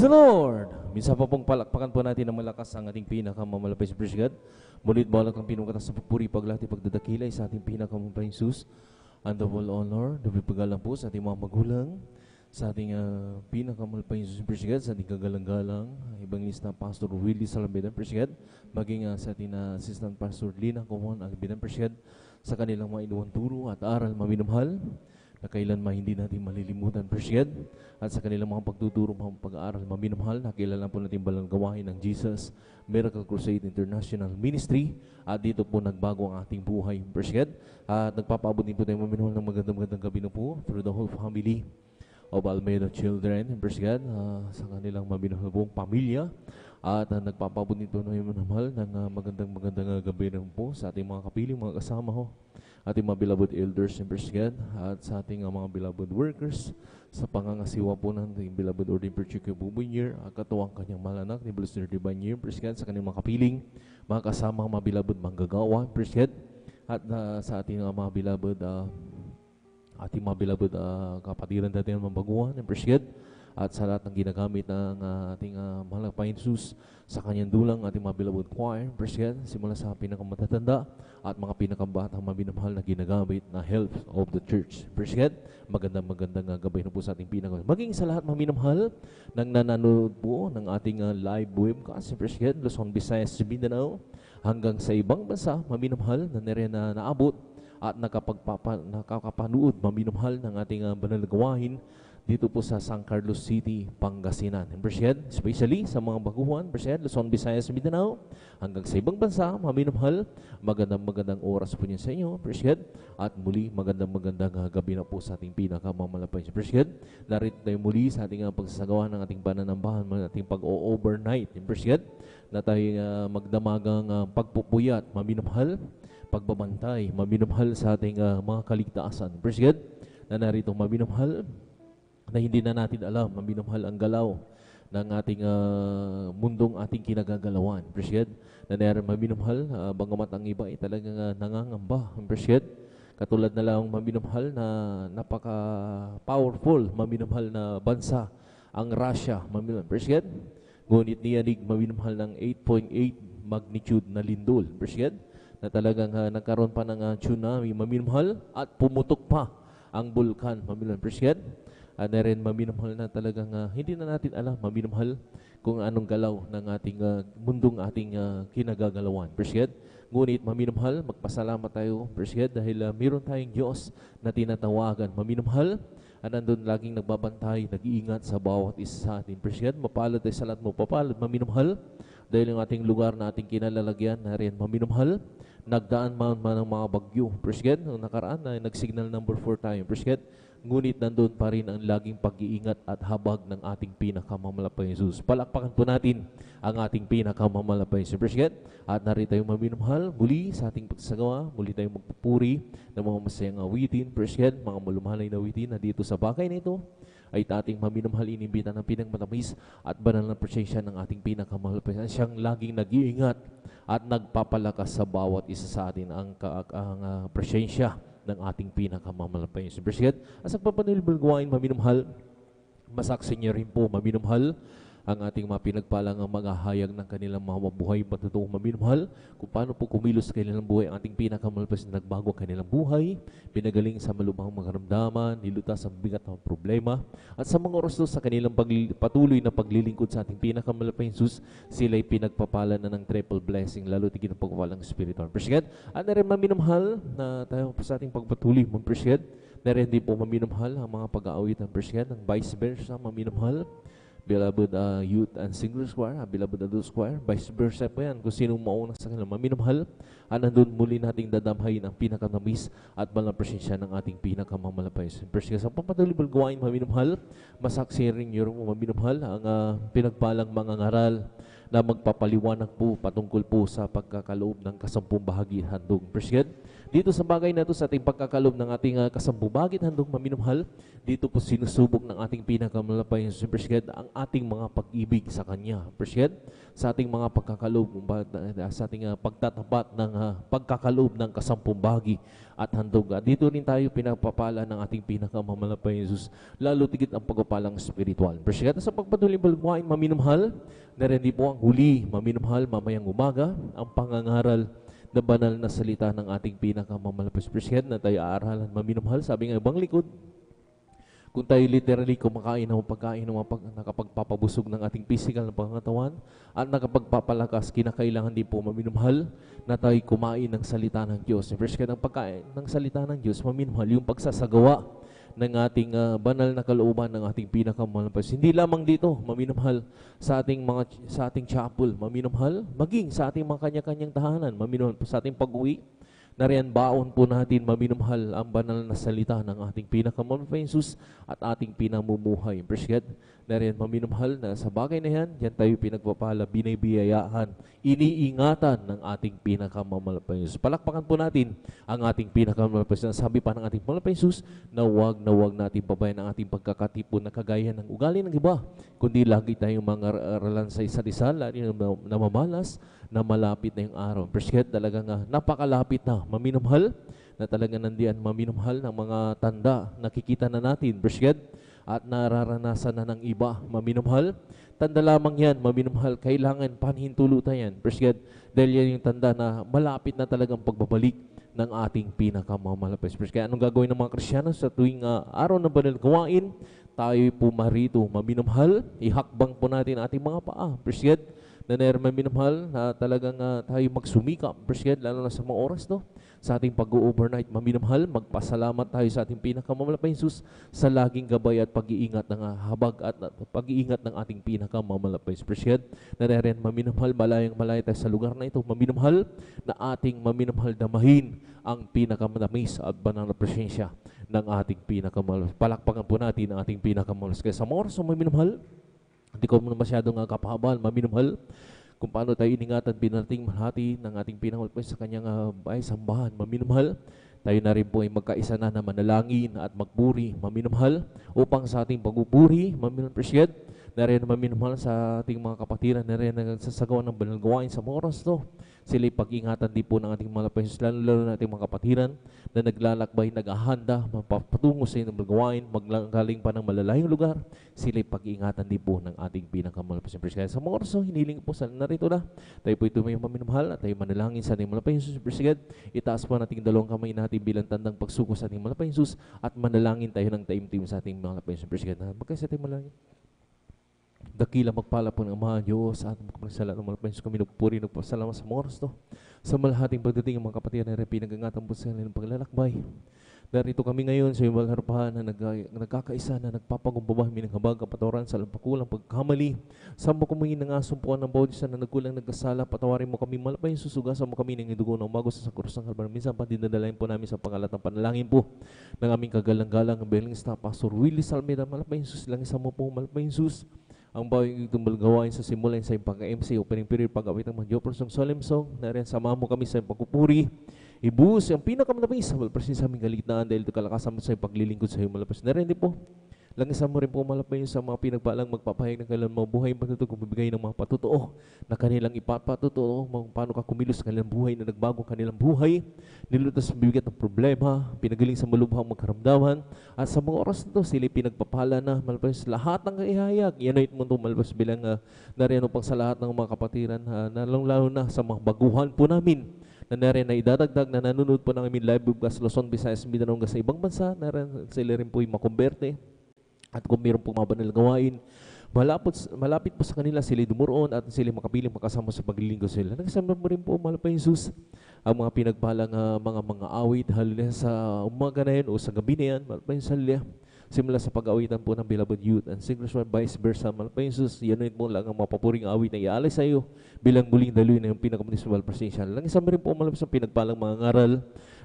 the Lord! Minsan pa pong palakpakan po natin ng malakas ang ating pinakamamalapay sa praise God. Mulit balak ang pinungkatas sa pagpuri, paglati, pagdadakilay sa ating pinakamamalapay Jesus. And the whole honor, pagalang po sa ating mga magulang, sa ating pinakamamalapay Jesus, praise God, sa ating kagalang-galang, Evangelista Pastor Willie Salamedan, praise God, maging sa ating Assistant Pastor Lina Kumon, ang bidan, praise God, sa kanilang mga inuwang turo at aral maminamahal, na kailanman hindi natin malilimutan, praise God, at sa kanilang mga pagtuturo, mga pag-aaral maminamahal, na kailangan po natin balang gawain ng Jesus Miracle Crusade International Ministry, at dito po nagbago ang ating buhay, praise God, at nagpapaabot din po tayo maminamahal ng magandang gabi na po through the whole family of Almeida Children, praise God, sa kanilang maminamahal pong pamilya, at nagpapaabot din po na maminamahal ng magandang gabi na po sa ating mga kapiling, mga kasama ho, ating mga beloved elders in praise God, at sa ating mga beloved workers, sa pangangasiwa po ng ating beloved Ordin Perchuk Bubunyer, at katuwang kanyang malanak ni Blessed Divine Year, praise God, sa kanyang mga kapiling, mga kasama mga beloved manggagawa, praise God, at sa ating mga beloved kapatiran natin ng mabaguhan, praise God, at sa lahat ng ginagamit ng ating mahal na Panginoon Jesus sa kanyang dulang, ating mga beloved choir, praise God, simula sa pinakamatatanda at mga pinakabata maminamahal na ginagamit na health of the church, praise God. Magandang gabay na po sa ating pinaka, maging sa lahat maminamahal ng nanonood po ng ating live webcast, praise God, Luzon, Visayas, Mindanao, hanggang sa ibang bansa maminamahal na naabot at nakakapanood maminamahal ng ating banal na gawain dito po sa San Carlos City, Pangasinan. Praise God, especially sa mga baguhan, praise God, Luzon, Visayas, Mindanao, hanggang sa ibang bansa, maminamahal, magandang oras po niya sa inyo, praise God, at muli, magandang gabi na po sa ating pinakamamalapay, praise God. Narito tayo muli sa ating pagsasagawa ng ating pananambahan, ating pag-overnight, praise God, na tayo magdamagang pagpupuyat, maminamahal, pagbabantay, maminamahal sa ating mga kaligtasan, praise God, na narito maminamahal, na hindi na natin alam, maminamahal ang galaw ng ating mundong ating kinagagalawan, praise God, na narin maminamahal, bagamat ang iba ay talagang nangangamba, praise God, katulad na lang maminamahal na napaka-powerful, maminamahal na bansa, ang Russia, maminamahal, praise God, ngunit niyanig maminamahal ng 8.8 magnitude na lindol, praise God, na talagang nagkaroon pa ng tsunami, maminamahal, at pumutok pa ang bulkan, maminamahal, praise God. Na rin maminamahal na talagang hindi na natin alam, maminamahal, kung anong galaw ng ating mundong ating kinagagalawan, praise God. Ngunit maminamahal, magpasalamat tayo, praise God, dahil meron tayong Diyos na tinatawagan, maminamahal, at nandun laging nagbabantay, nag-iingat sa bawat isa sa atin, praise God. Mapalad tayo sa lahat mo, papalad, maminamahal, dahil yung ating lugar na ating kinalalagyan na rin maminamahal, nagdaan man ng mga bagyo, praise God. Noong nakaraan na nag-signal number 4 tayo, praise God. Ngunit nandun pa rin ang laging pag-iingat at habag ng ating pinakamamalapay Jesus. Palakpakan po natin ang ating pinakamamalapay Jesus, praise God. At narito tayong maminamahal muli sa ating pagsasagawa, muli tayong magpupuri ng mga masayang awitin, praise God, mga malumahalay na awitin na dito sa bagay na ito ay ating maminamahal, inimbita ng pinagmatamis at banal na presensya ng ating pinakamamalapay. Siyang laging nag-iingat at nagpapalakas sa bawat isa sa atin ang presensya ng ating pinakamamalapay. Praise God. As ang papanilbal gawain, maminamahal, masaksi niya rin po, maminamahal, ang ating mga pinagpalang mga hayag ng kanilang mga buhay, patutuong maminamahal, kung paano po kumilos sa kanilang buhay, ang ating pinakamalapay na nagbago ang kanilang buhay, pinagaling sa malubhang mga karamdaman, nilutas sa bigat ng problema, at sa mga oras sa kanilang patuloy na paglilingkod sa ating pinakamalapay Jesus, sila'y pinagpapala na ng triple blessing, lalo tigil ng pagpapalang spiritual. Praise God. At na rin maminamahal na tayo sa ating pagpatuloy, praise God, na rin din po maminamahal ang mga pag-aawit ng praise God, ng vice versa, maminamahal, beloved youth and single choir, beloved adult choir, vice versa po yan, kung sinong mauna sa kanila, maminamahal, at nandun muli nating dadamhayin ang pinakanamis at malang presensya ng ating pinakamamalapay. Praise God. Sa papatuloy gawain, maminamahal, masaksi rin nyo rin maminamahal ang pinagpalang mga ngaral na magpapaliwanag po patungkol po sa pagkakaloob ng 10 bahagi handog. Praise God. Dito sa bagay na ito, sa ating pagkakalob ng ating kasambubagit, handog maminumhal, dito po sinusubok ng ating pinakamalapay Supershed ang ating mga pag-ibig sa Kanya. Supershed, sa ating mga pagkakalob, sa ating pagtatapat ng pagkakalob ng kasampumbagi at handog. Dito rin tayo pinapapala ng ating pinakamamalapay Jesus, lalo tigit ang pagpapalang spiritual. Supershed, sa pagpatuloy balbuhain maminumhal, na rin po ang huli maminumhal mamayang umaga, ang pangangaral na banal na salita ng ating pinakamamalapis Supershed na tayo aaralan maminumhal. Sabi ng ibang likod, kung tayo literally kumakain ng pagkain ng nakapagpapabusog ng ating physical na pangatawan at nakapagpapalakas, kinakailangan din po maminumhal na tayo kumain ng salita ng Diyos. Supershed, ang pagkain ng salita ng Diyos, maminumhal yung pagsasagawa ng ating banal na kalooban ng ating pinakamalapis. Hindi lamang dito, maminumhal sa ating chapel, maminumhal, maging sa ating mga kanya-kanyang tahanan, maminumhal sa ating pag-uwi, na riyan baon po natin maminumhal ang banal na salita ng ating pinakamalapis Jesus at ating pinamumuhay. Supershed, na riyan maminumhal na sa bagay na yan, yan tayo pinagpapala, binibiyayaan, iniingatan ng ating pinakamalapis Jesus. Palakpakan po natin ang ating pinakamalapis Jesus. Sabi pa ng ating malapis Jesus na wag natin pabayan ang ating pagkakatipon na kagaya ng ugali ng iba, kundi lagi tayong mga aralan sa isa't isa, lalo na mamalas, na malapit na yung araw. Supershed, talagang napakalapit na maminumhal, na talagang nandiyan maminumhal ng mga tanda, nakikita na natin, Supershed, at nararanasan na ng iba, maminumhal. Tanda lamang yan, maminumhal, kailangan panhintulutan yan, Supershed, dahil yan yung tanda na malapit na talagang pagbabalik ng ating pinakamamalapis. Kaya anong gagawin ng mga Kristyano sa tuwing araw ng banal gawain? Tayo po marito, maminumhal, ihakbang po natin ating mga paa, Supershed, na maminumhal na talagang tayo magsumikap, Supershed, lalo na sa mga oras, no? Sa ating pag-overnight, maminumhal, magpasalamat tayo sa ating pinakamamalapay Jesus sa laging gabay at pag-iingat ng habag at pag-iingat ng ating pinakamamalapay Supershed, na rin maminumhal, malaya tayo sa lugar na ito, maminumhal, na ating maminumhal damahin ang pinakamatamis at banal na presensya ng ating pinakamalapay. Palakpakan po natin ang ating pinakamalapay. Kaya sa mga oras na maminumhal, hindi ko masyadong kapahabal, maminumhal, kung paano tayo iningatan, pinarating mahati ng ating pinakamalapay sa kanyang sambahan, maminumhal. Tayo na rin po ay magkaisa na manalangin at magpuri, maminumhal, upang sa ating pagpupuri, maminumhal, na rin maminumhal sa ating mga kapatiran, na rin nagsasagawa ng banal gawain sa mga oras to. Sila'y pag-ingatan din po ng ating mga lapayos, lalo na ating mga kapatiran na naglalakbay, nag-ahanda, mapapatungo sa inyong gawain, maggaling pa ng malalayong lugar. Sila'y pag-ingatan din po ng ating pinakamalapis. Kaya sa mga oras, hiniling po sa narito na, tayo po ito may maminumhal at tayo manalangin sa ating malapayos. Itaas po natin dalawang kamay natin bilang tandang pagsuko sa ating malapayos at manalangin tayo ng taimtim sa ating malapayos. Magkasi tayo manalangin. Dakila magpala po ng Ama Diyos at magpasalat ng malapayos kami nagpuri, nagpasalamat sa mga oras to. Sa malahating pagdating ng mga kapatid na rin pinagangatan po sa kanilang paglalakbay. Narito kami ngayon sa iyong harapan na nagkakaisa na nagpapagumbaba kami ng habag, kapatawaran sa lampakulang pagkamali. Sa mo kumingin ng asumpuan ng bawat isa na nagkulang nagkasala, patawarin mo kami malapayos, susugasan mo kami ng dugo ng umago sa krus ng Kalbaryo. Minsan pandinadalain po namin sa pangalat ng panalangin po ng aming kagalang-galang ang beling staff, Pastor Willie Salmeda, malapayos, langis mo po malapayos. Ang bawang itong gawain sa simula sa pagka-MC, opening period, pag-awit ng mga Jopers ng Solemn Song, na rin sama mo kami sa pagpupuri. Ibuhos ang pinakamalapis sa malapis sa aming galigtaan dahil ito kalakasan mo sa paglilingkod sa iyong malapis. Na rin din po, langisan mo rin po malapis sa mga pinagpalang magpapahayag ng kanilang mga buhay, pagtutog kung bibigay ng mga patutuo na kanilang ipapatutuo, paano ka kumilos sa kanilang buhay na nagbago kanilang buhay, nilutas sa bibigat ng problema, pinagaling sa malubhang magkaramdaman, at sa mga oras na ito, sila pinagpapala na malapis lahat ng kaihayag. Yan ay mundo malapis bilang narino pang sa lahat ng mga kapatiran, lalo na sa mga baguhan po namin, na narin na idadagdag na nanonood po ng aming live webcast Luzon, Visayas, Mindanao sa ibang bansa, narin sila rin po yung makumberte. At kung mayroon pong mga banal gawain, malapit po sa kanila sila dumuroon at sila makapiling makasama sa paglilingkod sila. Nagsama mo rin po, mahal pa Jesus, ang mga pinagpalang mga awit, halila sa umaga na yan o sa gabi na yan, mahal pa Jesus, halila. Simula sa pag-awitan po ng Beloved Youth and Singers One, vice versa, mahal pa Jesus, yan po lang ang mapapuring awit na iaalay sa iyo bilang muling daloy na yung pinakamunisipal presensya. Lang isama rin po, mahal pa sa pinagpalang mga ngaral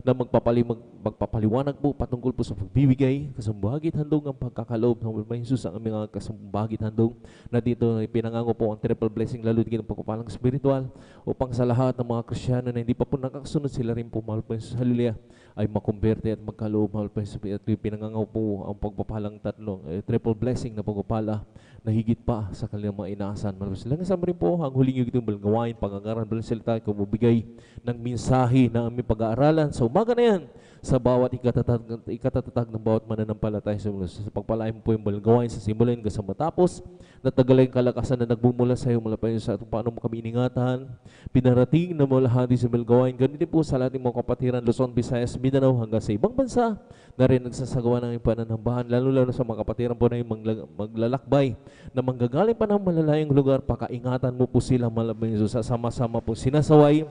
na magpapaliwanag po patungkol po sa pagbibigay, kasambagit handog ang pagkakaloob ng Panginoon Jesus ang aming mga kasambagit handog na dito pinangango po ang triple blessing lalo din ng pagpapalang spiritual upang sa lahat ng mga Kristyano na hindi pa po nakasunod sila rin po mahal po Jesus, hallelujah, ay makumberte at magkaloob mahal po Jesus, at pinangango po ang pagpapalang tatlong triple blessing na pagpapala na higit pa sa kanilang mga inaasahan. Mahal po sila. Kasama rin po ang huling yung itong balgawain, pag-aaralan, balsalita, kumubigay ng mensahe na aming pag-aaralan sa umaga na yan sa bawat ikatatag ng bawat mananampalataya sa pagpalain mo po yung balgawain sa simulan hanggang sa matapos na tagalay kalakasan na nagbumula sa iyo mula pa yun sa atong paano mo kami iningatan pinarating na mula hati sa balgawain. Ganito po sa lahat ng mga kapatiran Luzon, Visayas, Mindanao hanggang sa ibang bansa na rin nagsasagawa ng pananambahan, lalo-lalo sa mga kapatiran po na yung maglalakbay na manggagaling pa ng malalayang lugar. Pakaingatan mo po sila malabang Yesus, sama-sama po sinasaway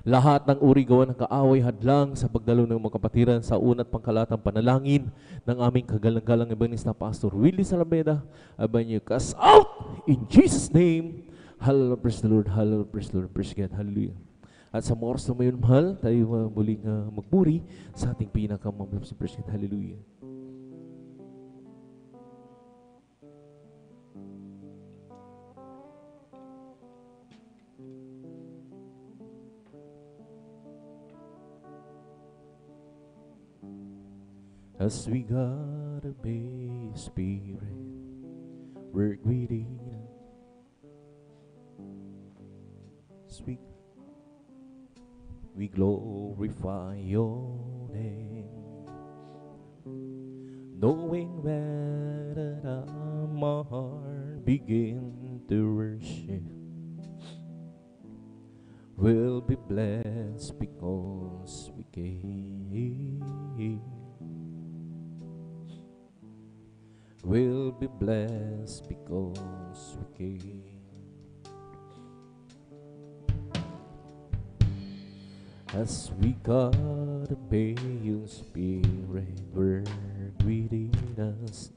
lahat ng uri gawa ng kaaway hadlang sa pagdalo ng mga kapatiran sa unat pangkalatang panalangin ng aming kagalang-galang Evangelista Pastor Willie Salameda. Abanyo, cast out in Jesus' name. Hallelujah, praise the Lord, hallelujah, praise the Lord, praise God, hallelujah. At sa mga oras na mayon, mahal, tayo muling magpuri sa ating pinakamamahal sa praise God, hallelujah. As we gotta be Spirit, work within us. We glorify your name, knowing that my heart begin to worship will be blessed because we came. Will be blessed because we came. As we gotta obey your Spirit, work within us.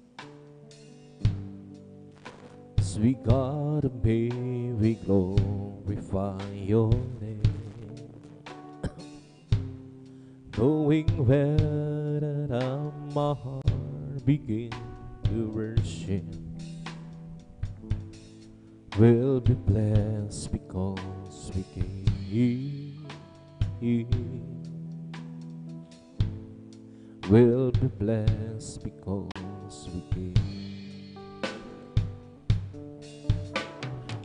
As we gotta obey, we glorify your name, knowing where that my heart begins to worship will be blessed because we came. Will be blessed because we came.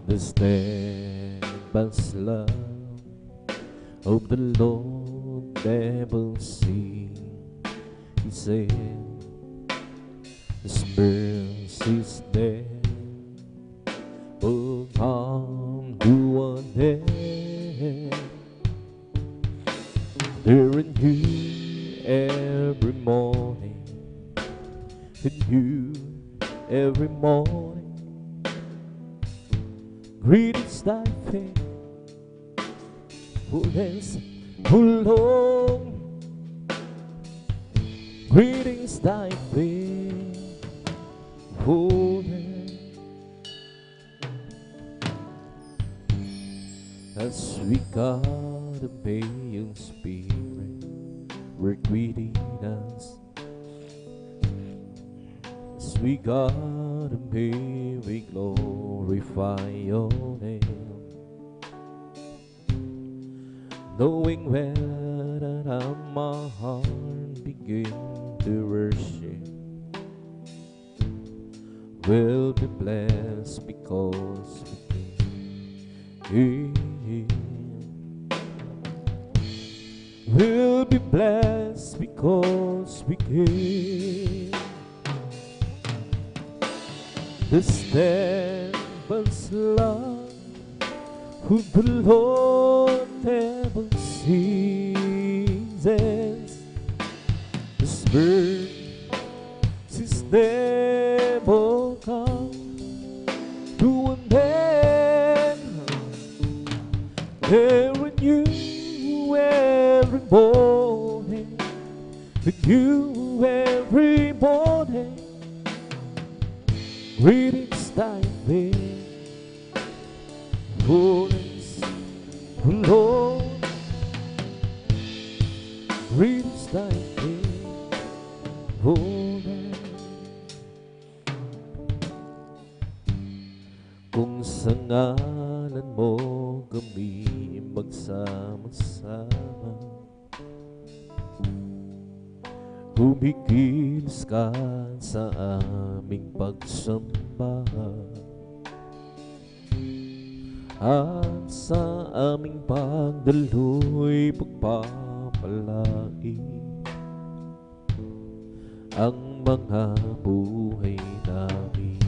The steadfast love of the Lord never ceases. He said His mercy's there will come to an end. They're new every morning, and new every morning. Great is thy faithfulness, O Lord. Great is thy faithfulness. As we gotta obey your Spirit, work within us. As we gotta obey, we glorify your name, knowing where that my heart begin to worship will be blessed because we will be blessed because we came. The steadfast love of the Lord never ceases. His mercies never come to an end. They're new every morning, with you every morning. Great is thy faithfulness, Lord. greatest thy name, O Lord. Kung sa ngalan mo kami magsama-sama, humikilos ka sa aming pagsamba, at sa aming pagdaloy pagpapalain ang mga buhay namin.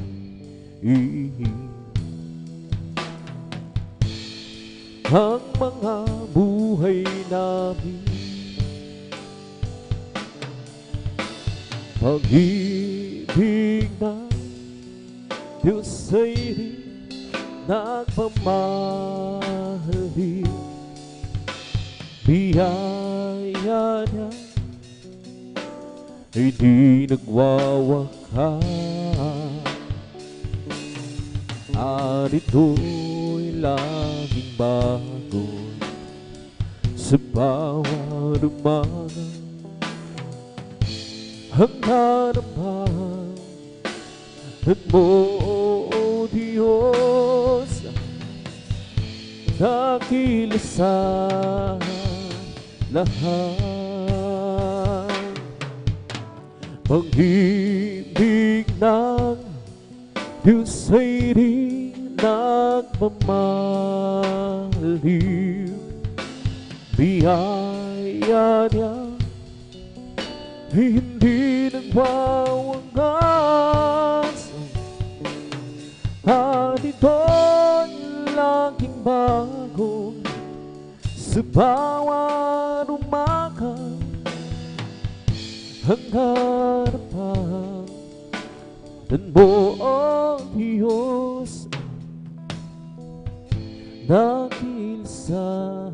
Ang mga buhay namin, pag-ibig ng Diyos ay nagmamahali, biyaya niya ay di nagwawakas, at ito'y laging bago sa bawat umaga. Hanggang naman mo, O Diyos, dakilis sa lahat. Pag-ibig ng Diyos ay di nagmamaliw, biyaya niya hindi nagwawagas, at ito'y laging bago sa bawat umaga. Ang harapan mo, O Diyos, dakil sa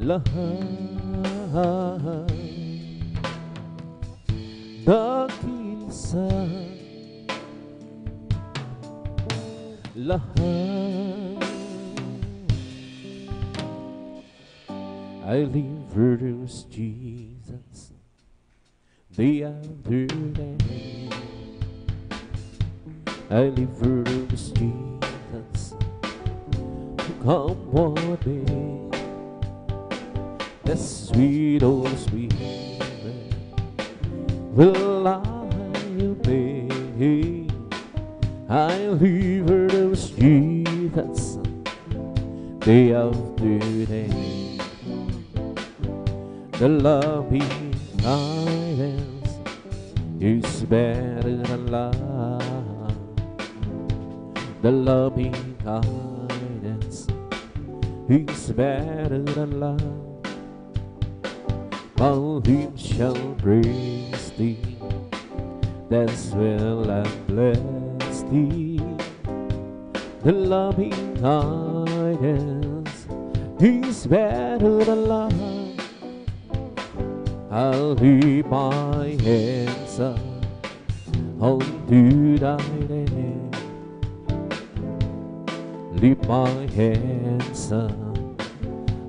lahat, dakil sa lahat. I live for those Jesus day after day. I live for those Jesus who come one day. The sweet old sweet will I obey. I live for those Jesus day after day. The loving kindness is better than love. The loving kindness is better than love. My lips shall praise thee, that's well and bless thee. The loving kindness is better than love. I'll lift my hands up unto thy name. Lift my hands up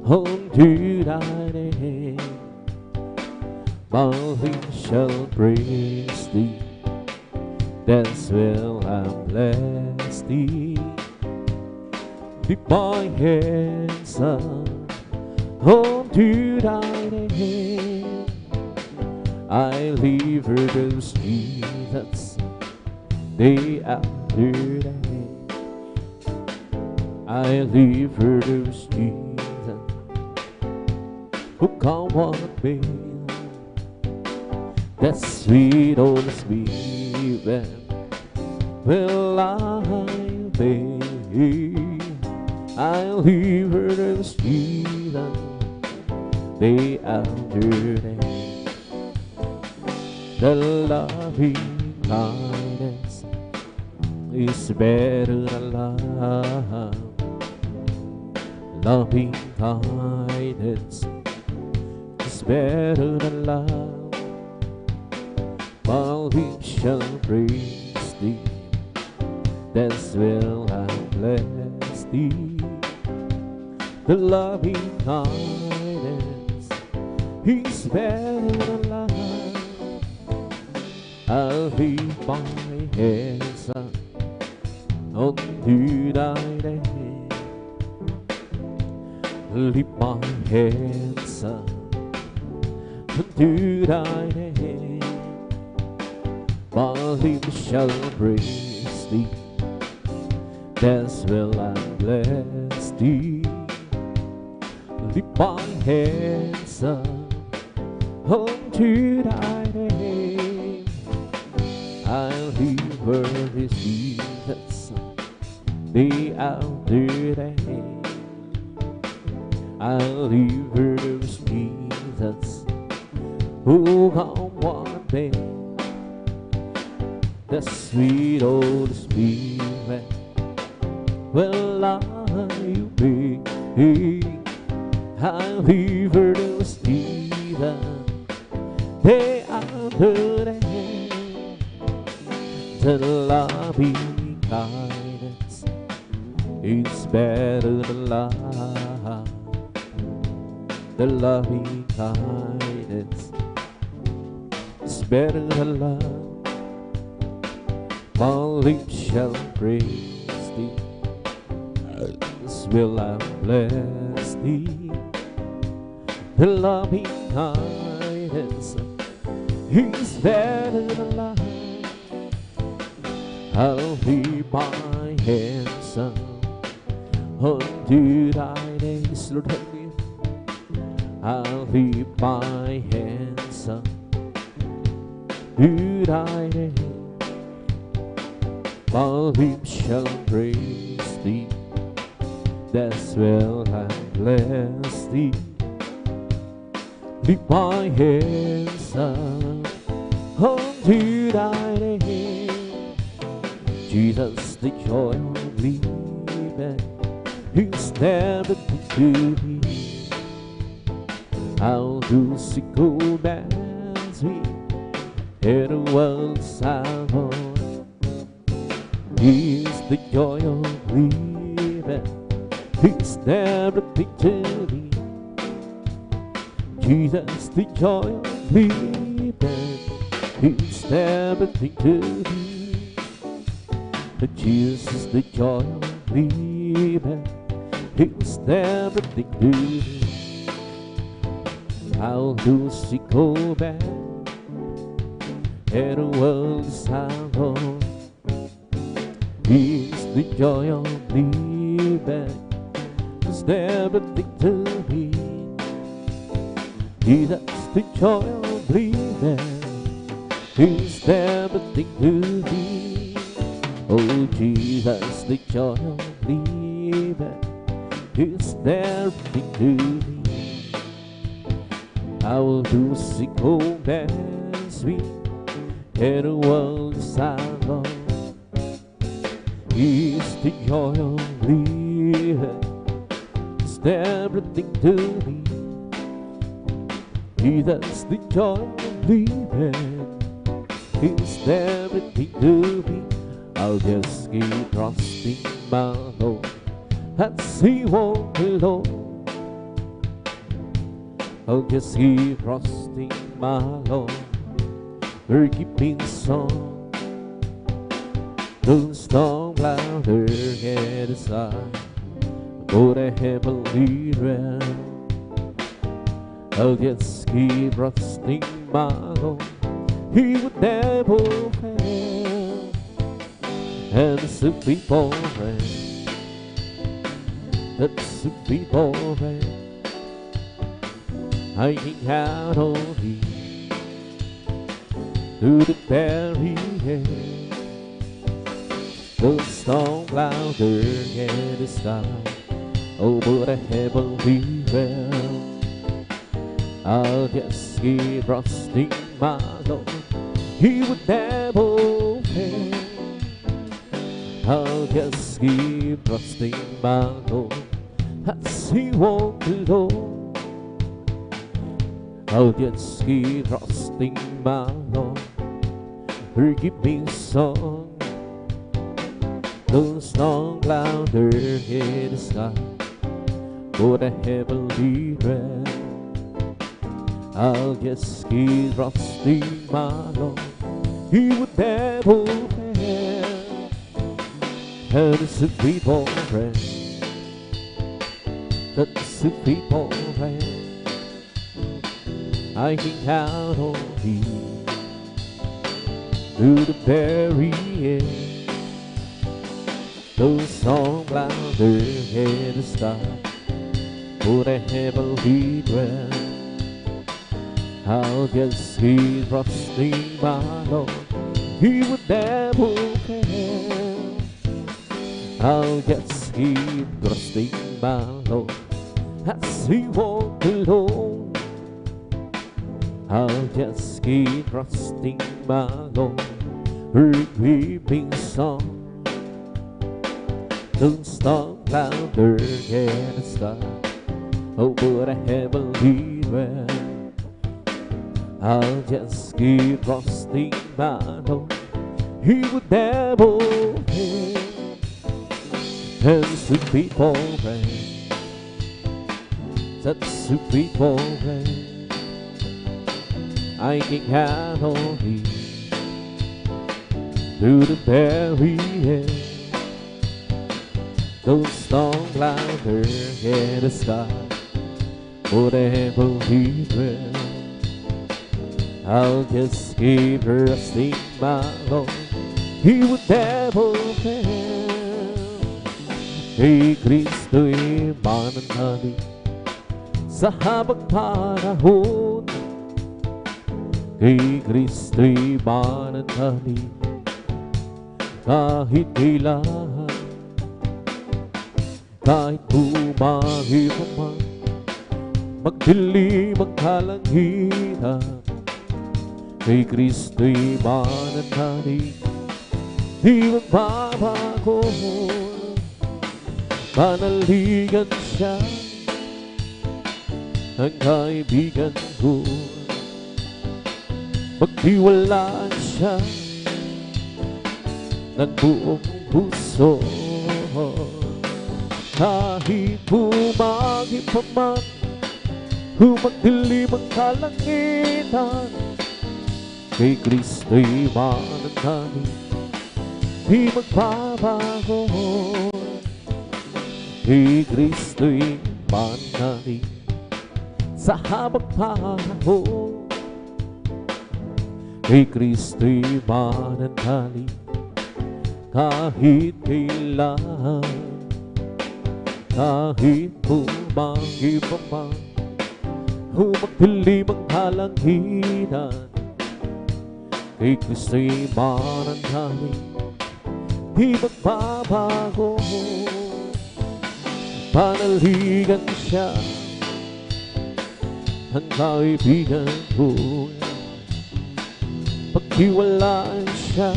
unto thy name. My lips shall praise thee, that's well and bless thee. Lift my hands up unto thy name. I live for those Jesus day after day. I live for those Jesus who come on me. That sweet old Spirit will I obey. I live for those Jesus day after day. The loving kindness is better than love. Loving kindness is better than love. My lips shall praise thee, that's well and bless thee. The loving kindness He's better than life. I'll leave my hands up unto thy name. Lift my hands up unto thy name. My lips shall praise thee, that's will I bless thee. Lift my hands up unto thy name. I'll never receive that song day after day. I'll never receive that song, oh, come one day. The sweet Holy Spirit will lie be. I'll never receive that day after day. The loving kindness is better than life. The loving kindness is better than love. My lips shall praise thee, as will I bless thee. The loving kindness is better than life. I'll leave my hands up unto thy name. Lord, help me. I'll leave my hands up to thy name. My lips shall praise thee, that's will I bless thee. Lift my hands up unto thy name. Jesus, the joy of living is everything to me. I'll do sickle bands we in the world's salvo. He's the joy of living, he's everything to me. Jesus, the joy of living, he's everything to me. Jesus, the joy of living, he's everything to me. I'll do sickle band and the world's salvo. He's the joy of living, he's everything to me. Jesus, the joy of living, he's everything to me. Oh, Jesus, the joy of living, he's everything to me. I will do sickle band sweet and the world's salvo. He's the joy of living, it's everything to me. Jesus, the joy of living, it's everything to me. I'll just keep trusting my Lord as He walks alone. I'll just keep trusting my Lord, we're keeping song. The storm louder get aside, go to heavenly realm. I'll just keep trusting my Lord, He would never fail. And the people ran, that's the people ran, hanging out on me to the very end. The storm louder in the sky over the heavenly realm. I'll just keep trusting my Lord, He would never fail. I'll just keep trusting my Lord as He walks alone. I'll just keep trusting my Lord, forgive me song. The storm louder in the sky for the heavenly realm. I'll just keep trusting my Lord. He would never fail. That's a people prayer. That's a people prayer. I can count on Thee to the very end. Though storm louder in the sky, for the heavenly dwell, I'll just keep trusting my Lord. He would never fail. I'll just keep trusting my Lord as He walk alone. I'll just keep trusting my Lord. Heard weeping song. Don't stop louder in the sky, over the heavenly dwell. I'll just keep trusting my Lord. He would never fail. That's the people pray. That's the people pray. I can count on Thee to the very end. Don't storm louder in the sky, for the heavenly dwell. I'll just keep trusting my Lord. He would never fail. Kay Kristo'y mananali sa habang panahon. Kay Kristo'y mananali kahit kailan. Kahit bumagi pa man, magdilim ang kalangitan, kay Kristo'y mananali, di magbabago. Manaligan siya, ang kaibigan ko. Magtiwalaan siya ng buong puso. Kahit bumagi pa man, humagdilim ang kalangitan, kay Kristo'y mananali, di magbabago. Kay Kristo'y mananali sa habang panahon. Kay Kristo'y mananali kahit kailan. Kahit bumagi pa man, humagdilim ang kalangitan, kay Kristo'y mananali, di magbabago. Panaligan siya, ang kaibigan ko. Pagtiwalaan siya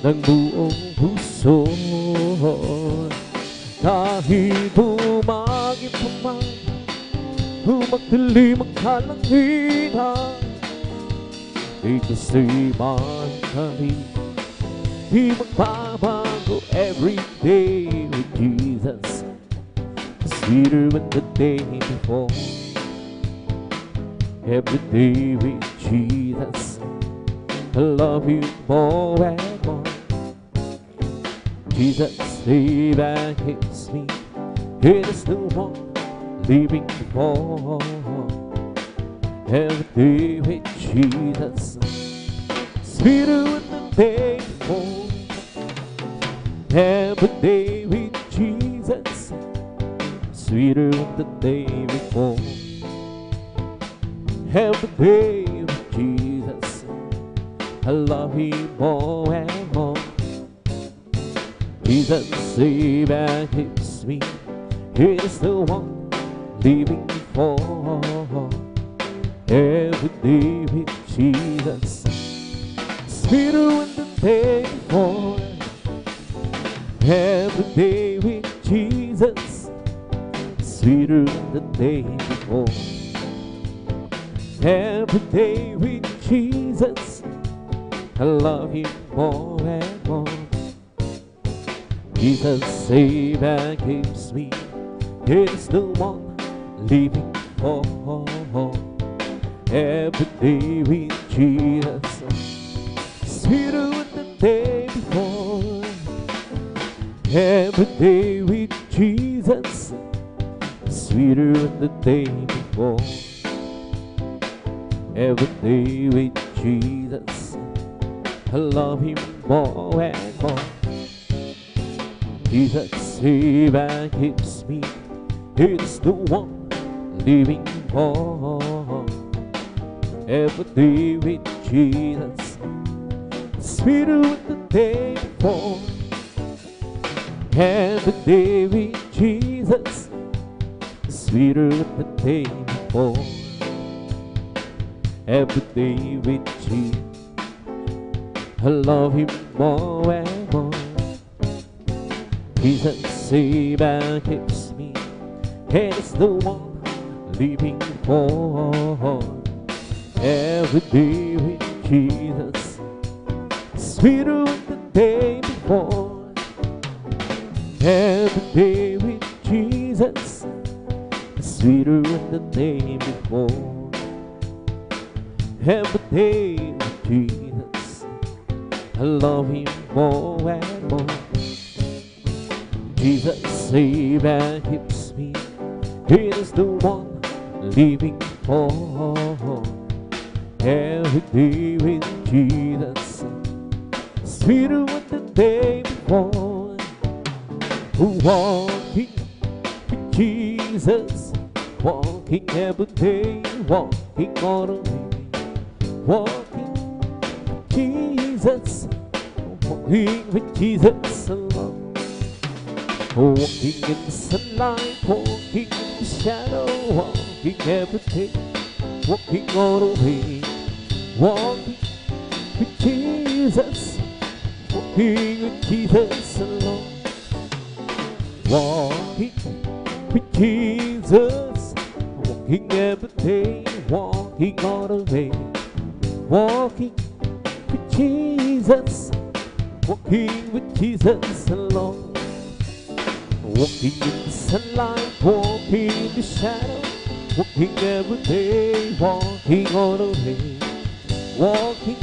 ng buong puso. Kahit bumagi pa man, humagdilim ang kalangitan, kay Kristo'y mananali, di magbabago. Every day with Jesus is sweeter than the day before. Every day with Jesus, I love you more and more. Jesus, He that hates me, it is the one leaving before. Every day with Jesus, sweeter than the day before. Every day with Jesus, sweeter than the day before. Every day with Jesus, I love Him more and more. Jesus, He that keeps me, He is the one living before. Every day with Jesus, sweeter than the day before. Every day with Jesus, sweeter than the day before. Every day with Jesus, I love Him more and more. Jesus, save and keeps me, He is the one living oh, oh, oh. Every day with Jesus, sweeter than the day before. Every day with Jesus, sweeter than the day before. Every day with Jesus, I love Him more and more. Jesus saves and keeps me. He's the one living for. Every day with Jesus, sweeter than the day before. Every day with Jesus, sweeter than the day before. Every day with Jesus, I love Him more and more. Jesus saves and keeps me, and it's the one living for. Every day with Jesus, sweeter than the day before. Every day with Jesus, sweeter than the day before. Every day with Jesus, I love Him more and more. Jesus saves and keeps me, He is the one living for. Every day with Jesus, sweeter than the day before. Walking with Jesus, walking every day, walking all the way. Walking with Jesus, walking with Jesus alone. Walking in the sunlight, walking in the shadow, walking every day, walking all the way. Walking with Jesus, walking with Jesus alone. Walking with Jesus, walking every day, walking all the way. Walking with Jesus, walking with Jesus alone. Walking in the sunlight, walking in the shadow, walking every day, walking all the way. Walking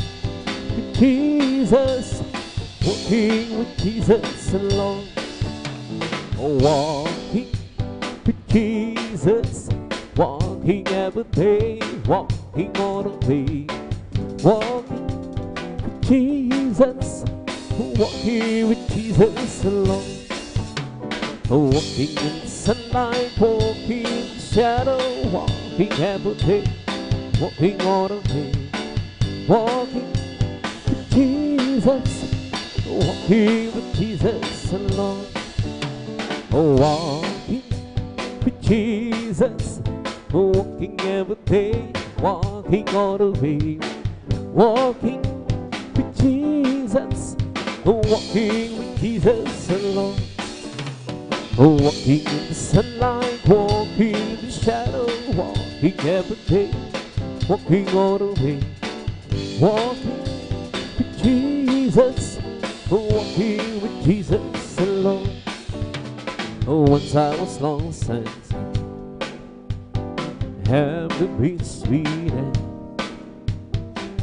with Jesus, walking with Jesus alone. Walking with Jesus, walking every day, walking all the way. Walking with Jesus, walking with Jesus alone. Walking in the sunlight, walking in the shadow, walking every day, walking all the way. Walking with Jesus, walking with Jesus alone. Walking with Jesus, walking every day, walking all the way. Walking with Jesus, walking with Jesus alone. Walking in the sunlight, walking in the shadow, walking every day, walking all the way. Walking with Jesus, walking with Jesus alone. Once I was lost and have to be sweet and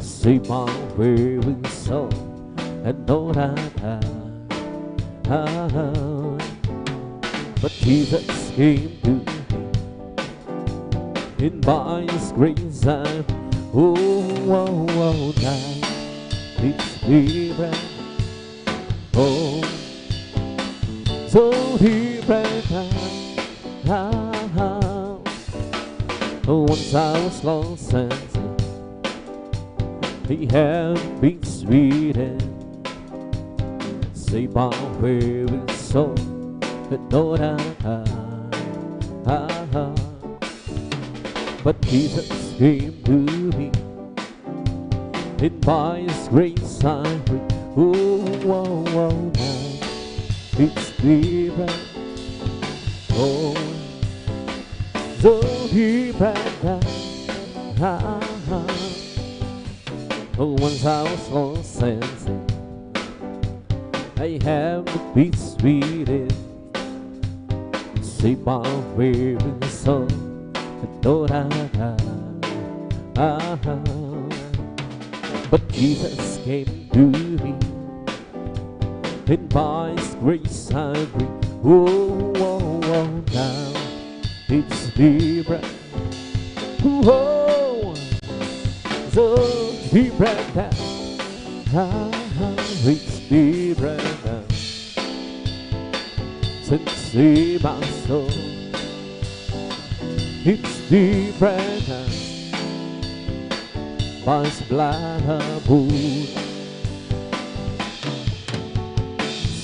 save my weary soul. I know that but Jesus came to me, and by His grace I'm now it's different. Oh, so different. Once I was lost and He had been sweet and saved my weary soul. But Jesus came to me, and by His grace I'm free. Now it's different. Oh, so different. Once I was lost and sin, I have to be sweet and save my weary soul. But Jesus came to me, and by His grace I breathe. Oh, oh, oh, now it's different. Oh, so different now. It's different now. Since in my soul, it's different now. By His blood above,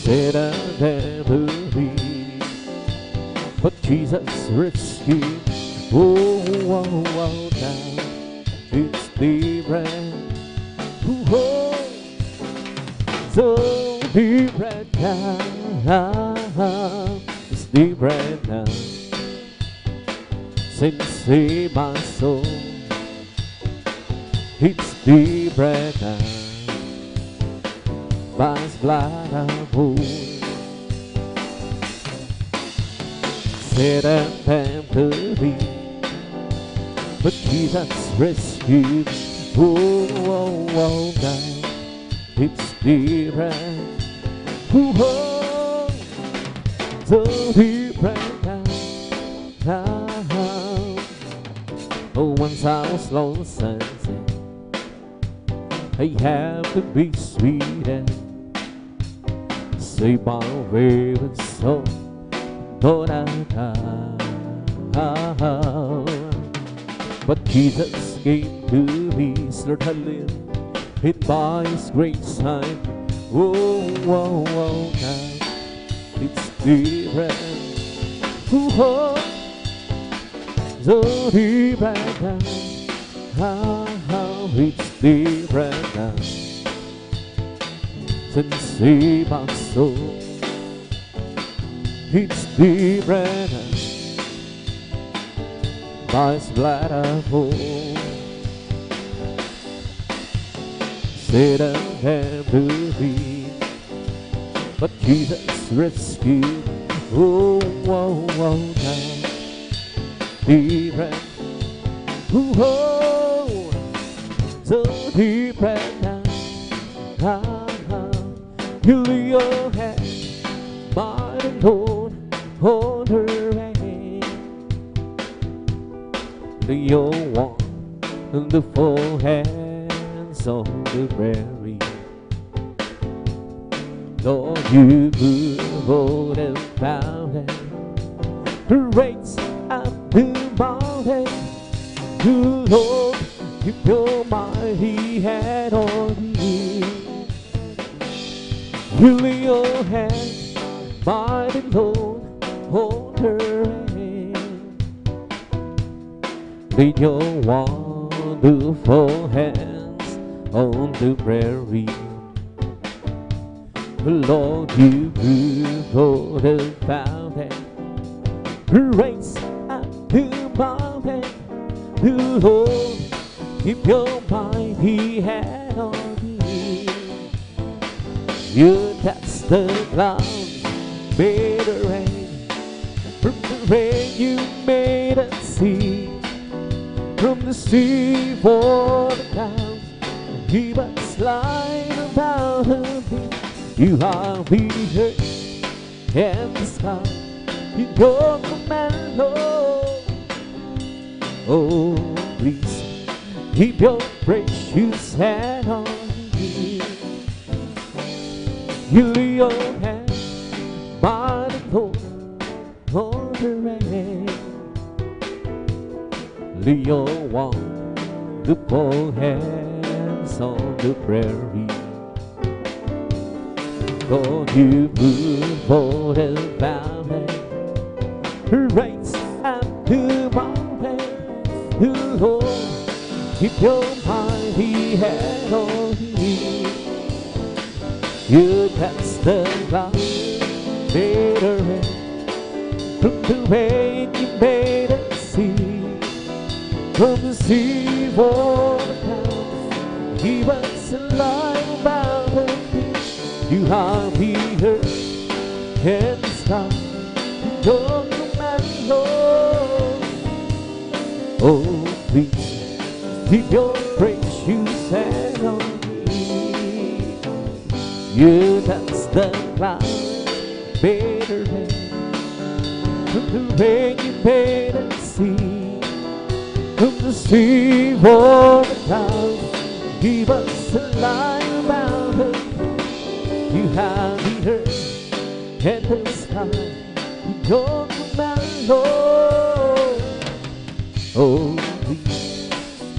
said I never be, but Jesus rescued. Oh, oh, oh, now it's different. Oh, so different now. It's different now. Since in my soul, it's different now. By His blood above, said I'm temporary, but Jesus rescued. Oh, oh, oh, now it's different. Oh, so different now. Oh, once I was lost and sin, I have to be sweet and save my wayward soul. But Jesus came to me, Lord, I live, and by His grace I'm. Oh, oh, oh, now it's different. Oh, so different now. It's different now. Since in my soul, it's different now. By His blood above, said I have to be, but Jesus rescued. Oh, oh, oh, now different. Oh, so different now. You lay your hand by the Lord, hold her hand. Lay your wonderful hands on the Mary. Lord, you good old and fountain, raise up the mountain. You, Lord, keep your mighty hand on me. You lay your hand by the Lord, hold her hand. Lay your wonderful hands on the prairie. Lord, you good old and fountain, raise up the mountain. You, Lord, keep your mighty hand on me. You touch the clouds, made a rain. From the rain you made a sea. From the sea for the clouds, He but slide about her feet. You are the earth and the sky in your command, Lord. Oh, please keep your precious hand on me. You lay your hand by the Lord, hold her hand. Lay your wonderful hands on the prairie. Lord, you move for the mountain, raise up the mountain. Lord, keep your mighty hand on me. You touch the clouds, made a rain. From the rain you made a sea. From the sea for the clouds, He was alive about the peace. You are the earth and the sky, your command, Lord. Oh, please keep your precious hand on me. You touch the clouds better than from the rain you made and sea, from the sea for the clouds. Give us a light about it. You have the earth and the sky in your command, Lord. Oh, please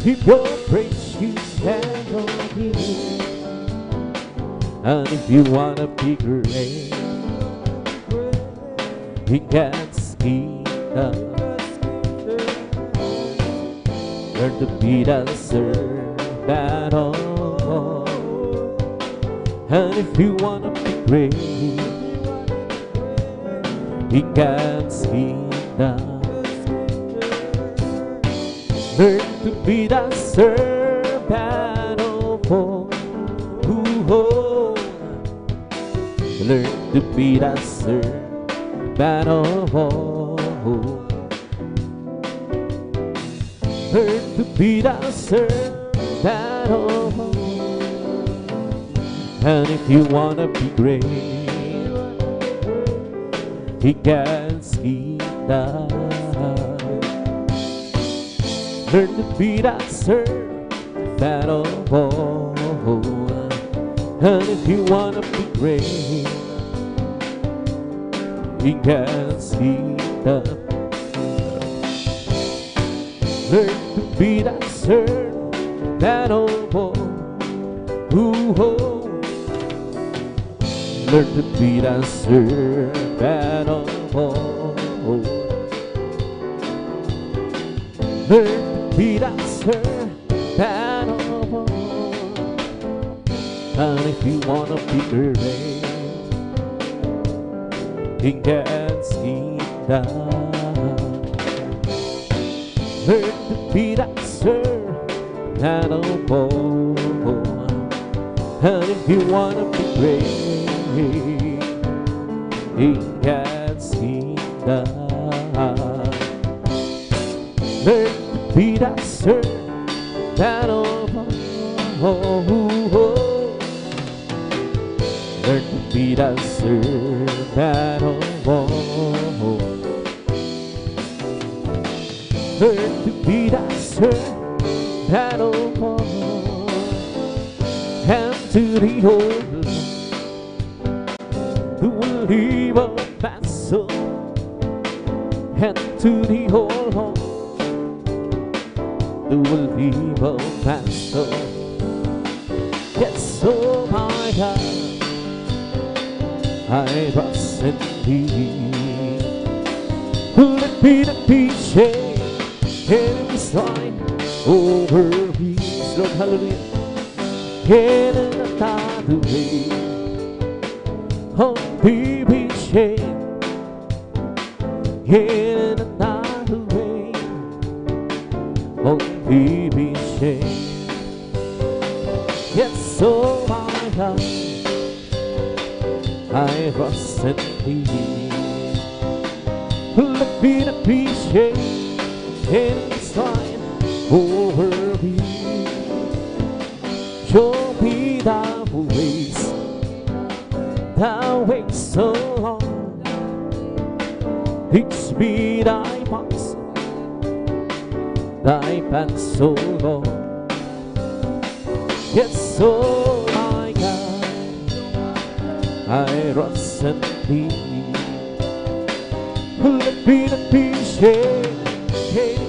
keep your precious hand on me. And if you wanna be great in God's kingdom, learn to be the servant of all. And if you wanna be great in God's kingdom, learn to be the servant of all. Ooh, learn to be the servant of all. Learn to be the servant of all. And if you wanna be great in God's kingdom, learn to be the servant of all. And if you wanna be great in God's kingdom, learn to be the servant of all. Ooh, learn to be the servant of all. Learn to be the servant of all. And if you wanna be great in God's kingdom, learn to be the servant of all. And if you wanna be great in God's kingdom, learn to be the servant of all. Learn to be the servant of all. Learn to be the servant of all. And to the old who will leave a vessel, and to the old who will leave a vessel. Yes, oh my God, I trust in Thee. Let me the peace in this line over peace, Lord, hallelujah. In another way, on baby shame. In another way, on baby shame. Yes, oh my God, I trust in Thee. Let me the peace in this line over peace. Show me thy ways so long. Teach me thy paths, thy paths so long. Yes, oh my God, I trust in Thee. Let me the peace in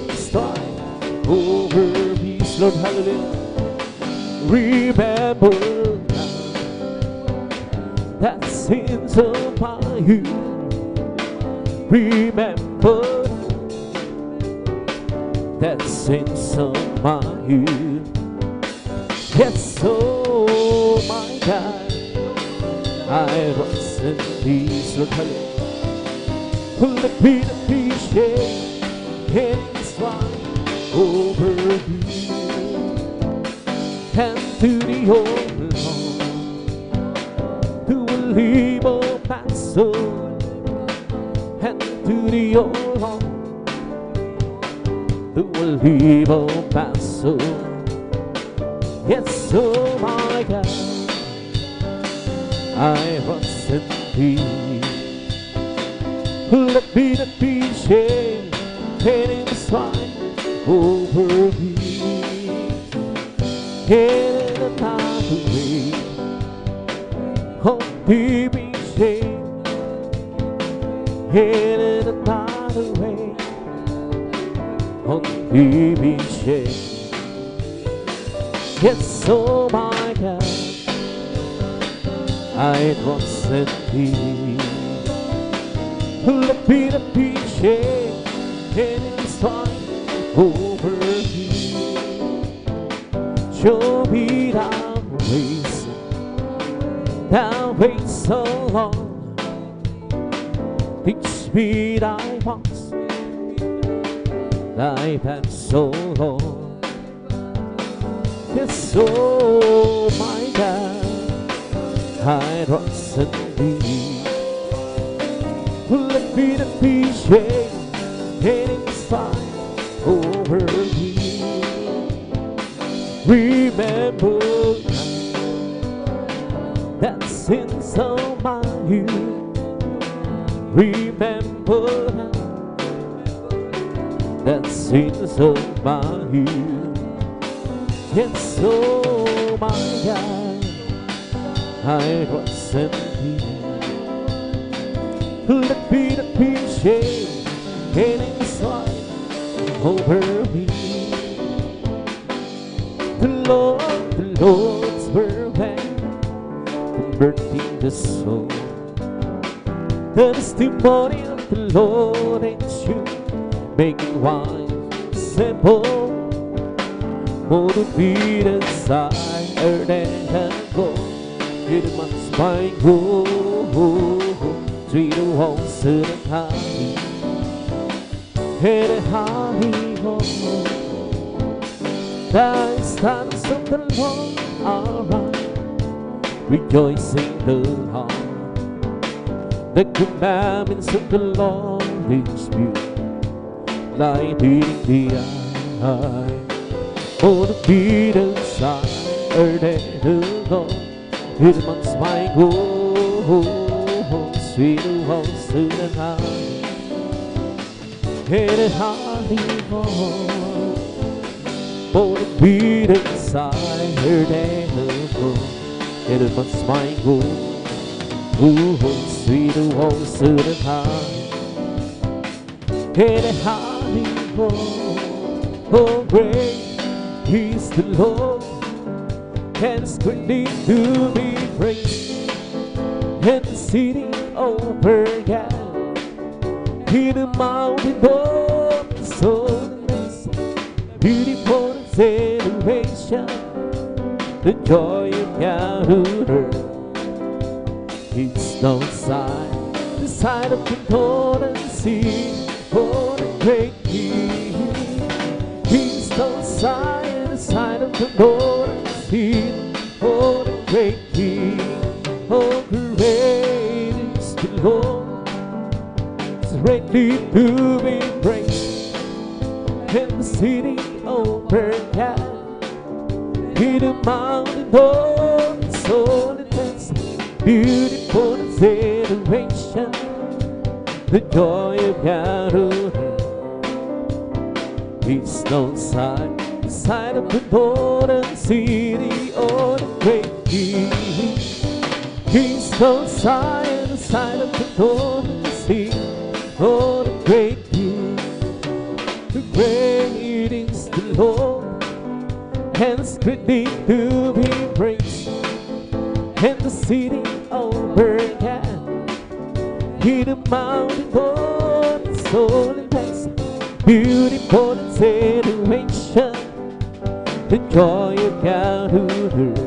this time over peace, Lord, hallelujah. Remember that sins of my youth. Remember that sins of my youth. Yes, oh my God, I trust in Thee, Lord, hallelujah. Let me the peace in this life over Thee. And to the old Lord who will leave all my soul. And to the old Lord who will believe, oh my soul. Yes, oh my God, I trust in Thee. Let me not be ashamed, pain is fine over me. In another way, oh, be ashamed. In another way, oh, be ashamed. Yes, oh my God, I trust in Thee. Let me not be ashamed, and it's fine over me. Show me thy ways so long. Teach me thy paths, thy paths so long. Yes, oh my God, I trust in Thee. Let me not be ashamed, and it's fine over me. Remember that sins of my youth. Remember that sins of my youth. Yes, oh my God, I trust in Thee. Let me not be ashamed, and it's fine over me. The Lord's perfect, converting the soul. The testimony of the Lord ain't true, making wise simple. More to be desired than gold. It must by gold. Three to one, certain high, head and high home. Thy stands of the Lord are right, rejoicing the heart. The commandments of the Lord is pure, lighting the eye. For the be desired and the Lord, it must my goal. Sweet house and high, head and high home. For the be desired and the Lord, it must my goal. Sweet house and high, head and high home. Oh, great is the Lord, and is greatly to be praised. And the city over God, in the mountain of the soul's beautiful celebration, the joy of God who heard. It's no sign, the sight of the golden sea, for the great King. It's no sign, the sight of the golden sea, for the great King. Oh, great is the Lord, is greatly to be praised. And the city over God, in the mountain of the soul, it has beautiful celebration, the joy of God who heard. It's no sign, the sight of the golden city, or the great King. He's no sign, the sight of the golden sea, oh, the great King. The great is the Lord, and is greatly to be praised. And the city over God, in the mountain of the soul and place, beautiful celebration, the joy of God who heard.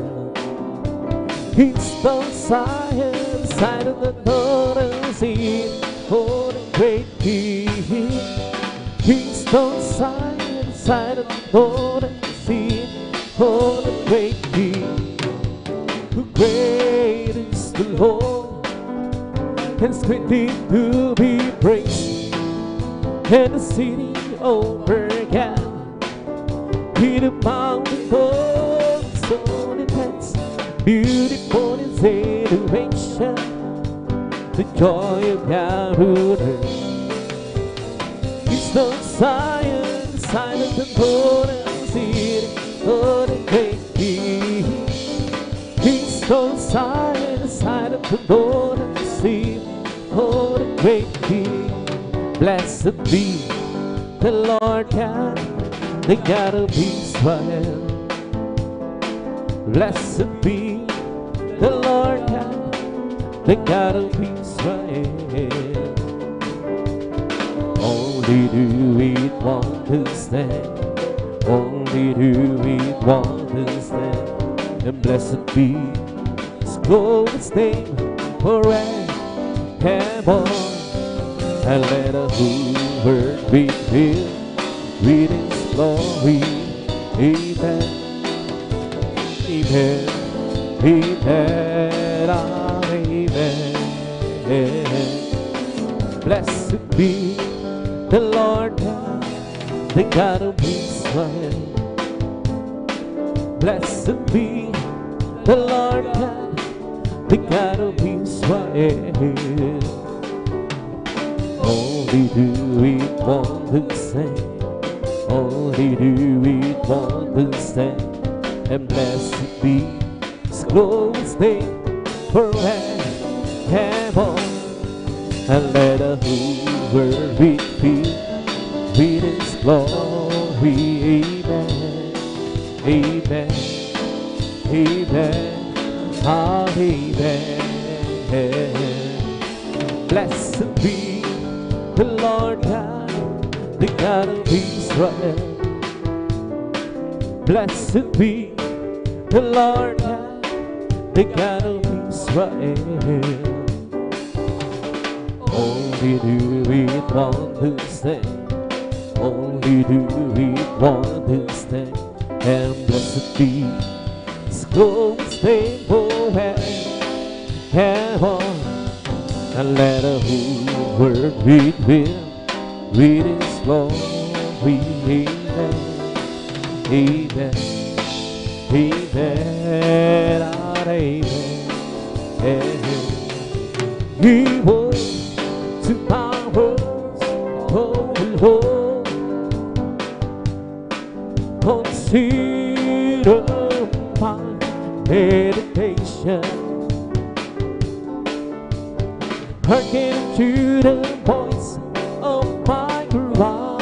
It's the side of the northern sea, oh, the great King. It's the side of the northern sea, oh, the great King. Who great is the Lord, and is greatly to be praised. And the city over God, Be the mountain goes so intense, beautiful in generation, the joy of Garuda. He's no Zion, silent and golden city, for the great King. He's no Zion, silent and golden city, for the great King. Blessed be the Lord God, the God of Israel. Blessed be the Lord God, the God of Israel. Only do we want to stand, only do we want to stand, and blessed be His glorious name forever. And let the whole world be filled with His glory. Amen. Amen. Amen. Amen. Blessed be the Lord God, the God of Israel. Blessed be the Lord God, the God of Israel. Only do we want to sing, only do we want to stand, and blessed be His glorious name forever. And let the whole world be filled with His glory. Amen. Amen. Amen. Amen. Blessed be the Lord God, the God of Israel. Blessed be the Lord God, the God of Israel. Only do we want to stand, only do we want to stand, and blessed be His glorious name forever. And let the whole world be filled with His glory. Amen. Amen. Amen. Amen. He was to my words, oh Lord, consider my meditation. Hearken to the voice of my cry,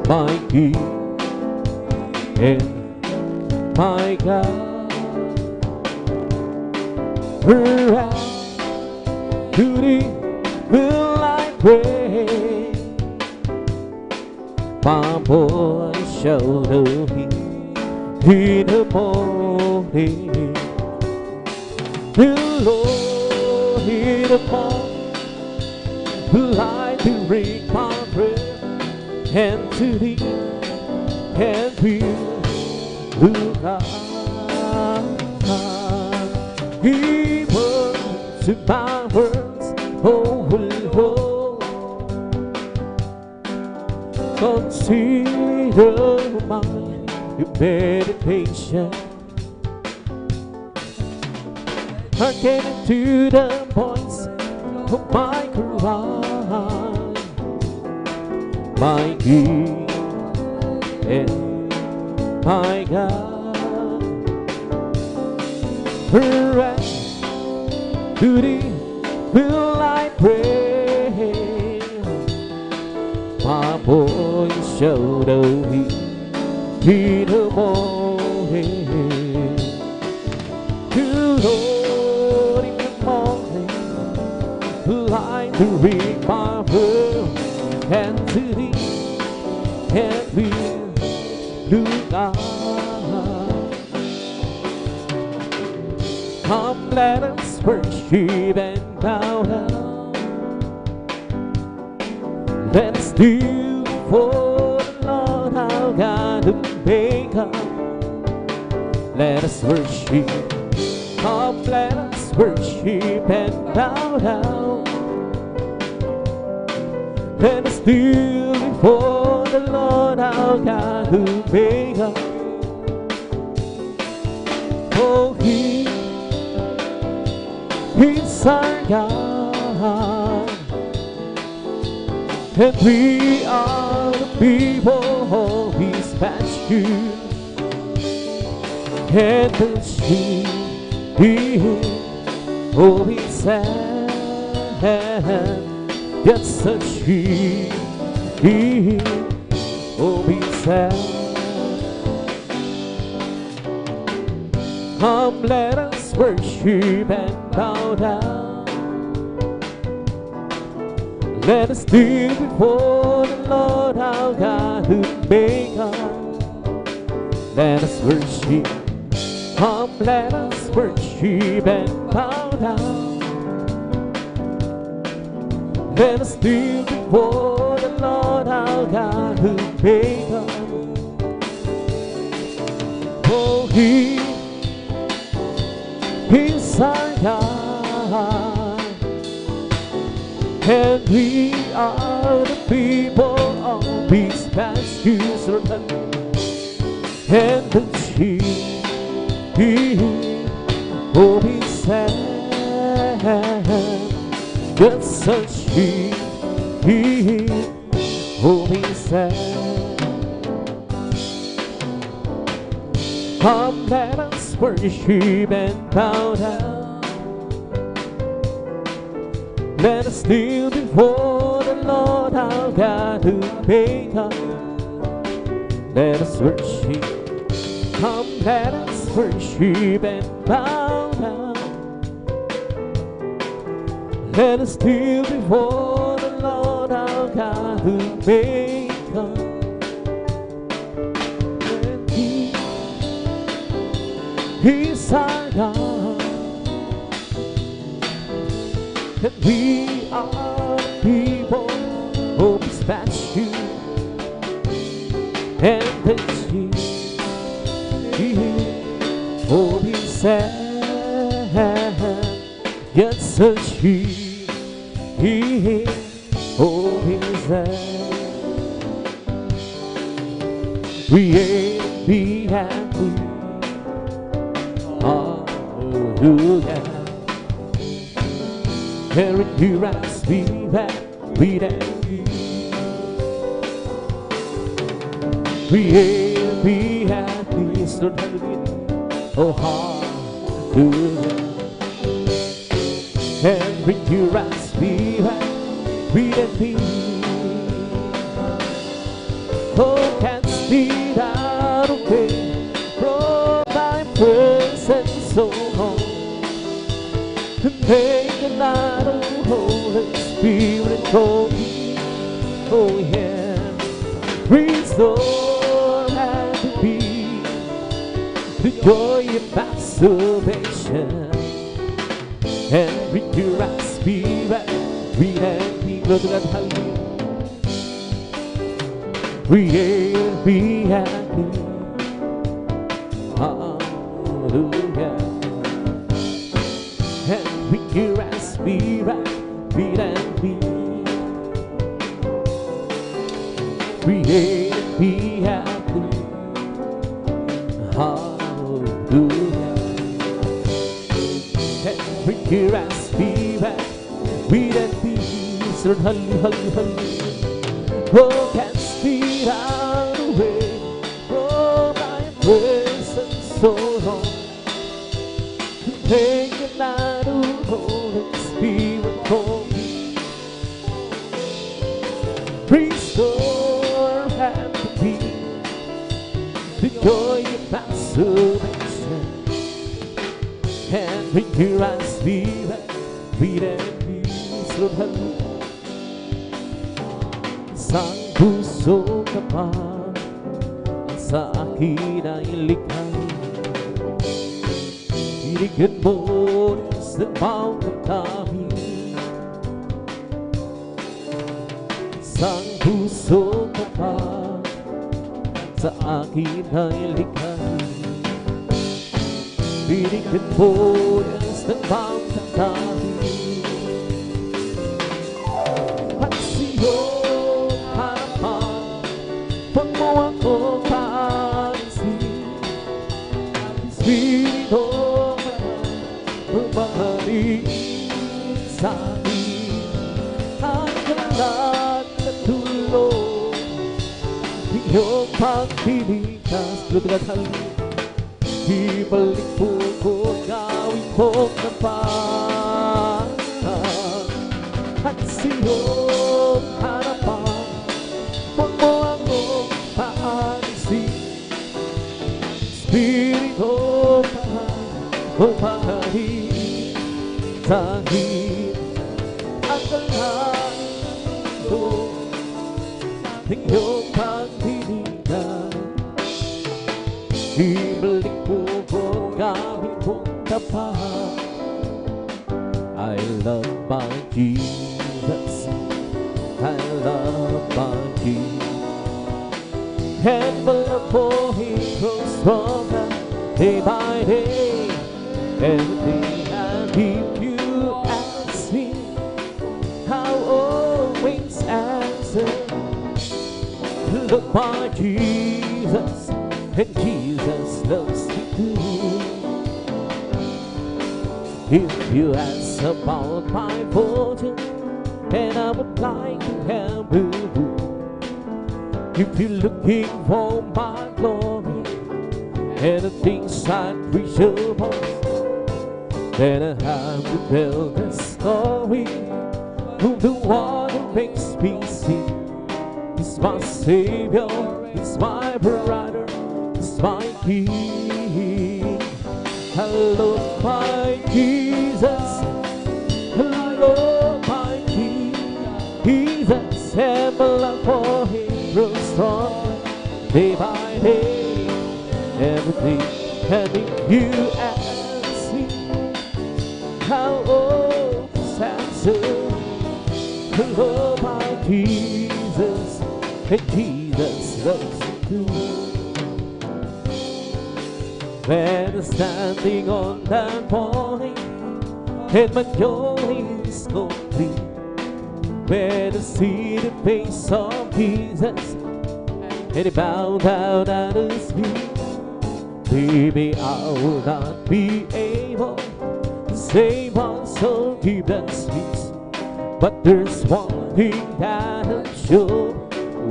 my King and my God. Around to Thee will I pray, my voice shall know Him in the morning. The Lord in the morning will I bring my prayer, and to Thee and will look up. He words to my words, oh Lord, consider my meditation. Hearken to the voice of my cry, my King and my God. Arise to Thee will I pray, my voice shall know Thee in the morning. To Lord in the morning will I bring my word, and to Thee and will look up. Come, let us worship and bow down. Let us do for the Lord our God and Maker. Let us worship. Come, let us worship and bow down. Let us do before the Lord our God who made us. Oh, He's our God, and we are the people of His pasture, and the sheep of His hand. Yes, the sheep of His hand. Come, let us worship and bow down. Let us kneel before the Lord our God who made us. Let us worship. Come, let us worship and bow down. Let us kneel before the Lord our God who made us. Oh, He's our God, and we are the people of His pastures, and the sheep of His hand. Just the sheep of His hand. Come, let us worship and bow down. Let us kneel before the Lord our God who made us. Let us worship. Come, let us worship and bow down. Let us kneel before the Lord our God who made us. And He's our God, and we are the people of His pasture, and the sheep of His hand. Yes, the sheep of His hand. We ain't be happy. Hallelujah. Hearing you as we back, we and we ain't be happy. So hallelujah. Oh, hallelujah. Hearing you as we back, we and me. Oh, can't speed out away from thy presence. So home to make a light of Holy Spirit go. Oh yeah, restore and be the joy of my salvation, and bring your spirit, we and be Lord God, hallelujah. We will be happy. Hallelujah. And we hear us be right, beat and be. We will be happy. Hallelujah. And we hear us be right, beat and be. So hallelujah. Oh, can't speed out away from my presence so long. Take a night of Holy Spirit for me. Restore and peace, the joy of my salvation, and bring your eyes spirit, beat and peace, Lord, hallelujah. Sang puso kapag sa akin ay likha, binigyan mo sa bawat tabi. Sang puso kapag sa akin ay likha, binigyan mo sa bawat tabi. At siyo akong paalisin. Espiritu bumalik sa akin. Ang kalat na tulong, iyong pagtilikas. Lutag at halin, ibalik po ko, gawin kong napan. At sa iyong harapan, huwag mo akong paalisin. Espiritu bumalik sa akin. Ang kalat ko, iyong pagtilikan. Ibalik po ko, gawin kong tapat. I love my Jesus, I love my Jesus. Envelope for Him grows stronger day by day. Everything I give you ask me, I'll always answer. Look, my Jesus, and Jesus loves me too. If you ask about my fortune, and I would like to help you. If you're looking for my glory and the things I preach about, then I have to tell the story of the one who makes me sing. He's my Savior, He's my brother, He's my King. Hello, my Jesus, hello, my King. Jesus, and my love for Him grows strong day by day. Everything and if you ask me, how always answer. Hello, my Jesus, and Jesus loves me too. When I'm standing on that morning and my joy is complete, when I see the face of Jesus and He bowed down at His feet, maybe I will not be able to say one so deep and sweet, but there's one thing that I'm sure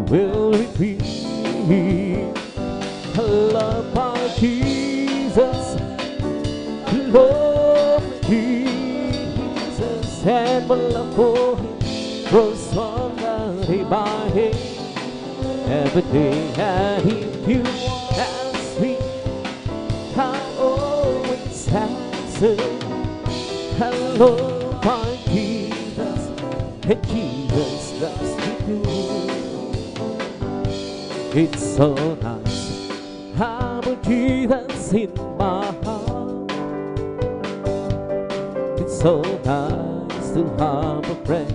will repeat. I love my Jesus, love my Jesus, and my love for Him grows stronger day by day. Every day that if you ask me, I always answer. Hello, my Jesus, and Jesus loves me too. It's so nice, have a Jesus in my heart. It's so nice to have a friend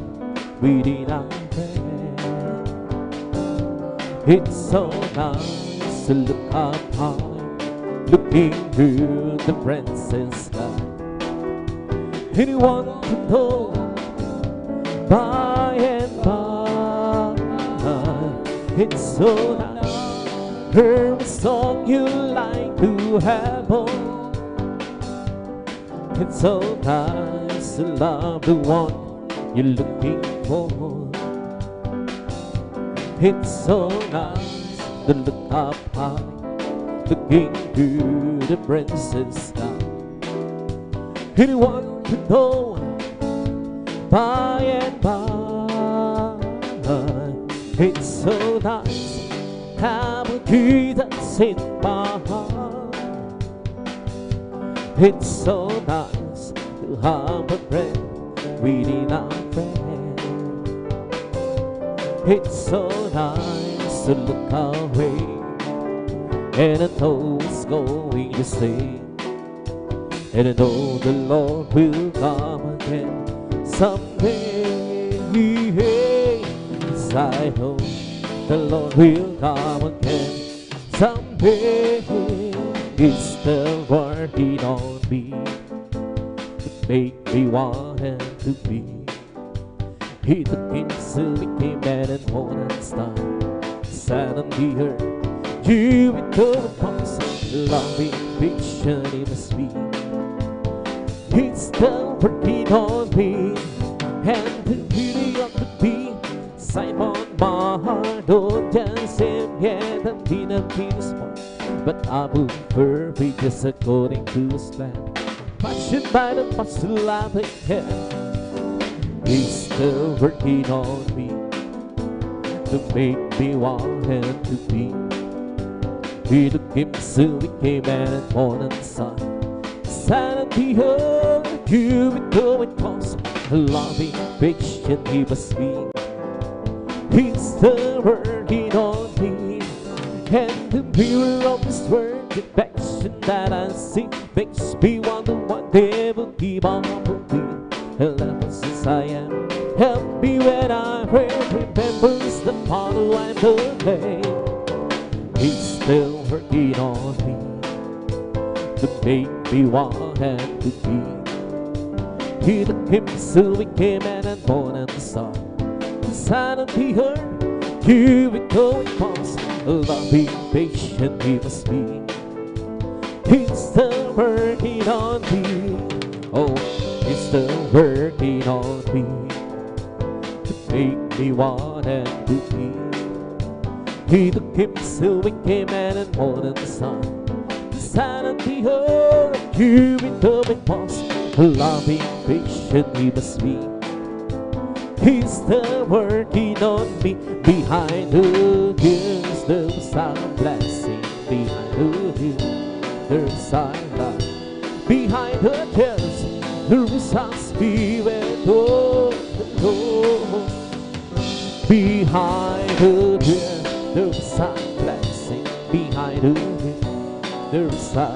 within our friend. It's so nice to look up high, looking through the princess sky. Anyone can know by and by. It's so nice, hear a song you like to have on. It's so nice to love the one you're looking for. It's so nice to look up high, looking to the princess sky. Anyone can know by and by. It's so nice, have a Jesus in my heart. It's so nice to have a friend within our friend. It's so nice to look away and I know it's going to stay, and I know the Lord will come again someday. Yes, I know the Lord will come again someday. He's still working on me to make me want Him to be. He took Him, silly Him, and an old star sat on the earth You with the pulse, loving fiction it must be. He's still working on me, and the beauty of the beat, Simon my heart, don't just him yet, I'm in a penis spot. But I will perfect just according to his plan. Passioned by the muscle I have, he's still working on me to make me want him to be. He took him so we came and born on the sun. Sanity hurt you with going cause a loving fiction he must be. He's still working on me, and the mirror of his word, the affection that I see makes me wonder what they will keep on moving. Ever since I am, help me when I pray, remembers the model and the day. He's still working on me to make me want him to be. He took him so we came and born and saw the sign of the earth. You will go and pause, loving patient he must be. He's still working on me. Oh, he's still working on me to make me want him to be. He took him so we came and more than the sun. The sign of the earth, you will go and pause, loving patient he must be. He's still working on me. Behind the hills there's a blessing. Behind the hills there's a love. Behind the hills there's a spirit. Oh, oh. Behind the hills there's a blessing. Behind the hills there's a.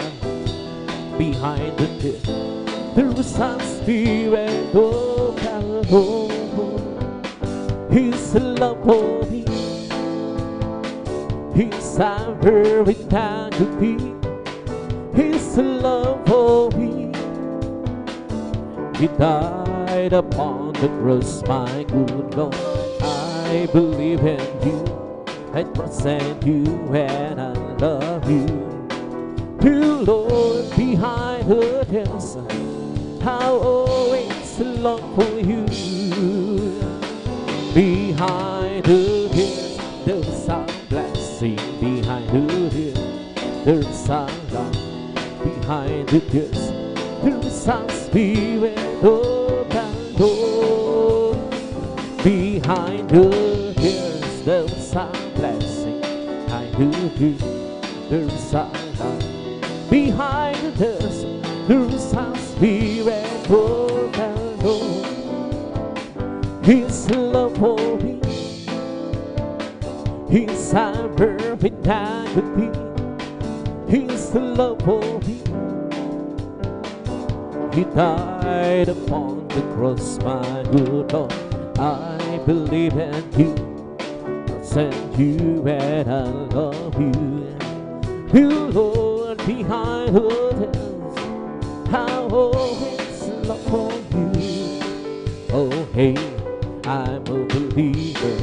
Behind the hills there's a spirit. Oh, oh. His love for me, His every time to be. His love for me, He died upon the cross, my good Lord. I believe in you, I trust in you, and I love you. You, Lord, behind the hills, how always long for you. Behind the hills, there's a blessing. Behind the hills, there's a love. Behind the hills, there's a spirit of the Lord. Behind the hills, there's a blessing. Behind the hills, there's a love. Behind the hills, there's a spirit of the Lord. His love for me, His perfect time to be. His love for me, He died upon the cross, my good Lord. I believe in you, trust in you, and I love you. You, Lord, behind the hills, how always love for you. Oh, hey, I'm a believer.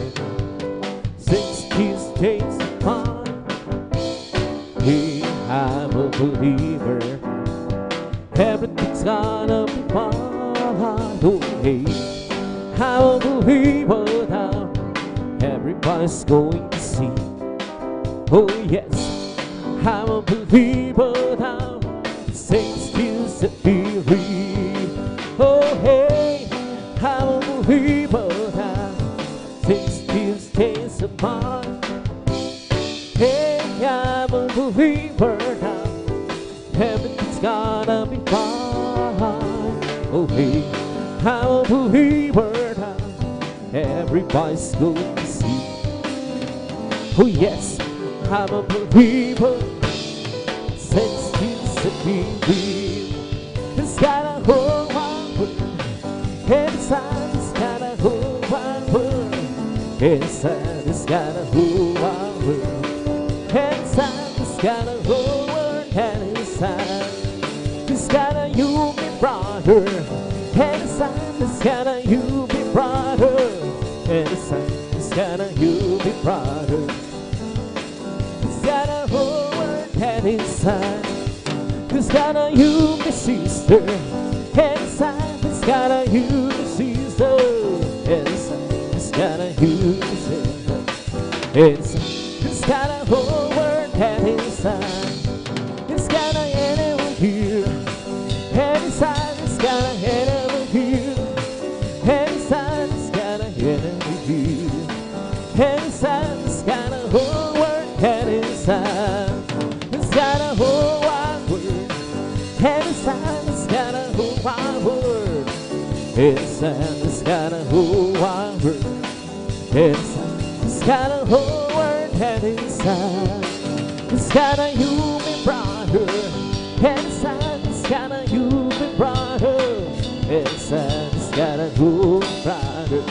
Since His days apart, hey, I'm a believer. Everything's gonna be fine. Oh, hey, I'm a believer now. Everybody's going to see. Oh, yes, I'm a believer now. Saints still set me free. Oh, hey, I'm a believer now. Since His days apart. Hey, I'm a believer now. Everything's gonna be fine. Oh, hey, I'm a believer now. Everybody's going to see. Oh, yes, I'm a believer. Since He set me free. It's got a whole wide world. Inside it's got a whole wide world. Inside it's got a whole wide world. Inside it's got a whole world. And inside it's got a you, me brother. And inside it's got a you, me brother. And inside it's got a you, me brother. It's got a and inside it's got a you, my sister. Inside it's got a you, my sister. Inside it's got a you, my sister. Inside it's got a whole world and inside it's got a anyone here. Inside it's got a anyone here. Inside it's got a anyone here. Inside it's got a whole world and inside it's got a whole wide world. Inside it's got a whole wide world. Inside it's got a whole wide world. Inside it's got a whole world and inside it's got a human brother. Inside it's got a human brother. Inside it's got a whole brother.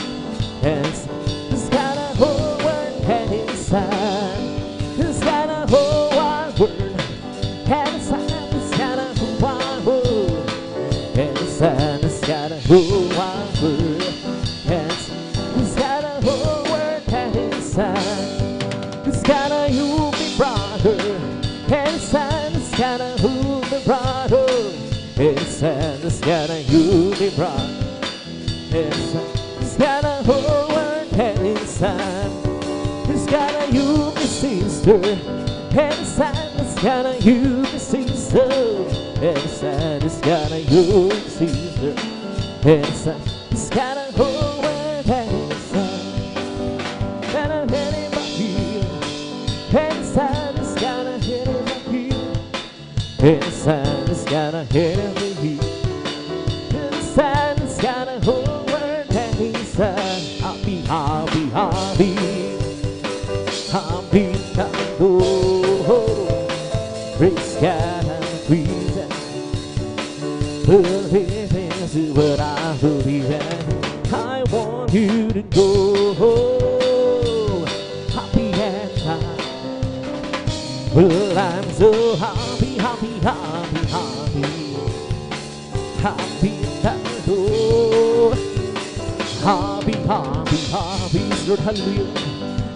Inside it's got a whole world and inside it's got a whole wide world. Inside it's got a whole wide world. Inside it's got a whole wide world. Inside it's got a whole world and inside it's got a human brother. Inside it's got a human brother. Inside it's got a human brother. Inside it's got a whole world and inside it's got a human sister. Inside it's got a human sister. Inside it's got a human sister. Inside it's got a whole world and inside and a head in my heel. Inside it's got a head in my heel. Inside it's got a head in my heel. Inside it's got a whole world and inside happy, happy, happy, happy, oh, praise God and praise Him. Believe is what I believe in. I want you to go happy and happy. Well, I'm so happy, happy, happy, happy, happy and oh, happy, happy, happy, Lord, hallelujah.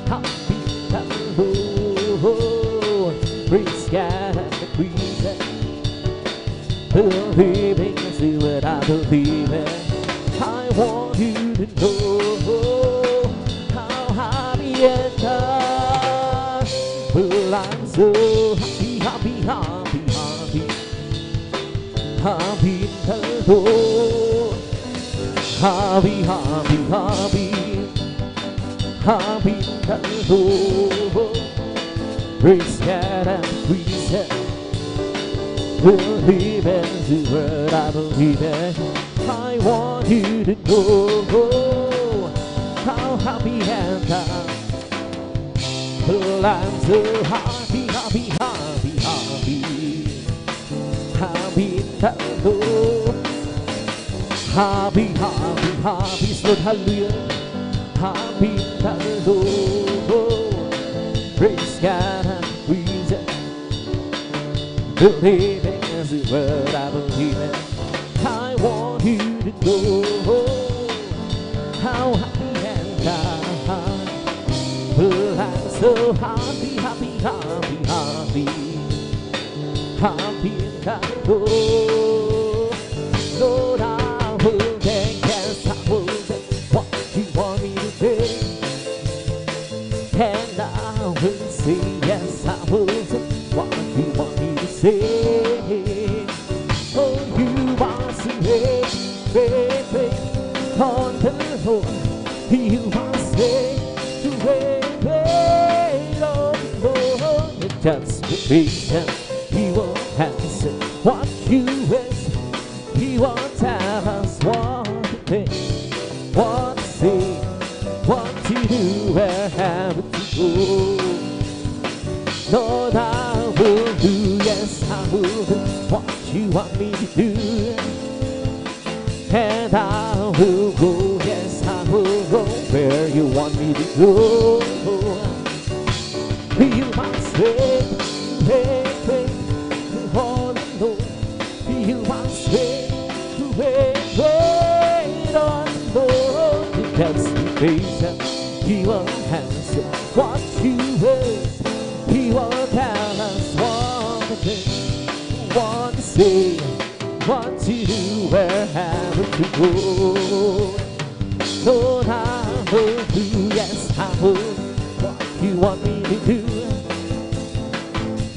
Happy and oh, praise God and praise Him. Believing is what I believe in. I want you to know how happy and high. Well, I'm so happy, happy, happy, happy, happy and oh, happy, happy, happy, happy and oh, praise God and praise Him. Believe in the word I believe in. I want you to know how happy and I'm. Well, I'm so happy, happy, happy, happy, happy and oh, happy, happy, happy, Lord, hallelujah. Happy and oh, praise God and praise Him. Believing is the word I believe in. I want you to know how happy and I'm. Well, I'm so happy, happy, happy, happy, happy and I know. Lord, I will take, yes, I will take what you want me to do. And I will say, yes, I will take what you want me to say. Oh, you are so great, great, great on the Lord. You are so great, great on the Lord. Just be patient, He will answer what you wish. He won't tell us what to think, what to say, what to do, where have to go. Lord, I will do, yes, I will do what you want me to do. And I will go, yes, I will go where you want me to go. You must wait, wait, wait, hold on, Lord. You must wait, wait, wait on the Lord. Just be patient, He will answer what you wish. He will tell us what say what to do, where have to go. Lord, I will do, yes, I will, what you want me to do.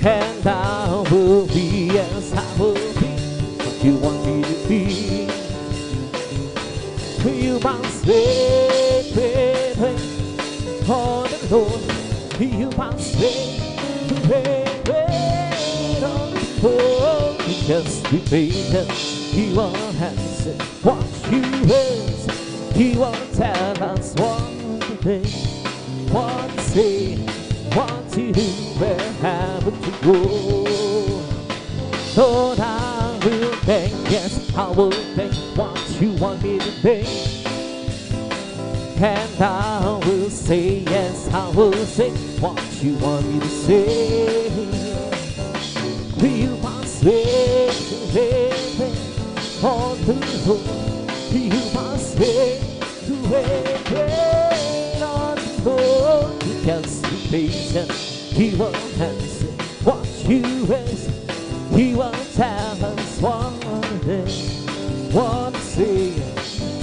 And I will be, yes, I will be, what you want me to be. You must wait, wait, wait on the Lord. You must wait, wait, wait on the Lord. Just be patient, He will answer what you ask. He will tell us what to think, what to say, what to do, where have to go. Lord, I will think, yes, I will think what you want me to think. And I will say, yes, I will say what you want me to say. You must wait, wait, wait on the Lord. You must wait, wait, wait on the Lord. You just be patient, He will answer what you ask. He will tell us what to do, what to say,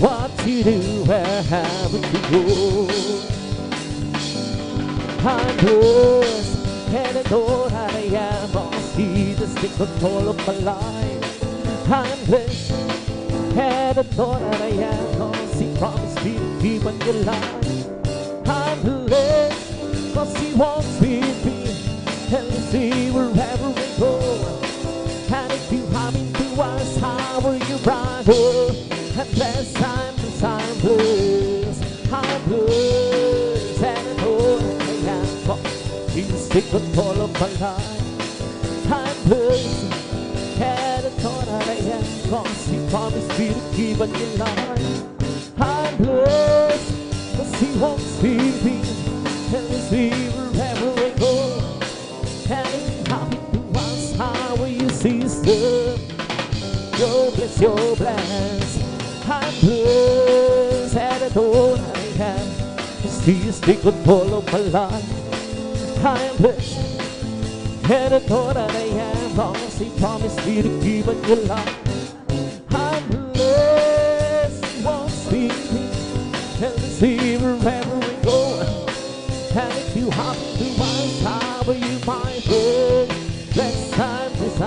what to do, where have to go. I'm blessed, and I know that I am lost. He just takes control of my life. I'm blessed, and I know that I am lost. He promised me to keep on your life. I'm blessed, cause He wants me to be, and see wherever we go. And if you happen to ask how are you, brother, and blessed I'm blessed, I'm blessed, and I know that I am God. He's taken control of my life. I'm blessed, and I know that I am God. He promised me to keep on your life. I'm blessed, cause He wants me to be, and see wherever we go. And if you happen to ask how are you, sister, you're blessed. I'm blessed, and I know I am. He's taken control of my life. I'm blessed, and I know that I am. Cause He promised me to keep on your life. I'm blessed, He wants me and see wherever we go. And if you happen to ask how are you, my friend, blessed, I'm blessed.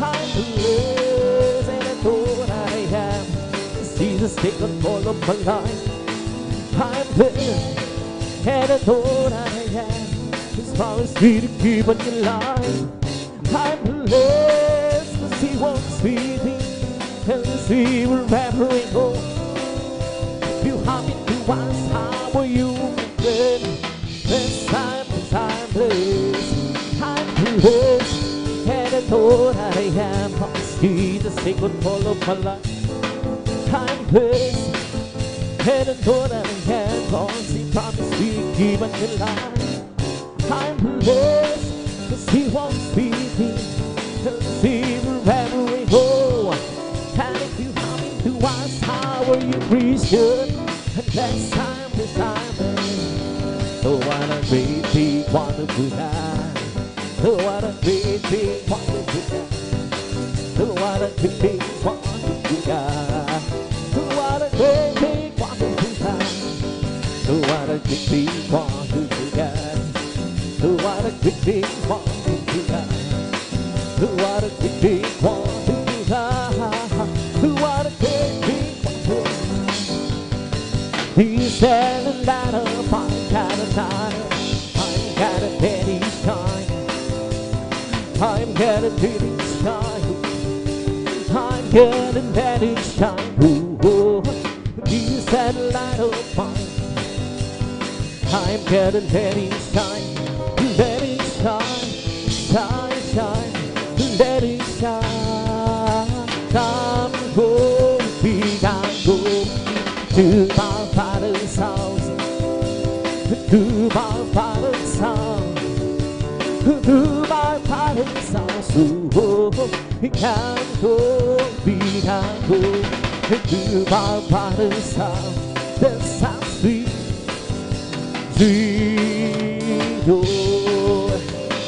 I'm blessed, and I know that I am. Jesus take control of my life. I'm blessed, and I know that I am. He's promised me to keep on your life. I'm blessed, cause He wants me to, and see wherever we go. If you happen to ask how are you, blessed, I'm blessed. I'm blessed, and I know that I am. Cause Jesus take control of my life. I'm blessed, and I know that I am. Cause He promised me to keep on your life. I'm blessed, cause He wants me to see wherever we go. And if you happen to ask how are you, Christian, and next time, this time, oh, what a great big wonderful God. Oh, what a great big wonderful God. Oh, what a great big wonderful God. Oh, what a great big wonderful God. Oh, what a great big wonderful God. Oh, what a great big wonderful God. Oh, what a great big wonderful God. Oh, what a great big wonderful God. He's standing down upon Canada. I'm gonna let it shine. I'm gonna let it shine. I'm gonna let it shine. Ooh, ooh. He's standing light upon. I'm gonna let it shine. Let it shine. Shine, shine. Let it shine. Come home, we gotta go to my Father's house. To my Father's house, to my Father's house. Oh, we can go, we can go to my Father's house. That sounds sweet, sweet. Oh,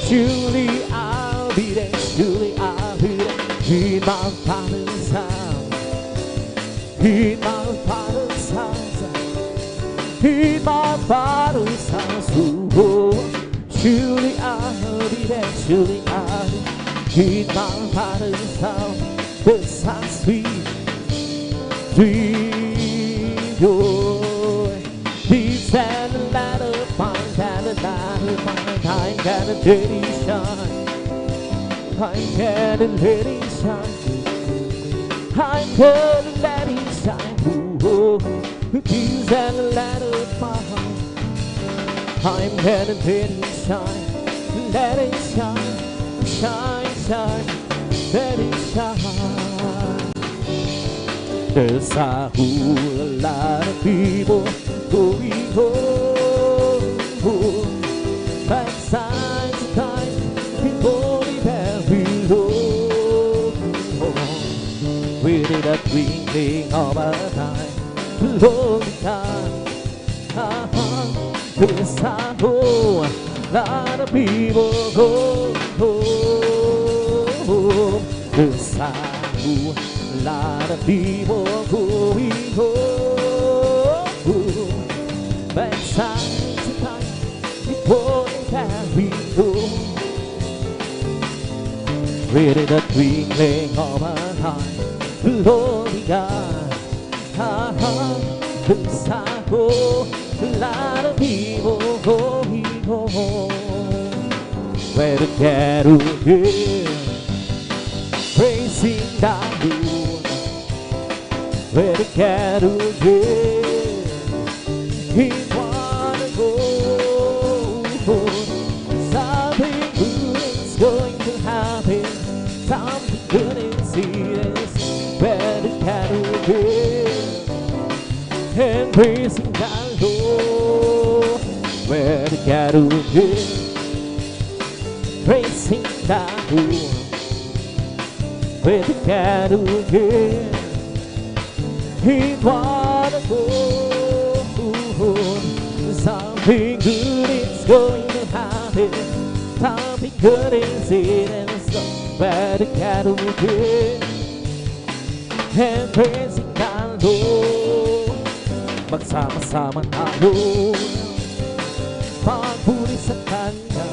surely I'll be there, surely I'll In my Father's house, in my Father's house, oh, surely I'll be there, surely I'll be in my Father's house. There's a sweet, sweet joy. Peace and a light of mine, and a light of mine. I gotta let it shine. I gotta let it shine. I gotta let it shine. Oh, peace and a light of mine. I'm gonna let it shine. Let it shine, shine, shine. Let it shine. There's a whole lot of people going home. Backside to time, people very low. With a twinkling of a time, lonely time. There's a whole lot of people going home. There's a whole lot of people going home. Backside to time, people very low. With the twinkling of an eye, lonely God. There's a whole lot of people going home. Where the cattle is praising the Lord. Where the cattle is, he wanna go. Something good is going to happen. Something good is here. Where the cattle is, and praising the Lord. Where the cattle is, praising the Lord. Where the cattle is, he wanna go. Something good is going to happen. Something good is it, and so where the cattle is, and praising the Lord. Magsama-sama tayo, pagpuri sa Kanya.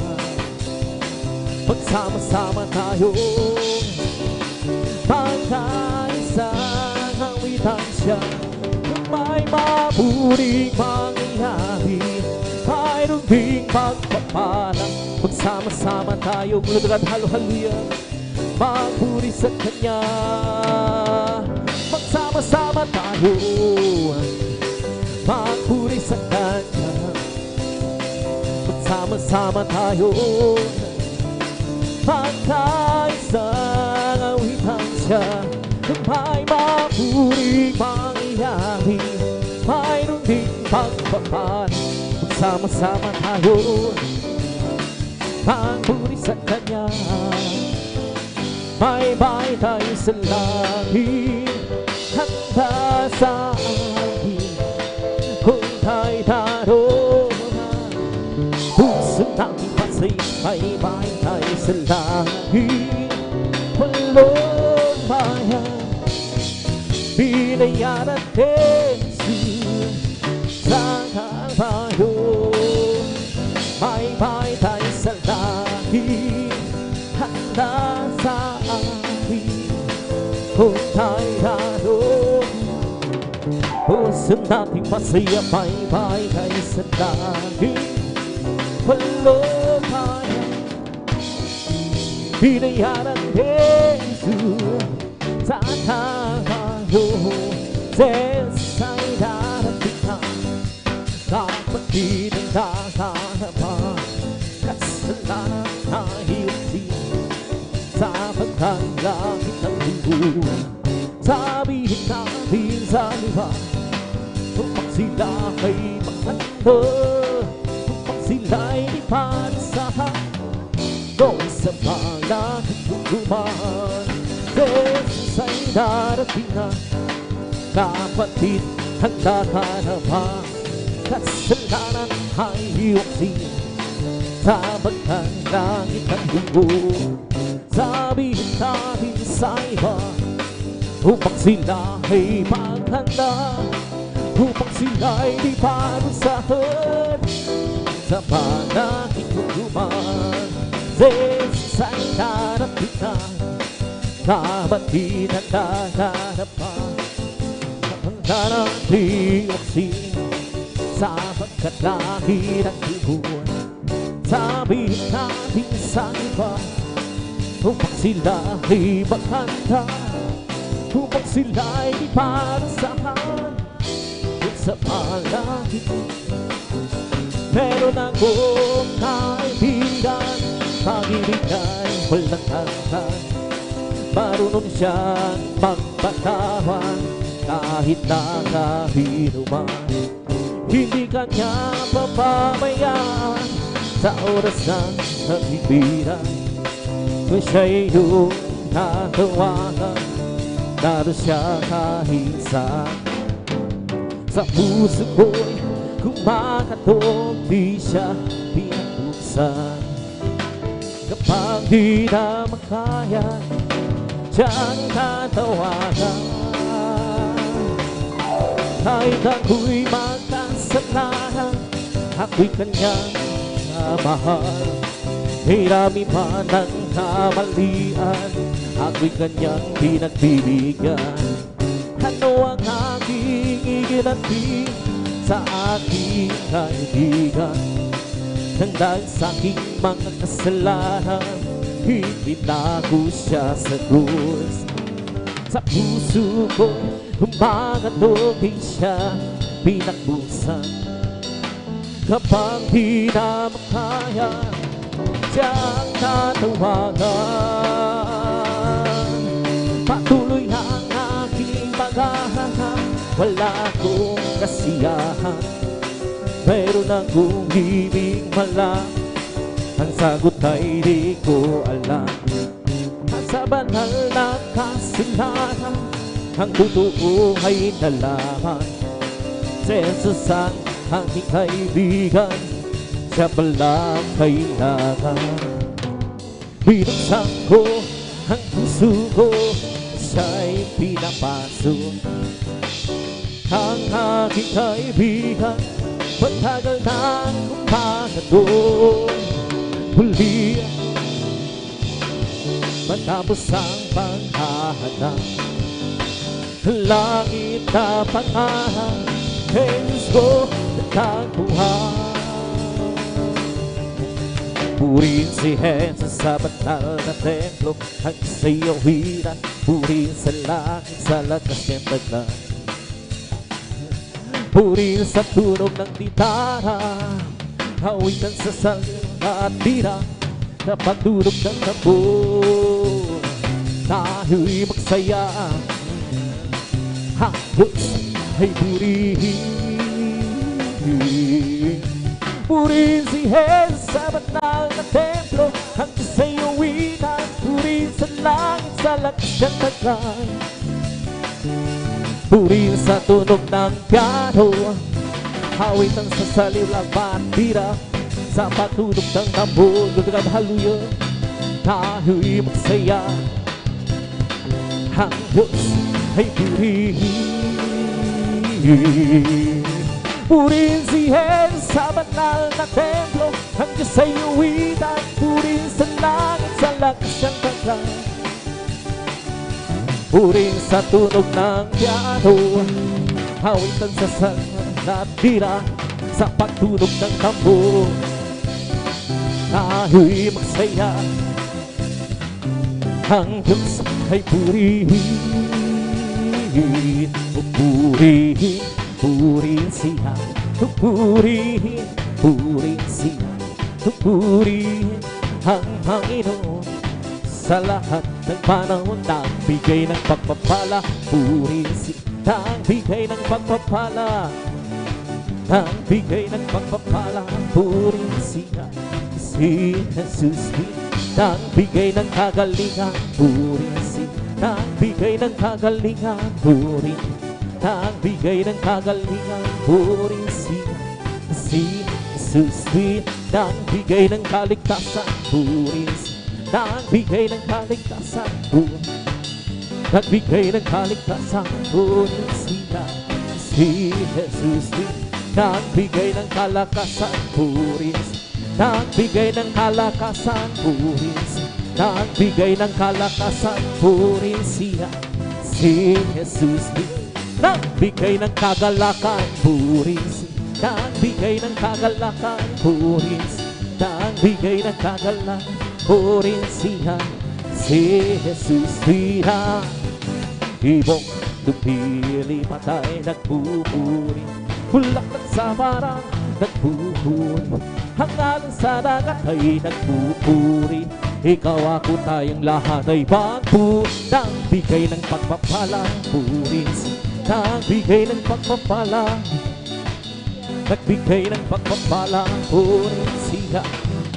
Magsama-sama tayo, pagkaisang awitan siya. May maburing mangyayari, mayroong ding pagpapalang. Magsama-sama tayo, mula at halo-haloya, magpuri sa Kanya. Magsama-sama tayo, magpuri sa Kanya. Magsama-sama tayo, pagkaisang awitan siya. May maburing mangyayari, mayroong ding pagpapalang. Magsama-sama tayo, magpuri sa Kanya. May bahay tayo sa langit, handa sa atin. Kung tayo daroon, puso natin masaya. May bahay tayo sa langit, walong bayan. Binayaran Jesus sa Kalbaryo. May bahay tayo sa langit, handa sa atin. Kung tayo daroon, puso natin masaya. May bahay tayo sa langit, walong bayan. Binayaran Jesus sa Kalbaryo. Sa'y darating na kapatid ang kakarapan. Kasalanan na hiwagsin sa pagkalangit ng mundo. Sabihin natin sa iba, upang sila kay makanta, upang sila'y ipagsahan. Gawin sa malangit luman, sa'y darating na kapatid ang kakarapan. Kasalanan ay hiwagsin sa pagkalangit ng mundo. Sabihin natin sa iba, upang sila ay maghanda, upang sila ay di parusahan sa panangin kong duman. Sa inarapitan, kabatinan na narapan, ang nanatiwaksin sapagkat lahir ang tubuan. Sabihin natin sa iba, upang sila ay maghanda, upang sila ay iparusahan sa palagi. Meron akong kaibigan, pag-ibig ay walang hanggan. Marunong siyang magpatawan kahit nakahinuman. Hindi kanya papabayaan sa oras ng pag-ibigan. Kung siya'y iyong natawagan, naroon siya kahit saan. Sa puso ko'y kumakatok, di siya pinabuksan. Kapag di na makaya, siyang tatawagan. Kahit ako'y magkasalanan, ako'y kanyang mahal. Hirami man ang kamalian, ako'y kanyang pinagbibigyan. Ano ang aking iginanti sa aking kaibigan? Nang dahil sa aking mga kasalanan, ibinago siya sa krus. Sa puso ko, humagatok din siya pinagbusan. Kapag di na makaya, siyang tatawagan. Patuloy ang aking paghahanap, wala akong kasiyahan. Meron akong ibig malang, ang sagot ay di ko alam. Sa banal na kasalanan, ang totoo ay nalaman. Si Jesus ang aking kaibigan, siya pala kailangan. Binuksan ko ang puso ko, siya'y pinapasok. Ang aking kaibigan, matagal nang umagatong. Muli matapos ang paghahanap, langit na pangahan, Diyos ko nagkakuha. Purihin si Jesus sa banal na templo, ang isa'y awiran. Purihin sa langit, sa lakas niyang taglan. Purihin sa tunog ng gitara, awitan sa salyo at tira. Kapag tunog ng tambor, tayo'y magsaya. Ang Diyos ay purihin. Purihin si Jesus sa banal na templo, ang Diyos ay awitan. Purihin sa langit, sa lakas niyang taglan. Purihin sa tunog ng piano, awitan sa saliw at tira. Sa patunog ng tambor, hallelujah, tayo'y magsaya. Ang Diyos ay purihin. Purihin si Jesus sa banal na templo, ang Diyos ay awitan. Purihin sa langit, sa lakas niyang taglan. Purihin sa tunog ng piano, awitan sa saliw at tira. Sa pagtunog ng tambor, tayo'y magsaya. Ang Diyos ay purihin. Purihin, purihin siya. Purihin, purihin siya. Purihin ang Panginoon sa lahat ng panahon. Nagbigay ng pagpapala, purihin siya. Nagbigay ng pagpapala, nagbigay ng pagpapala, purihin siya. Si Jesus, nagbigay ng kagalingan, purihin siya. Nagbigay ng kagalingan, purihin. Nagbigay ng kagalingan, purihin siya. Si Jesus, nagbigay ng kaligtasan, purihin siya. Nagbigay ng kaligtasan, purihin. nagbigay ng kaligtasan, purihin siya. Si Jesus din, nagbigay ng kalakasan, purihin siya. Nagbigay ng kalakasan, purihin siya. Nagbigay ng kalakasan, purihin siya. Si Jesus din, nagbigay ng kagalakan, purihin siya. Nagbigay ng kagalakan, purihin siya. Nagbigay ng kagalakan, purihin siya. Si Jesus din, ibong tupili patay, nagpupuri. Bulaklak sa parang nagpupuri. Hangalan sa dagat ay nagpupuri. Ikaw ako tayong lahat ay bagpo. Nagbigay ng pagpapala, puris. Nagbigay ng pagpapala, nagbigay ng pagpapala, puris siya.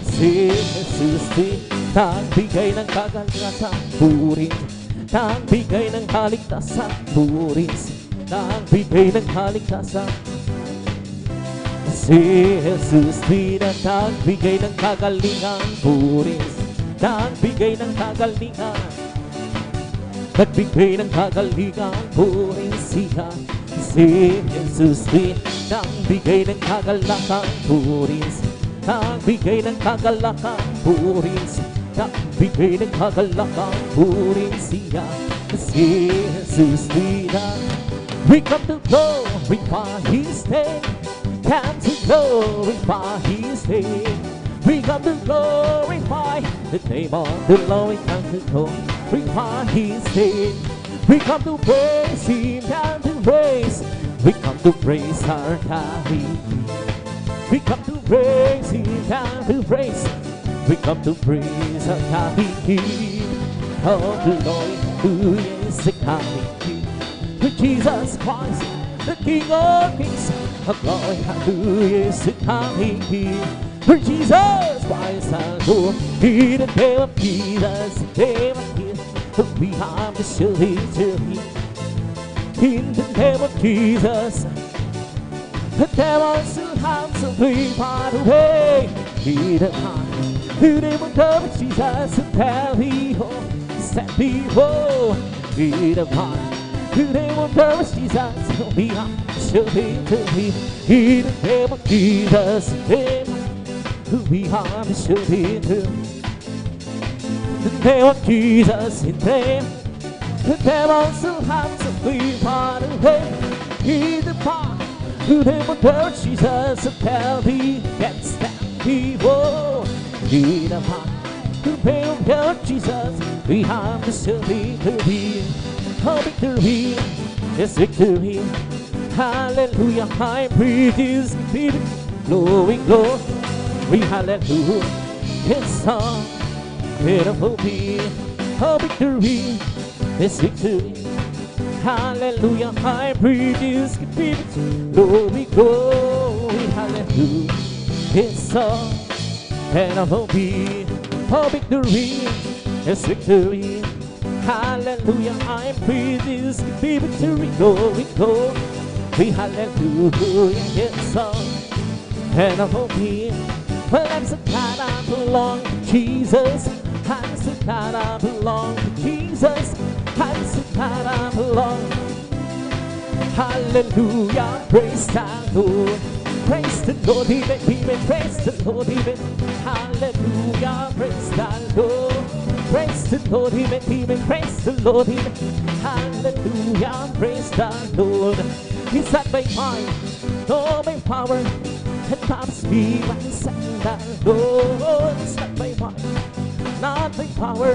Si Jesus din, nagbigay ng kagalatan, puris. Nagbigay ng kaligtasan, puris. Nagbigay ng kaligtasan. Si Jesus din, nagbigay ng kagalingan, puris. Nagbigay ng kagalingan, nagbigay ng kagalingan, puris siya. Si Jesus din, nagbigay ng kagalakan, puris. Nagbigay ng kagalakan, puris. Nagbigay ng kagalakan, puris siya. Si Jesus din, we come to glorify His name. Come to glorify His name. We come to glorify the name of the Lord. We come to glorify His name. We come to praise Him, come to praise. We come to praise our God. We come to praise Him, come to praise. We come to praise our God. Oh, the Lord who is the coming King. With Jesus Christ, the King of Kings. Oh, glory, who is the coming King. For Jesus Christ our Lord, in the name of Jesus, the name of Jesus, we have to show victory. In the name of Jesus, the devils will have to be part away. In the name of Jesus, the devil stand before. In the name of Jesus, we have to show victory. In the name of Jesus, the name we have to show it to the name of Jesus. In name, the devils will have to flee far away. In the part, the name of Jesus, the devil can't stand evil. In the part, the name of Jesus, we have to show victory. Oh, victory is victory. Hallelujah, I praise His victory. Glory, glory. We hallelujah, His song, beautiful be, oh victory, this victory. Hallelujah, I breathe His victory. Glory, glory, hallelujah, His song, beautiful be, oh victory, this victory. Hallelujah, I breathe His victory. Glory, glory, hallelujah, His song, beautiful be. Well, I'm so glad I belong to Jesus. I'm so glad I belong to Jesus. I'm so glad I belong. Hallelujah, praise the Lord. Praise the Lord, even, praise the Lord, even. Hallelujah, praise the Lord. Praise the Lord, even, praise the Lord, even. Hallelujah, praise the Lord. He's not by might, nor by power. And by the Spirit and the Lord. It's not by might, not by power,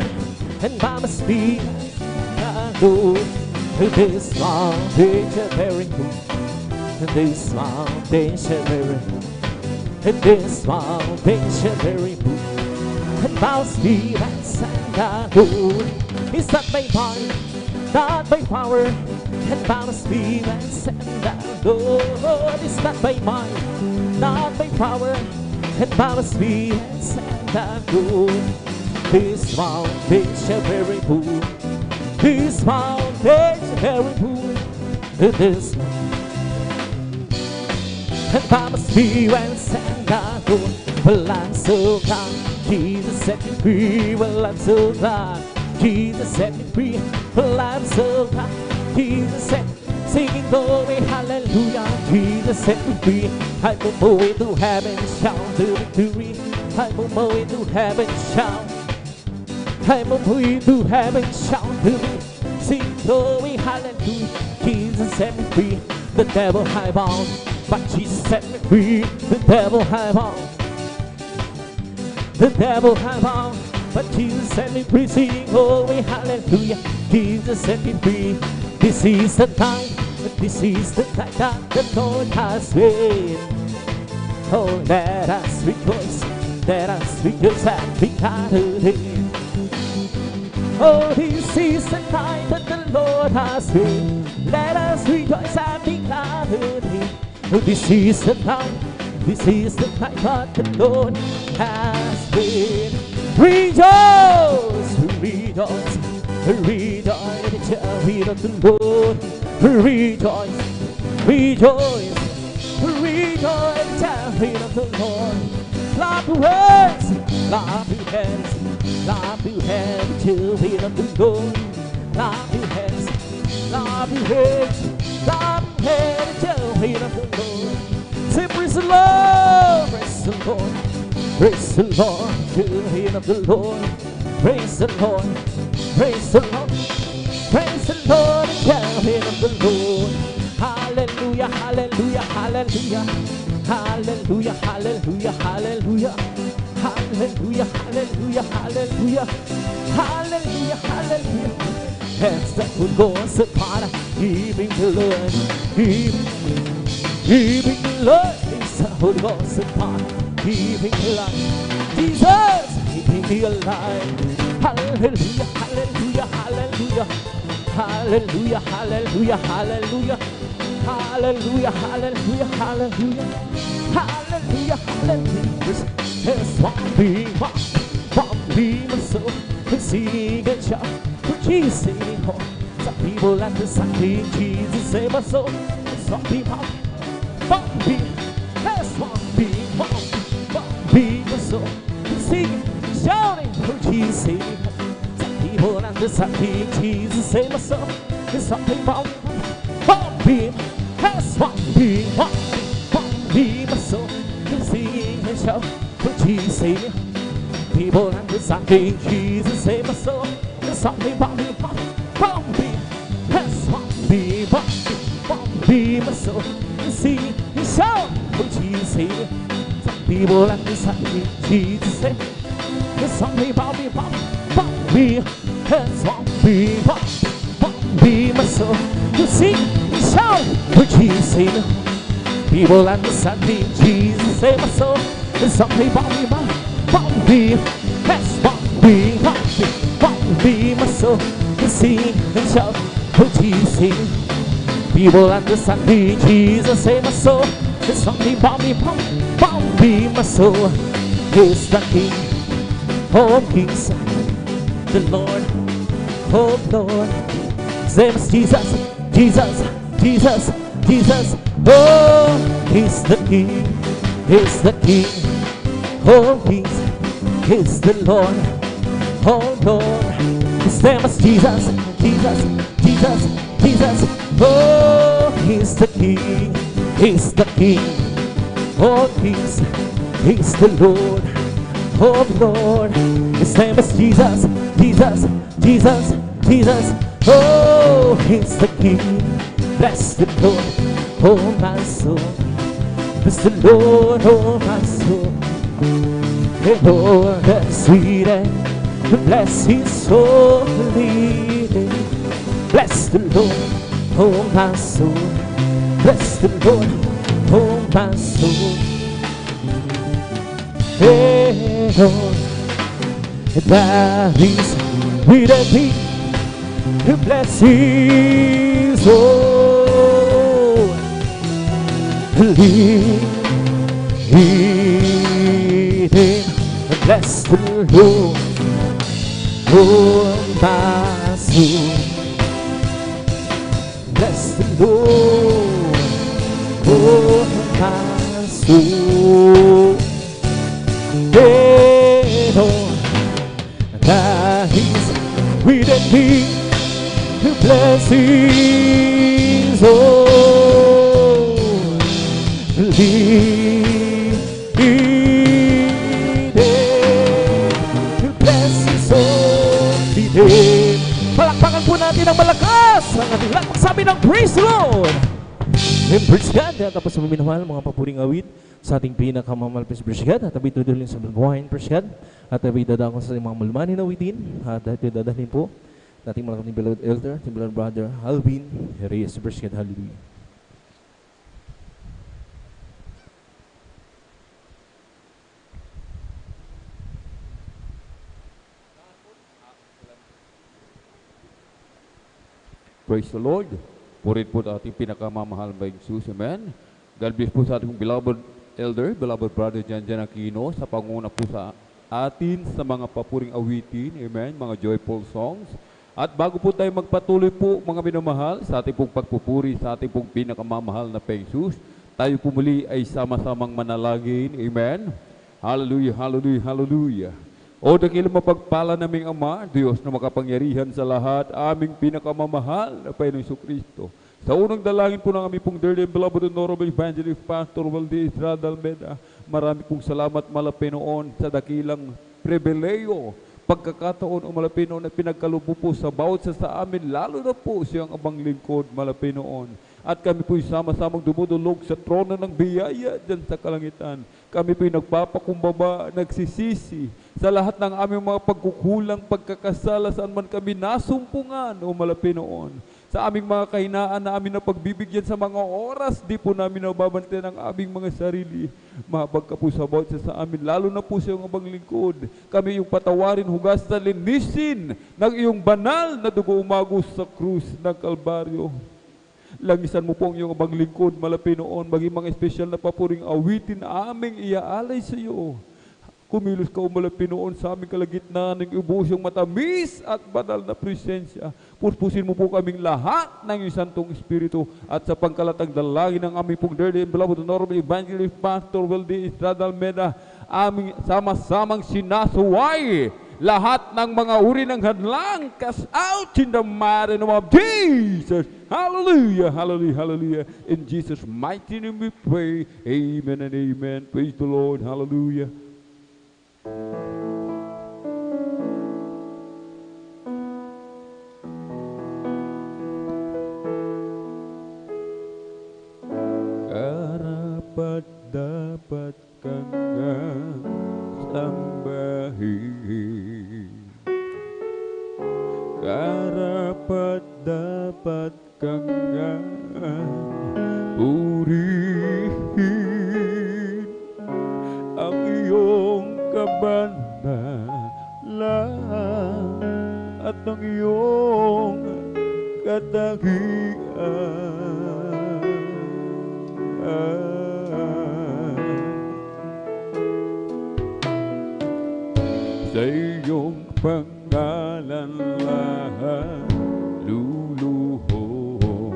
and by the Spirit and the Lord. This mountain shall bear fruit. This mountain shall bear fruit. This mountain shall bear fruit. And by the Spirit and the Lord. It's not by might, not by power, and by the Spirit and the Lord. It's not by might, not by power, and by the Spirit and the Lord. This mountain shall bear fruit. This mountain shall bear fruit. This and by the Spirit and the Lord. Well, I'm so glad Jesus set me free. Well, I'm so glad Jesus set me free. Well, I'm so glad Jesus set me singing glory, hallelujah. Jesus set me free. I'm on my way to heaven, shout the victory. I'm on my way to heaven, shout. I'm on my way to heaven, shout the victory. Sing glory, hallelujah. Jesus set me free. The devil high bound, but Jesus set me free. The devil high bound. The devil high bound, but Jesus set me free. Sing glory, hallelujah. Jesus set me free. This is the time, this is the time that the Lord has made. Oh, let us rejoice and be glad in it. Oh, this is the time that the Lord has made. Let us rejoice and be glad in it. Oh, this is the time that the Lord has made. Rejoice, rejoice, rejoice in the chariot of the Lord. Rejoice, rejoice, rejoice in the chariot of the Lord. Clap your hands, clap your hands, clap your hands, chariot of the Lord. Clap your hands, clap your hands, clap your hands, chariot of the Lord. Say praise the Lord, praise the Lord, praise the Lord, chariot of the Lord. Praise the Lord, praise the Lord, praise the Lord, chariot of the Lord. Hallelujah, hallelujah, hallelujah, hallelujah, hallelujah, hallelujah, hallelujah, hallelujah, hallelujah, hallelujah, hallelujah. Hands that would go on apart, giving the Lord, giving the Lord. Hands that would go on apart, giving the life. Jesus, keeping me alive. Hallelujah, hallelujah, hallelujah, hallelujah, hallelujah, hallelujah, hallelujah, hallelujah, hallelujah, hallelujah, hallelujah. There's one be myself, singing and shout for Jesus singing home. Some people at the side, Jesus save my soul. Some people, one be, there's one be myself, singing, shouting for Jesus singing home. Some people at the side, Jesus save my soul. Some people, one be, there's one be myself, singing and shout for Jesus singing home. People and the something, Jesus save my soul. There's something about me, that's one be my soul. You see, you shout, oh Jesus save me. Some people and the something, Jesus save me. There's something about me, that's one be my soul. You see, you shout, oh Jesus save me. People and the something, Jesus save my soul. There's something about me, that's one be my soul. To sing and shout, oh Jesus. People understand me, Jesus save my soul. There's something about me, be my soul. He's the King of Kings, the Lord of Lords. His name is Jesus, Jesus, Jesus, Jesus. Oh, He's the King, He's the King of Kings. He's the Lord, oh Lord. His name is Jesus, Jesus, Jesus, Jesus. Oh, He's the King, He's the King of Kings. He's the Lord, oh Lord. His name is Jesus, Jesus, Jesus, Jesus. Oh, He's the King. Bless the Lord, oh my soul. Bless the Lord, oh my soul. The Lord that's sweet and bless His holy name. Bless the Lord, oh my soul. Bless the Lord, oh my soul. Hey Lord, that is with a King who bless His soul. Bless the Lord, oh my soul. Bless the Lord, oh my soul. Hey Lord, that is with ending blessings, oh, blessings unlimited. Palakpakan po natin ang malakas ang ating lahat magsabi ng praise the Lord. And praise God. Tapos sa minamahal mga papuring awit sa ating pinakamamahal praise God. At tabi tudulin sa buhayin praise God. At tabi dadakon sa mga malmanin na awitin. At tabi dadalhin po nating malaking beloved elder, ating beloved brother Alvin Reyes. Praise God. Hallelujah. Praise the Lord. Purit po ating pinakamamahal na Jesus. Amen. God bless po sa ating beloved elder, beloved brother Jan Aquino sa panguna po sa atin sa mga papuring awitin. Amen. Mga joyful songs. At bago po tayo magpatuloy po mga minamahal sa ating pong pagpupuri sa ating pong pinakamamahal na Jesus, tayo po muli ay sama-samang manalangin. Amen. Hallelujah, hallelujah, hallelujah. O dakilang mapagpala naming Ama, Diyos na makapangyarihan sa lahat, aming pinakamamahal na Panginoong Jesucristo. Sa unang dalangin po ng aming pong dearly and beloved honorable evangelist Pastor Valdez Radalmeda, marami pong salamat malapinoon sa dakilang pribileyo, pagkakataon o malapinoon na pinagkalubo po sa bawat sa amin, lalo na po siyang abang lingkod malapinoon. At kami po'y sama-samang dumudulog sa trono ng biyaya dyan sa kalangitan. Kami po'y nagpapakumbaba, nagsisisi sa lahat ng aming mga pagkukulang, pagkakasala, saan man kami nasumpungan o malapinoon. Sa aming mga kahinaan na amin na pagbibigyan sa mga oras, di po namin nababantayan ang aming mga sarili. Mahabag ka po sa bawat sa amin, lalo na po sa iyong abang lingkod. Kami yung patawarin, hugas na linisin ng iyong banal na dugo umagos sa krus ng Kalbaryo. Langisan mo po ang iyong abang lingkod, malapinoon, maging mga espesyal na papuring awitin na aming iaalay sa iyo. Kumilos ka o malapinoon sa aming kalagitnaan ng ubos yung matamis at banal na presensya. Puspusin mo po kaming lahat ng iyong Santong Espiritu at sa pangkalatang dalangin ng aming pong dearly and beloved honorable evangelist Pastor Valdez Radalmeda, aming sama-samang sinasuway lahat ng mga uri ng hadlang, cast out in the mighty name of Jesus. Hallelujah, hallelujah, hallelujah. In Jesus' mighty name we pray. Amen and amen. Praise the Lord. Hallelujah. Karapat dapat kang sambahin, karapat dapat kang purihin ang iyong kabanalan at ang iyong katahian. Sa iyong pangalan lahat luluhod,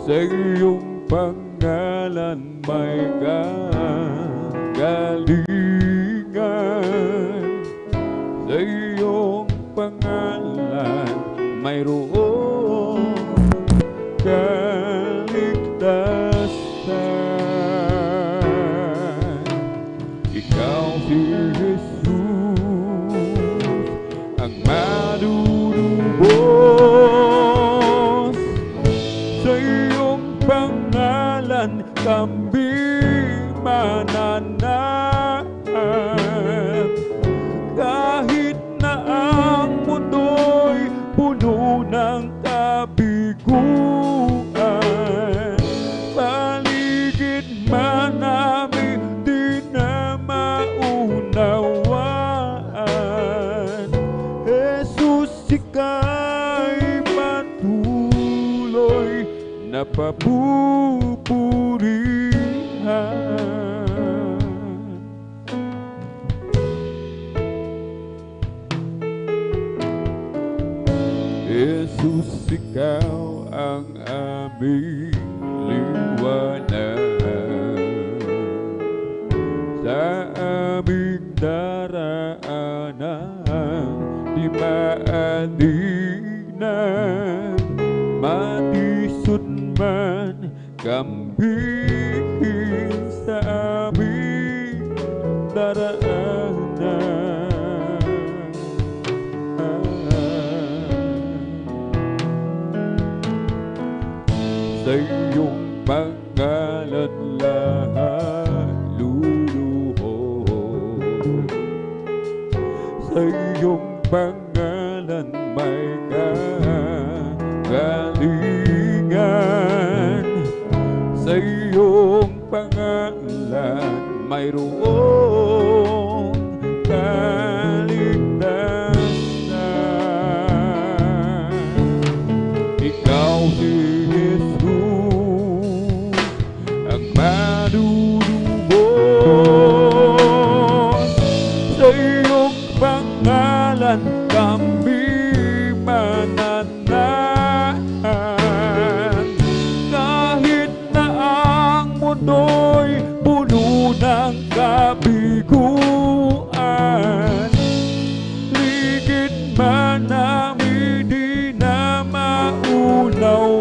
sa iyong pangalan may kagalingan, sa iyong pangalan mayroong kaligtasan. Ikaw si Jesus ang madudubos, sa iyong pangalan kami mananahan. Kahit na ang mundo'y puno ng kabiguan, paligid man namin di na maunawaan. Jesus, ika'y patuloy na papupurihan. Jesus, ikaw ang aming liwanag sa aming daraanan. di maalinan, matisod man kambing sa aming daraanan. Sa iyong pangalan lahat luluhod, sa iyong pangalan may kagalingan, sa iyong pangalan mayroong kaligtasan. Ikaw si Jesus ang manunubos, sa iyong pangalan kami mananahan. Kahit na ang mundo'y puno ng kabiguan, ligid man namin di na maunawaan.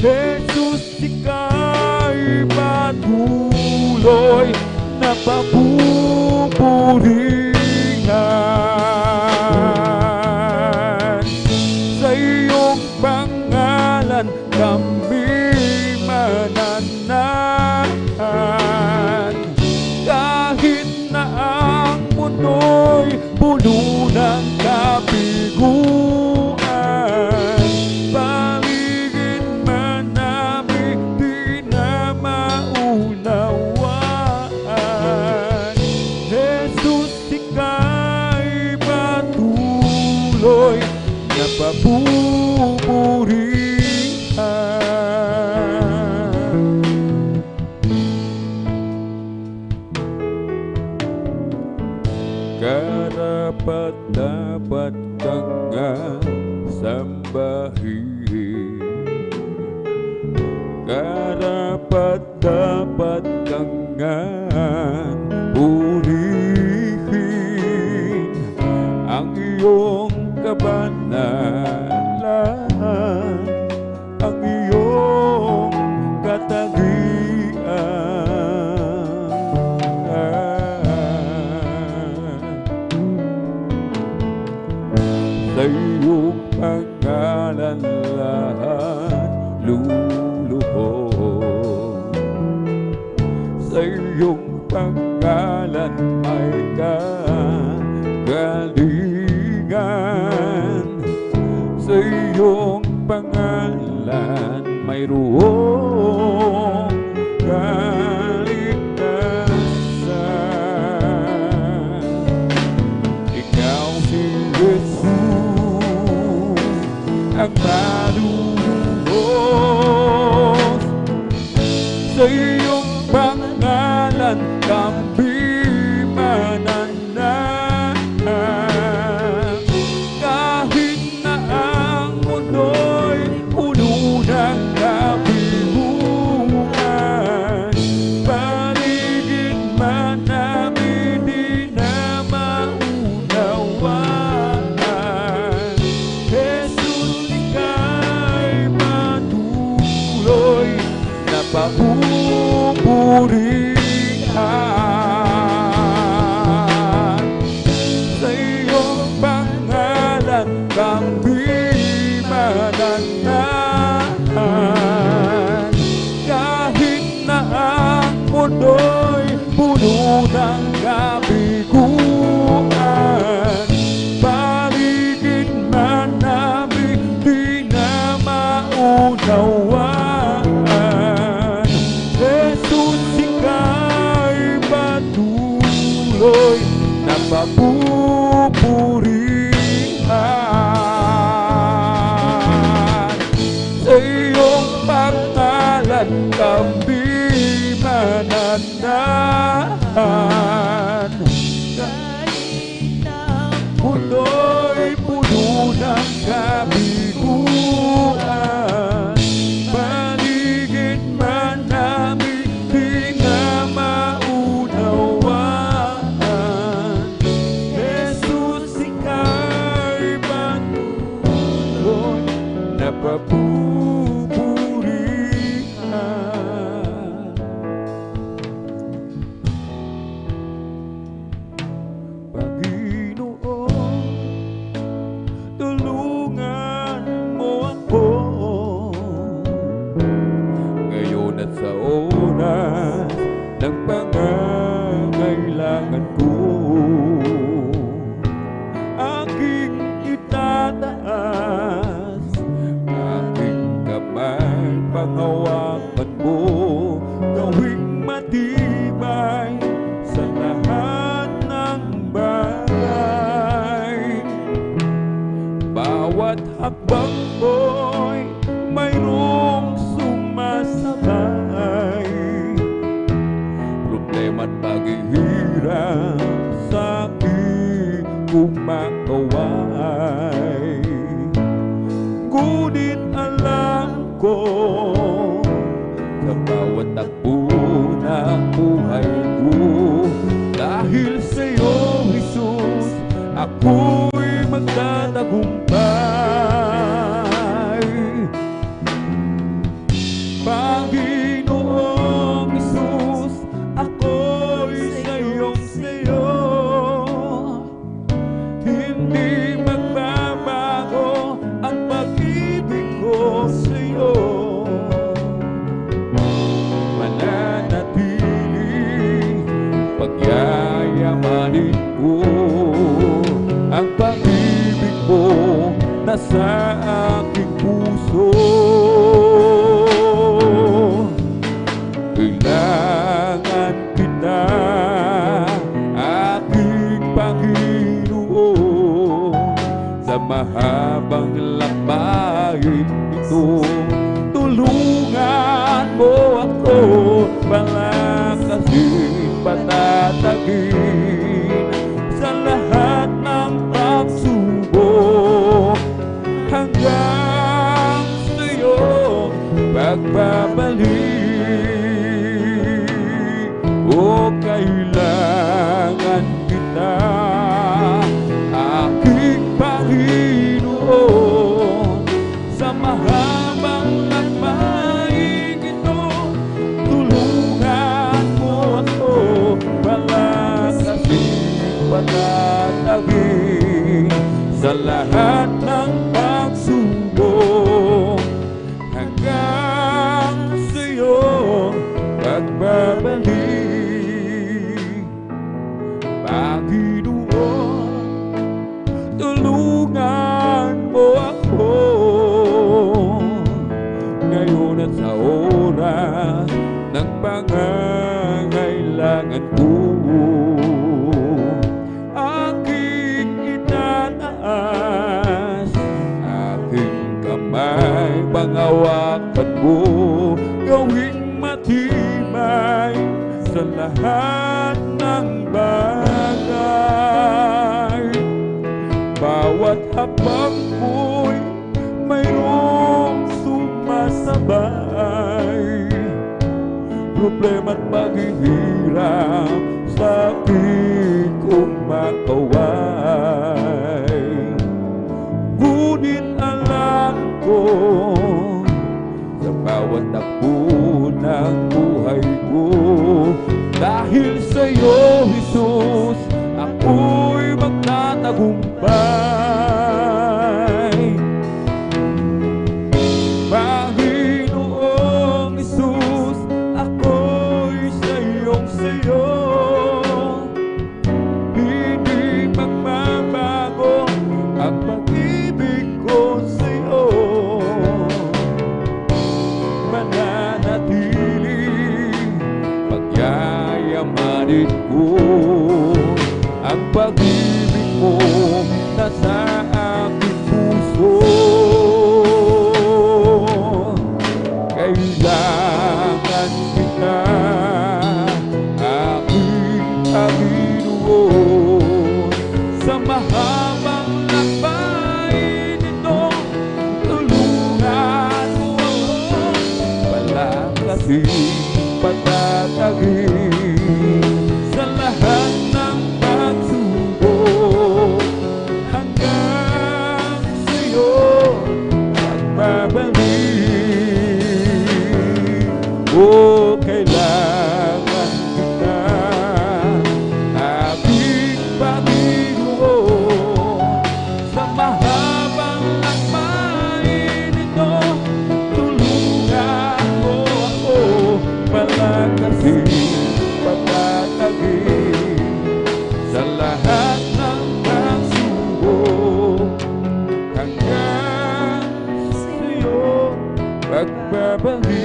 Jesus, ika'y patuloy na papupurihan. Sa iyong pangalan kami mananahan. Kahit na ang mundo'y puno ng kabiguan, paligid man namin di na maunawaan. Jesus, ika'y patuloy na papupurihan. Karapat-dapat kang sambahin, karapat-dapat kang purihin. Ang iyong kabanalan, ang iyong katagian. Sa iyong pangalan lahat luluhod, sa iyong pangalan may kagalingan, sa iyong pangalan mayroong kaligtasan. Ikaw si Jesus ang manunubos, sa iyong pangalan kami mananahan. Kahit na ang mundo'y puno ng kabiguan, paligid man namin di na maunawaan. Jesus, ika'y patuloy na papupurihan. Sa iyong pangalan kami mananahan. Kahit na ang mundo'y puno ng kabiguan, paligid man namin di na maunawaan. Jesus, ika'y patuloy na papupurihan. Sa iyong pangalan kami mananahan. Kahit na mundo'y puno ng kabiguan, paligid man namin di na maunawaan. ang pag-ibig mo nasa aking puso. Kailangan kita, aking Panginoon, sa mahabang lakbayin ito. Tulungan mo ako, palakasin, patatagin sa lahat ng pagsubok, hanggang sa'yo pagbabalik. O kailangan kita, aking Panginoon, sa mahabang lakbayin ito. Tulungan mo ako, palakasin, patatagin sa lahat ng pagsubok, hanggang sa'yo pagbabalik. Panginoon, tulungan mo ako ngayon at sa oras ng pangangailangan ko. Aking itataas, aking kamay, pangawakan mo, gawing matibay sa lahat ng bagay. Bawat hakbang mo'y mayroong sumasabay, problema't paghihirap sa aking kong makaway. Ngunit alam ko, sa bawat takbo ng buhay ko, dahil sa'yo, Jesus, ako'y magtatagumpay. Panginoong Jesus, ako'y sa'yo, hindi magbabago ang pag-ibig ko sa'yo. Mananatili, pagyayamanin ko ang pag-ibig mo nasa aking puso. Kailangan kita, aking Panginoon, sa mahabang lakbayin ito. Tulungan mo ako, palakasin, patatagin sa lahat ng pagsubok, hanggang sa'yo pagbabalik. O kailangan kita, aking Panginoon, sa mahabang lakbayin ito. Tulungan mo ako, palakasin, patatagin sa lahat ng pagsubok, hanggang sa'yo pagbabalik.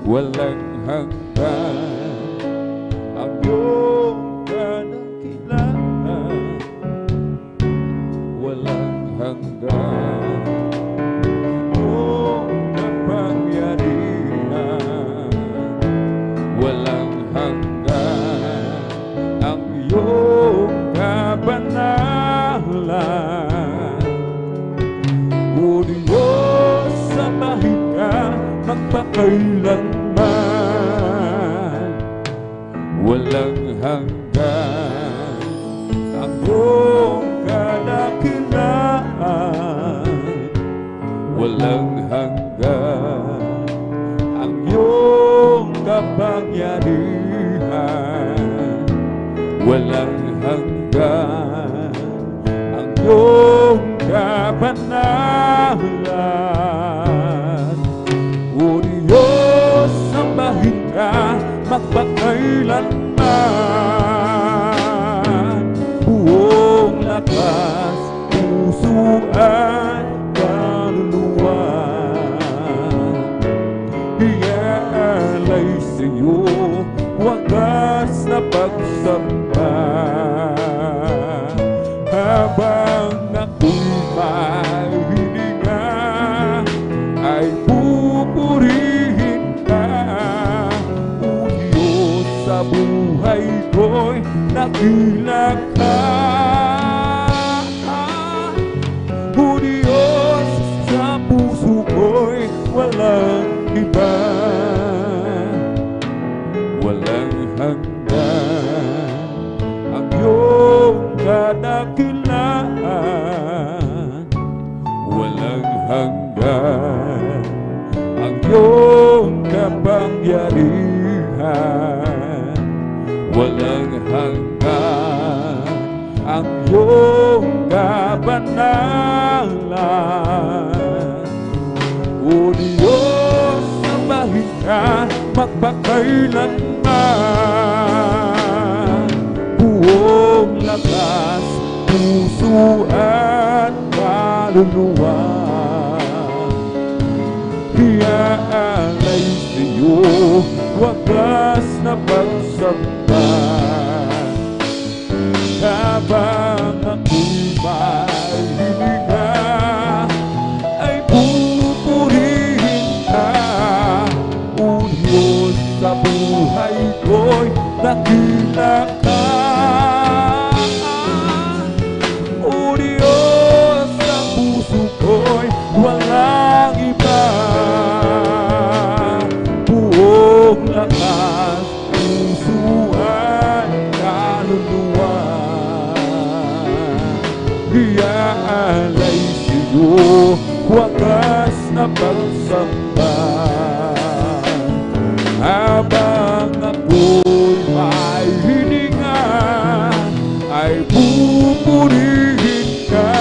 Walang hanggan ang iyong kadakilaan, walang hanggan iyong kapangyarihan, walang hanggan ang iyong kabanalan. O Diyos, sambahin ka magpakailanman, walang hanggan ang iyong kadakilaan, walang hanggan ang iyong kapangyarihan, walang hanggan ang iyong kabanalan. O Diyos, sambahin ka magpakailanman, puso at kaluluwa. Iaalay sa'yo wagas na pagsamba. Habang ako'y may hininga, ay pupurihin ka. O Diyos, sa buhay ko'y nakila ka. O Diyos, sa puso ko'y walang iba, walang hanggan ang iyong kadakilaan. Walang hanggan ang iyong kapangyarihan. Walang hanggan ang iyong kabanalan. O Diyos, sambahin ka magpakailanman. Buong lakas, puso at kaluluwa, iaalay sa'yo wagas na pagsamba. Habang ako'y may hininga, ay pupurihin ka. O Diyos, sa buhay ko'y nakila ka. O Diyos, sa puso ko'y walang iba, buong lakas, puso at kaluluwa, iaalay sa'yo wagas na pagsamba. Habang ako'y may hininga, ay pupurihin ka.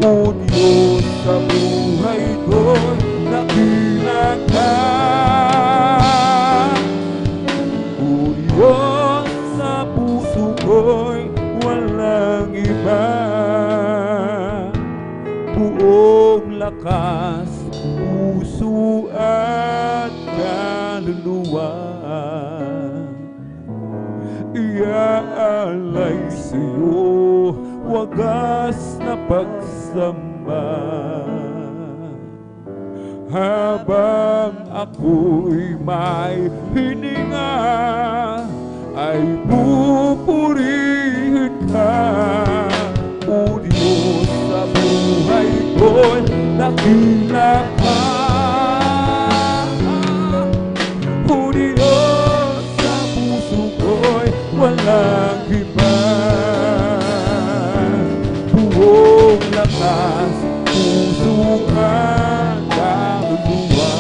O Diyos, sa buhay ko'y nakila ka. O Diyos, sa puso ko'y walang iba, buong lakas, puso at kaluluwa, iaalay sa'yo wagas na pagsamba. Habang ako'y may hininga, ay pupurihin ka. O Diyos, sa buhay ko'y nakila ka. O Diyos, sa puso ko'y walang iba, buong lakas, puso at kaluluwa,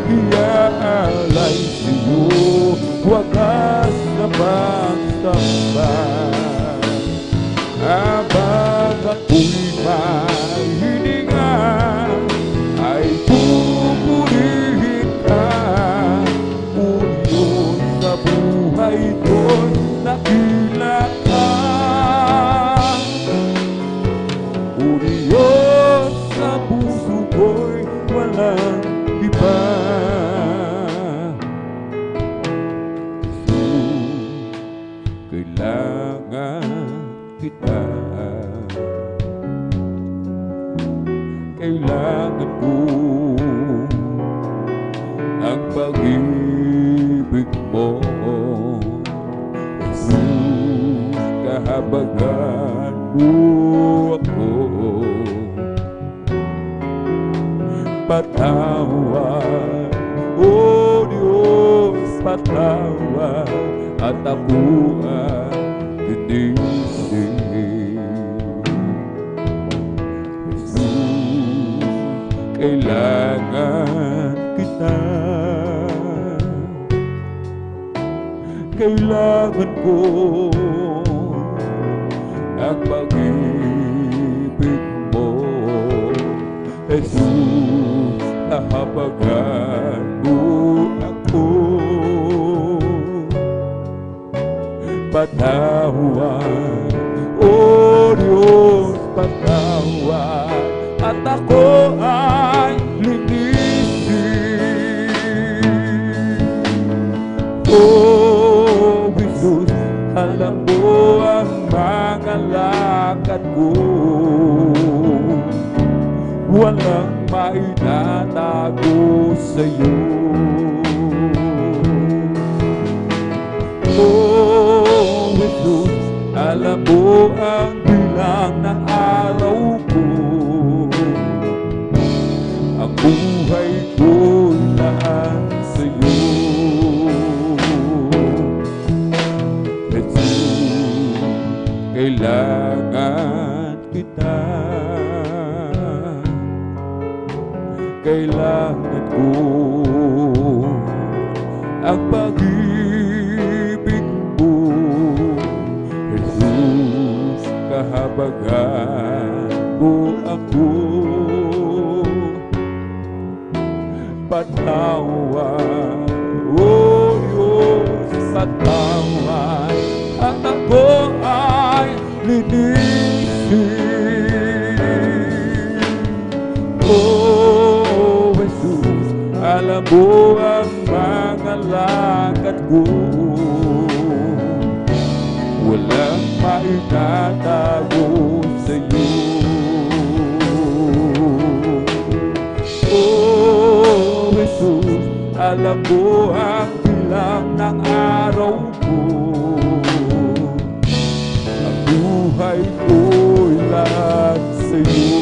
iaalay sa'yo wagas na pagsamba. Habang ako'y may hininga, ay pupurihin ka. O Diyos, sa buhay ko'y nakila ka. O Diyos, sa puso ko'y walang iba. Jesus, kailangan kita. Kailangan ko ang pag-ibig mo. Jesus, kahabagan mo ako. Patawad, O Diyos, patawad, at ako ang tinisig. Jesus, kailangan kita. Kailangan ko ang pag-ibig mo. Jesus, kahabagan mo ako. Patawad, O Diyos, patawad at ako ay linisin. O Jesus, alam mo ang mga lakad ko, walang maitatago sa'yo. Oh, Jesus, alam mo ang bilang ng araw ko, ang buhay ko'y laan sa'yo. Jesus, kailangan kita, kailangan ko ang pag-ibig mo. Jesus, kahabagan mo ako, patawad. O Diyos, patawad at ako ay linisin. Oh Jesus, alam mo ang mga lakad ko, walang maitatago sa'yo. Oh Jesus, alam mo ang bilang ng araw ko, ang buhay ko'y lahat sa'yo.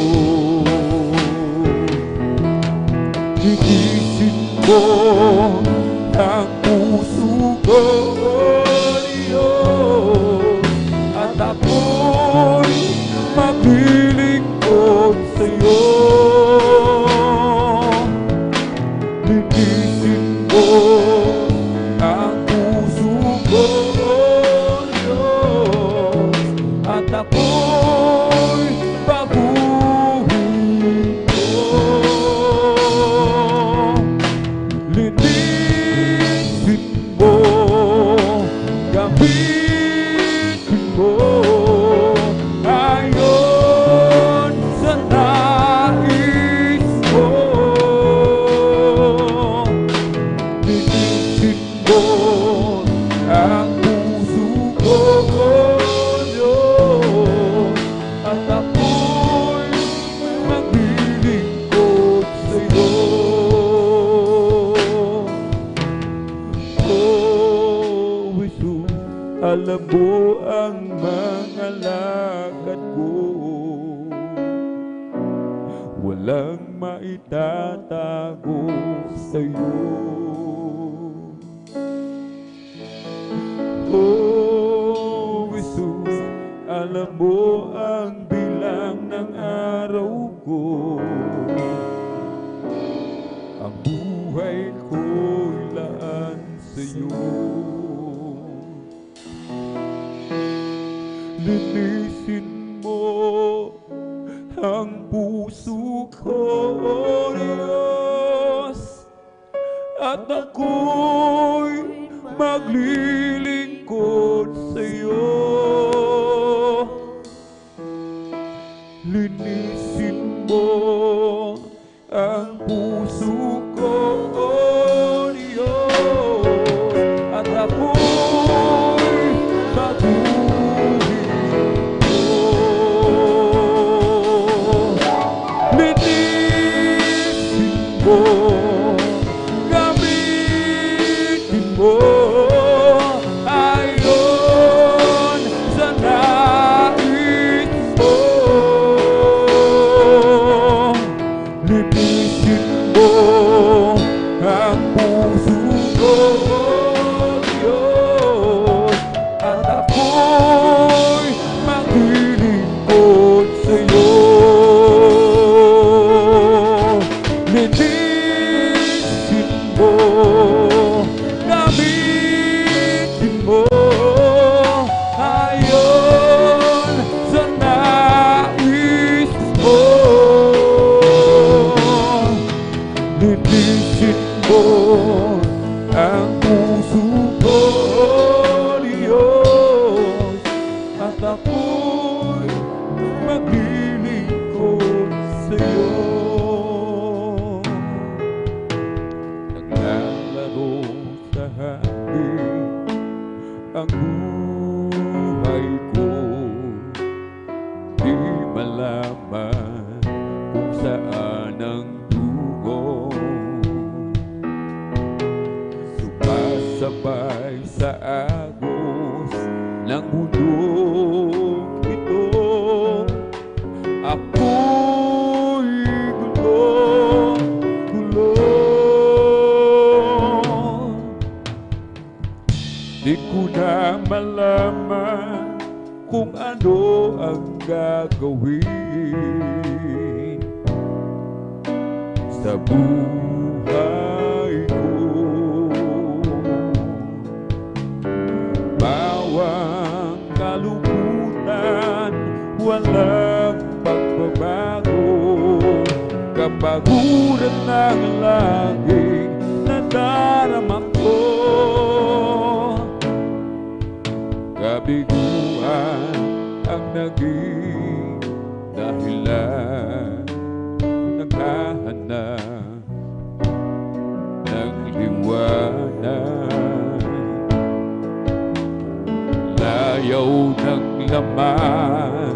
Linisin mo ang puso ko, Diyos, at ako'y maglilingkod sa'yo. Linisin mo ang puso ko, Diyos, at ako'y baguhin ko. Linisin mo, gamitin mo ayon sa nais mo. Linisin mo ang puso ko, Diyos, at ako'y maglilingkod sa'yo. Oh, Jesus, alam mo ang mga lakad ko, walang maitatago sa'yo. Oh, Jesus, alam mo ang bilang ng araw ko, ang buhay ko'y laan sa'yo. Linisin mo ang puso ko, Diyos, at ako'y maglilingkod sa'yo. Linisin mo ang puso ko, Diyos, at ako'y baguhin ko. Linisin mo, gamitin mo ang buhay ko, di malaman kung saan ang dugo sumasabay sa agos ng mundong ito. Ako'y gulo, di ko na malaman kung ano ang gagawin sa buhay ko. Bawang kalungkutan, walang pagbabago, kapaguran ng laging nadarama ko. Kabiguan ang naging dahilan, naghahanap ng liwanag. Layaw ng laman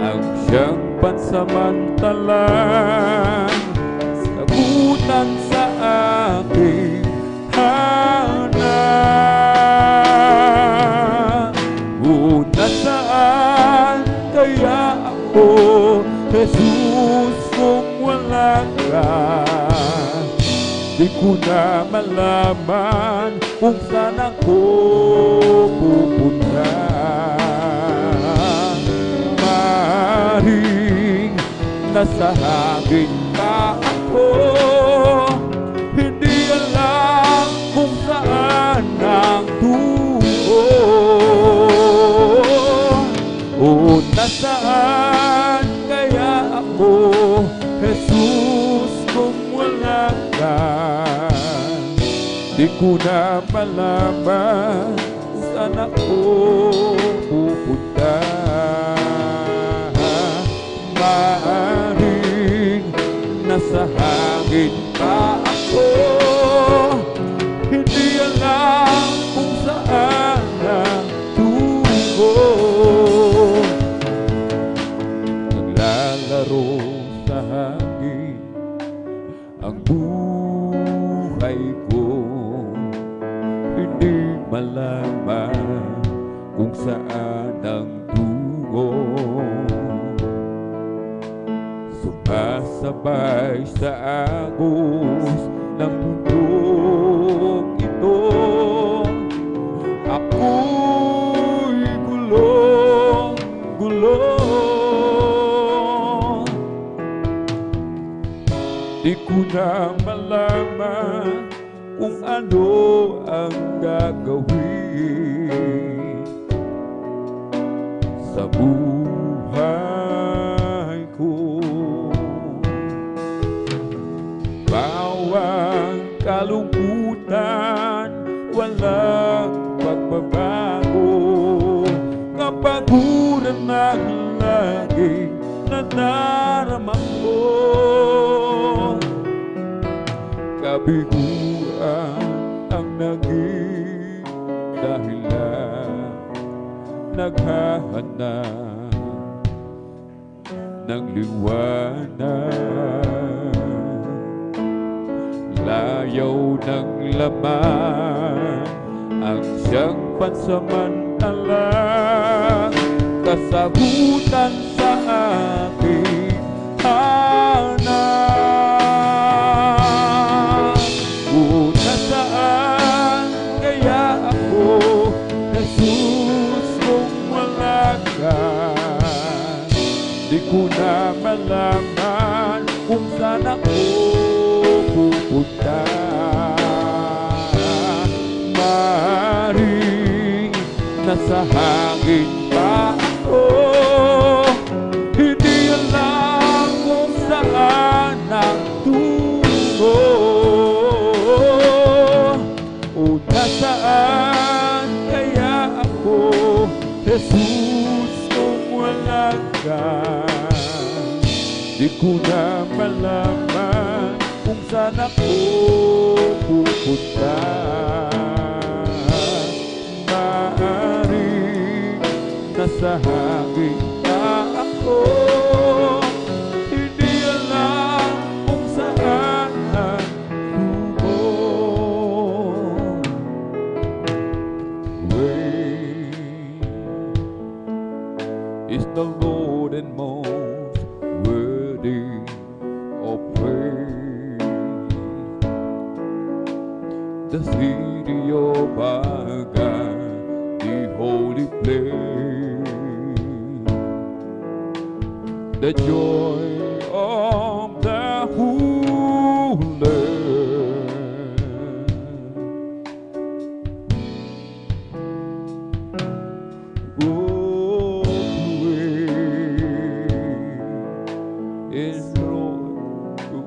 ang siyang pansamantalang sagutan sa aking hanap. Nasaan kaya ako, Jesus, kung wala ka? Di ko na malaman kung saan ako pupunta. Maring nasa hangin ka ako, hindi alam kung saan ang tungo. O nasaan kaya ako, Jesus, kung wala ka? Di ko na malaman saan ako pupunta. Maaaring nasa hangin pa ako, hindi alam kung saan ang tungo. Naglalaro sa hangin ang buhay ko, hindi malaman kung saan ang tungo. Sumasabay sa agos ng mundong ito. Ako'y gulo, di ko na malaman kung ano ang gagawin sa buhay ko. Bawang kalungkutan, walang pagbabago, kapaguran ng laging nadarama ko. Kabiguan ang naging dahilan, naghahanap ng liwanag. Layaw ng laman ang siyang pansamantala, kasagutan sa aking hanap. O nasaan kaya ako, Jesus, kung wala ka? Di ko na malaman kung saan ako pupunta. Maaaring nasa hangin pa ako, hindi alam kung saan ang tungo. O nasaan kaya ako, Jesus, kung wala ka? Di ko na malaman kung saan ako pupunta. nasa hangin na ako. Hindi alam kung saan tumo. Great is the Lord and most worthy of praise. The city of our God, the holy place, the joy of the whole earth. Oh, great is Lord who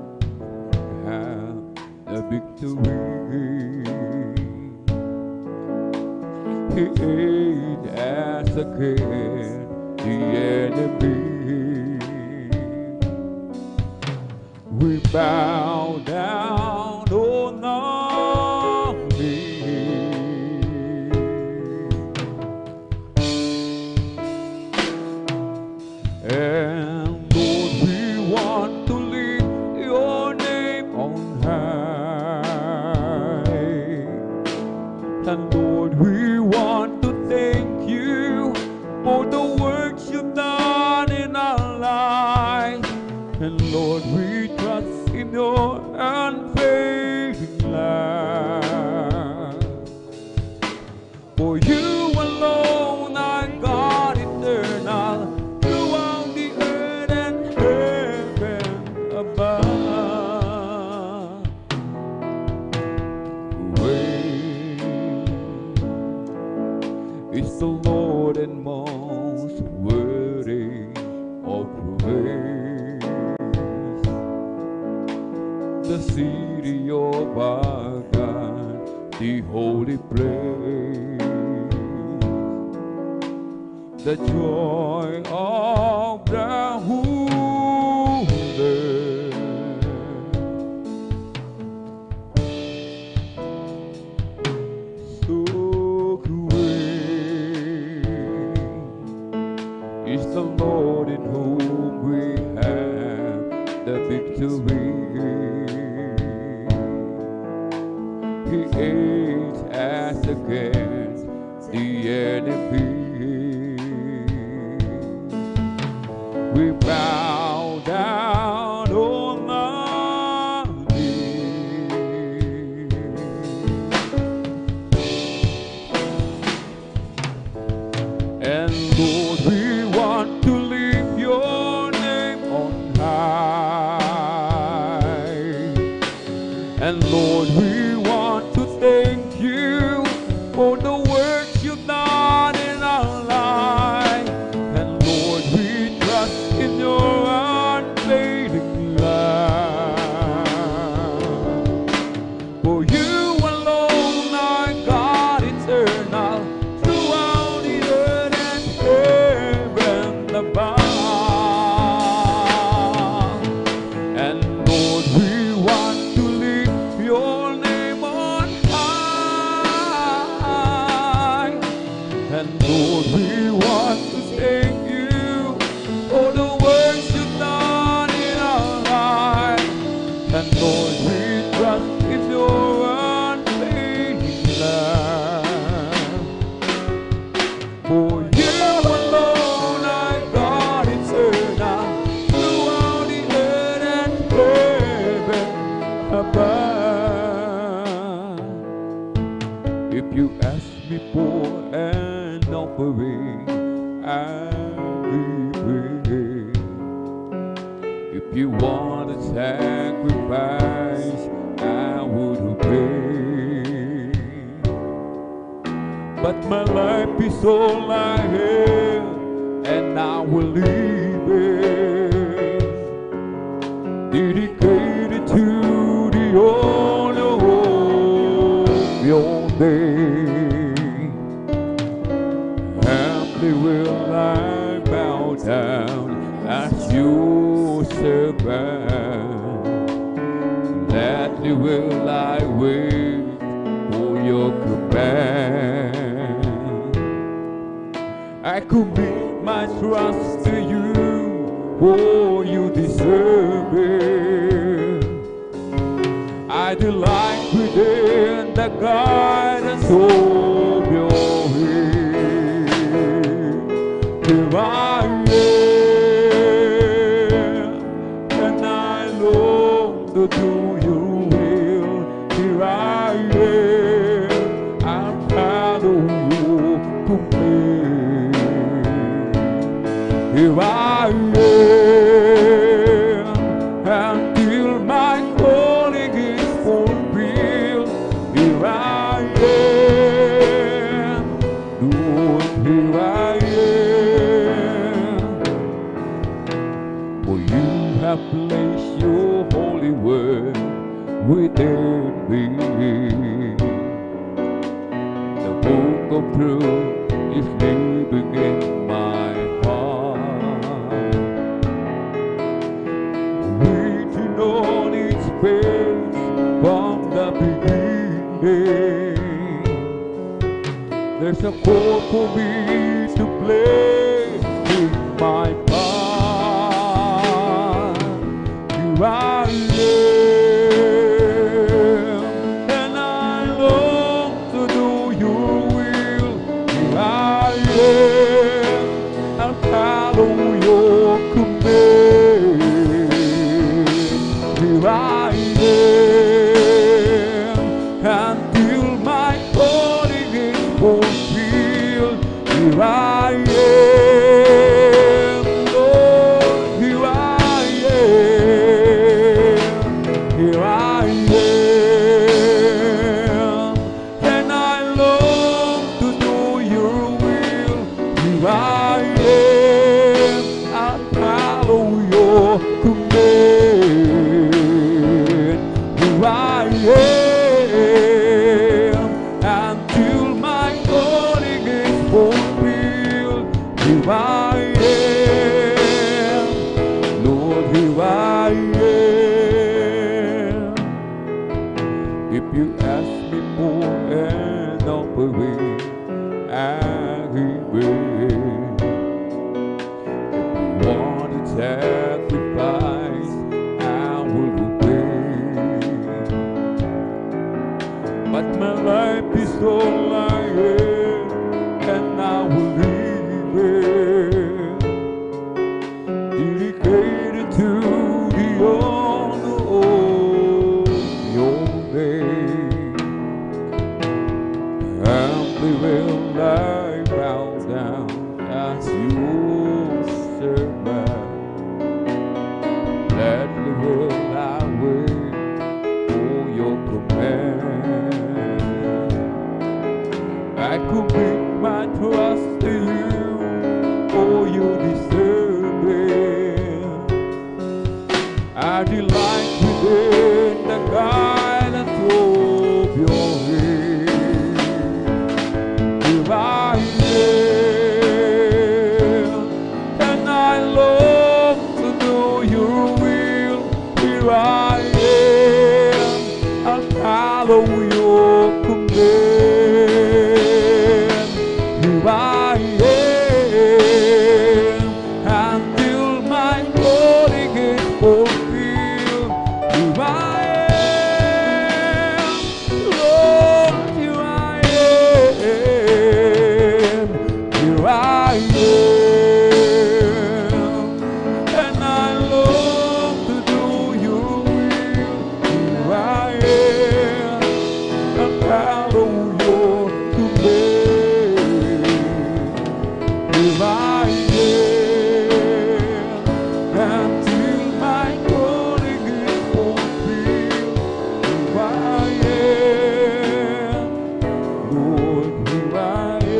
have the victory. He ate as again the enemy. We bow down on our knees. And Lord, we want to lift your name on high. And Lord, we want to thank you for the works you've done in our lives. And Lord, we trust in your unfailing love. For you alone are God eternal, throughout the earth and heaven above. Great is the Lord and most worthy of praise. The city of our God, the holy place, the joy of the whole earth. So great is the Lord in whom we have the victory. He ate as against the enemy. We bow down on our knees. And Lord, we want to lift your name on high. And Lord, we want to thank you for the works you've done in our life. And Lord, we trust in your unfailing love. For you alone are God eternal, throughout the earth and heaven above. And Lord, we want to lift your name on high. And Lord, we want to thank you for the works you've done in our life. And Lord, we trust in your unfailing love. For you alone are God eternal, throughout the earth and heaven above. If you ask me for an offering, I'll give it. If you want a sacrifice, I would obey. But my life is all I have, and I will leave it dedicated to the honor of your name. Humbly will I bow down as your servant. Gladly will I wait for your command. I I commit my trust to you, for you deserve it. I delight within the guidance of your will. Here I am, and I long to do your will. Here I am, I'm proud of your command. Here I am, until my calling is fulfilled. Here I am, Lord, here I am. For you have placed your holy word within me. The book of truth is living in my heart, written on its page from the beginning. There's a call for me to play in my part. Here I am, and I long to do your will. Here I am, I'll follow your command. Here I am, until my calling is fulfilled. Here I am, Lord, here I am. Here I am, and I long to do your will. Here I am, I'll follow your command. Here I am, until my calling is fulfilled. Here I am, Lord, here I am. If you ask me for an offering, I will. If you want a sacrifice, I will obey. But my life is all I have, and I will leave it dedicated to the honor of your name. Humbly will I bow down as your servant. Gladly will I wait for your command. I commit my trust to you, for you deserve it. I delight within the guidance of your hand. Here I am, and I long to do your will. Here I am, I'll follow your command. Here I am, until my calling is fulfilled. Here I am, Lord, here I am. Here I am, and I long to do your will. Here I am, I'll follow your command. Here I am, until my calling is fulfilled. Here I am, Lord, here I am.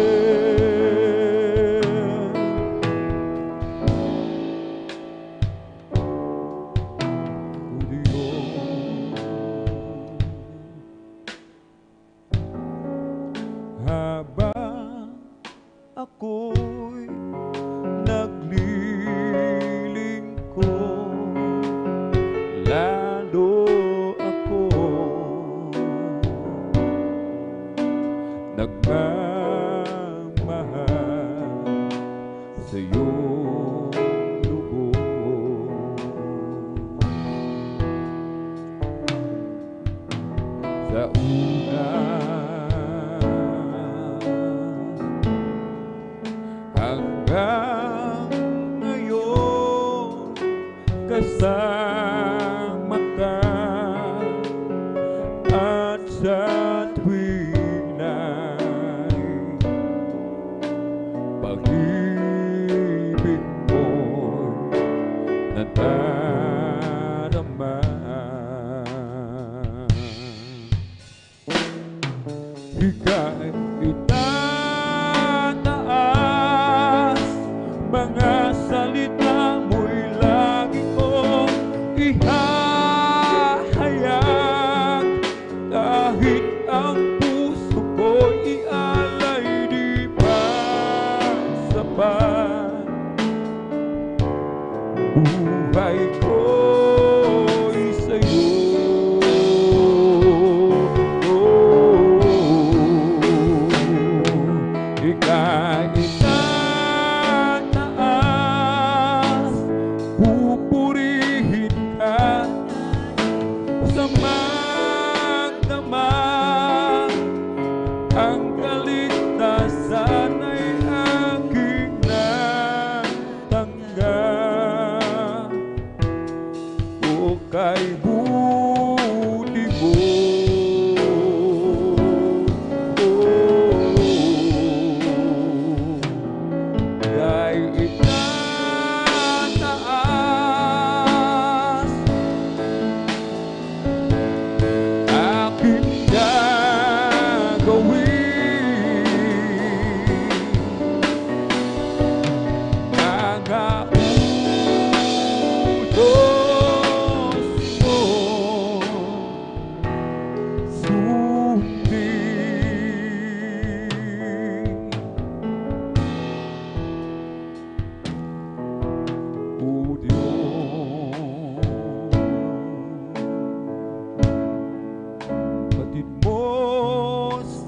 Habang ako'y naglilingkod, lalo ako nagmamahal hanggang ngayon kasama ka, at sa tuwing na'y pag-ibig mo'y nadarama. Ika'y itataas, mga salita mo'y lagi kong ihahayag, kahit ang puso ko'y ialay di pa sapat. Buhay ko'y sa'yo. Ika'y itataas, pupurihin ka sa magdamag. Ang kaligtasan ay aking natanggap. O kay buti mo, ika'y itataas, aking gagawin mga utos mo, sundin. O Diyos, batid mo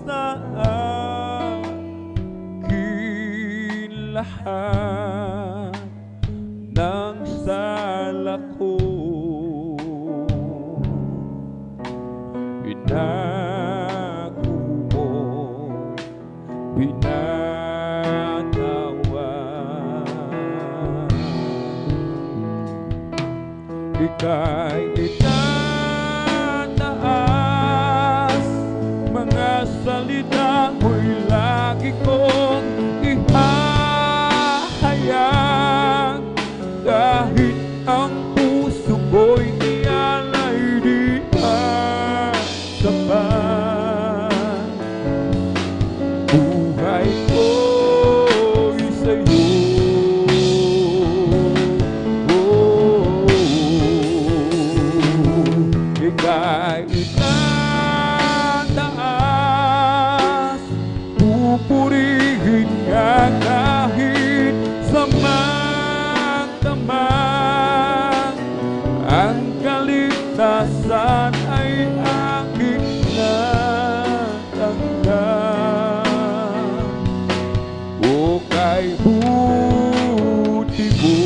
sa akin lahat ng sala ko. Binago mo, binatawa. Ika'y itataas, mga salita mo'y lagi kong ihahayag, kahit ang puso ko'y ialay di pa sapat. Buhay ko'y sa'yo. Ika'y itataas, pupurihin ka kahit sa magdamag. Ang kaligtasan ay aking natanggap. O kay buti mo,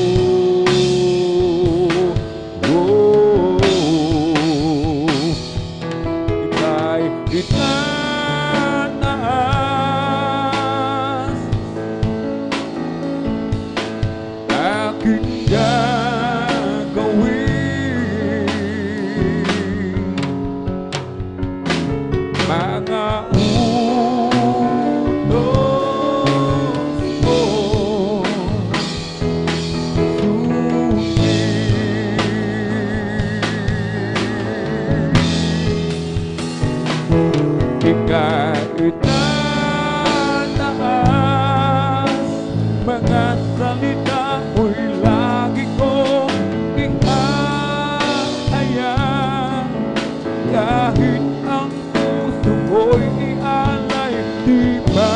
ika'y itataas, aking gagawin mga utos mo, sundin. Ika'y itataas, mga salita mo'y lagi kong ihahayag, kahit ang puso ko'y ialay di pa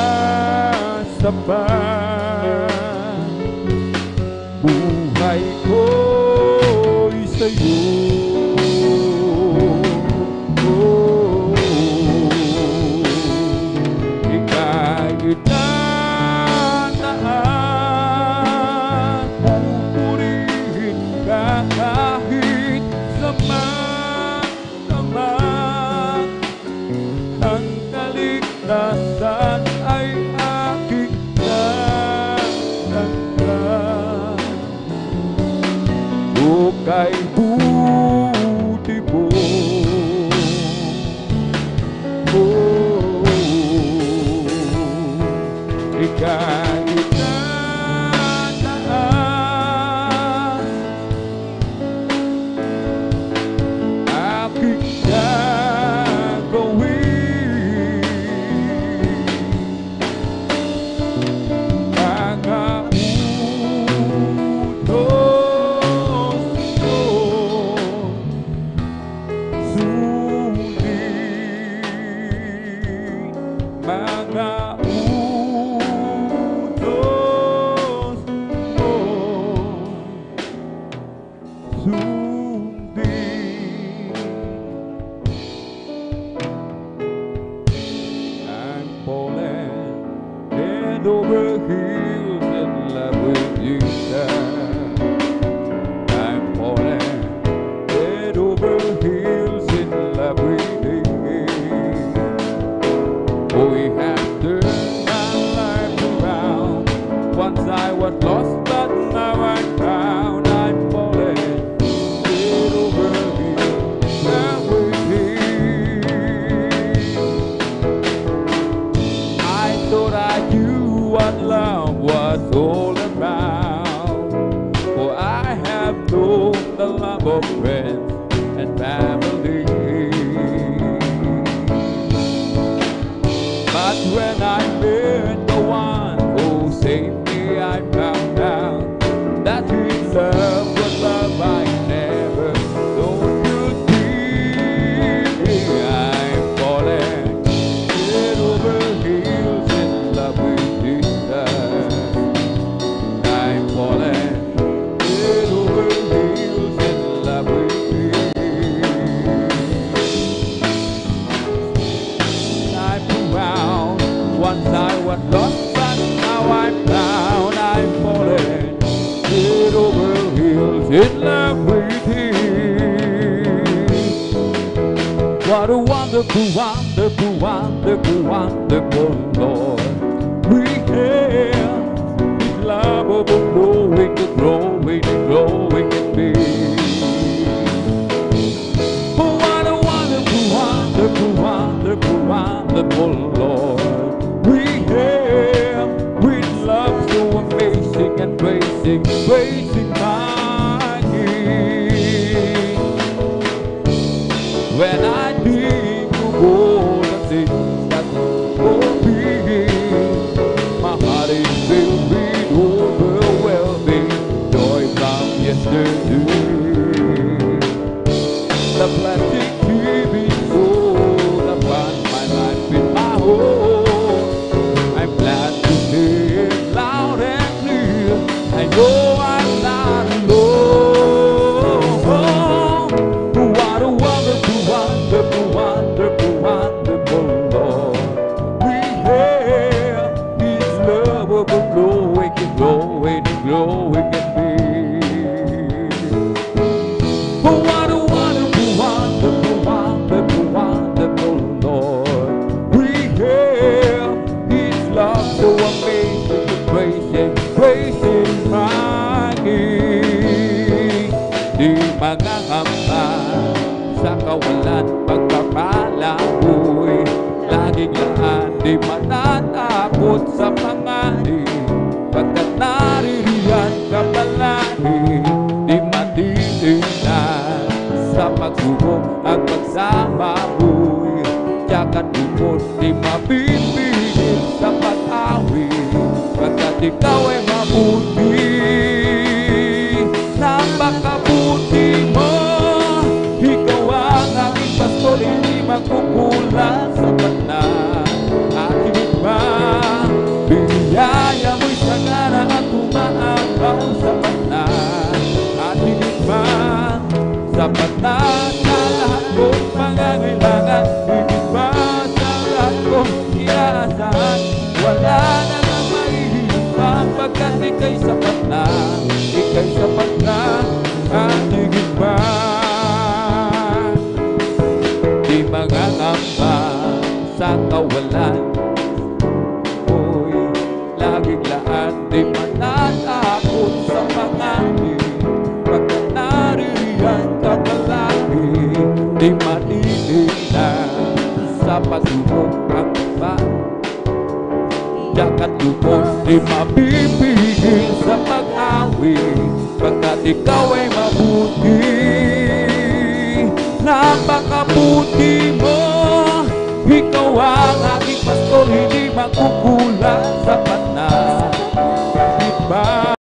sapat. Buhay ko'y sa'yo. Ika'y itataas, pupurihin ka kahit sa magdamag. Ang kaligtasan ay aking natanggap. kahit nataas aking gagawin. Mga utos ko sundin, mga utos mo sundin. I'm falling head over heels in love with you, girl. I'm falling head over heels in love with you. Oh, we have turned my life around. Once I was lost, but now I'm found. I'm falling head over heels in love with you. I thought I knew what love was all about, for I have known the love of friends and family. But when I met the one who saved me, I found out that his love was love I never thought could be. I'm falling head over heels in love with Jesus. I'm falling head over heels in love with you. I'm around. Once I was lost, but now I'm found. I'm falling head over heels in love with you. What a wonderful, wonderful, wonderful, wonderful Lord we have. His love overflowing and growing and growing in me. Oh, what a wonderful, wonderful, wonderful, wonderful Lord we have. With love so amazing and praising, praising my King. When I think of all the things that will be, my heart is filled with overwhelming joy from yesterday. The blessing giving soul upon my life with my own. I'm glad to hear it loud and clear. I know I'm not alone. What a wonderful, wonderful, wonderful, wonderful Lord we have. His love overflowing and growing and growing in me. Oh, what a wonderful, wonderful, wonderful, wonderful Lord we have. His love so amazing and praising, praising my King. Di mangangamba sa kawalan pagpapalaboy, laging laan di matatakot sa panganib, pagkat naririyan ka palagi, di matitignan sa pagsubok at pagsama mo'y tiyak at lungkot, di mapipigil sa pag-awit, pagkat ikaw ay mabuti. Napakabuti mo, ikaw ang aking pastor, hindi magkukulang sa na aking iba. Biyaya mo'y sagana at umaapaw sa na aking iba. Sapat na sa lahat kong pangangailangan, higit pa sa lahat kong inaasahan. Wala na nga mahihirap pagkat ika'y sapat na, ika'y sapat na at higit pa. Di mangangamba sa kawalan, oy, laging laan, di manatakot sa panganib, pagkat naririyan ka palagi, di matitignan sa pagsubok ang iba. Tiyak at lubos, di mapipigil sa pag-awit, pagkat ikaw ay mabuti. Napakabuti mo, ikaw ang aking pastor, hindi makukulang, sapat na, diba?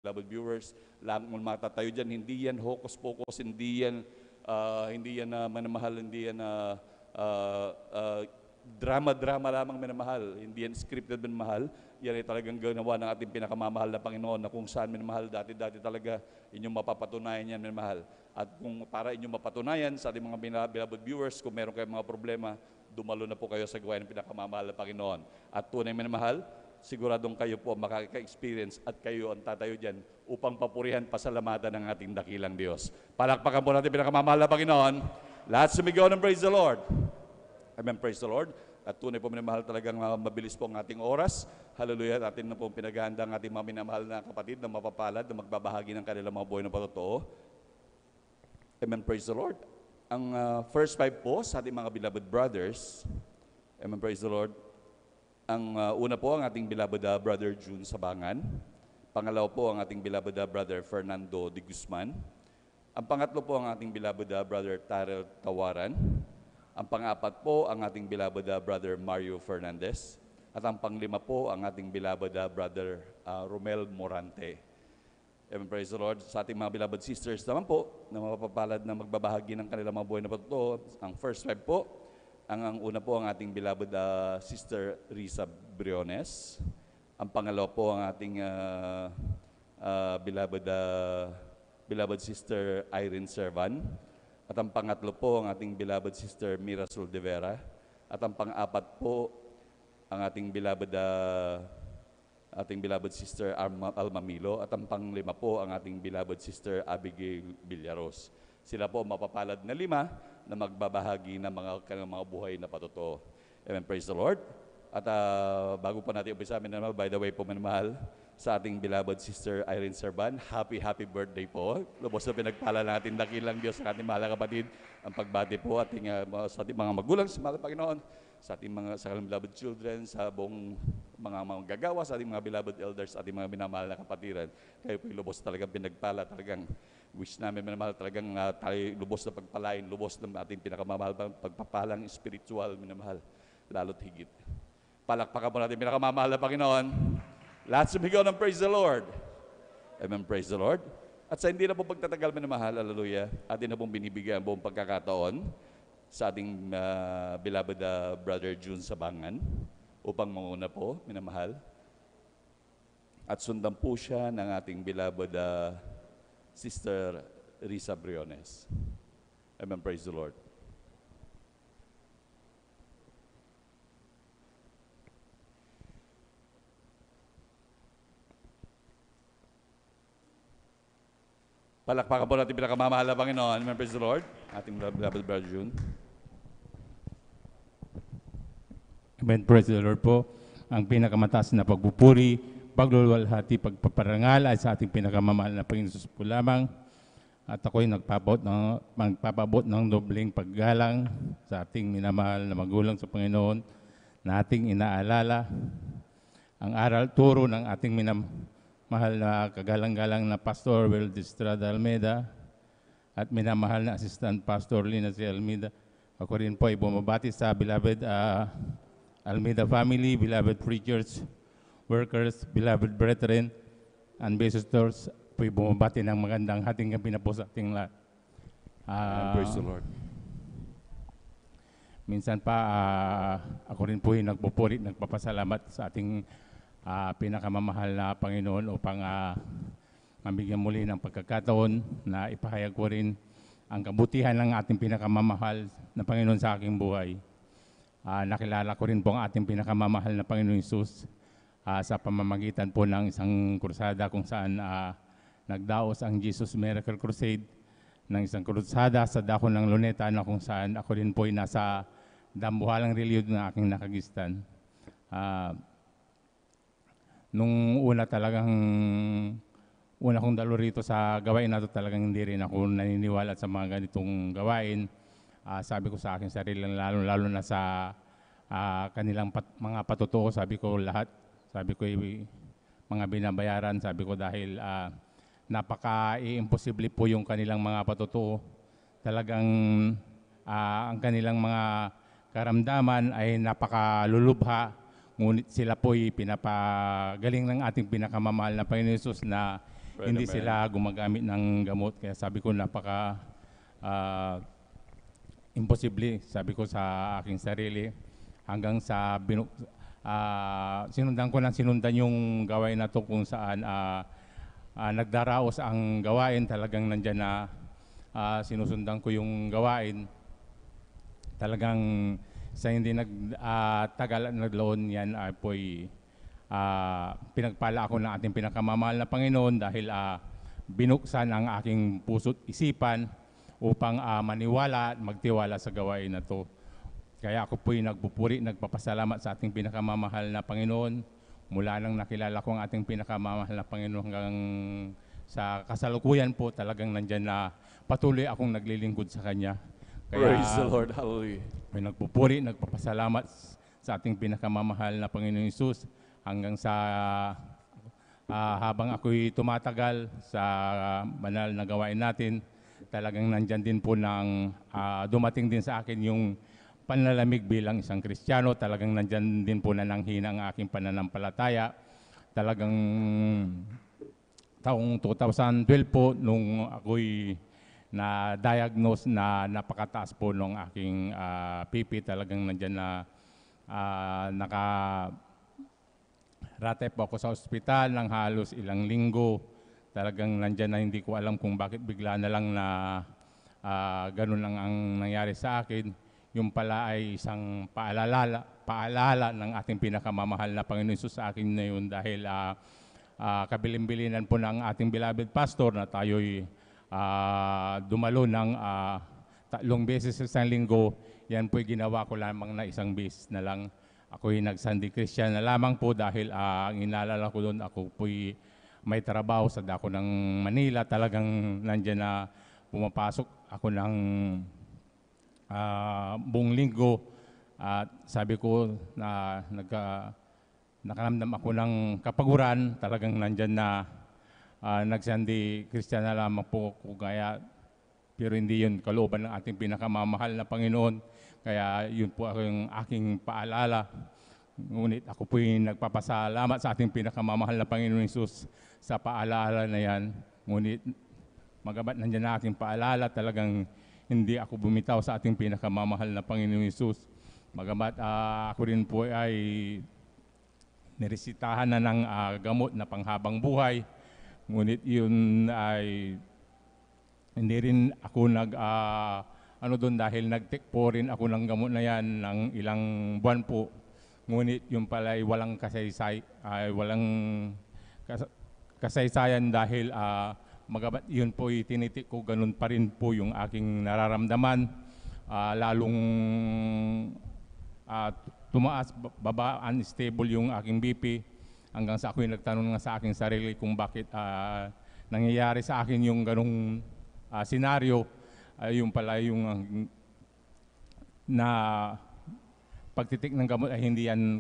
beloved viewers, lahat ng matatayo dyan, hindi yan hocus-pocus, hindi yan manamahal, hindi yan drama-drama lamang minamahal, hindi yan scripted minamahal, yan ay talagang ginawa ng ating pinakamamahal na Panginoon na kung saan minamahal, dati-dati talaga inyong mapapatunayan yan minamahal. At kung para inyong mapatunayan sa ating mga beloved viewers, kung meron kayong mga problema, dumalo na po kayo sa gawain ng pinakamamahal na Panginoon. At tunay minamahal, siguradong kayo po makaka-experience at kayo ang tatayo dyan upang papurihan, pasalamatan ng ating dakilang Diyos. Palakpakan po natin pinakamamahal na Panginoon. Lahat sumigaw ng praise the Lord. Amen, praise the Lord. At tunay po minamahal, talagang mabilis po ang ating oras. Hallelujah, atin na po pinaghahanda ang ating mga minamahal na kapatid na mapapalad na magbabahagi ng kanilang mga buhay na patotoo. Amen, praise the Lord. Ang first five po sa ating mga beloved brothers, amen, praise the Lord. Ang una po ang ating beloved brother June Sabangan. Pangalawa po ang ating beloved brother Fernando de Guzman. Ang pangatlo po ang ating beloved brother Tarel Tawaran. Ang pang-apat po ang ating beloved brother Mario Fernandez. At ang panglima po ang ating beloved brother Romel Morante. Amen, praise the Lord. Sa ating mga beloved sisters naman po, na mapapalad na magbabahagi ng kanilang mga buhay na patotoo. Ang first five po, ang una po ang ating beloved sister Risa Briones. Ang pangalawa po ang ating beloved sister Irene Servan. At ang pangatlo po ang ating beloved sister Mirasol de Vera. At ang pang-apat po ang ating beloved sister Alma Milo. At ang panglima po ang ating beloved sister Abigail Villaros. Sila po mapapalad na 5 na magbabahagi ng kanilang mga buhay na patotoo. Amen, praise the Lord. At bago pa natin umpisa, by the way po minamahal, sa ating beloved sister Irene Serban, happy birthday po. Lubos na pinagpala natin dakilang Diyos sa ating mahal na kapatid. Ang pagbati po sa ating mga magulang sa mahal na Panginoon, sa ating mga beloved children, sa buong mga gagawa, sa ating mga beloved elders, sa ating mga minamahal na kapatiran. Kayo po lubos talagang pinagpala, talagang wish namin minamahal, talagang tayo lubos na pagpalain, lubos na ating pinakamamahal, pagpapalang spiritual minamahal, lalo't higit. Palakpakan po natin pinakamamahal na Panginoon. Lahat sumigaw ng praise the Lord. Amen, praise the Lord. At sa hindi na po pagtatagal minamahal, hallelujah, atin na pong binibigyan ang buong pagkakataon sa ating beloved brother June Sabangan upang manguna po, minamahal. At sundan po siya ng ating beloved sister Risa Briones. Amen, praise the Lord. Palakpakan po natin pinakamamahal na Panginoon. Amen, praise the Lord. Ating beloved brother June. Amen, praise the Lord po. Ang pinakamataas na pagpupuri, pagluluwalhati, pagpaparangal ay sa ating pinakamamahal na Panginoon Jesus po lamang. At ako'y magpapabot ng dobleng paggalang sa ating minamahal na magulang sa Panginoon na ating inaalala ang aral turo ng ating mahal na kagalang-galang na Pastor Will Estrada Almeida at minamahal na Assistant Pastor Lina C. Almeida. Ako rin po ay bumabati sa beloved Almeida family, beloved preachers, workers, beloved brethren, and visitors. Po'y bumabati ng magandang hating gabi na po sa ating lahat. Praise the Lord. Minsan pa ako rin po ay nagpupuri, nagpapasalamat sa ating pinakamamahal na Panginoon upang mabigyan muli ng pagkakataon na ipahayag ko rin ang kabutihan ng ating pinakamamahal na Panginoon sa aking buhay. Nakilala ko rin po ang ating pinakamamahal na Panginoon Jesus sa pamamagitan po ng isang krusada kung saan nagdaos ang Jesus Miracle Crusade ng isang krusada sa dako ng Luneta na kung saan ako rin po ay nasa dambuhalang reliyon ng aking nakagistan. Nung una kong dalo rito sa gawain na ito, talagang hindi rin ako naniniwala sa mga ganitong gawain. Sabi ko sa aking sarili, lalo na sa kanilang mga patotoo, sabi ko lahat. Sabi ko mga binabayaran, sabi ko dahil napaka-imposible po yung kanilang mga patotoo. Talagang ang kanilang mga karamdaman ay napakalulubha. Ngunit sila po'y pinapagaling ng ating pinakamamahal na Panginoon Jesus na hindi Amen. sila gumagamit ng gamot. Kaya sabi ko napaka imposible, sabi ko sa aking sarili, hanggang sa sinundan yung gawain na to kung saan nagdaraos ang gawain, talagang nandyan na sinusundan ko yung gawain. Talagang sa hindi nagtagal at nagloon yan ay pinagpala ako ng ating pinakamamahal na Panginoon dahil binuksan ang aking puso't isipan upang maniwala at magtiwala sa gawain na to. Kaya ako po'y nagpupuri, nagpapasalamat sa ating pinakamamahal na Panginoon. Mula nang nakilala ko ang ating pinakamamahal na Panginoon hanggang sa kasalukuyan po, talagang nandyan na patuloy akong naglilingkod sa Kanya. Kaya Praise the Lord. Hallelujah. may nagpupuri, nagpapasalamat sa ating pinakamamahal na Panginoon Hesus hanggang sa habang ako'y tumatagal sa banal na gawain natin, talagang nandyan din po dumating din sa akin yung panlalamig bilang isang Kristiyano. Talagang nandyan din po na nanghina ang aking pananampalataya. Talagang taong 2012 po, nung ako'y na-diagnose na napakataas po nung aking PP, talagang nandyan na naka-rate po ako sa ospital ng halos ilang linggo. Talagang nandyan na hindi ko alam kung bakit bigla na lang na ganun lang ang nangyari sa akin. Yung pala ay isang paalala ng ating pinakamamahal na Panginoon Hesus sa akin na yun, dahil kabilin-bilinan po ng ating beloved pastor na tayo'y dumalo ng 3 beses sa isang linggo. Yan po'y ginawa ko lamang na 1 beses na lang. Ako'y nag-Sunday Christian na lamang po dahil ang inaalala ko doon, ako po'y may trabaho sa dako ng Manila. Talagang nandyan na pumapasok ako ng buong linggo. At sabi ko na nakaramdam ako ng kapaguran. Talagang nandyan na nag-Sunday Christian na lamang po ako. Kaya, pero hindi yun kalooban ng ating pinakamamahal na Panginoon. Kaya yun po ang aking paalala. Ngunit ako po'y nagpapasalamat sa ating pinakamamahal na Panginoon Hesus sa paalala na yan. Ngunit magabat nandyan na ating paalala, talagang hindi ako bumitaw sa ating pinakamamahal na Panginoon Hesus. Magabat ako rin po ay niresitahan na ng gamot na panghabang buhay. Ngunit yun ay hindi rin ako doon dahil nag-take po rin ako ng gamot na yan ng ilang buwan po. Ngunit yung pala ay walang kasaysayan dahil magabat yun po itinitik ko, ganun pa rin po yung aking nararamdaman. Lalong tumaas, baba, unstable yung aking BP. Hanggang sa ako'y nagtanong nga sa aking sarili kung bakit nangyayari sa akin yung ganung senaryo. Yung pala yung na pagtitik ng gamot ay hindi yan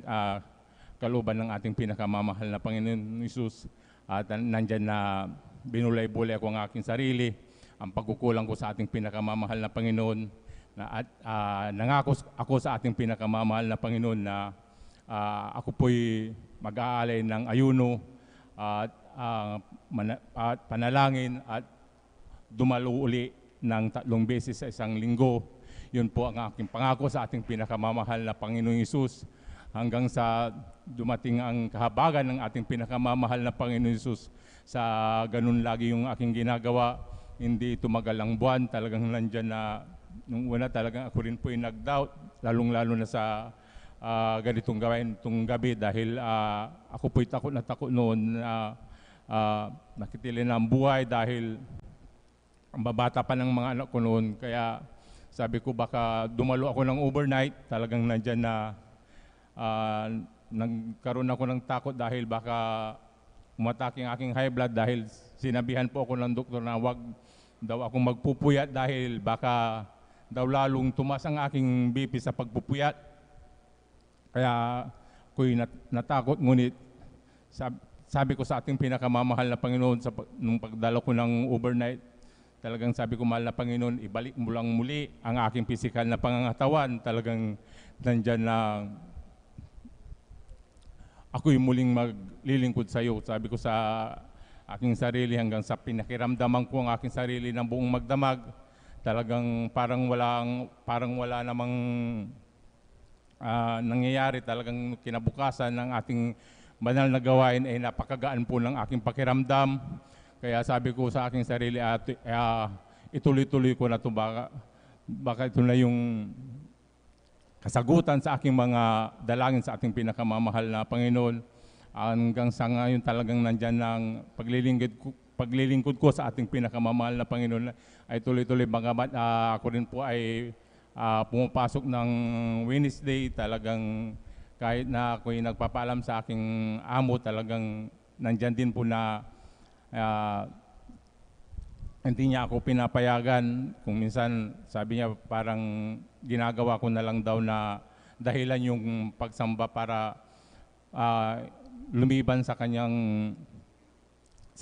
kalooban ng ating pinakamamahal na Panginoon Hesus. At nandyan na binulay-bulay ko ang aking sarili, ang pagkukulang ko sa ating pinakamamahal na Panginoon, at nangako ako sa ating pinakamamahal na Panginoon na ako po'y mag-aalay ng ayuno at panalangin at dumalo uli ng 3 beses sa isang linggo. Yun po ang aking pangako sa ating pinakamamahal na Panginoong Hesus. Hanggang sa dumating ang kahabagan ng ating pinakamamahal na Panginoong Hesus, sa ganun lagi yung aking ginagawa. Hindi tumagal ang buwan, talagang nandyan na, nung una talagang ako rin po yung nag-doubt, lalong-lalo na sa ganitong gawain itong gabi, dahil ako po'y takot na takot noon na nakitilin ang buhay dahil ang babata pa ng mga anak ko noon. Kaya sabi ko baka dumalo ako ng overnight, talagang nandyan na nagkaroon ako ng takot dahil baka umatake ang aking high blood, dahil sinabihan po ako ng doktor na wag daw akong magpupuyat dahil baka daw lalong tumas ang aking BP sa pagpupuyat. Kaya ako'y natakot, ngunit sabi ko sa ating pinakamamahal na Panginoon nung pagdala ko ng overnight, talagang sabi ko, mahal na Panginoon, ibalik mo lang muli ang aking pisikal na pangangatawan. Talagang nandyan na ako'y muling maglilingkod sa iyo. Sabi ko sa aking sarili hanggang sa pinakiramdaman ko ang aking sarili ng buong magdamag. Talagang parang wala namang nangyayari. Talagang kinabukasan ng ating banal na gawain ay napakagaan po ng aking pakiramdam. Kaya sabi ko sa aking sarili, ituloy-tuloy ko na ito. Baka ito na yung kasagutan sa aking mga dalangin sa ating pinakamamahal na Panginoon. Hanggang sa ngayon talagang nandyan ng paglilingkod ko sa ating pinakamamahal na Panginoon ay tuloy-tuloy. Bagamat ako rin po ay pumapasok ng Wednesday, talagang kahit na ako'y nagpapaalam sa aking amo, talagang nandyan din po na hindi niya ako pinapayagan. Kung minsan sabi niya parang ginagawa ko na lang daw na dahilan yung pagsamba para lumiban sa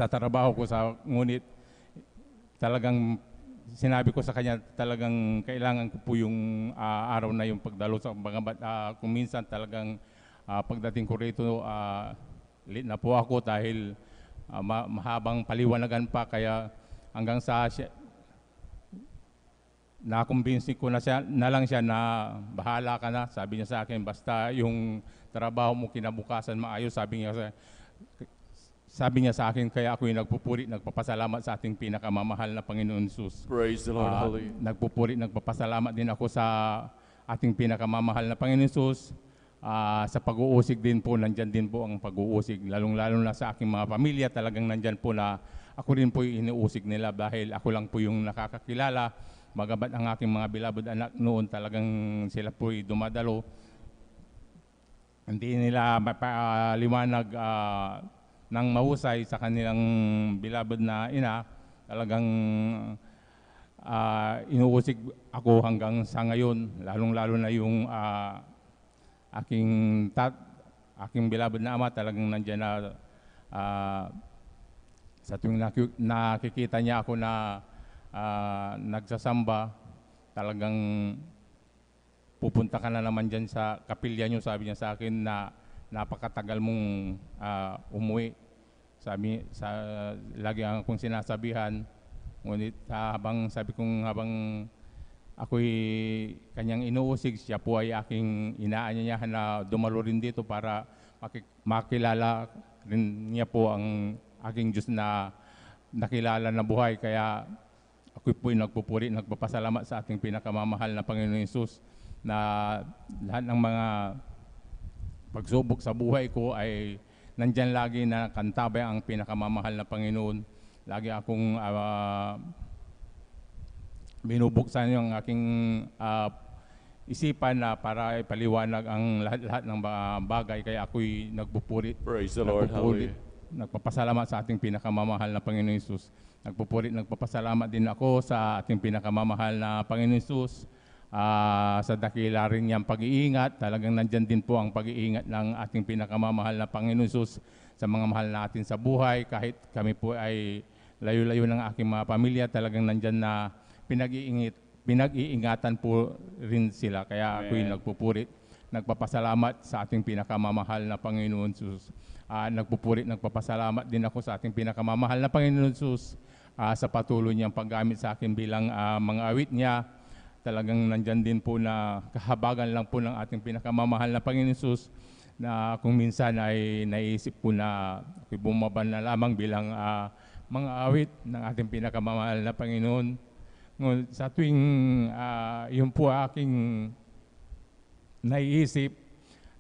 trabaho ko ngunit talagang sinabi ko sa kanya talagang kailangan ko po yung araw na yung pagdalo sa bagamat kung minsan talagang pagdating ko rito late na po ako dahil mahabang paliwanagan pa, kaya hanggang sa nakumbinsi ko na lang siya na bahala ka na, sabi niya sa akin, basta yung trabaho mo kinabukasan maayos, sabi niya sa akin, kaya ako'y nagpapasalamat sa ating pinakamamahal na Panginoon Jesus. Praise the Lord. Hallelujah. Nagpapasalamat din ako sa ating pinakamamahal na Panginoon Jesus. Sa pag-uusig din po, nandyan din po ang pag-uusig, lalong-lalo na sa aking mga pamilya, talagang nandyan po na ako rin po yung iniusig nila dahil ako lang po yung nakakakilala. Magabat ang aking mga beloved anak noon, talagang sila po yung dumadalo. Hindi nila mapaliwanag ng mahusay sa kanilang beloved na ina. Talagang inuusig ako hanggang sa ngayon, lalong-lalo na yung aking beloved na ama, talagang nandiyan na sa tuwing nakikita niya ako na nagsasamba, talagang pupunta ka na naman dyan sa kapilya niyo, sabi niya sa akin na napakatagal mong umuwi. Lagi akong sinasabihan, ngunit habang ako'y kanyang inuusig, siya po ay aking inaanyayahan na dumalo rin dito para makilala rin niya po ang aking Diyos na nakilala na buhay. Kaya ako'y po'y nagpapasalamat sa ating pinakamamahal na Panginoon Jesus na lahat ng mga pagsubok sa buhay ko ay nandyan lagi na kantabay ang pinakamamahal na Panginoon. Lagi akong binubuksan yung aking isipan na para ipaliwanag ang lahat ng bagay, kaya ako'y nagpupuri. Praise the Lord. Hallelujah. Nagpapasalamat sa ating pinakamamahal na Panginoon Jesus. Nagpapasalamat din ako sa ating pinakamamahal na Panginoon Jesus sa dakila rin niyang pag-iingat. Talagang nandyan din po ang pag-iingat ng ating pinakamamahal na Panginoon Jesus sa mga mahal natin sa buhay. Kahit kami po ay layo-layo ng aking mga pamilya, talagang nandyan na pinag-iingatan po rin sila. Kaya ako'y nagpapasalamat sa ating pinakamamahal na Panginoon Jesus. Nagpapasalamat din ako sa ating pinakamamahal na Panginoon Jesus sa patuloy niyang paggamit sa akin bilang mga awit niya. Talagang nandyan din po na kahabagan lang po ng ating pinakamamahal na Panginoon Jesus na kung minsan ay naisip po na ako'y bumaban na lamang bilang mga awit ng ating pinakamamahal na Panginoon. Sa tuwing yun po aking naiisip,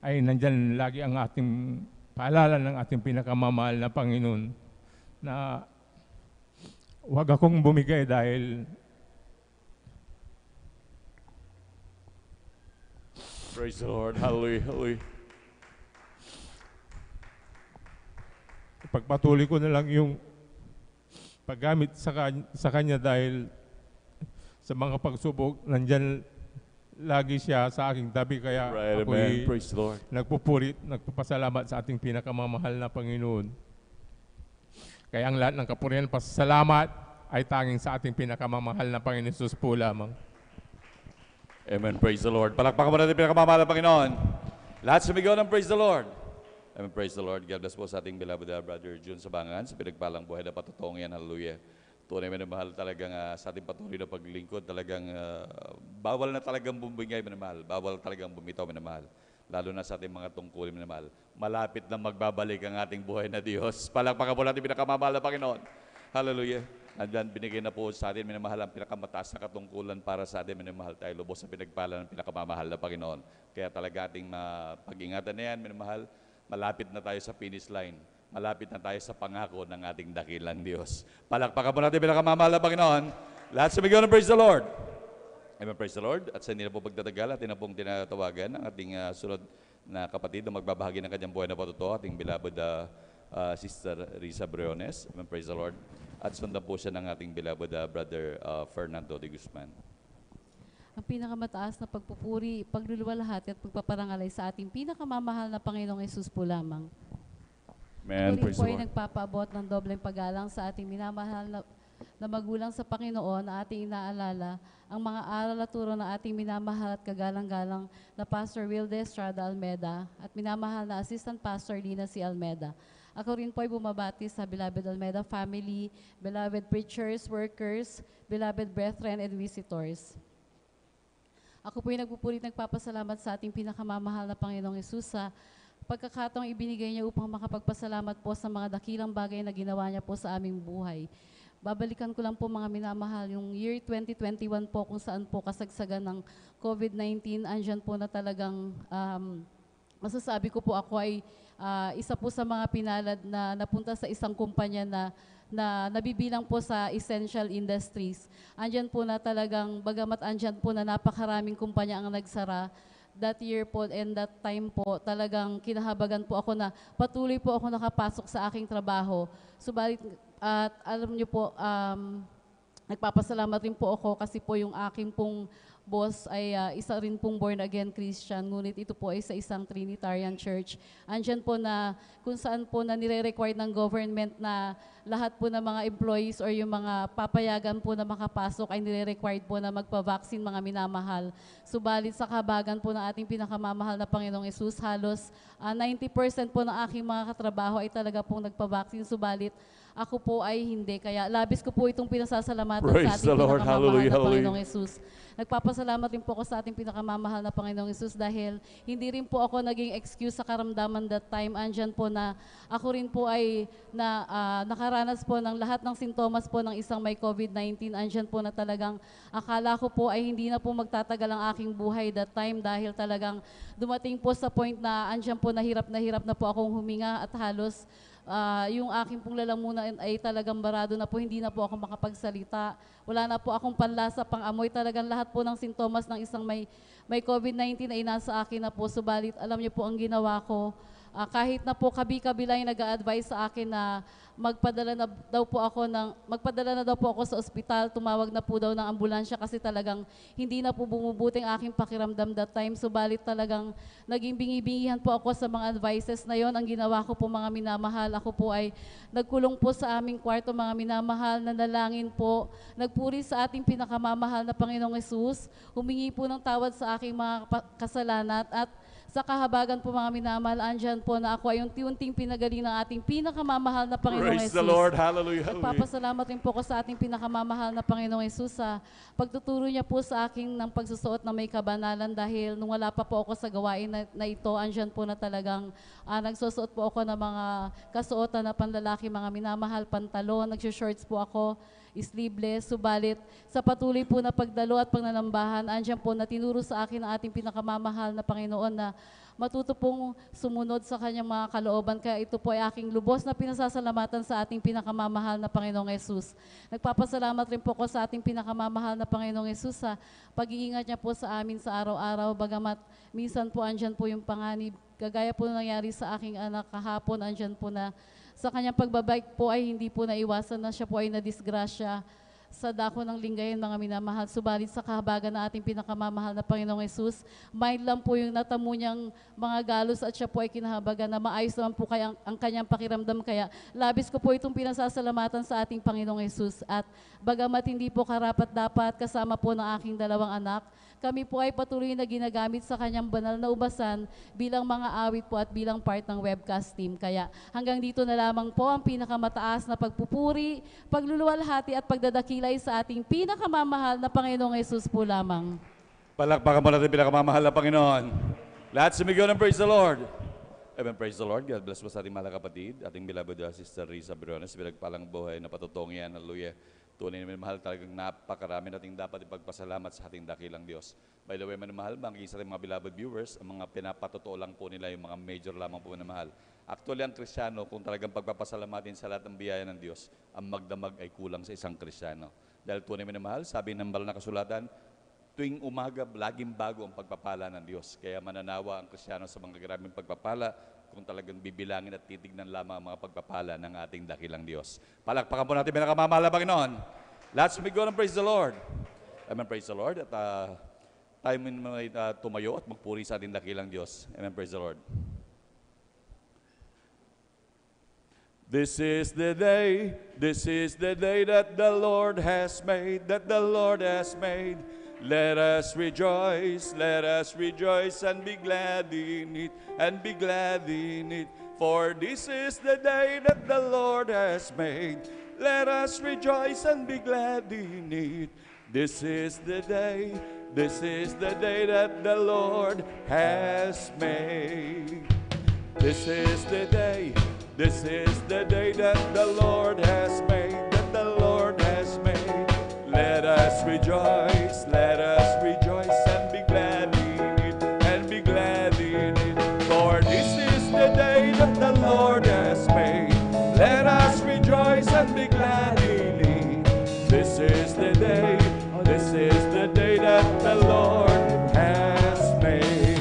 ay nandyan lagi ang ating paalala ng ating pinakamamahal na Panginoon na huwag akong bumigay dahil Praise the Lord. Hallelujah. Hallelujah. pagpatuloy ko na lang yung paggamit sa kanya dahil sa mga pagsubok, nandyan lagi siya sa aking tabi, kaya ako'y Praise the Lord. nagpapasalamat sa ating pinakamamahal na Panginoon. Kaya ang lahat ng kapurihan, pasalamat ay tanging sa ating pinakamamahal na Panginoon Jesus po lamang. Amen. Praise the Lord. Palakpakan mo natin pinakamamahal ng Panginoon. Lahat sumigaw ng praise the Lord. Amen. Praise the Lord. God bless po sa ating beloved brother June Sabangan sa pinagpalang buhay na patutong yan. Hallelujah. Tunay minamahal talagang sa ating patuloy na paglingkod, talagang bawal na talagang bumbingay minamahal. Bawal talagang bumitaw minamahal. Lalo na sa ating mga tungkulin minamahal. Malapit na magbabalik ang ating buhay na Diyos. Palakpakan po natin pinakamamahal na Panginoon. Hallelujah. Andyan, binigay na po sa atin minamahal ang pinakamataas na katungkulan para sa atin minamahal tayo. Lubos sa pinagpala ng pinakamamahal na Panginoon. Kaya talaga ating pag-ingatan na yan minamahal. Malapit na tayo sa finish line. Malapit na tayo sa pangako ng ating dakilang Diyos. Palakpakan po natin pinakamamahal na Panginoon. Lahat sumigaw ng praise the Lord. Amen, praise the Lord. At sa hindi na po pagtatagal, atin na pong tinatawagan ang ating sunod na kapatid na magbabahagi ng kanyang buhay na patuto, ating beloved Sister Risa Briones. Amen, praise the Lord. At sundan po siya ng ating beloved Brother Fernando de Guzman. Ang pinakamataas na pagpupuri, pagluluwalhati at pagpaparangalay sa ating pinakamamahal na Panginoong Yesus po lamang. Amen. Ako rin Praise po the ay Lord. nagpapaabot ng dobleng paggalang sa ating minamahal na magulang sa Panginoon na ating inaalala ang mga aral at turo na ating minamahal at kagalang-galang na Pastor Wilde Estrada Almeda at minamahal na Assistant Pastor Lina C. Almeda. Ako rin po ay bumabati sa beloved Almeda family, beloved preachers, workers, beloved brethren, and visitors. Ako po ay nagpupulit nagpapasalamat sa ating pinakamamahal na Panginoong Yesus sa pagkakataong ibinigay niya upang makapagpasalamat po sa mga dakilang bagay na ginawa niya po sa aming buhay. Babalikan ko lang po mga minamahal, yung year 2021 po kung saan po kasagsagan ng COVID-19, andyan po na talagang masasabi ko po ako ay isa po sa mga pinalad na napunta sa isang kumpanya na nabibilang po sa essential industries. Andyan po na talagang, bagamat andyan po na napakaraming kumpanya ang nagsara, that year po and that time po, talagang kinahabagan po ako na patuloy po ako nakapasok sa aking trabaho. Subalit, at alam niyo po, nagpapasalamat rin po ako kasi po yung aking pong boss ay isa rin pong born again Christian, ngunit ito po ay sa isang Trinitarian Church. Andyan po na kung saan po na nire-require ng government na lahat po ng mga employees or yung mga papayagan po na makapasok ay nire-required po na magpa-vaccine, mga minamahal. Subalit sa kahabagan po ng ating pinakamamahal na Panginoong Yesus, halos 90% po ng aking mga katrabaho ay talaga pong nagpa-vaccine. Subalit ako po ay hindi. Kaya labis ko po itong pinasasalamatan Praise sa ating the Lord. pinakamamahal Hallelujah, na hallelujah. Panginoong Yesus. Nagpapasalamat rin po ako sa ating pinakamamahal na Panginoong Yesus dahil hindi rin po ako naging excuse sa karamdaman that time. Andyan po na ako rin po ay nakaranas po ng lahat ng sintomas po ng isang may COVID-19. Andyan po na talagang akala ko po ay hindi na po magtatagal ang aking buhay that time dahil talagang dumating po sa point na andyan po na hirap na po akong huminga at halos yung aking pong lalamunan ay talagang barado na po, hindi na po ako makapagsalita. Wala na po akong panlasa, pang-amoy, talagang lahat po ng sintomas ng isang may COVID-19 ay nasa akin na po. Subalit, alam niyo po ang ginawa ko, kahit na po kabi-kabila ay nag-a-advise sa akin na magpadala na daw po ako sa ospital, tumawag na po daw ng ambulansya kasi talagang hindi na po bumubuting aking pakiramdam that time. Subalit talagang naging bingi-bingihan po ako sa mga advices na yon. Ang ginawa ko po, mga minamahal, ako po ay nagkulong po sa aming kwarto, mga minamahal, nanalangin po, nagpuri sa ating pinakamamahal na Panginoong Yesus, humingi po ng tawad sa aking mga kasalanan at sa kahabagan po, mga minamahal, andyan po na ako ay unti-unting pinagaling ng ating pinakamamahal na Panginoong Praise Yesus. the Lord. Hallelujah, hallelujah. Nagpapasalamat rin po ako sa ating pinakamamahal na Panginoong Yesus sa pagtuturo niya po sa akin ng pagsusuot na may kabanalan dahil nung wala pa po ako sa gawain na ito, andyan po na talagang nagsusuot po ako ng mga kasuotan na panlalaki, mga minamahal, pantalon, nagsushorts po ako, sleeveless. Subalit sa patuloy po na pagdalo at pagnanambahan, andyan po na tinuro sa akin ang ating pinakamamahal na Panginoon na matuto pong sumunod sa kanyang mga kalooban. Kaya ito po ay aking lubos na pinasasalamatan sa ating pinakamamahal na Panginoong Yesus. Nagpapasalamat rin po ko sa ating pinakamamahal na Panginoong Yesus sa pag-iingat niya po sa amin sa araw-araw. Bagamat minsan po andyan po yung panganib. Kagaya po nangyari sa aking anak kahapon, andyan po na sa kanyang pagbabike po ay hindi po naiwasan na siya po ay nadisgrasya. sa dako ng linggayin, mga minamahal. Subalit sa kahabagan na ating pinakamamahal na Panginoong Yesus, mild lang po yung natamo niyang mga galos at siya po ay kinahabagan na maayos naman po kaya ang kanyang pakiramdam. Kaya labis ko po itong pinasasalamatan sa ating Panginoong Yesus. At bagamat hindi po karapat-dapat kasama po ng aking dalawang anak, kami po ay patuloy na ginagamit sa kanyang banal na ubasan bilang mga awit po at bilang part ng webcast team. Kaya hanggang dito na lamang po ang pinakamataas na pagpupuri, pagluluwalhati at pagdadakilay sa ating pinakamamahal na Panginoong Yesus po lamang. Palakpakan mo natin pinakamamahal na Panginoon. Lahat sumigaw ng praise the Lord. Amen, praise the Lord. God bless po sa ating mga kapatid, ating beloved Sister Risa Briones, pinagpalang buhay na patutong yan. Hallelujah. Tunay na mahal, talagang napakarami nating dapat ipagpasalamat sa ating dakilang Diyos. By the way, manamahal, sa ating mga beloved viewers, ang mga pinapatotoo lang po nila yung mga major lamang po manamahal. Actually, ang Kristiyano, kung talagang pagpapasalamatin sa lahat ng biyaya ng Diyos, ang magdamag ay kulang sa isang Kristiyano. Dahil tunay manamahal, sabi ng banal na kasulatan, tuwing umaga, laging bago ang pagpapala ng Diyos. Kaya mananawa ang Kristiyano sa mga maraming pagpapala kung talagang bibilangin at titignan lamang ang mga pagpapala ng ating dakilang Diyos. Palakpakan po natin pinakamamahal na Panginoon. Lahat sumigaw ng praise the Lord. Amen, praise the Lord. At tayo may tumayo at magpuri sa ating dakilang Diyos. Amen, praise the Lord. This is the day that the Lord has made, Let us rejoice and be glad in it, For this is the day that the Lord has made. Let us rejoice and be glad in it. This is the day that the Lord has made. This is the day that the Lord has made, Let us rejoice and be glad in it, For this is the day that the Lord has made. Let us rejoice and be glad in it. This is the day that the Lord has made.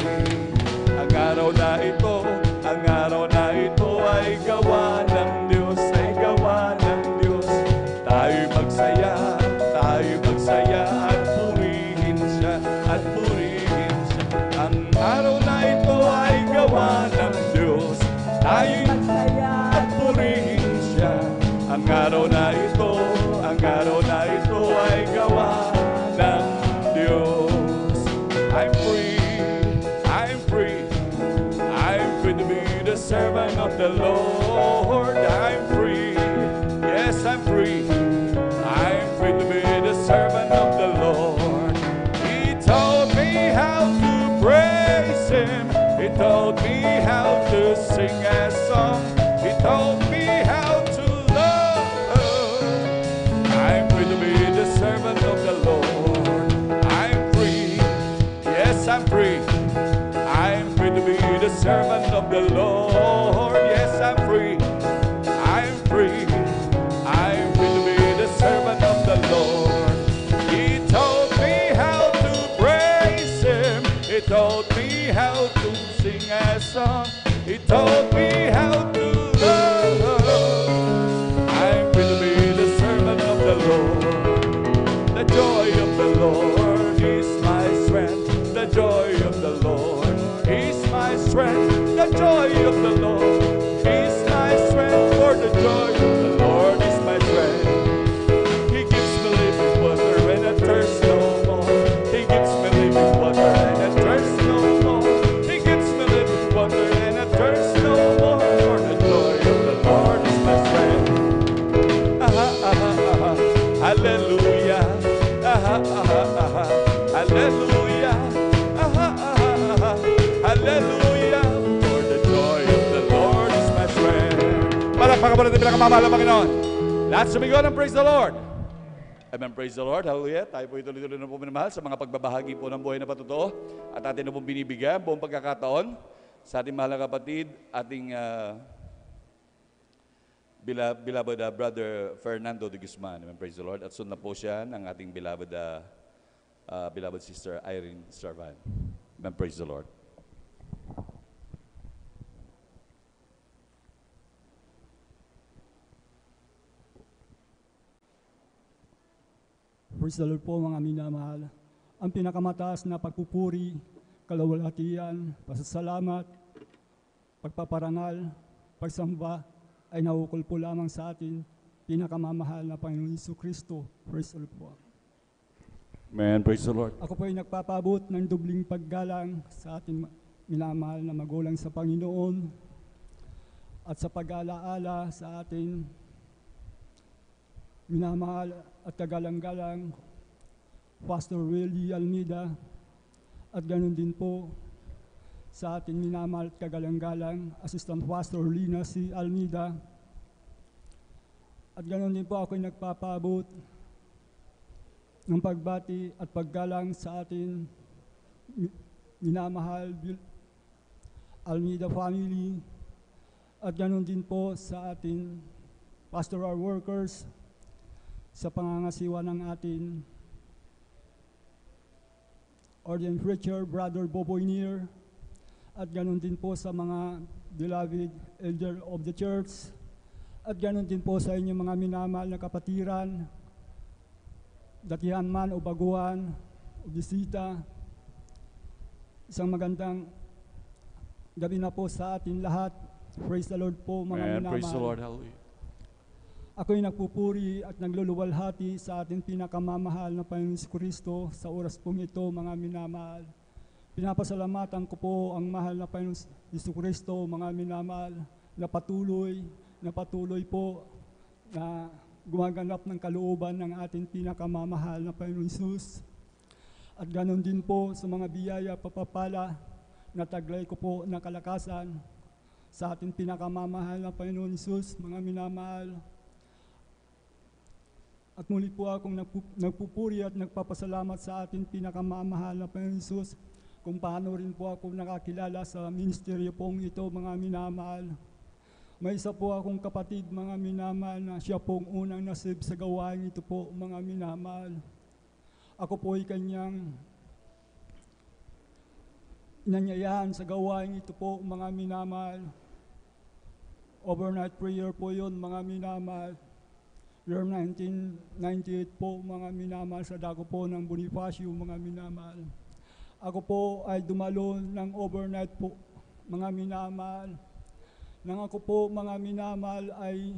Ang araw na ito ay gawa ng Diyos, Tayo'y magsaya at purihin siya. Ang araw na ito ay gawa ng Diyos, tayo'y magsaya at purihin siya. Ang araw na ito ay gawa ng Diyos. I'm free to be the servant of the Lord. I'm free, yes, I'm free to be the servant of the Lord. He taught me how to praise Him. He taught me how to sing a song. He taught me how to love. I'm free to be the servant of the Lord. I'm free, yes, I'm free to be the servant of the Lord. Yes, I'm free to be the servant of the Lord. He taught me how to praise Him. He taught me how to sing a song. He taught me how to love. I'm free to be the servant of the Lord. The joy of the Lord is my strength. The joy of the Lord is my strength. The joy of the Lord is my strength. For the joy of the Lord is my strength. He gives me living water and I thirst no more. He gives me living water and I thirst no more. He gives me living water and I thirst no more. For the joy of the Lord is my strength. Hallelujah. Hallelujah. Hallelujah. For the joy of the Lord is my strength. Palakpakan po natin pinakamamahal na Panginoon. Lahat sumigaw ng praise the Lord. Amen, praise the Lord. Hallelujah. Tayo po ituloy-tuloy na po minamahal sa mga pagbabahagi po ng buhay na patotoo. At atin na pong binibigyan buong pagkakataon sa ating mahal na kapatid, ating beloved brother Fernando de Guzman. Amen, praise the Lord. At soon na po siya ng ating beloved sister Irene Sarvan. Amen, praise the Lord. Praise the Lord po mga minamahal. Ang pinakamataas na pagpupuri, kalawalhatian, pasasalamat, pagpaparangal, pagsamba ay naukol po lamang sa atin pinakamamahal na Panginoon Jesucristo. Praise the Lord po. Amen. Praise the Lord. Ako po ay nagpapabot ng dubling paggalang sa ating minamahal na magulang sa Panginoon at sa pag-alaala sa ating minamahal at kagalang-galang Pastor Willie Almeida at ganoon din po sa ating minamahal at kagalang-galang Assistant Pastor Lina C. Almeida at ganoon din po ako ay nagpapabot ng pagbati at paggalang sa ating minamahal Almeida family at ganoon din po sa ating pastoral workers sa pangangasiwa ng ating ordained preacher, Brother Boboy Nier, at ganoon din po sa mga beloved elder of the church, at ganoon din po sa inyong mga minamahal na kapatiran, datihan man o baguhan, o bisita. Isang magandang gabi na po sa atin lahat. Praise the Lord po mga Amen. minamahal. Praise the Lord. Hallelujah. Ako'y nagpupuri at nagluluwalhati sa ating pinakamamahal na Panginoon Jesucristo sa oras pong ito, mga minamahal. Pinapasalamatan ko po ang mahal na Panginoon Jesucristo, mga minamahal, na patuloy po na gumaganap ng kalooban ng ating pinakamamahal na Panginoon Jesus. At ganon din po sa mga biyaya papapala na taglay ko po na kalakasan sa ating pinakamamahal na Panginoon Jesus, mga minamahal. At muli po akong nagpupuri at nagpapasalamat sa ating pinakamamahal na Panginoon Jesus kung paano rin po ako nakakilala sa ministeryo pong ito, mga minamahal. May isa po akong kapatid, mga minamahal, na siya pong unang nasib sa gawain ito po, mga minamahal. Ako po ay kanyang inanyayahan sa gawain ito po, mga minamahal. Overnight prayer po yun, mga minamahal. Year 1998 po, mga minamahal, sa dako po ng Bonifacio, mga minamahal. Ako po ay dumalo ng overnight po, mga minamahal. Nang ako po, mga minamahal, ay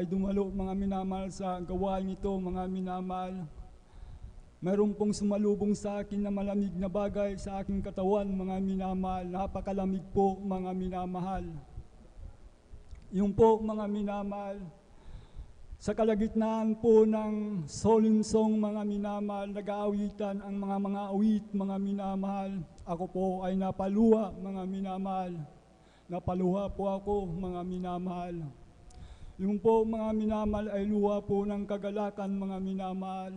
dumalo, mga minamahal, sa gawain ito, mga minamahal. Mayroon pong sumalubong sa akin na malamig na bagay sa aking katawan, mga minamahal. Napakalamig po, mga minamahal. Yung po, mga minamahal, sa kalagitnaan po ng solemn song, mga minamahal, nag-aawitan ang mga awit, mga minamahal. Ako po ay napaluha, mga minamahal. Napaluha po ako, mga minamahal. Yung po, mga minamahal, ay luha po ng kagalakan, mga minamahal.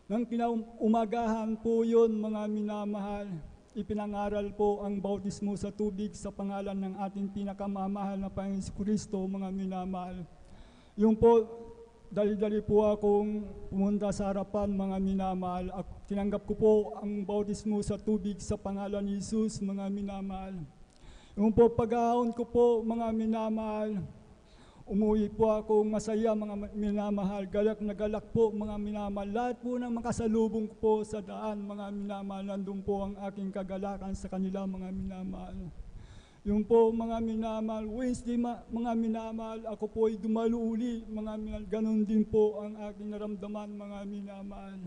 Nang kinaumagahan po yun, mga minamahal, ipinangaral po ang bautismo sa tubig sa pangalan ng ating pinakamamahal na Panginoon Jesucristo, mga minamahal. Yung po, dali-dali po akong pumunta sa harapan, mga minamahal. Tinanggap ko po ang bautismo sa tubig sa pangalan ni Jesus, mga minamahal. Yung po, pag-ahon ko po, mga minamahal, umuwi po ako masaya, mga minamahal, galak na galak po, mga minamahal. Lahat po ng makasalubong ko po sa daan, mga minamahal, nandun po ang aking kagalakan sa kanila, mga minamahal. Yung po, mga minamahal, Wednesday, mga minamahal, ako po ay dumalo uli, mga minamahal. Ganon din po ang aking naramdaman, mga minamahal.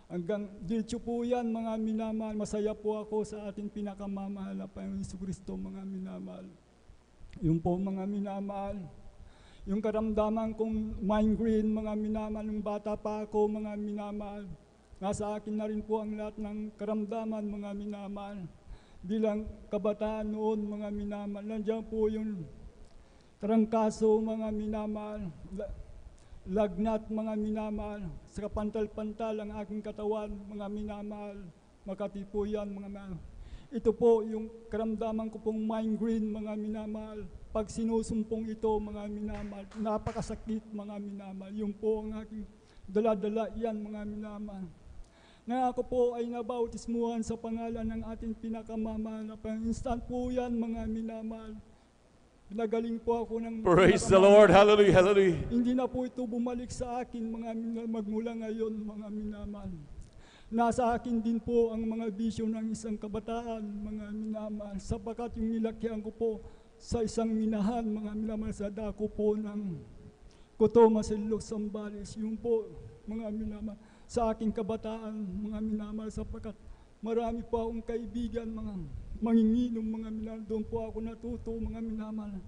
Hanggang dito po yan, mga minamahal. Masaya po ako sa ating pinakamamahal na Panginoon Jesucristo, mga minamahal. Yung po, mga minamahal, yung karamdaman kong migraine, mga minamahal, nung bata pa ako, mga minamahal. Nasa akin na rin po ang lahat ng karamdaman, mga minamahal. Bilang kabataan noon, mga minamahal, nandiyan po yung trangkaso, mga minamahal, lagnat, mga minamahal, sa kapantal-pantal ang aking katawan, mga minamahal, Makati po yan, mga minamahal. Ito po yung karamdaman ko pong migraine, mga minamahal. Pag sinusumpong ito, mga minamahal, napakasakit, mga minamahal. Yung po ang aking dala-dala yan, mga minamahal. na ako po ay nabautismuhan sa pangalan ng ating pinakamamahal na Panginoon. Instant po yan, mga minamahal. Nagaling po ako ng Praise the Lord. Hallelujah, hallelujah. Hindi na po ito bumalik sa akin, mga magmula ngayon, mga minamahal. Nasa akin din po ang mga bisyo ng isang kabataan, mga minamahal, sapagkat yung nilakyan ko po sa isang minahan, mga minamahal, sa dako po ng Cotomas and Los Zambales. Yung po, mga minamahal, sa aking kabataan, mga minamahal, sapagkat marami po akong kaibigan, mga manginginom, mga minamahal. Doon po ako natuto, mga minamahal.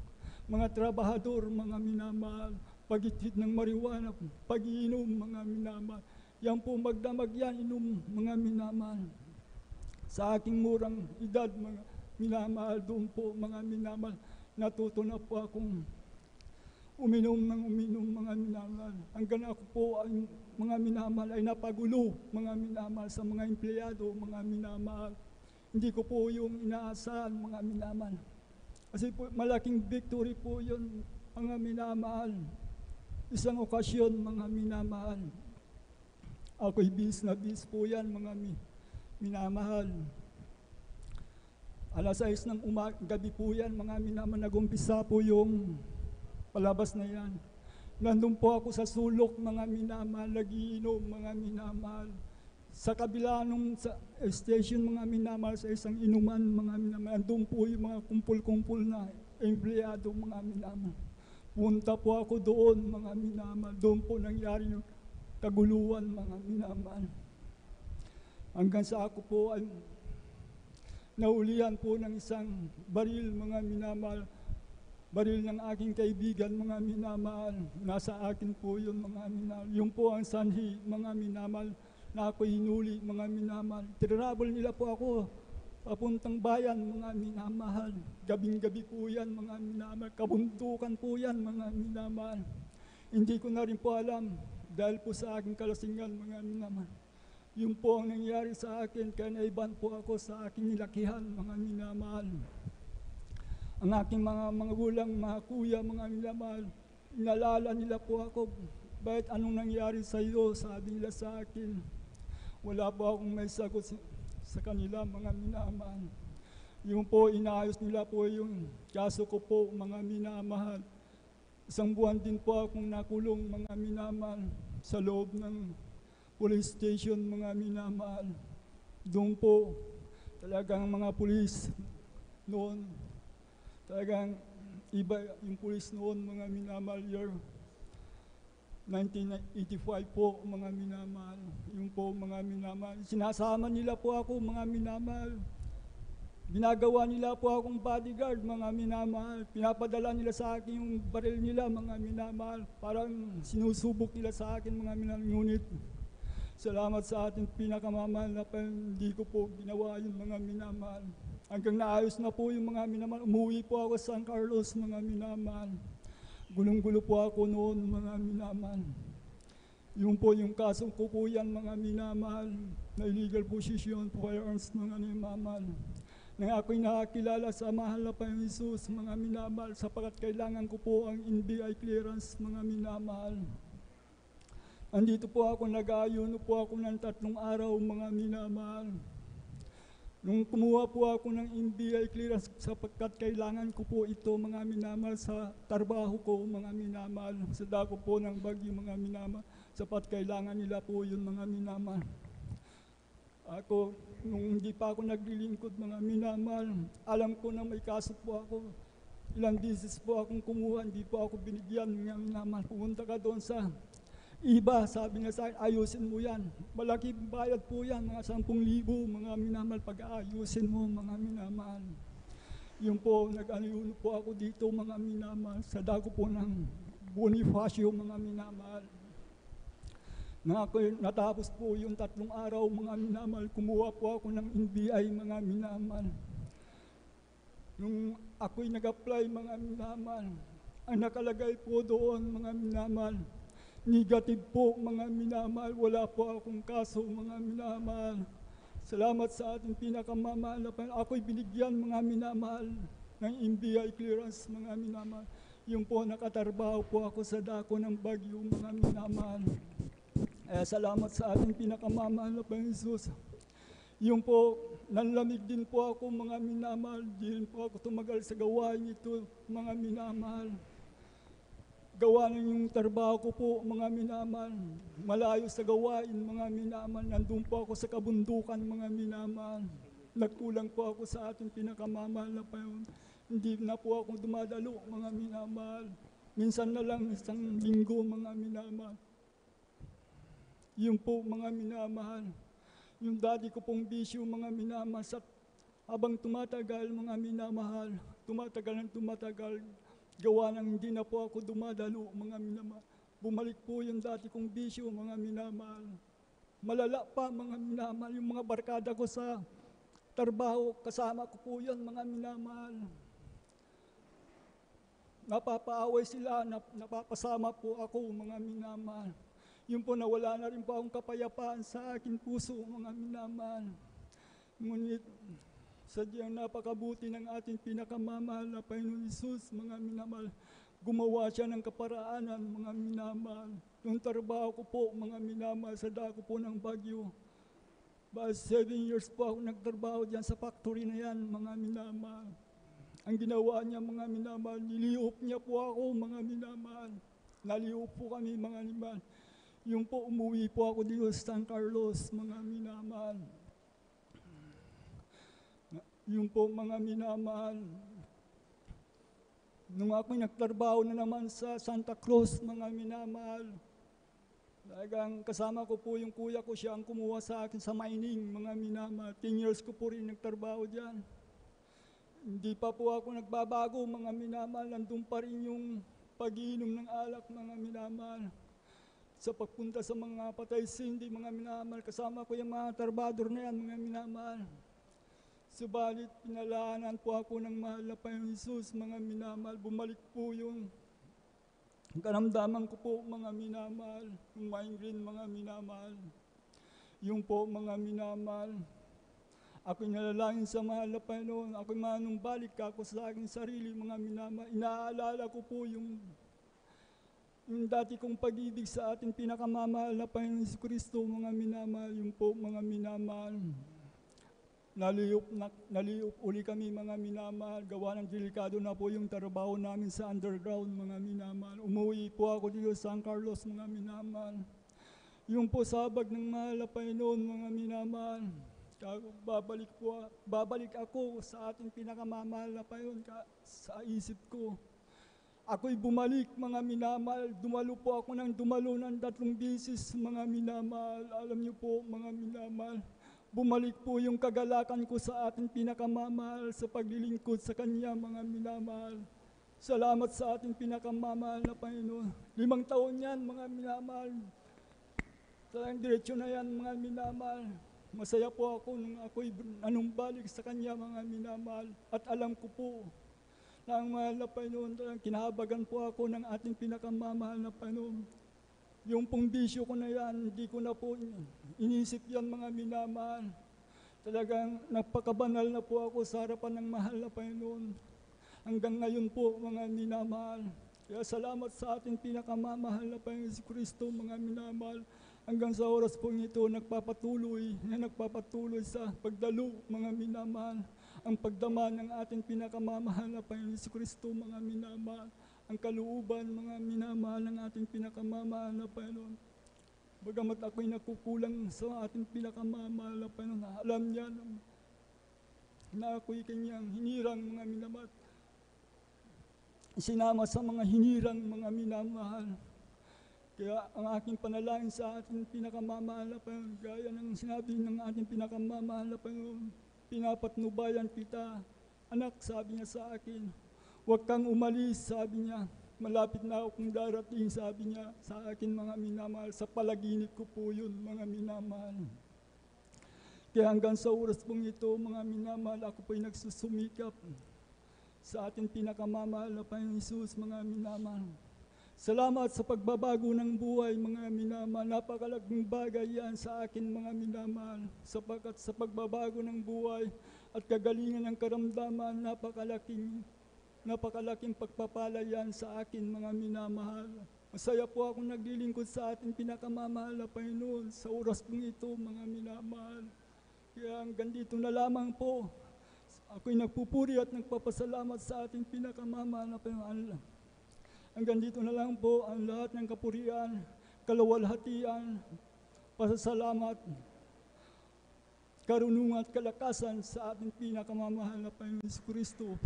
Mga trabahador, mga minamahal, pag-itid ng marijuana, pag-iinom, mga minamahal. Yan po magdamag yan, inom, mga minamahal. Sa aking murang edad, mga minamahal, doon po, mga minamahal, natuto na po akong uminom, mga minamahal. Hanggang ako po, ay, mga minamahal, ay napagulo, mga minamahal, sa mga empleyado, mga minamahal. Hindi ko po yung inaasahan, mga minamahal. Kasi po, malaking victory po yun, mga minamahal. Isang okasyon, mga minamahal. Ako'y bis na bis po yan, mga minamahal. Alas 6 ng gabi po yan, mga minamahal. Nag-umpisa po yung palabas na yan. Nandun po ako sa sulok, mga minamahal, nagiinom, mga minamahal. Sa kabila nung station, mga minamahal, sa isang inuman, mga minamahal, nandun po yung mga kumpul-kumpul na empleyado, mga minamahal. Punta po ako doon, mga minamahal. Doon po nangyari yung kaguluhan, mga minamahal. Hanggang sa ako po ay naulihan po ng isang baril, mga minamahal. Baril ng aking kaibigan, mga minamahal. Nasa akin po yun, mga minamahal. Yung po ang sanhi, mga minamahal, na ako hinuli, mga minamahal. Tinrabol nila po ako papuntang bayan, mga minamahal. Gabing-gabi po yan, mga minamahal. Kabundukan po yan, mga minamahal. Hindi ko na rin po alam, dahil po sa aking kalasingan, mga minamahal. Yun po ang nangyari sa akin, kaya naiban po ako sa aking nilakihan, mga minamahal. Ang aking mga gulang, mga kuya, mga minamahal, inalala nila po ako, bakit anong nangyari sa iyo, sabi nila sa akin. Wala po akong may sagot sa kanila, mga minamahal. Yung po, inaayos nila po yung kaso ko po, mga minamahal. Isang buwan din po akong nakulong, mga minamahal, sa loob ng police station, mga minamahal. Doon po, talagang mga pulis noon, talagang iba yung pulis noon, mga minamahal, year 1985 po, mga minamahal. Yung po, mga minamahal. Sinasama nila po ako, mga minamahal. Ginagawa nila po akong bodyguard, mga minamahal. Pinapadala nila sa akin yung baril nila, mga minamahal. Parang sinusubok nila sa akin, mga minamahal. Ngunit, salamat sa ating pinakamamahal na hindi ko po ginawa yung mga minamahal. Hanggang naayos na po yung mga minamahal. Umuwi po ako sa San Carlos, mga minamahal. Gulong-gulo po ako noon, mga minamahal. Yung po yung kaso ko po yan, mga minamahal, na illegal possession, firearms, mga minamahal. Nang ako'y nakakilala sa mahal na Panginoong Jesus, mga minamahal, sapagat kailangan ko po ang NBI clearance, mga minamahal. Andito po ako, nag-aayuno po ako ng 3 araw, mga minamahal. Nung kumuha po ako ng NBI clearance, sapagkat kailangan ko po ito, mga minamahal, sa trabaho ko, mga minamahal, sa dako po ng Bagyo, mga minamahal, sapat kailangan nila po yun, mga minamahal. Ako, nung hindi pa ako naglilingkod, mga minamahal, alam ko na may kaso po ako. Ilang beses po akong kumuha, hindi po ako binigyan, mga minamahal. Pumunta ka doon sa iba, sabi nga sa akin, ayusin mo yan. Malaki bayad po yan, mga 10,000, mga minamahal, pag-aayusin mo, mga minamahal. Yung po, nag-ayuno po ako dito, mga minamahal, sa dago po ng Bonifacio, mga minamahal. Natapos po yung 3 araw, mga minamahal, kumuha po ako ng NBI, mga minamahal. Nung ako'y nag-apply, mga minamahal, ang nakalagay po doon, mga minamahal, negative po, mga minamahal. Wala po akong kaso, mga minamahal. Salamat sa ating pinakamamahal na Panginoon. Ako'y binigyan, mga minamahal, ng NBI clearance, mga minamahal. Yung po, nakatarbaho po ako sa dako ng Bagyo, mga minamahal. Kaya salamat sa ating pinakamamahal na Panginoon Jesus. Yung po, nanlamig din po ako mga minamahal. Di rin po ako tumagal sa gawain ito mga minamahal. Gawa ng yung trabaho ko po mga minamahal. Malayo sa gawain mga minamahal. Nandun po ako sa kabundukan mga minamahal. Nagkulang po ako sa ating pinakamamahal na Panginoon. Hindi na po ako dumadalo mga minamahal. Minsan na lang isang linggo mga minamahal. Yung po mga minamahal, yung dati ko pong bisyo mga minamahal, sa habang tumatagal mga minamahal, tumatagal, gawa ng hindi na po ako dumadalo mga minamahal. Bumalik po yung dati kong bisyo mga minamahal. Malala pa mga minamahal, yung mga barkada ko sa trabaho, kasama ko po yan mga minamahal. Napapaaway sila, napapasama po ako mga minamahal. Yun po, nawala na rin po akong kapayapaan sa aking puso, mga minamahal. Ngunit, sadyang napakabuti ng ating pinakamamahal na Panginoon Jesus, mga minamahal. Gumawa siya ng kaparaanan, mga minamahal. Yung trabaho ko po, mga minamahal, sa dako po ng Bagyo. 7 years po ako nagtrabaho dyan sa factory na yan, mga minamahal. Ang ginawa niya, mga minamahal, niliop niya po ako, mga minamahal. Naliop po kami, mga minamahal. Yung po, umuwi po ako dito sa San Carlos, mga minamahal. Yung po, mga minamahal. Nung ako'y nagtrabaho na naman sa Santa Cruz, mga minamahal, talagang kasama ko po yung kuya ko, siya ang kumuha sa akin sa mining, mga minamahal. 10 years ko po rin nagtrabaho dyan. Hindi pa po ako nagbabago, mga minamahal. Nandun pa rin yung pag-iinom ng alak, mga minamahal. Sa pagpunta sa mga patay sindi, mga minamahal, kasama ko yung mga trabador na yan, mga minamahal. Subalit, pinalaanan po ako ng mahal na Panginoon Jesus, mga minamahal. Bumalik po yung karamdaman ko po, mga minamahal. Yung migraine, mga minamahal. Yung po, mga minamahal. Ako'y nalalangin sa mahal na Panginoon. Ako'y manumbalik ako sa aking sarili, mga minamahal. Inaalala ko po yung dati kong pag-ibig sa ating pinakamamahal na Panginoon Kristo, mga minamahal, yung po mga minamahal. Naliup uli kami mga minamahal, gawa ng delikado na po yung trabaho namin sa underground, mga minamahal. Umuwi po ako dito sa San Carlos, mga minamahal. Yung po sabag ng mahal na Panginoon, mga minamahal. Babalik ako sa ating pinakamamahal na Panginoon sa isip ko. Ako'y bumalik, mga minamahal. Dumalo po ako ng 3 beses, mga minamahal. Alam niyo po, mga minamahal, bumalik po yung kagalakan ko sa ating pinakamamahal sa paglilingkod sa Kanya, mga minamahal. Salamat sa ating pinakamamahal na Panginoon. 5 taon yan, mga minamahal. Talagang diretsyo na yan, mga minamahal. Masaya po ako nung ako'y nanumbalik sa Kanya, mga minamahal. At alam ko po, na ang mahal na Panginoon, kinahabagan po ako ng ating pinakamamahal na Panginoon. Yung pong bisyo ko na yan, hindi ko na po inisip yan, mga minamahal. Talagang napakabanal na po ako sa harapan ng mahal na Panginoon. Hanggang ngayon po, mga minamahal. Kaya salamat sa ating pinakamamahal na Panginoon Kristo, mga minamahal. Hanggang sa oras po ito, nagpapatuloy sa pagdalo, mga minamahal. Ang pagdama ng ating pinakamamahal na Panginoon Kristo, mga minamahal. Ang kalooban, mga minamahal ng ating pinakamamahal na Panginoon. Bagamat ako'y nakukulang sa ating pinakamamahal na Panginoon, alam niya na ako'y kanyang hinirang, mga minamahal. Sinama sa mga hinirang, mga minamahal. Kaya ang aking panalangin sa ating pinakamamahal na Panginoon, gaya ng sinabi ng ating pinakamamahal na Panginoon, pinapatnubayan kita. Anak, sabi niya sa akin, huwag kang umalis, sabi niya. Malapit na akong darating, sabi niya sa akin, mga minamahal. Sa palaginip ko po yun, mga minamahal. Kaya hanggang sa oras pong ito, mga minamahal, ako po'y nagsusumikap sa ating pinakamamahal na Panginoon Jesus, mga minamahal. Salamat sa pagbabago ng buhay, mga minamahal. Napakalaking bagay yan sa akin, mga minamahal. Sapagkat sa pagbabago ng buhay at kagalingan ng karamdaman, napakalaking pagpapala yan sa akin, mga minamahal. Masaya po ako naglilingkod sa ating pinakamamahal na Panginoon sa oras pong ito, mga minamahal. Kaya hanggang dito na lamang po. Ako'y nagpupuri at nagpapasalamat sa ating pinakamamahal na Panginoon. Hanggang dito na lang po ang lahat ng kapurian, kalawalhatian, pasasalamat, karunungan at kalakasan sa ating pinakamamahal na Panginoon Kristo.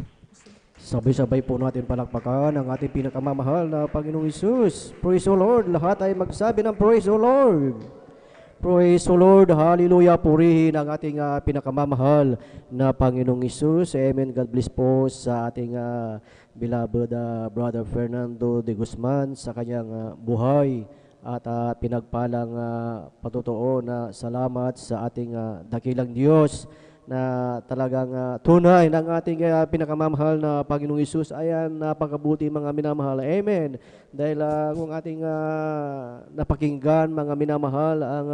Sabay-sabay po natin palakpakan ang ating pinakamamahal na Panginoong Hesus. Praise the Lord. Lahat ay magsabi ng Praise the Lord. Praise the Lord. Hallelujah. Purihin ang ating pinakamamahal na Panginoong Hesus. Amen. God bless po sa ating beloved Brother Fernando de Guzman sa kanyang buhay at pinagpalang patutuo na salamat sa ating dakilang Diyos na talagang tunay ng ating pinakamamahal na Panginoong Hesus ay napakabuti mga minamahal. Amen. Dahil kung ating napakinggan mga minamahal ang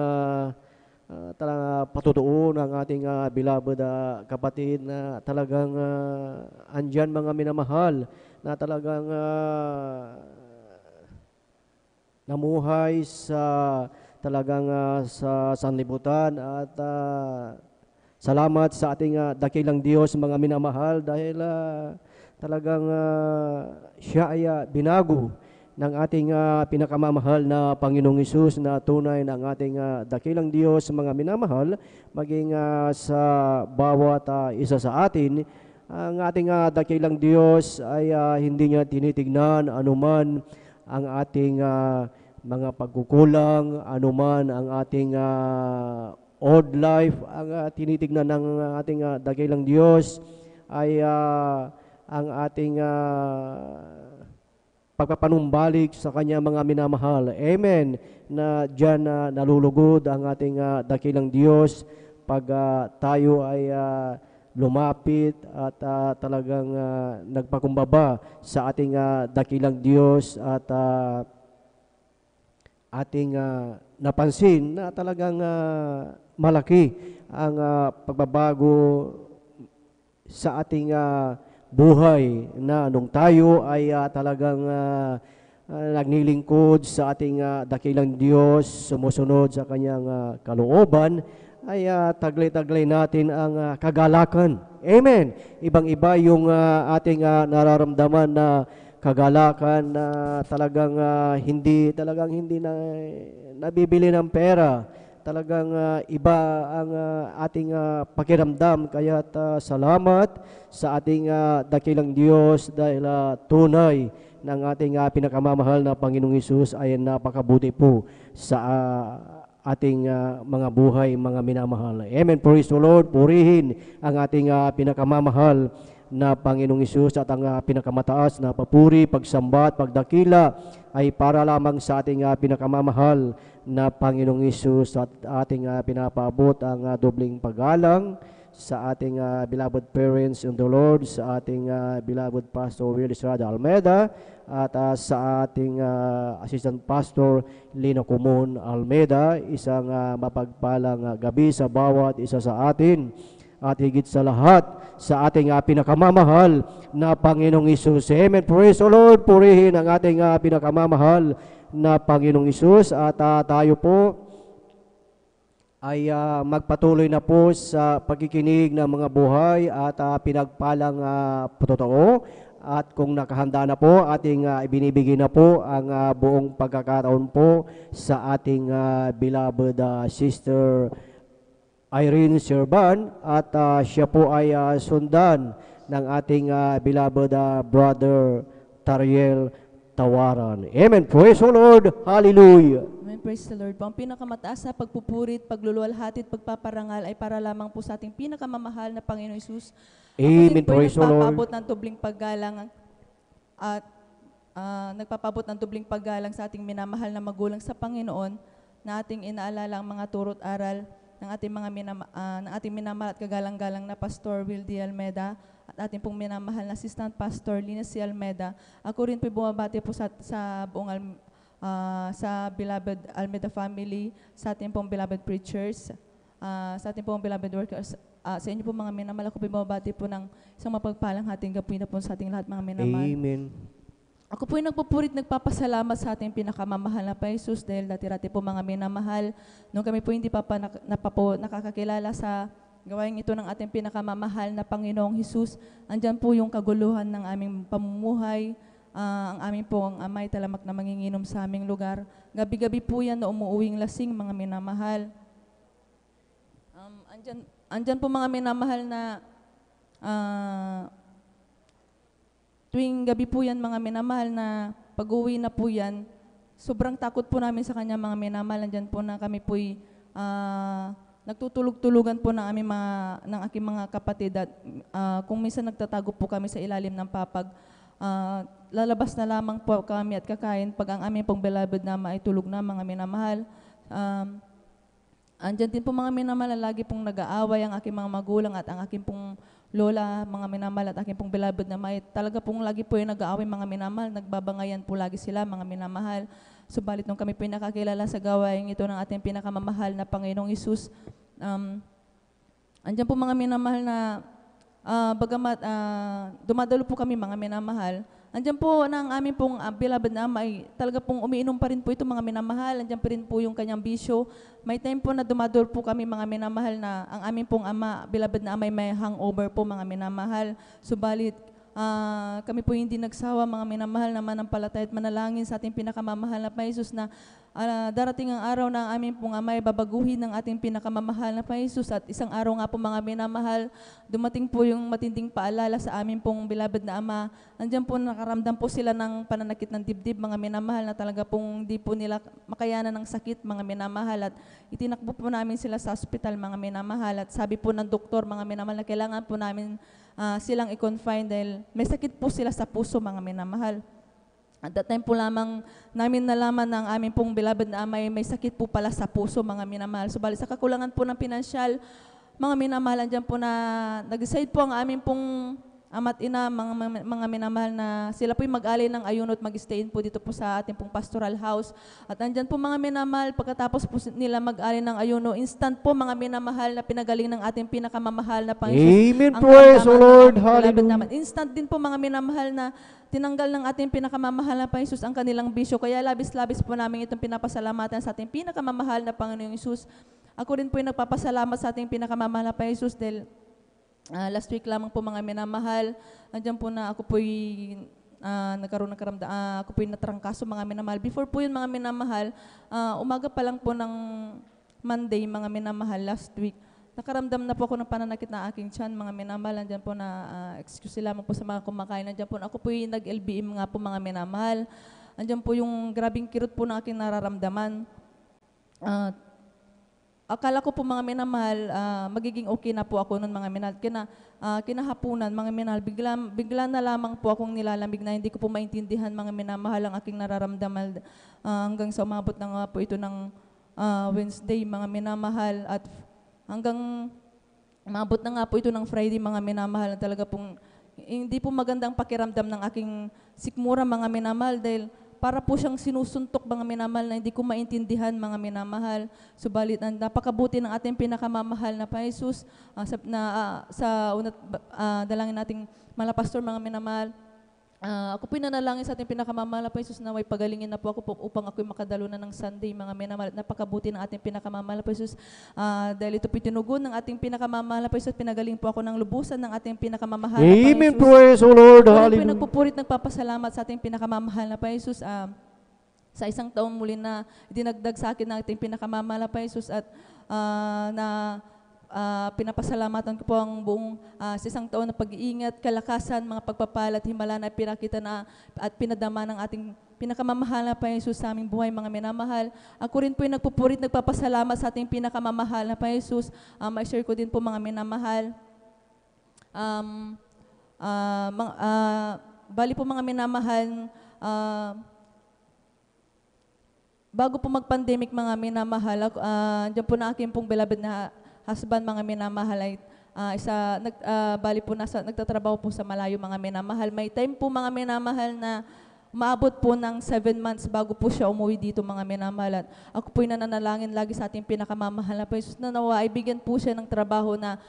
talagang patutuo ng ating beloved kapatid na talagang andyan mga minamahal na talagang namuhay sa talagang sa sanlibutan at salamat sa ating dakilang Diyos mga minamahal dahil talagang siya ay binago ng ating pinakamamahal na Panginoong Hesus na tunay ng ating dakilang Diyos mga minamahal maging sa bawat isa sa atin. Ang ating dakilang Diyos ay hindi niya tinitignan anuman ang ating mga pagkukulang, anuman ang ating old life. Ang tinitignan ng ating dakilang Diyos ay ang ating pagpapanumbalik sa Kanya mga minamahal. Amen. Na diyan nalulugod ang ating dakilang Diyos pag tayo ay lumapit at talagang nagpakumbaba sa ating dakilang Diyos at ating napansin na talagang malaki ang pagbabago sa ating buhay na nung tayo ay talagang naglilingkod sa ating dakilang Diyos, sumusunod sa Kanyang kalooban, ay taglay-taglay natin ang kagalakan. Amen. Ibang-iba yung ating nararamdaman na kagalakan na talagang hindi na nabibili ng pera. Talagang iba ang ating pakiramdam. Kaya salamat sa ating dakilang Diyos dahil tunay ng ating pinakamamahal na Panginoong Hesus ay napakabuti po sa ating mga buhay, mga minamahal. Amen. Praise the Lord. Purihin ang ating pinakamamahal na Panginoong Hesus at ang pinakamataas na papuri, pagsambat, pagdakila ay para lamang sa ating pinakamamahal na Panginoong Hesus at ating pinapaabot ang dobling paggalang sa ating beloved parents in the Lord, sa ating beloved Pastor Will Estrada Almeida at sa ating Assistant Pastor Lino Kumon Almeida. Isang mapagpalang gabi sa bawat isa sa atin at higit sa lahat sa ating pinakamamahal na Panginoong Hesus. Amen. Praise the Lord. Purihin ang ating pinakamamahal na Panginoong Hesus at tayo po ay magpatuloy na po sa pagkikinig ng mga buhay at pinagpalang patotoo. At kung nakahanda na po, ating ibinibigay na po ang buong pagkakataon po sa ating beloved Sister Irene Serban at siya po ay sundan ng ating beloved Brother Tariel Tawaran. Amen. Praise the Lord. Hallelujah. Amen. Praise the Lord. Ang pinakamataas na pagpupurit, pagluluwalhati at pagpaparangal ay para lamang po sa ating pinakamamahal na Panginoon Hesus. Amen. Praise the Lord. Nagpapabot ng tubling paggalang at nagpapabot ng tubling paggalang sa ating minamahal na magulang sa Panginoon na ating inaalala ang mga turot aral ng ating minamahal at kagalang-galang na Pastor Will D. Almeida at ating pong minamahal na Assistant Pastor Lina C. Almeida. Ako rin po bumabati po sa buong sa beloved Almeida family, sa ating pong beloved preachers, sa ating pong beloved workers, sa inyo po mga minamahal. Ako po bumabati po ng isang mapagpalang hating gabi na po sa ating lahat mga minamahal. Amen. Ako po yung nagpupurit, nagpapasalamat sa ating pinakamamahal na Panginoong Jesus dahil dati-rati po mga minamahal, nung kami po hindi pa nakakakilala sa gawain ito ng ating pinakamamahal na Panginoong Jesus, andyan po yung kaguluhan ng aming pamumuhay, ang aming pong amay talamak na manginginom sa aming lugar. Gabi-gabi po yan na umuuwing lasing, mga minamahal. Andyan po mga minamahal na tuwing gabi po yan, mga minamahal, na pag-uwi na po yan, sobrang takot po namin sa kanya, mga minamahal. Andyan po na kami po'y nagtutulog-tulugan po ng aking mga kapatid at kung minsan nagtatago po kami sa ilalim ng papag, lalabas na lamang po kami at kakain pag ang aming pong beloved na maitulog na, mga minamahal. Andyan din po mga minamahal, lagi pong nag-aaway ang aking mga magulang at ang aking pong lola, mga minamahal, at aking pong beloved na may talaga pong lagi po yung nag-aaway, mga minamahal, nagbabangayan po lagi sila, mga minamahal. Subalit nung kami po nakakilala sa gawain ito ng ating pinakamamahal na Panginoong Hesus, andyan po mga minamahal na bagamat dumadalo po kami, mga minamahal, andyan po na ang aming pong beloved na ama ay talaga pong umiinom pa rin po ito, mga minamahal. Andyan pa rin po yung kanyang bisyo. May time po na dumadalo po kami, mga minamahal, na ang aming pong ama, beloved na ama, may hangover po, mga minamahal. Subalit kami po hindi nagsawa, mga minamahal, na manampalataya at manalangin sa ating pinakamamahal na Panginoon Jesus na darating ang araw na ang aming pong ama ay babaguhin ng ating pinakamamahal na Panginoon Jesus. At isang araw nga po, mga minamahal, dumating po yung matinding paalala sa aming pong beloved na ama. Andiyan po nakaramdam po sila ng pananakit ng dibdib, mga minamahal, na talaga pong di po nila makayanan ng sakit, mga minamahal. At itinakbo po namin sila sa ospital, mga minamahal. At sabi po ng doktor, mga minamahal, na kailangan po namin silang i-confine dahil may sakit po sila sa puso, mga minamahal. At that time po lamang namin nalaman ng aming pong beloved na ama may sakit po pala sa puso, mga minamahal. Subalit sa kakulangan po ng pinansyal, mga minamahal, andyan po na nag-decide po ang aming pong ama't ina, mga minamahal, na sila po'y mag-alay ng ayuno at mag-stayin po dito po sa ating pong pastoral house. At andyan po, mga minamahal, pagkatapos po nila mag-alay ng ayuno, instant po, mga minamahal, na pinagaling ng ating pinakamamahal na Panginoon. Amen. Praise the Lord. Hallelujah. Instant din po, mga minamahal, na tinanggal ng ating pinakamamahal na Panginoon ang kanilang bisyo. Kaya labis-labis po namin itong pinapasalamatan sa ating pinakamamahal na Panginoong Hesus. Ako rin po yung nagpapasalamat sa ating pinakamamahal na Panginoon dahil last week lamang po, mga minamahal, nandiyan po na ako po'y nagkaroon ng karamdam, ako po'y natrangkaso, mga minamahal. Before po yun, mga minamahal, umaga pa lang po ng Monday, mga minamahal, last week, nakaramdam na po ako ng pananakit na aking tiyan, mga minamahal. Nandiyan po na, excuse lamang po sa mga kumakain, nandiyan po na ako po'y nag-LBM nga po, mga minamahal. Nandiyan po yung grabing kirot po ng aking nararamdaman. Akala ko po, mga minamahal, magiging okay na po ako noon, mga minamahal. Kinahapunan, mga minamahal, bigla na lamang po akong nilalamig na hindi ko po maintindihan, mga minamahal, ang aking nararamdaman hanggang sa umabot na nga po ito ng Wednesday, mga minamahal, at hanggang umabot na nga po ito ng Friday, mga minamahal, na talaga pong hindi po magandang pakiramdam ng aking sikmura, mga minamahal, dahil para po siyang sinusuntok, mga minamahal, na hindi ko maintindihan, mga minamahal. Subalit, napakabuti ng ating pinakamamahal na Panginoon Jesus, dalangin nating malapastor, mga minamahal. Ako po nanalangin sa ating pinakamamahal na Panginoon Jesus na may pagalingin na po ako upang ako'y makadalo na ng Sunday, mga minamahal. Napakabuti ng ating pinakamamahal na Panginoon Jesus. Dahil ito po tinugon ng ating pinakamamahal na Panginoon Jesus, pinagaling po ako ng lubusan ng ating pinakamamahal na Panginoon Jesus. Amen. Praise the Lord. Hallelujah. Nagpupurit, nagpapasalamat sa ating pinakamamahal na Panginoon Jesus. Sa isang taon muli na dinagdag sa akin ng ating pinakamamahal na Panginoon Jesus at pinapasalamatan ko po ang buong sa isang taon na pag-iingat, kalakasan, mga pagpapala at himala na pinakita na at pinadama ng ating pinakamamahal na Panginoon Jesus sa aming buhay, mga minamahal. Ako rin po yung nagpupurit, nagpapasalamat sa ating pinakamamahal na Panginoon Jesus. Ma-share ko din po, mga minamahal. Bali po, mga minamahal, bago po mag-pandemic, mga minamahal, dyan po na aking pong beloved na husband, mga minamahal, ay bali po nagtatrabaho po sa malayo, mga minamahal. May time po, mga minamahal, na umaabot po ng 7 months bago po siya umuwi dito, mga minamahal. At ako po'y nananalangin lagi sa ating pinakamamahal na Panginoon na nawa ay bigyan po siya ng trabaho na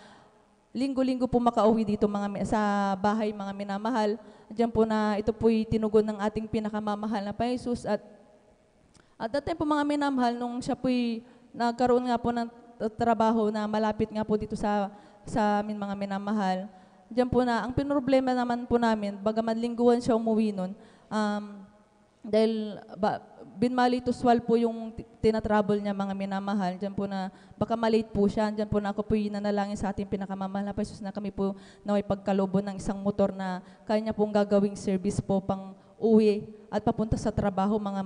linggo-linggo po makauwi dito sa bahay, mga minamahal. Diyan po na ito po'y tinugon ng ating pinakamamahal na Panginoon. At that time po, mga minamahal, nung siya po'y nagkaroon nga po ng trabaho na malapit nga po dito sa amin, mga minamahal. Diyan po na, ang pinroblema naman po namin, bagaman lingguhan siya umuwi nun, dahil binmali to swal po yung tinatravel niya, mga minamahal. Diyan po na baka malate po siya. Diyan po na ako po nanalangin sa ating pinakamamahal na Panginoon na kami po naway pagkaloob ng isang motor na kaya niya pong gagawing service po pang uwi at papunta sa trabaho, mga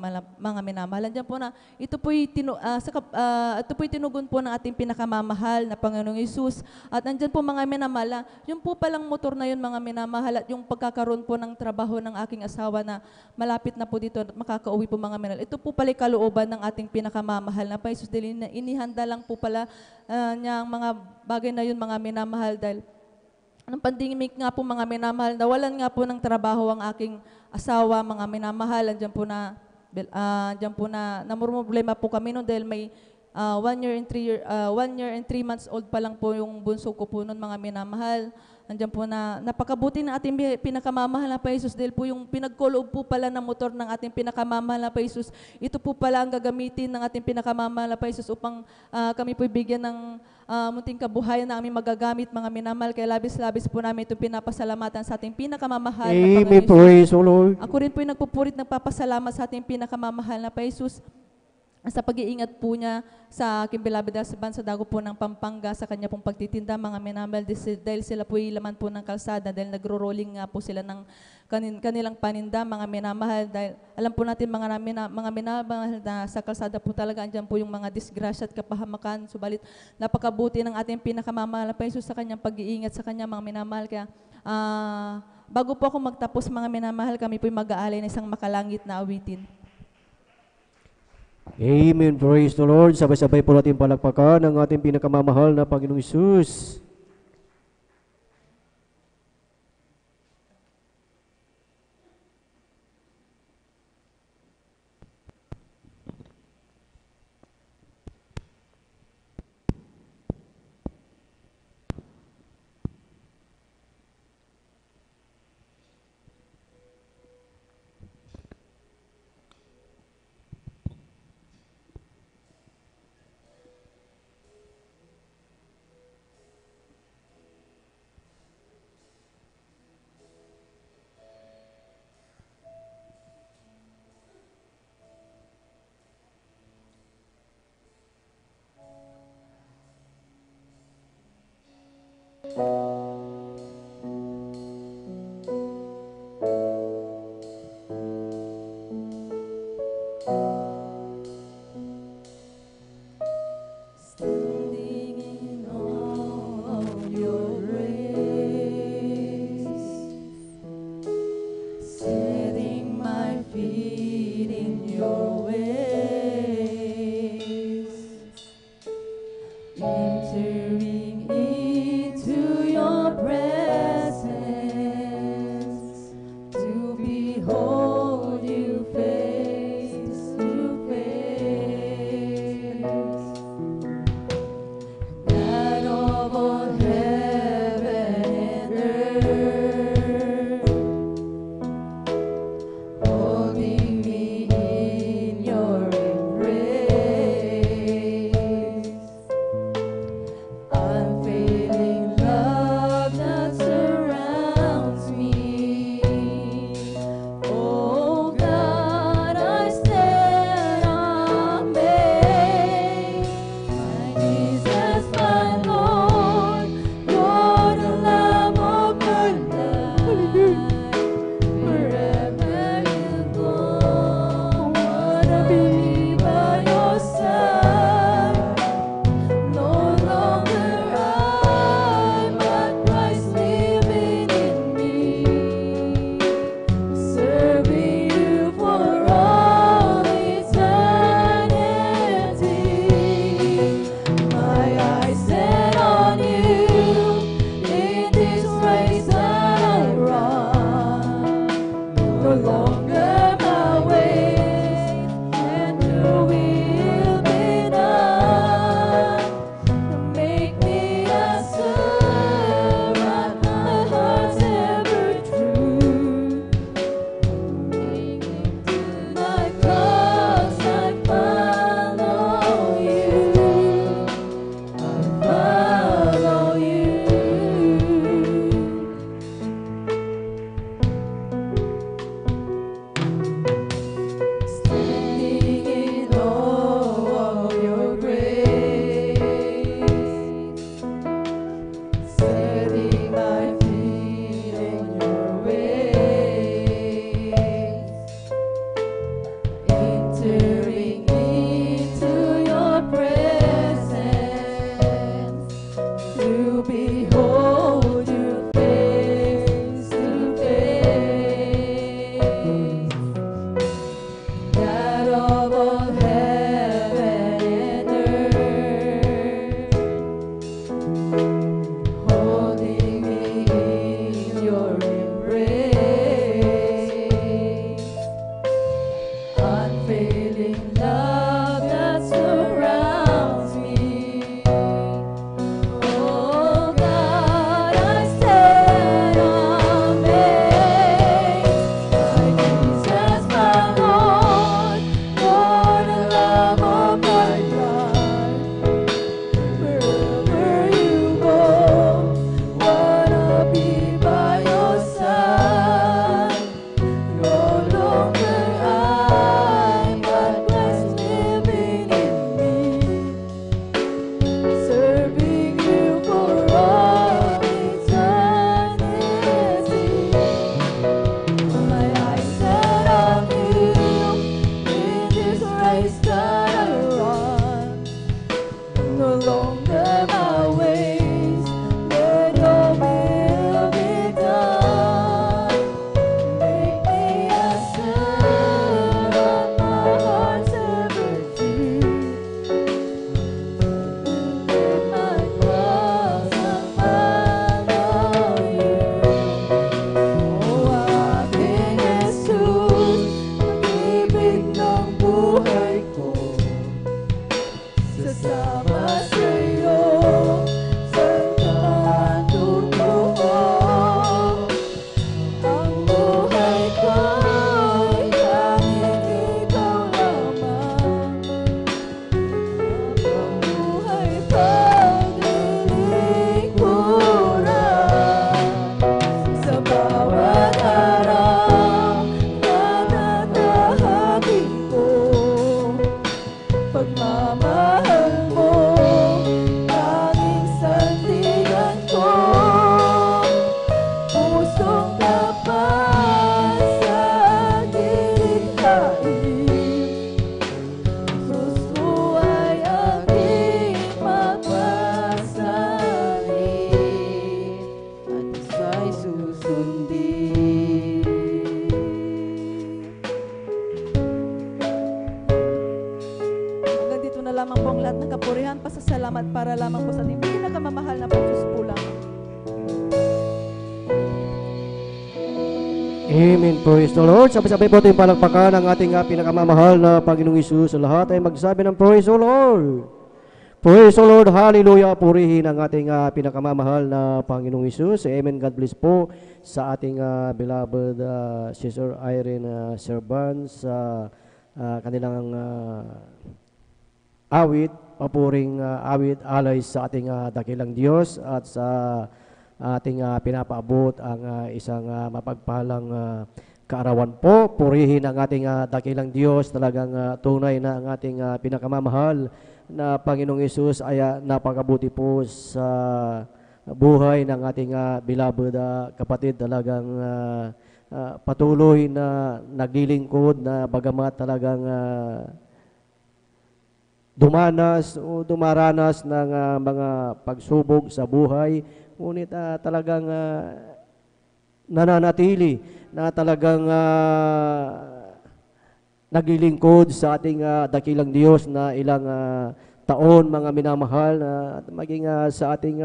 minamahal. Diyan po na ito po'y tinugon po ng ating pinakamamahal na Panginoong Hesus. At nandiyan po, mga minamahal, yung po palang motor na yun, mga minamahal, at yung pagkakaroon po ng trabaho ng aking asawa na malapit na po dito at makakauwi po, mga minamahal. Ito po pala kalooban ng ating pinakamamahal na Panginoon Hesus. Dahil inihanda lang po pala niya ang mga bagay na yun, mga minamahal, dahil ng pandemic nga po, mga minamahal, nawalan nga po ng trabaho ang aking asawa, mga minamahal. Diyan po na namumroblema po kami noon dahil may 1 year and 3 months old pa lang po yung bunso ko po noon, mga minamahal. Andiyan po na napakabuti ng ating pinakamamahal na Panginoon dahil po yung pinagkoloob po pala ng motor ng ating pinakamamahal na Panginoon, ito po pala ang gagamitin ng ating pinakamamahal na Panginoon upang kami po bigyan ng munting kabuhayan na aming magagamit, mga minamahal. Kaya labis-labis po namin ito pinapasalamatan sa ating pinakamamahal na Panginoon. Amen. Praise the Lord. Ako rin po yung nagpupurit, nagpapasalamat sa ating pinakamamahal na Panginoon sa pag-iingat po niya sa aking beloved husband sa dago po ng Pampanga, sa kanya pong pagtitinda, mga minamahal, dahil sila po laman po ng kalsada, dahil nagro-rolling nga po sila ng kanilang paninda, mga minamahal, dahil alam po natin, mga minamahal, na sa kalsada po talaga andyan po yung mga disgrasya at kapahamakan. Subalit napakabuti ng ating pinakamamahal na Panginoon sa kanyang pag-iingat sa kanya, mga minamahal. Kaya bago po ako magtapos, mga minamahal, kami po mag-aalay ng isang makalangit na awitin. Amen. Praise the Lord. Sabay-sabay po natin palakpakan ang ating pinakamamahal na Panginoong Hesus. Standing in awe of your grace, setting my feet in your ways, entering into your presence, to behold you face to face. God of all heaven and earth, holding me in your embrace, unfailing love that surrounds me. Oh God, I stand amazed. My Jesus, my Lord, you're the Lamb of God. Wherever you go, wanna be by your side. No longer I, but Christ living in me, serving you for all eternity. My eyes set on you in this race that I run. para lamang po sa ating pinakamamahal na Diyos po lamang. Amen. Praise the Lord. Sabay-sabay po tayong palakpakan ang ating pinakamamahal na Panginoong Isus. Lahat ay magsabi ng Praise the Lord. Praise the Lord. Hallelujah. Purihin ang ating pinakamamahal na Panginoong Isus. Amen. God bless po sa ating beloved Sister Irene Serban sa kanilang awit, papuring awit alay sa ating dakilang Diyos at sa ating pinapaabot ang isang mapagpahalang kaarawan po. Purihin ang ating dakilang Diyos. Talagang tunay na ang ating pinakamamahal na Panginoong Hesus ay napakabuti po sa buhay ng ating beloved kapatid. Talagang patuloy na naglilingkod na bagamat talagang dumaranas ng mga pagsubok sa buhay, ngunit talagang nananatili na talagang naglilingkod sa ating dakilang Diyos na ilang taon, mga minamahal, at maging sa ating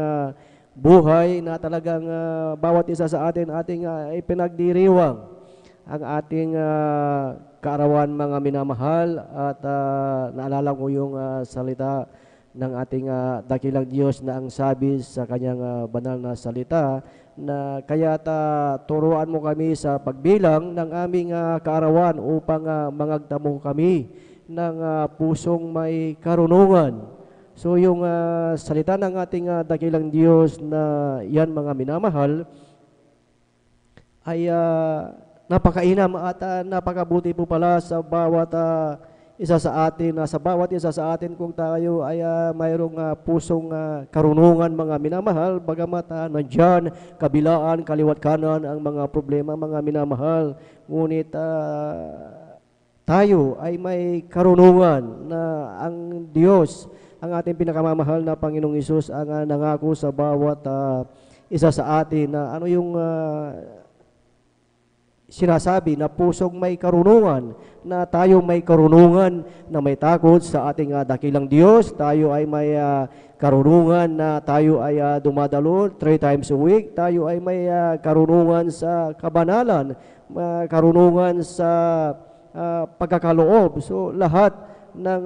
buhay na talagang bawat isa sa atin ating ipinagdiriwang ang ating kaarawan, mga minamahal, at naalala ko yung salita ng ating dakilang Diyos na ang sabi sa kanyang banal na salita na kaya't turuan mo kami sa pagbilang ng aming kaarawan upang mangagtamo kami ng pusong may karunungan. So yung salita ng ating dakilang Diyos na yan, mga minamahal, ay napakainam at napakabuti po pala sa bawat isa sa atin, sa bawat isa sa atin kung tayo ay mayroong pusong karunungan, mga minamahal, bagamat nandyan, kabilaan, kaliwat kanan ang mga problema, mga minamahal, ngunit tayo ay may karunungan na ang Diyos, ang ating pinakamamahal na Panginoong Hesus, ang nangako sa bawat isa sa atin na ano yung sinasabi na pusong may karunungan, na tayo may karunungan na may takot sa ating dakilang Diyos. Tayo ay may karunungan na tayo ay dumadalo 3 times a week. Tayo ay may karunungan sa kabanalan, karunungan sa pagkakaloob. So lahat ng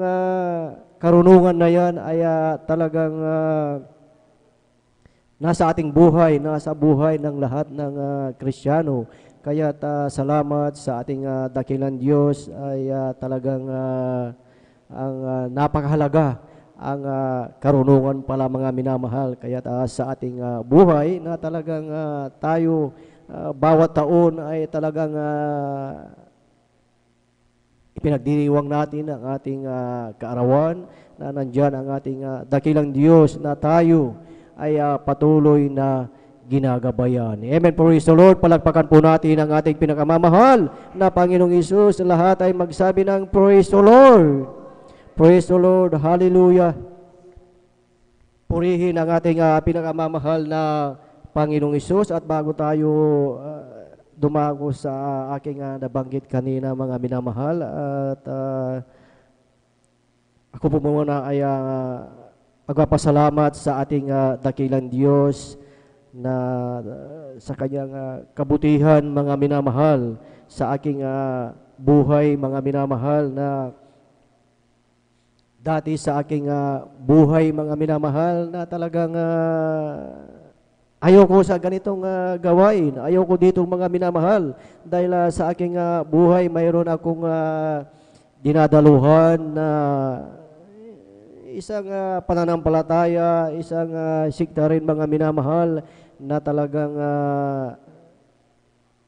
karunungan na yan ay talagang nasa ating buhay, nasa buhay ng lahat ng Kristiyano. Kaya salamat sa ating dakilang Diyos ay talagang ang napakahalaga ang karunungan pala, mga minamahal. Kaya sa ating buhay na talagang tayo bawat taon ay talagang ipinagdiriwang natin ang ating kaarawan na nandyan ang ating dakilang Diyos na tayo ay patuloy na ginagabayan. Amen. Praise the Lord. Palagpakan po natin ang ating pinakamamahal na Panginoong Hesus. Lahat ay magsabi ng Praise the Lord. Praise the Lord. Hallelujah. Purihin ang ating pinakamamahal na Panginoong Hesus. At bago tayo dumago sa aking nabanggit kanina, mga minamahal, at ako po muna ay magpapasalamat sa ating dakilang Diyos na sa kanyang kabutihan, mga minamahal, sa aking buhay, mga minamahal, na dati sa aking buhay, mga minamahal, na talagang ayoko sa ganitong gawain, ayoko dito, mga minamahal, dahil sa aking buhay mayroon akong dinadaluhan na isang pananampalataya, isang sikta rin, mga minamahal, na talagang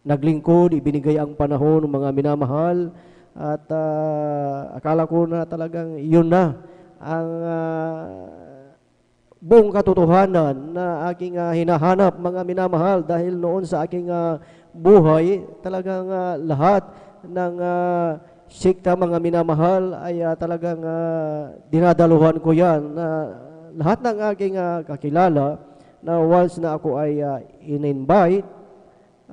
naglingkod, ibinigay ang panahon, mga minamahal, at akala ko na talagang yun na ang buong katotohanan na aking hinahanap, mga minamahal, dahil noon sa aking buhay talagang lahat ng sikta, mga minamahal, ay talagang dinadaluhan ko yan, na lahat ng aking kakilala na once na ako ay in-invite,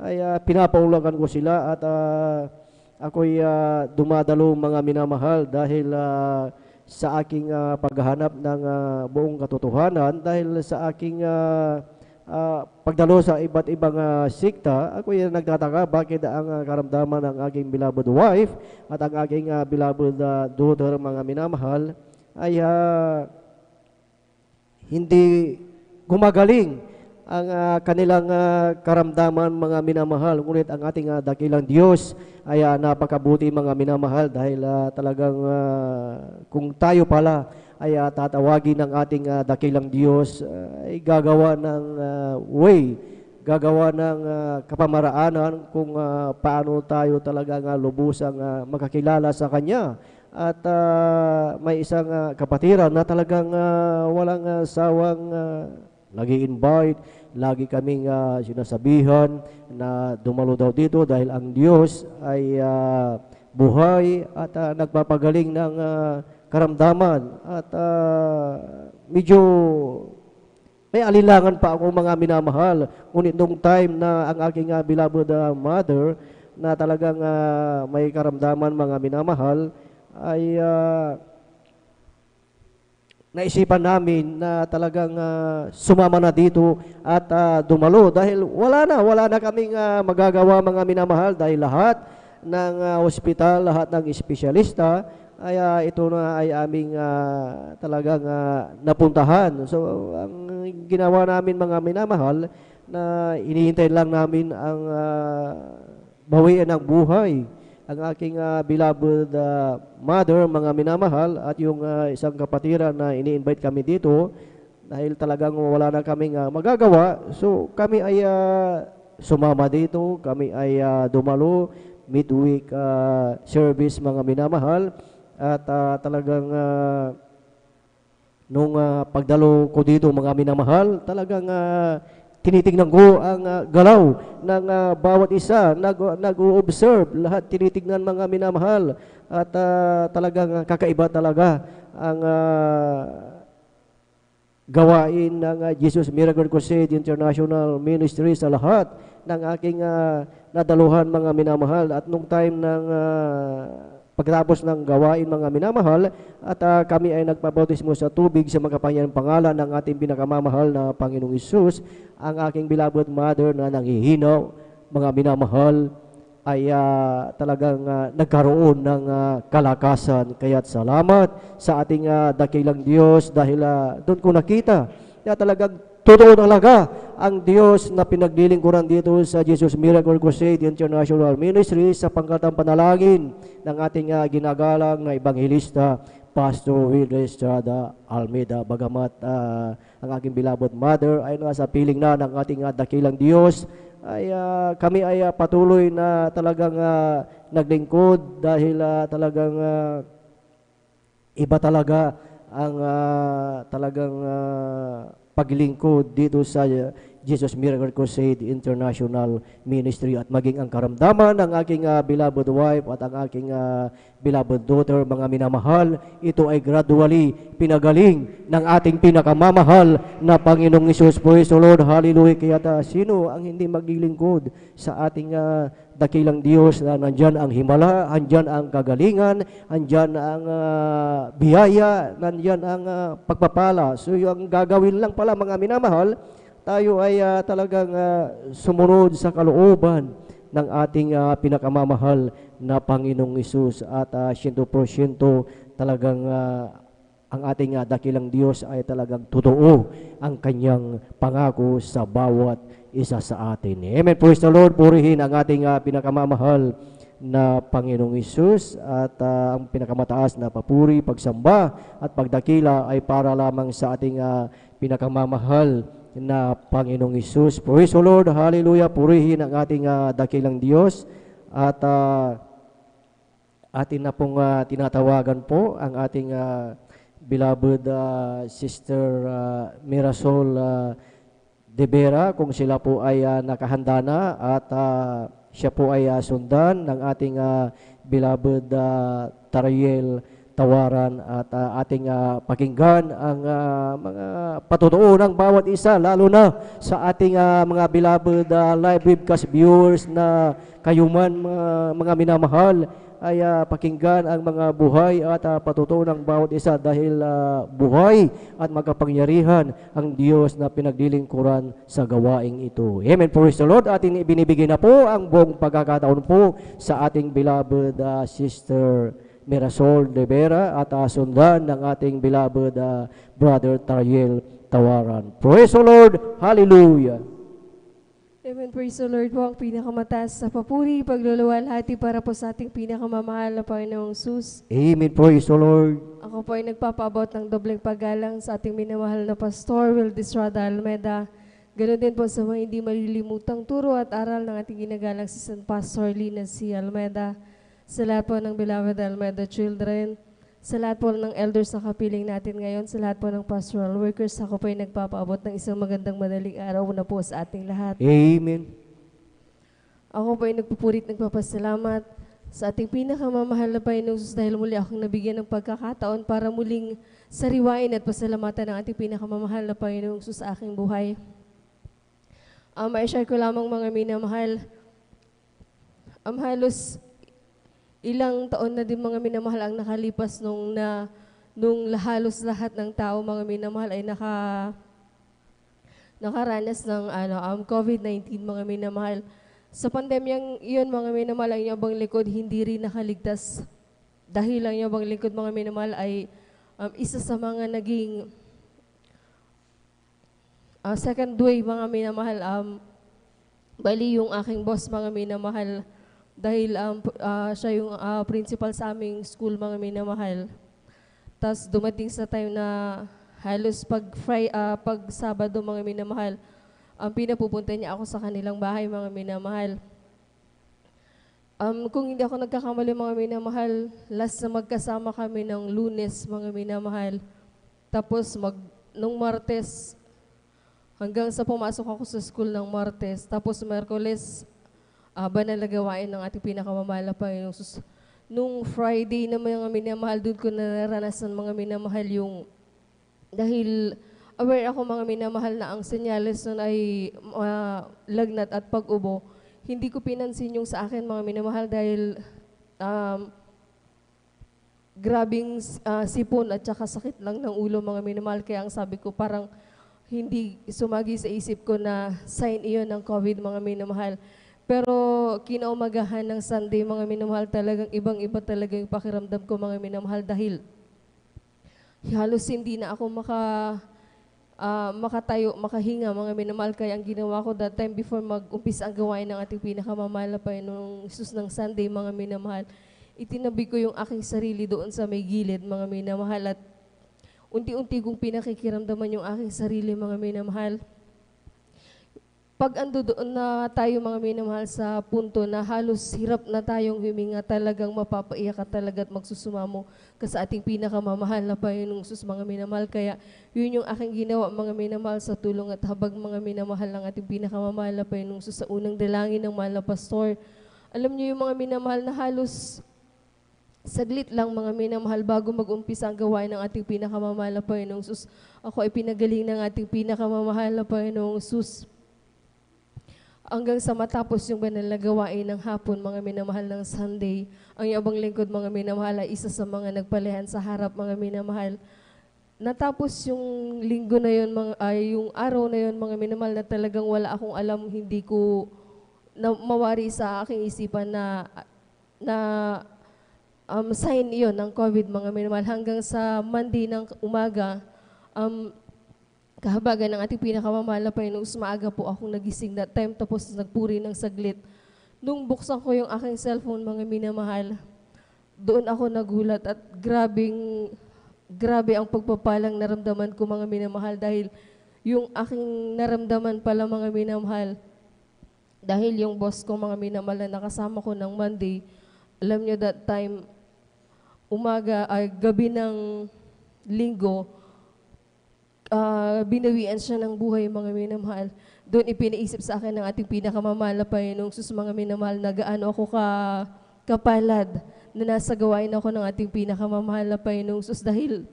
ay pinapaulagan ko sila at ako'y dumadalo, mga minamahal, dahil sa aking paghahanap ng buong katotohanan dahil sa aking pagdalo sa iba't ibang sikta, ako ay nagtataka bakit ang karamdaman ng aking beloved wife at ang aking beloved daughter, mga minamahal, ay hindi gumagaling ang kanilang karamdaman, mga minamahal. Ngunit ang ating dakilang Diyos ay napakabuti, mga minamahal, dahil talagang kung tayo pala ay tatawagin ng ating dakilang Diyos, ay gagawa ng way, gagawa ng kapamaraanan kung paano tayo talagang lubusang makakilala sa Kanya. At may isang kapatiran na talagang walang sawang nag-i-invite, lagi kaming sinasabihan na dumalo daw dito dahil ang Diyos ay buhay at nagpapagaling ng karamdaman. At medyo may alinlangan pa ako, mga minamahal. Ngunit nung time na ang aking beloved mother na talagang may karamdaman, mga minamahal, ay naisipan namin na talagang sumama na dito at dumalo dahil wala na kaming magagawa, mga minamahal, dahil lahat ng ospital, lahat ng espesyalista ay ito na ay aming talagang napuntahan. So ang ginawa namin, mga minamahal, na hinihintay lang namin ang bawian ng buhay ang aking beloved mother, mga minamahal, at yung isang kapatiran na ini-invite kami dito dahil talagang wala na kaming magagawa. So kami ay sumama dito, kami ay dumalo midweek service, mga minamahal, at talagang nung pagdalo ko dito, mga minamahal, talagang tinitingnan ko ang galaw ng bawat isa, nag-o-observe, lahat tinitingnan, mga minamahal, at talagang kakaiba talaga ang gawain ng Jesus Miracle Crusade International Ministry sa lahat ng aking nadaluhan, mga minamahal. At nung time ng pagkatapos ng gawain, mga minamahal, at kami ay nagpabautismo sa tubig sa makapangyarihang pangalan ng ating pinakamamahal na Panginoong Hesus, ang aking beloved mother na nanghihinaw, mga minamahal, ay talagang nagkaroon ng kalakasan. Kaya't salamat sa ating dakilang Diyos dahil doon ko nakita na talagang totoo talaga ang Diyos na pinaglilingkuran dito sa Jesus Miracle Crusade International Ministry sa pangkatang panalangin ng ating ginagalang na ebanghelista, Pastor Will Estrada Almeida. Bagamat ang aking beloved mother ay nasa piling na ng ating dakilang Diyos, ay kami ay patuloy na talagang naglingkod dahil talagang iba talaga ang talagang paglingkod dito sa Jesus Miracle Crusade International Ministry, at maging ang karamdaman ng aking beloved wife at ang aking beloved daughter, mga minamahal, ito ay gradually pinagaling ng ating pinakamamahal na Panginoong Hesus. Praise the Lord, hallelujah. Kaya sino ang hindi maglilingkod sa ating dakilang Diyos na nandyan ang himala, andyan ang kagalingan, andyan ang biyaya, nandyan ang pagpapala. So yung gagawin lang pala, mga minamahal, tayo ay talagang sumunod sa kalooban ng ating pinakamamahal na Panginoong Hesus, at 100% talagang ang ating dakilang Diyos ay talagang totoo ang kanyang pangako sa bawat isa sa atin. Amen. Praise the Lord. Purihin ang ating pinakamamahal na Panginoong Hesus, at ang pinakamataas na papuri, pagsamba at pagdakila ay para lamang sa ating pinakamamahal na Panginoong Hesus. Praise the Lord, hallelujah. Purihin ang ating dakilang Diyos, at atin na pong tinatawagan po ang ating beloved Sister Mirasol De Vera, kung sila po ay nakahanda na, at siya po ay sundan ng ating beloved Tariel Tawaran, at ating pakinggan ang mga patotoo ng bawat isa, lalo na sa ating mga beloved live webcast viewers na kayo man, mga minamahal, ay pakinggan ang mga buhay at patutuo ng bawat isa dahil buhay at makapangyarihan ang Diyos na pinagdilingkuran sa gawaing ito. Amen. Praise the Lord. Ating ibinibigay na po ang buong pagkakataon po sa ating beloved Sister Mirasol de Vera at sundan ng ating beloved Brother Tariel Tawaran. Praise the Lord. Hallelujah. Amen. Praise the Lord po, ang pinakamataas sa papuri, pagluluwalhati para po sa ating pinakamamahal na Panginoong Sus. Amen. Praise the Lord. Ako po ay nagpapaabot ng dobleng paggalang sa ating minamahal na Pastor Will Distrada Almeda. Ganoon din po sa mga hindi malilimutang turo at aral ng ating ginagalang si San Pastor Lina C. Almeda. Sa lahat po ng beloved Almeda children, sa lahat po ng elders na kapiling natin ngayon, sa lahat po ng pastoral workers, ako po ay nagpapaabot ng isang magandang madaling araw na po sa ating lahat. Amen. Ako po ay nagpupurit, nagpapasalamat sa ating pinakamamahal na Panginoong Jesus dahil muli akong nabigyan ng pagkakataon para muling sariwain at pasalamatan ng ating pinakamamahal na Panginoong Jesus sa aking buhay. Ma-share ko lamang mga minamahal, halos ilang taon na din mga minamahal ang nakalipas nung halos lahat ng tao mga minamahal ay nakaranas ng COVID-19 mga minamahal. Sa pandemyang iyon mga minamahal, ang inyong likod hindi rin nakaligtas dahil ang inyong likod mga minamahal ay isa sa mga naging second wave mga minamahal. Bali yung aking boss mga minamahal, dahil siya yung principal sa aming school mga minamahal. Tapos dumating sa time na halos pag Sabado mga minamahal, pinapupunta niya ako sa kanilang bahay mga minamahal. Kung hindi ako nagkakamali mga minamahal, last na magkasama kami ng Lunes mga minamahal. Tapos nung Martes, hanggang sa pumasok ako sa school ng Martes, tapos Merkules, banal na gawain ng ating pinakamamahal na Panginoong Jesus. Nung Friday na mga minamahal, doon ko naranasan mga minamahal yung, dahil aware ako mga minamahal na ang senyales nun ay lagnat at pag-ubo. Hindi ko pinansin yung sa akin mga minamahal dahil grabing sipon at saka sakit lang ng ulo mga minamahal. Kaya ang sabi ko parang hindi sumagi sa isip ko na sign iyon ng COVID mga minamahal. Pero kinaumagahan ng Sunday, mga minamahal, talagang ibang-iba talaga yung pakiramdam ko, mga minamahal, dahil halos hindi na ako makatayo, makahinga, mga minamahal. Kaya ang ginawa ko that time before mag-umpisa ang gawain ng ating pinakamamahal na Panginoong Jesus ng Sunday, mga minamahal, itinabi ko yung aking sarili doon sa may gilid, mga minamahal, at unti-unti kong pinakikiramdaman yung aking sarili, mga minamahal. Pag ando doon na tayo mga minamahal sa punto na halos hirap na tayong huminga, talagang mapapaiyak ka talaga at magsusumamo ka sa ating pinakamamahal na Panginoong Jesus mga minamahal. Kaya yun yung aking ginawa mga minamahal sa tulong at habag mga minamahal ng ating pinakamamahal na Panginoong Jesus sa unang dalangin ng mahal na pastor. Alam niyo yung mga minamahal na halos saglit lang mga minamahal bago mag-umpisa ang gawain ng ating pinakamamahal na Panginoong Jesus. Ako ay pinagaling ng ating pinakamamahal na Panginoong Jesus. Hanggang sa matapos yung banal na gawain ng hapon, mga minamahal ng Sunday, ang yabang lingkod, mga minamahal, ay isa sa mga nagpalihan sa harap, mga minamahal. Natapos yung linggo na yun, yung araw na yun, mga minamahal, na talagang wala akong alam, hindi ko mawari sa aking isipan na sign iyon ng COVID, mga minamahal. Hanggang sa Monday ng umaga, kahabagan ng ating pinakamamahal na Panginoong, maaga po akong nagising that time, tapos nagpuri ng saglit. Nung buksan ko yung aking cellphone, mga minamahal, doon ako nagulat at grabe ang pagpapalang naramdaman ko, mga minamahal, dahil yung aking naramdaman pala, mga minamahal, dahil yung boss ko, mga minamahal, na nakasama ko ng Monday, alam nyo that time, gabi ng linggo, binawian siya ng buhay, mga minamahal. Doon ipinaisip sa akin ng ating pinakamamahal na Panginoong Jesus, mga minamahal, na gaano ako kapalad na nasa gawain ako ng ating pinakamamahal na Panginoong Jesus. Dahil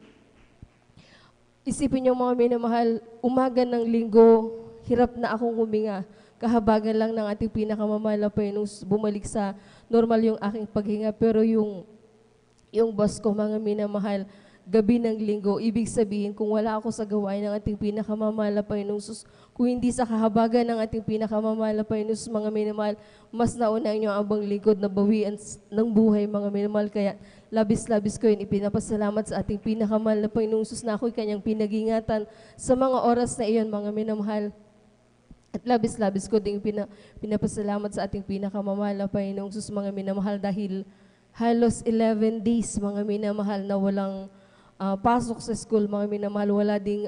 isipin niyo mga minamahal, umaga ng linggo, hirap na akong huminga. kahabagan lang ng ating pinakamamahal na Panginoong Jesus, bumalik sa normal yung aking paghinga. Pero yung boss ko, mga minamahal, gabi ng linggo, ibig sabihin, kung wala ako sa gawain ng ating pinakamamahal na Panginoong Jesus, kung hindi sa kahabagan ng ating pinakamamahal na Panginoong Jesus, mga minamahal, mas nauna ang inyong abang lingkod na bawian ng buhay, mga minamahal. Kaya labis-labis ko yun ipinapasalamat sa ating pinakamahal na Panginoong Jesus na ako'y kanyang pinag-ingatan sa mga oras na iyon, mga minamahal. At labis-labis ko ding pinapasalamat sa ating pinakamamahal na Panginoong Jesus, mga minamahal, dahil halos 11 days, mga minamahal, na walang pasok sa school, mga minamahal, wala ding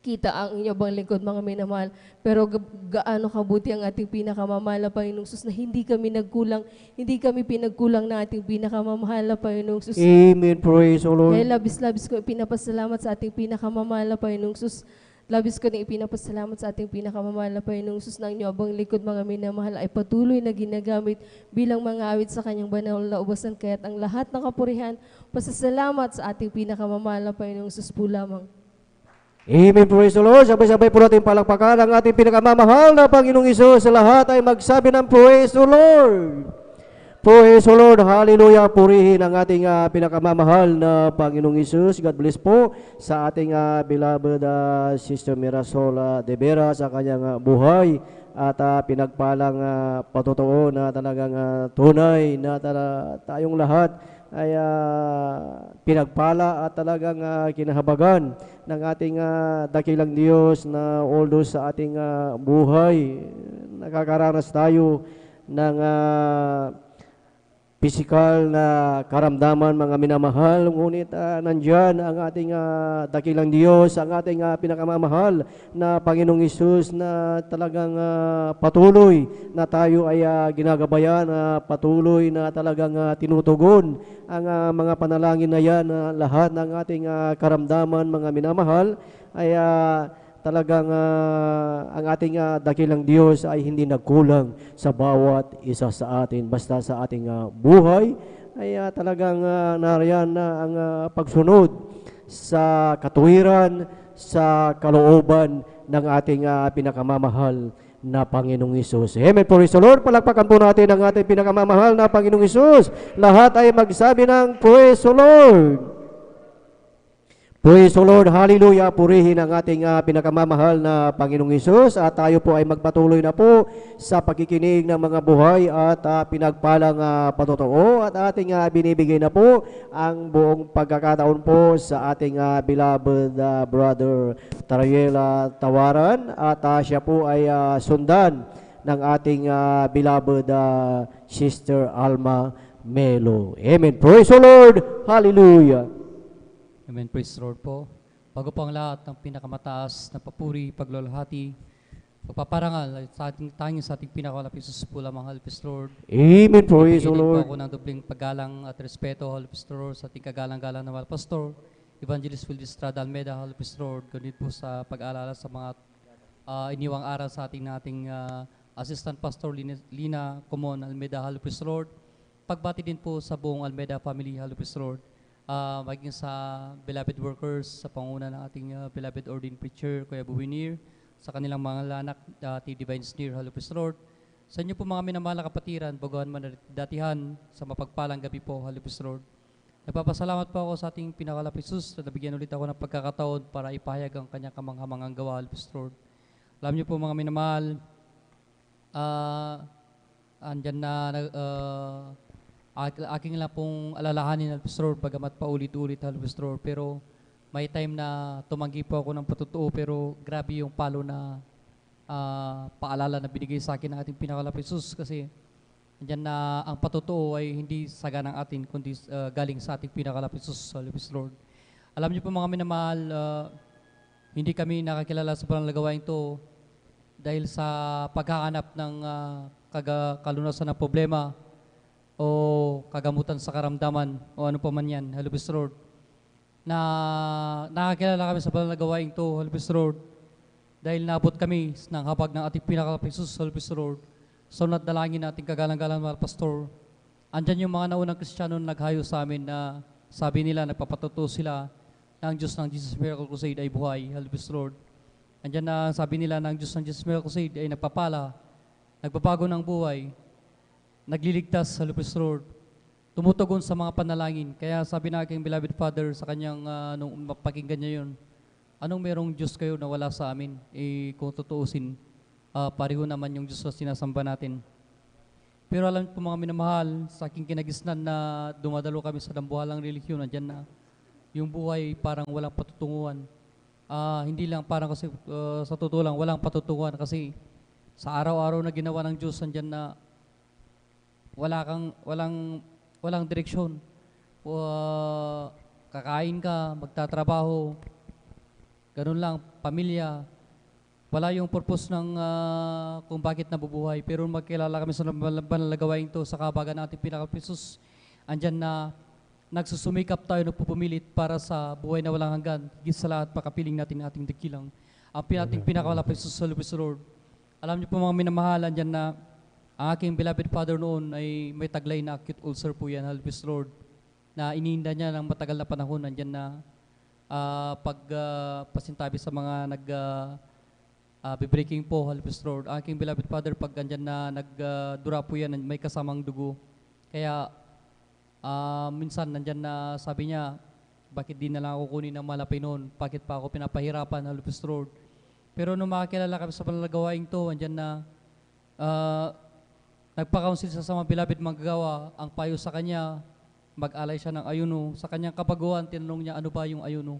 kita ang inyong bang lingkod, mga minamahal. Pero gaano kabuti ang ating pinakamamahal na Panginoong Jesus na hindi kami pinagkulang ng ating pinakamamahal na Panginoong Jesus. Amen. Praise the Lord. Kaya labis-labis ko ipinapasalamat sa ating pinakamamahal na Panginoong Jesus. Labis ko din ipinapasalamat sa ating pinakamamahal na Panginoong Jesus na ang inyong abang likod, mga minamahal, ay patuloy na ginagamit bilang mga awit sa kanyang banal na ubasan. Kaya't ang lahat ng kapurihan, pasasalamat sa ating pinakamamahal na Panginoong Jesus po lamang. Amen. Praise the Lord. Sabay-sabay po natin palakpakan ang ating pinakamamahal na Panginoong Isus. Sa lahat ay magsabi ng Praise the Lord. Praise the Lord. Hallelujah. Purihin ang ating pinakamamahal na Panginoong Isus. God bless po sa ating beloved Sister Mirasola de Vera sa kanyang buhay at pinagpalang patotoo na talagang tunay na tayong lahat ay pinagpala at talagang kinahabagan ng ating dakilang Diyos na although sa ating buhay nakakaranas tayo ng physical na karamdaman, mga minamahal, ngunit nandyan ang ating dakilang Diyos, ang ating pinakamamahal na Panginoong Isus na talagang patuloy na tayo ay ginagabayan, patuloy na talagang tinutugon ang mga panalangin na yan, lahat ng ating karamdaman, mga minamahal, ay talagang ang ating dakilang Diyos ay hindi nagkulang sa bawat isa sa atin. Basta sa ating buhay ay talagang nariyan na ang pagsunod sa katuwiran, sa kalooban ng ating pinakamamahal na Panginoong Isus. Amen. Praise the Lord. Palakpakan po natin ang ating pinakamamahal na Panginoong Isus. Lahat ay magsabi ng Praise the Lord. Praise the Lord, hallelujah, purihin ang ating pinakamamahal na Panginoong Isus at tayo po ay magpatuloy na po sa pagkikinig ng mga buhay at pinagpalang patotoo at ating binibigay na po ang buong pagkakataon po sa ating beloved brother Tariela Tawaran at siya po ay sundan ng ating beloved Sister Alma Melo. Amen. Praise the Lord, hallelujah. Amen. Praise the Lord po. Bago po ang lahat ng pinakamataas na papuri, paglulahati, pagpaparangal sa ating pinakalapit sa po lamang, Halipis Lord. Amen. Praise the Lord. Po ako ng dubling paggalang at respeto, Halipis Lord, sa ating kagalang-galang na mahal Pastor, Evangelist Phil Estrada Almeida, Halipis Lord. Ganit po sa pag-aalala sa mga iniwang aral sa ating Assistant Pastor Lina Comon Almeida, Halipis Lord. Pagbati din po sa buong Almeida family, Halipis Lord. Maging sa beloved workers, sa panguna ng ating beloved ordained preacher, Kuya Buwinir, sa kanilang mga anak, T. Divine Sneer, Halupis Lord. Sa inyo po mga minamahal na kapatiran, baguhan man datihan, sa mapagpalang gabi po, Halupis Lord. Nagpapasalamat po ako sa ating pinakalapit Sus na nabigyan ulit ako ng pagkakataon para ipahayag ang kanyang kamanghamangang gawa, Halupis Lord. Alam niyo po mga minamahal, andyan na aking lang pong alalahanin, Halupis Lord, bagamat paulit-ulit, Halupis Lord, pero may time na tumanggi po ako ng patotoo, pero grabe yung palo na paalala na binigay sa akin ng ating pinakalapit Sus, kasi andyan na ang patotoo ay hindi saga ng atin, kundi galing sa ating pinakalapit Sus, Halupis Lord. Alam niyo po mga minamahal, hindi kami nakakilala sa pangalagawain ito dahil sa paghahanap ng kalunasan ng problema o kagamutan sa karamdaman o ano pa man yan, Halupis Lord. Na nakakilala kami sa panalagawaing to, Halupis Lord, dahil naabot kami ng habag ng ating pinakalapit Sus, Halupis Lord. So nadalangin natin kagalang-galang mga pastor. Andyan yung mga naunang Kristiyano na naghayo sa amin na sabi nila, nagpapatuto sila na ang Diyos ng Jesus Miracle Crusade ay buhay, Halupis Lord. Andyan na sabi nila ng Diyos Miracle Crusade ay nagpapala, nagbabago ng buhay, nagliligtas sa Lupis Road, tumutugon sa mga panalangin. Kaya sabi na aking beloved Father sa kanyang, nung mapakinggan niya yun, anong merong Diyos kayo na wala sa amin? Kung tutuusin, pareho naman yung Diyos na sinasamba natin. Pero alam po mga minamahal, sa aking kinagisnan na dumadalo kami sa dambuhalang relihiyon, andyan na yung buhay parang walang patutunguhan. Hindi lang parang kasi sa totoo lang, walang patutunguhan kasi sa araw-araw na ginawa ng Diyos, andyan na walang direksyon. Kakain ka, magtatrabaho, ganun lang, pamilya. Wala yung purpose ng kung bakit nabubuhay. Pero magkilala kami sa banal na gawain to sa kabagan natin pinaka-Jesus. Andyan na nagsusumikap tayo, nagpupumilit para sa buhay na walang hanggan. Higit sa lahat, pakapiling natin ating dakilang. Ang ating pinakamalapit sa Lupis Road. Alam niyo po mga minamahal, andyan na ang aking beloved Father noon ay may taglay na acute ulcer po yan, Lupis Road, na iniinda niya ng matagal na panahon. Andyan na pasintabi sa mga be-breaking po, Lupis Road. Ang aking beloved Father, pag andyan na nagdura po yan, may kasamang dugo. Kaya minsan nandyan na sabi niya, bakit di na lang ako kunin ng malapay noon? Bakit pa ako pinapahirapan, Lupis Road? Pero nung makakilala kami sa panalagawaing to, andyan na nagpa-counsel sa mga beloved manggagawa, ang payo sa kanya, mag-alay siya ng ayuno. Sa kanyang kabaguan, tinanong niya, ano ba yung ayuno?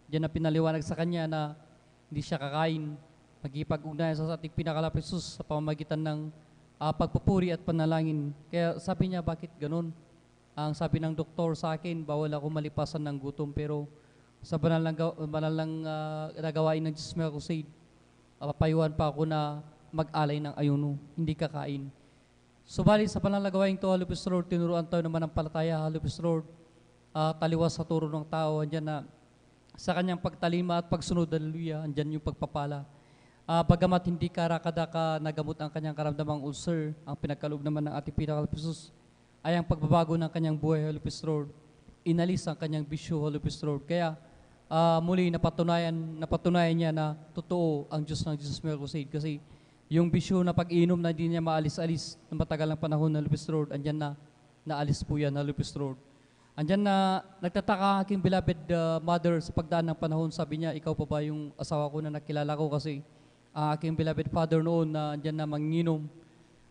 Diyan na pinaliwanag sa kanya na hindi siya kakain, magipag-ugnayan sa ating pinakalapit Jesus sa pamamagitan ng pagpupuri at panalangin. Kaya sabi niya, bakit ganun? Ang sabi ng doktor sa akin, bawal ako malipasan ng gutom, pero sa banal ng nagawain ng Jesus Miracle Crusade, papayuhan pa ako na mag-alay ng ayuno, hindi kakain. Subalit sa panalagawaing to, Lupis Road, tinuruan tayo naman ng palataya, Lupis Road, taliwas sa turo ng tao, andyan na sa kanyang pagtalima at pagsunod, hallelujah, andyan yung pagpapala. Bagamat hindi karakada nagamot ang kanyang karamdamang ulcer, ang pinagkaloob naman ng ating pinakalapisus ay ang pagbabago ng kanyang buhay, Lupis Road, inalis ang kanyang bisyo, Lupis Road. Kaya muli napatunayan niya na totoo ang Diyos ng Jesus Miracle Crusade kasi yung bisyo na pag-inom na hindi niya maalis-alis ng matagal ng panahon na Lupis Road, andyan na, naalis po yan na Lupis Road. Andyan na, nagtataka aking beloved mother sa pagdaan ng panahon, sabi niya, ikaw pa ba yung asawa ko na nakilala ko kasi aking beloved father noon na andyan na manginom,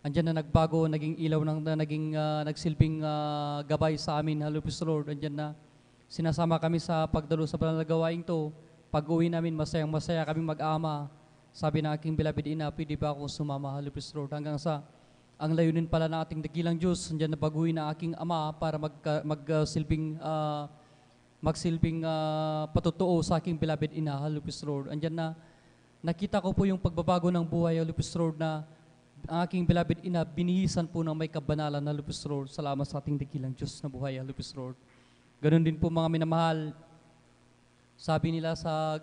andyan na nagbago, naging ilaw, naging nagsilbing gabay sa amin, Lupis Road, andyan na, sinasama kami sa pagdalo sa panalagawaing to, pag-uwi namin, masayang-masaya kami mag-ama. Sabi ng aking beloved ina, pwede ba akong sumama, Lupis Road? Hanggang sa, ang layunin pala ng ating dakilang Diyos, andyan na baguhin ng aking ama para magsilbing patutuo sa aking beloved ina, Lupis Road. Andyan na, nakita ko po yung pagbabago ng buhay, Lupis Road, na ang aking beloved ina, binihisan po ng may kabanalan na Lupis Road. Salamat sa ating dakilang Diyos na buhay, Lupis Road. Ganon din po mga minamahal, sabi nila sa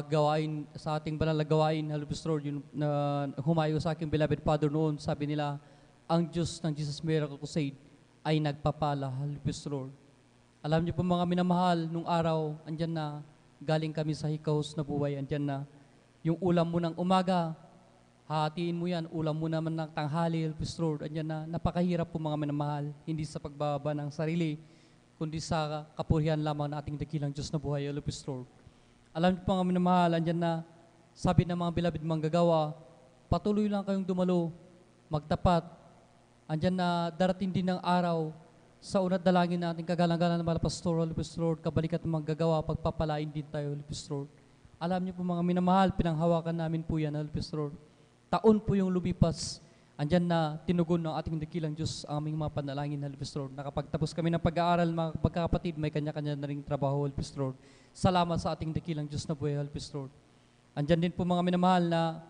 gawain, sa ating banal na gawain, Lupis Road, yung humayo sa aking beloved Father noon, sabi nila, ang Diyos ng Jesus Miracle Crusade ay nagpapala, Lupis Road. Alam niyo po mga minamahal, nung araw, andyan na, galing kami sa hikaos na buhay, andyan na, yung ulam mo ng umaga, hatiin mo yan, ulam mo naman ng tanghali, Lupis Road, andyan na, napakahirap po mga minamahal, hindi sa pagbaba ng sarili, kundi sa kapurihan lamang na ating dakilang Diyos na buhay, Lupis Road. Alam niyo po mga minamahal, andyan na, sabi ng mga beloved manggagawa, patuloy lang kayong dumalo, magtapat, andyan na darating din ng araw, sa unat dalangin natin, kagalang-galang ng mga pastor, Lupis Road, kabalikat ng manggagawa, pagpapalain din tayo, Lupis Road. Alam niyo po mga minamahal, pinanghawakan namin po yan, Lupis Road. Taon po yung lumipas, andyan na tinugon ng ating dakilang Diyos ang aming mga panalangin, Lupis Road. Nakapagtapos kami ng pag-aaral, mga pagkakapatid, may kanya-kanya na ring trabaho, Lupis Road. Salamat sa ating dakilang Diyos na buhay, Lupis Road. Andyan din po mga minamahal na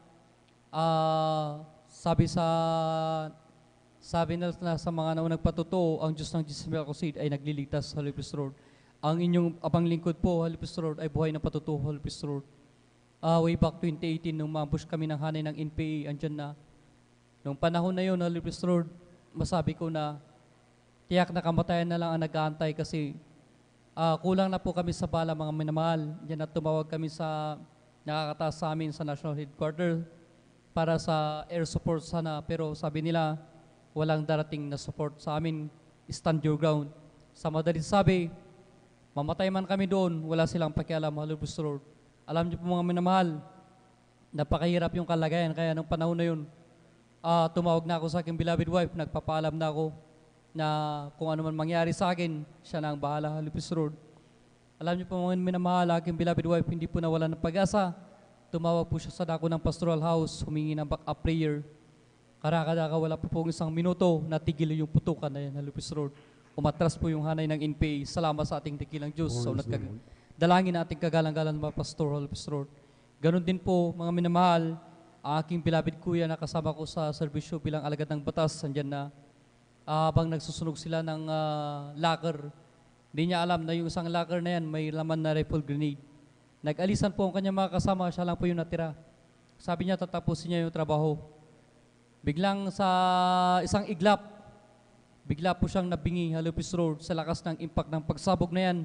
sabi na sa mga naunang patutuo, ang Diyos ng Jesus Miracle Crusade ay nagliligtas, Lupis Road. Ang inyong apanglingkod po, Lupis Road, ay buhay na patutuo, Lupis Road. Way back 2018, nung mabush kami ng hanay ng NPA, andyan na. Nung panahon na yun, Lupis Road, masabi ko na tiyak na kamatayan na lang ang nag-aantay kasi kulang na po kami sa bala, mga minamahal. Diyan na tumawag kami sa nakakataas sa amin sa National Headquarters para sa air support sana. Pero sabi nila, walang darating na support sa amin, stand your ground. Sa madalit sabi, mamatay man kami doon, wala silang pakialam, Halibus Road. Alam niyo po mga minamahal, napakahirap yung kalagayan. Kaya nung panahon na yun, tumawag na ako sa aking beloved wife, nagpapaalam na ako na kung ano man mangyari sa akin, siya na ang bahala, Halibus Road. Alam niyo po mga minamahal, aking beloved wife, hindi po nawala ng pag-asa. Tumawag po siya sa dako ng pastoral house, humingi ng back-up prayer. Karakadaka, wala po pong isang minuto, natigil yung putukan na yan, Halibus Road. Umatras po yung hanay ng NPA. Salamat sa ating dakilang Diyos. Sa unat dalangin nating kagalang-galang mga pastor, Halibus Road. Ganon din po, mga minamahal, aking beloved kuya na kasama ko sa serbisyo bilang alagad ng batas, andyan na, habang nagsusunog sila ng locker, hindi niya alam na yung isang locker na yan may laman na rifle grenade. Nag-alisan po ang kanyang mga kasama, siya lang po yung natira. Sabi niya, tatapusin niya yung trabaho. Biglang sa isang iglap, bigla po siyang nabingi, Halibus Road, sa lakas ng impact ng pagsabog na yan.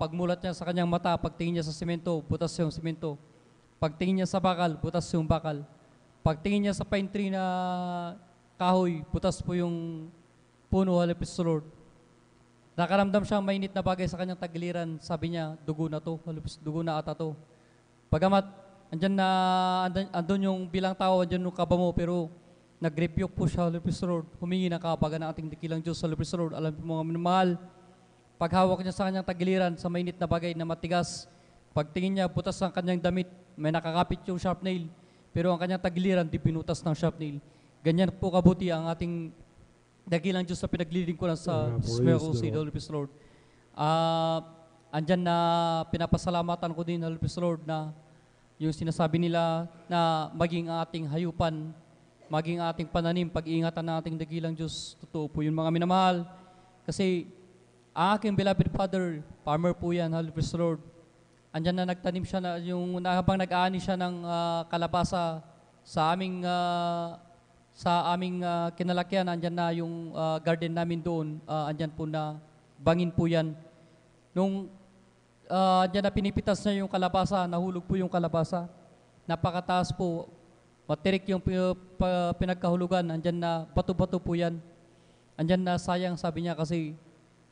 Pagmulat niya sa kanyang mata, pagtingin niya sa semento, butas yung semento. Pagtingin niya sa bakal, butas yung bakal. Pagtingin niya sa pine tree na kahoy, butas po yung puno, Halibus Road. Nakaramdam siyang mainit na bagay sa kanyang tagiliran. Sabi niya, dugo na to, dugo na ata to. Pagamat, andun yung bilang tao, andun yung kaba mo, pero nag-rebuke po siya, Halibus Road. Humingi ng kapagan ng ating dakilang Diyos, Halibus Road. Alam po mga minamahal, paghawak niya sa kanyang tagiliran sa mainit na bagay na matigas, pagtingin niya, butas ang kanyang damit, may nakakapit yung sharp nail, pero ang kanyang tagiliran, di pinutas ng sharp nail. Ganyan po kabuti ang ating dakilang Diyos sa pinaglilingkuran sa Miracle City, Halibus Road. Andyan na pinapasalamatan ko din, Halibus Road, na yung sinasabi nila na maging ating hayupan, maging ating pananim, pag-iingatan ng ating dakilang Diyos. Totoo po yun mga minamahal. Kasi ang aking beloved father, farmer po yan, Halibus Road. Andyan na nagtanim siya, habang nag-aani siya ng kalabasa sa aming kinalakyan, andyan na yung garden namin doon, andyan po na bangin po yan. Nung andyan na pinipitas niya yung kalabasa, nahulog po yung kalabasa. Napakataas po, matirik yung pinagkahulugan, andyan na bato-bato po yan. Andyan na sayang, sabi niya, kasi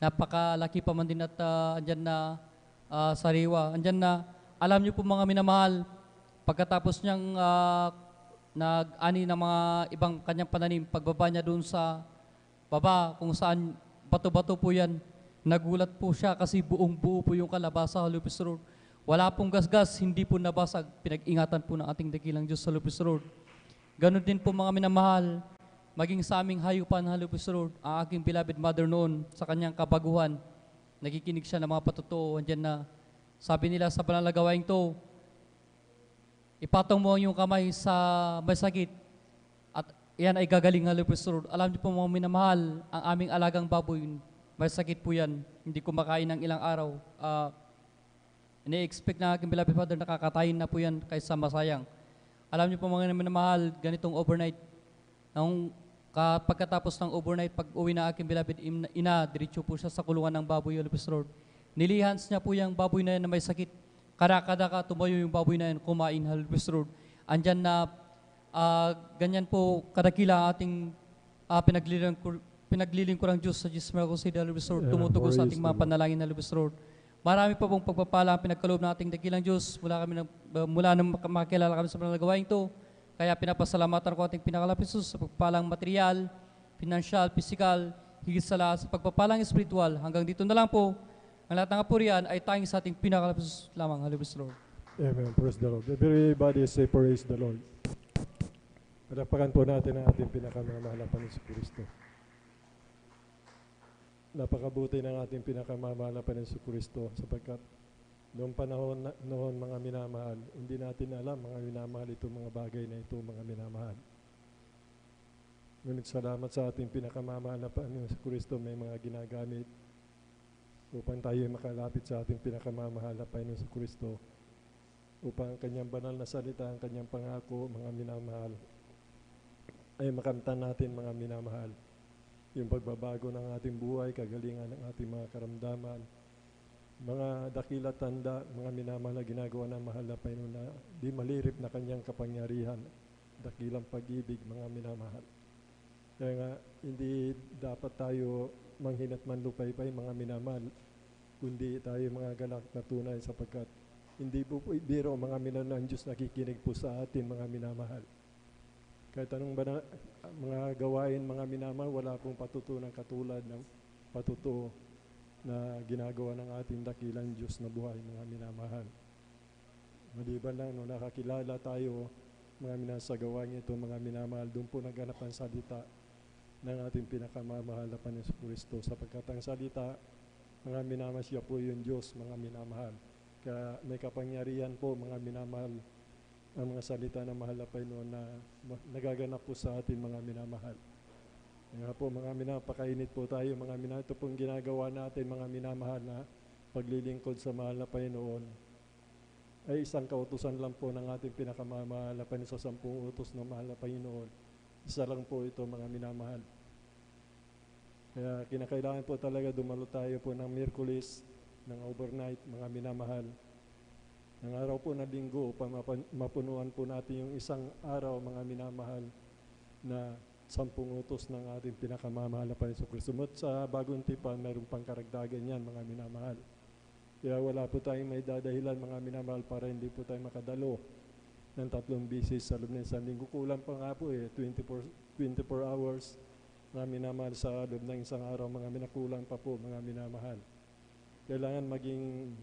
napakalaki pa man din at andyan na sariwa. Andyan na, alam niyo po mga minamahal, pagkatapos niyang nag-ani ng mga ibang kanyang pananim, pagbaba niya doon sa baba, kung saan bato-bato po yan, nagulat po siya kasi buong-buo po yung kalabasa, Halibus Road. Wala pong gasgas, hindi po nabasag, pinag-ingatan po ng ating dakilang Diyos sa Halibus Road. Ganon din po mga minamahal, maging sa aming hayupan, Halibus Road, ang aking beloved mother noon sa kanyang kabaguhan, nakikinig siya ng mga patotoo, andyan na, sabi nila sa panalagawaing to, ipatong mo ang iyong kamay sa may sakit at yan ay gagaling, Halibus Road. Alam niyo po mga minamahal, ang aming alagang baboy, may sakit po yan, hindi kumakain ng ilang araw. Ini-expect na aking beloved father, nakakatayin na po yan kaysa masayang. Alam niyo po mga minamahal, ganitong overnight, pagkatapos ng overnight, pag uwi na aking beloved ina, diretso po siya sa kulungan ng baboy, Halibus Road. Nilihans niya po yung baboy na yan na may sakit. Karakadaka, tumayo yung baboy na yan, kumain, Halibus Road. Andyan na, ganyan po, kadakila ating pinaglilingkurang Diyos sa Jesus Miracle City, Halibus Road, tumutugon sa ating mga panalangin, Halibus Road. Marami pa pong pagpapala ang pinagkaloob ng ating dakilang Diyos mula nang makakilala kami sa panalagawaing ito. Kaya pinapasalamatan ko ating pinakalapit sa pagpapalang material, financial, physical, higit sa lahat sa pagpapalang spiritual. Hanggang dito na lang po, ang lahat ng kapurian ay tanging sa ating pinakalapit lamang, Halibus Road. Amen. Praise the Lord. Everybody say praise the Lord. Padapakan po natin ang ating pinakamamahal na Panginoon Kristo. Napakabuti ng ating pinakamamahal na Panginoon Kristo sapagkat noong panahon noon mga minamahal, hindi natin alam mga minamahal itong mga bagay na ito mga minamahal. Ngunit salamat sa ating pinakamamahal na Panginoon Kristo, may mga ginagamit upang tayo makalapit sa ating pinakamamahal na Panginoon Kristo, upang ang kanyang banal na salita, ang kanyang pangako, mga minamahal, ay makamtan natin mga minamahal. Yung pagbabago ng ating buhay, kagalingan ng ating mga karamdaman, mga dakila tanda, mga minamahal na ginagawa ng mahal na Panginoon na di malirip na kanyang kapangyarihan, dakilang pag-ibig, mga minamahal. Kaya nga, hindi dapat tayo manghinat manlupaypay, mga minamahal, kundi tayo mga galak na tunay sapagkat hindi po biro, mga minamahal ng Diyos nakikinig po sa atin, mga minamahal. Kahit anong mga gawain, mga minamahal, wala pong patutunan katulad ng patutuo na ginagawa ng ating dakilang Diyos na buhay, mga minamahal. Maliban lang, no, nakakilala tayo, mga minamahal, sa gawain ito, mga minamahal, doon po naganap ang salita ng ating pinakamamahal na Panginoon Kristo, sapagkat ang salita, mga minamahal, siya po yung Diyos, mga minamahal. Kaya may kapangyarihan po, mga minamahal, ang mga salita ng mahal na Panginoon na nagaganap po sa atin, mga minamahal. Nga po, mga minamahal, pakainit po tayo, mga minamahal. Ito pong ginagawa natin, mga minamahal, na paglilingkod sa mahal na Panginoon ay isang kautusan lang po ng ating pinakamamahal na Panginoon sa 10 utos ng mahal na Panginoon. Isa lang po ito, mga minamahal. Kaya kinakailangan po talaga dumalo tayo po ng Miyerkules, ng overnight, mga minamahal. Ng araw po na linggo upang mapunuan po natin yung isang araw, mga minamahal, na 10 utos ng ating pinakamamahal na Panginoon Kristo. At sa bagong tipan, mayroong pangkaragdagan yan, mga minamahal. Kaya wala po tayong may dadahilan, mga minamahal, para hindi po tayo makadalo ng 3 bisis sa loob ng isang linggo. Kulang pa nga po 24 hours, mga minamahal, sa loob ng isang araw, mga minakulang pa po, mga minamahal. Kailangan maging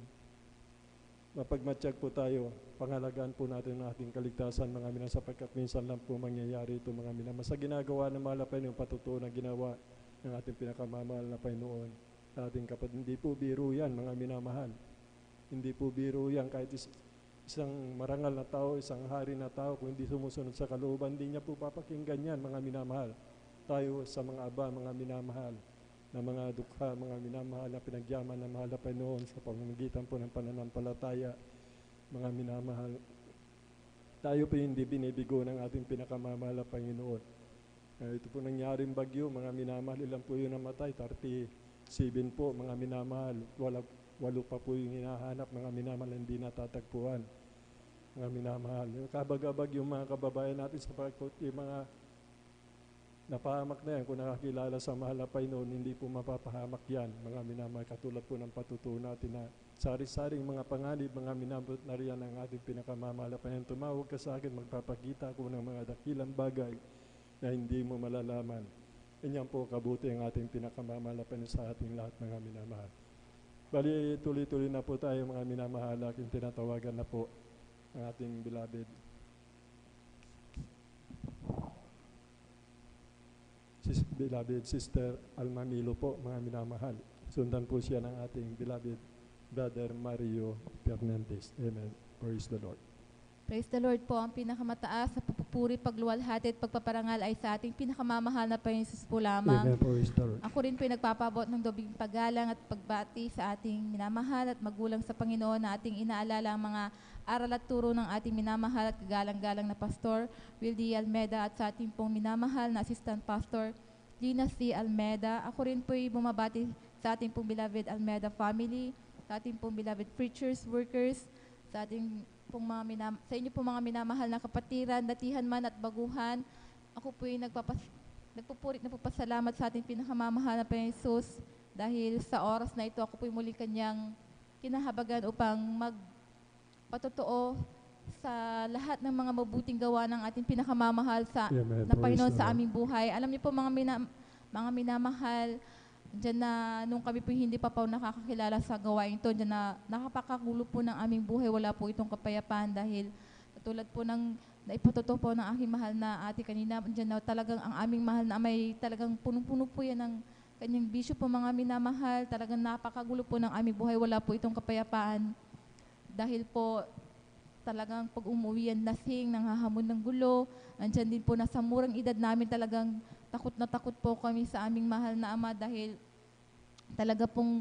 mapagmatsyag po tayo, pangalagaan po natin ang ating kaligtasan, mga minamahal, sapagkat minsan lang po mangyayari ito, mga minamahal. Sa ginagawa ng mahal na Panginoon, patutuo na ginawa ng ating pinakamamahal na Panginoon sa ating kapatid. Hindi po biro yan, mga minamahal. Hindi po biro yan, kahit isang marangal na tao, isang hari na tao, kung hindi sumusunod sa kalooban, hindi niya po papakinggan yan, mga minamahal. Tayo sa mga aba, mga minamahal, na mga dukha, mga minamahal na pinagyaman ng mahal na Panginoon sa pamamagitan po ng pananampalataya, mga minamahal. Tayo po hindi binibigo ng ating pinakamamahal na Panginoon. Ito po nangyaring bagyo, mga minamahal, ilan po yung namatay? 37 po, mga minamahal. 8 pa po yung hinahanap, mga minamahal, hindi natatagpuan, mga minamahal. Kabagabag yung mga kababayan natin sa pagkot, yung mga napahamak na yan, kung nakakilala sa mahal na Panginoon, hindi po mapapahamak yan, mga minamahal. Katulad po ng patutuo natin na sari-saring mga panganib, mga minamahal, na riyan ang ating pinakamamahal na Panginoon. Tumawag ka sa akin, magpapakita ko ng mga dakilang bagay na hindi mo malalaman. Ganyan po kabuti ang ating pinakamamahal na Panginoon sa ating lahat, mga minamahal. Bali, tuloy-tuloy na po tayo, mga minamahal, aking tinatawagan na po ang ating beloved Sister Alma Milo po, mga minamahal. Sundan po siya ng ating beloved Brother Mario Fernandez. Amen. Praise the Lord. Praise the Lord po. Ang pinakamataas sa pupupuri, pagluwalhati at pagpaparangal ay sa ating pinakamamahal na Panginoon Jesus po lamang. Amen. Praise the Lord. Ako rin po nagpapabot ng dobing paggalang at pagbati sa ating minamahal at magulang sa Panginoon na ating inaalala ang mga aral at turo ng ating minamahal at kagalang-galang na Pastor Wildy Almeda at sa ating pong minamahal na Assistant Pastor Gina C. Almeda. Ako rin po bumabati sa ating pong beloved Almeda family, sa ating pong beloved preachers, workers, sa ating pong sa inyo pong mga minamahal na kapatiran, datihan man at baguhan. Ako po nagpupurit na pasalamat sa ating pinakamamahal na Panginoon Jesus dahil sa oras na ito ako po muli kanyang kinahabagan upang magpatotoo sa lahat ng mga mabuting gawa ng ating pinakamamahal na Panginoon sa aming buhay. Alam niyo po mga minamahal, diyan na nung kami po hindi pa nakakakilala sa gawain ito, diyan na nakapakagulo po ng aming buhay, wala po itong kapayapaan dahil katulad po ng naipatuto po ng aking mahal na ate kanina, diyan na talagang ang aming mahal na may talagang punong-puno po yan ng kanyang bisyo po, mga minamahal, talagang napakagulo po ng aming buhay, wala po itong kapayapaan dahil po talagang pag umuwi yan lasing, nanghahamon ng gulo, andyan din po nasa murang edad namin talagang takot na takot po kami sa aming mahal na ama dahil talaga pong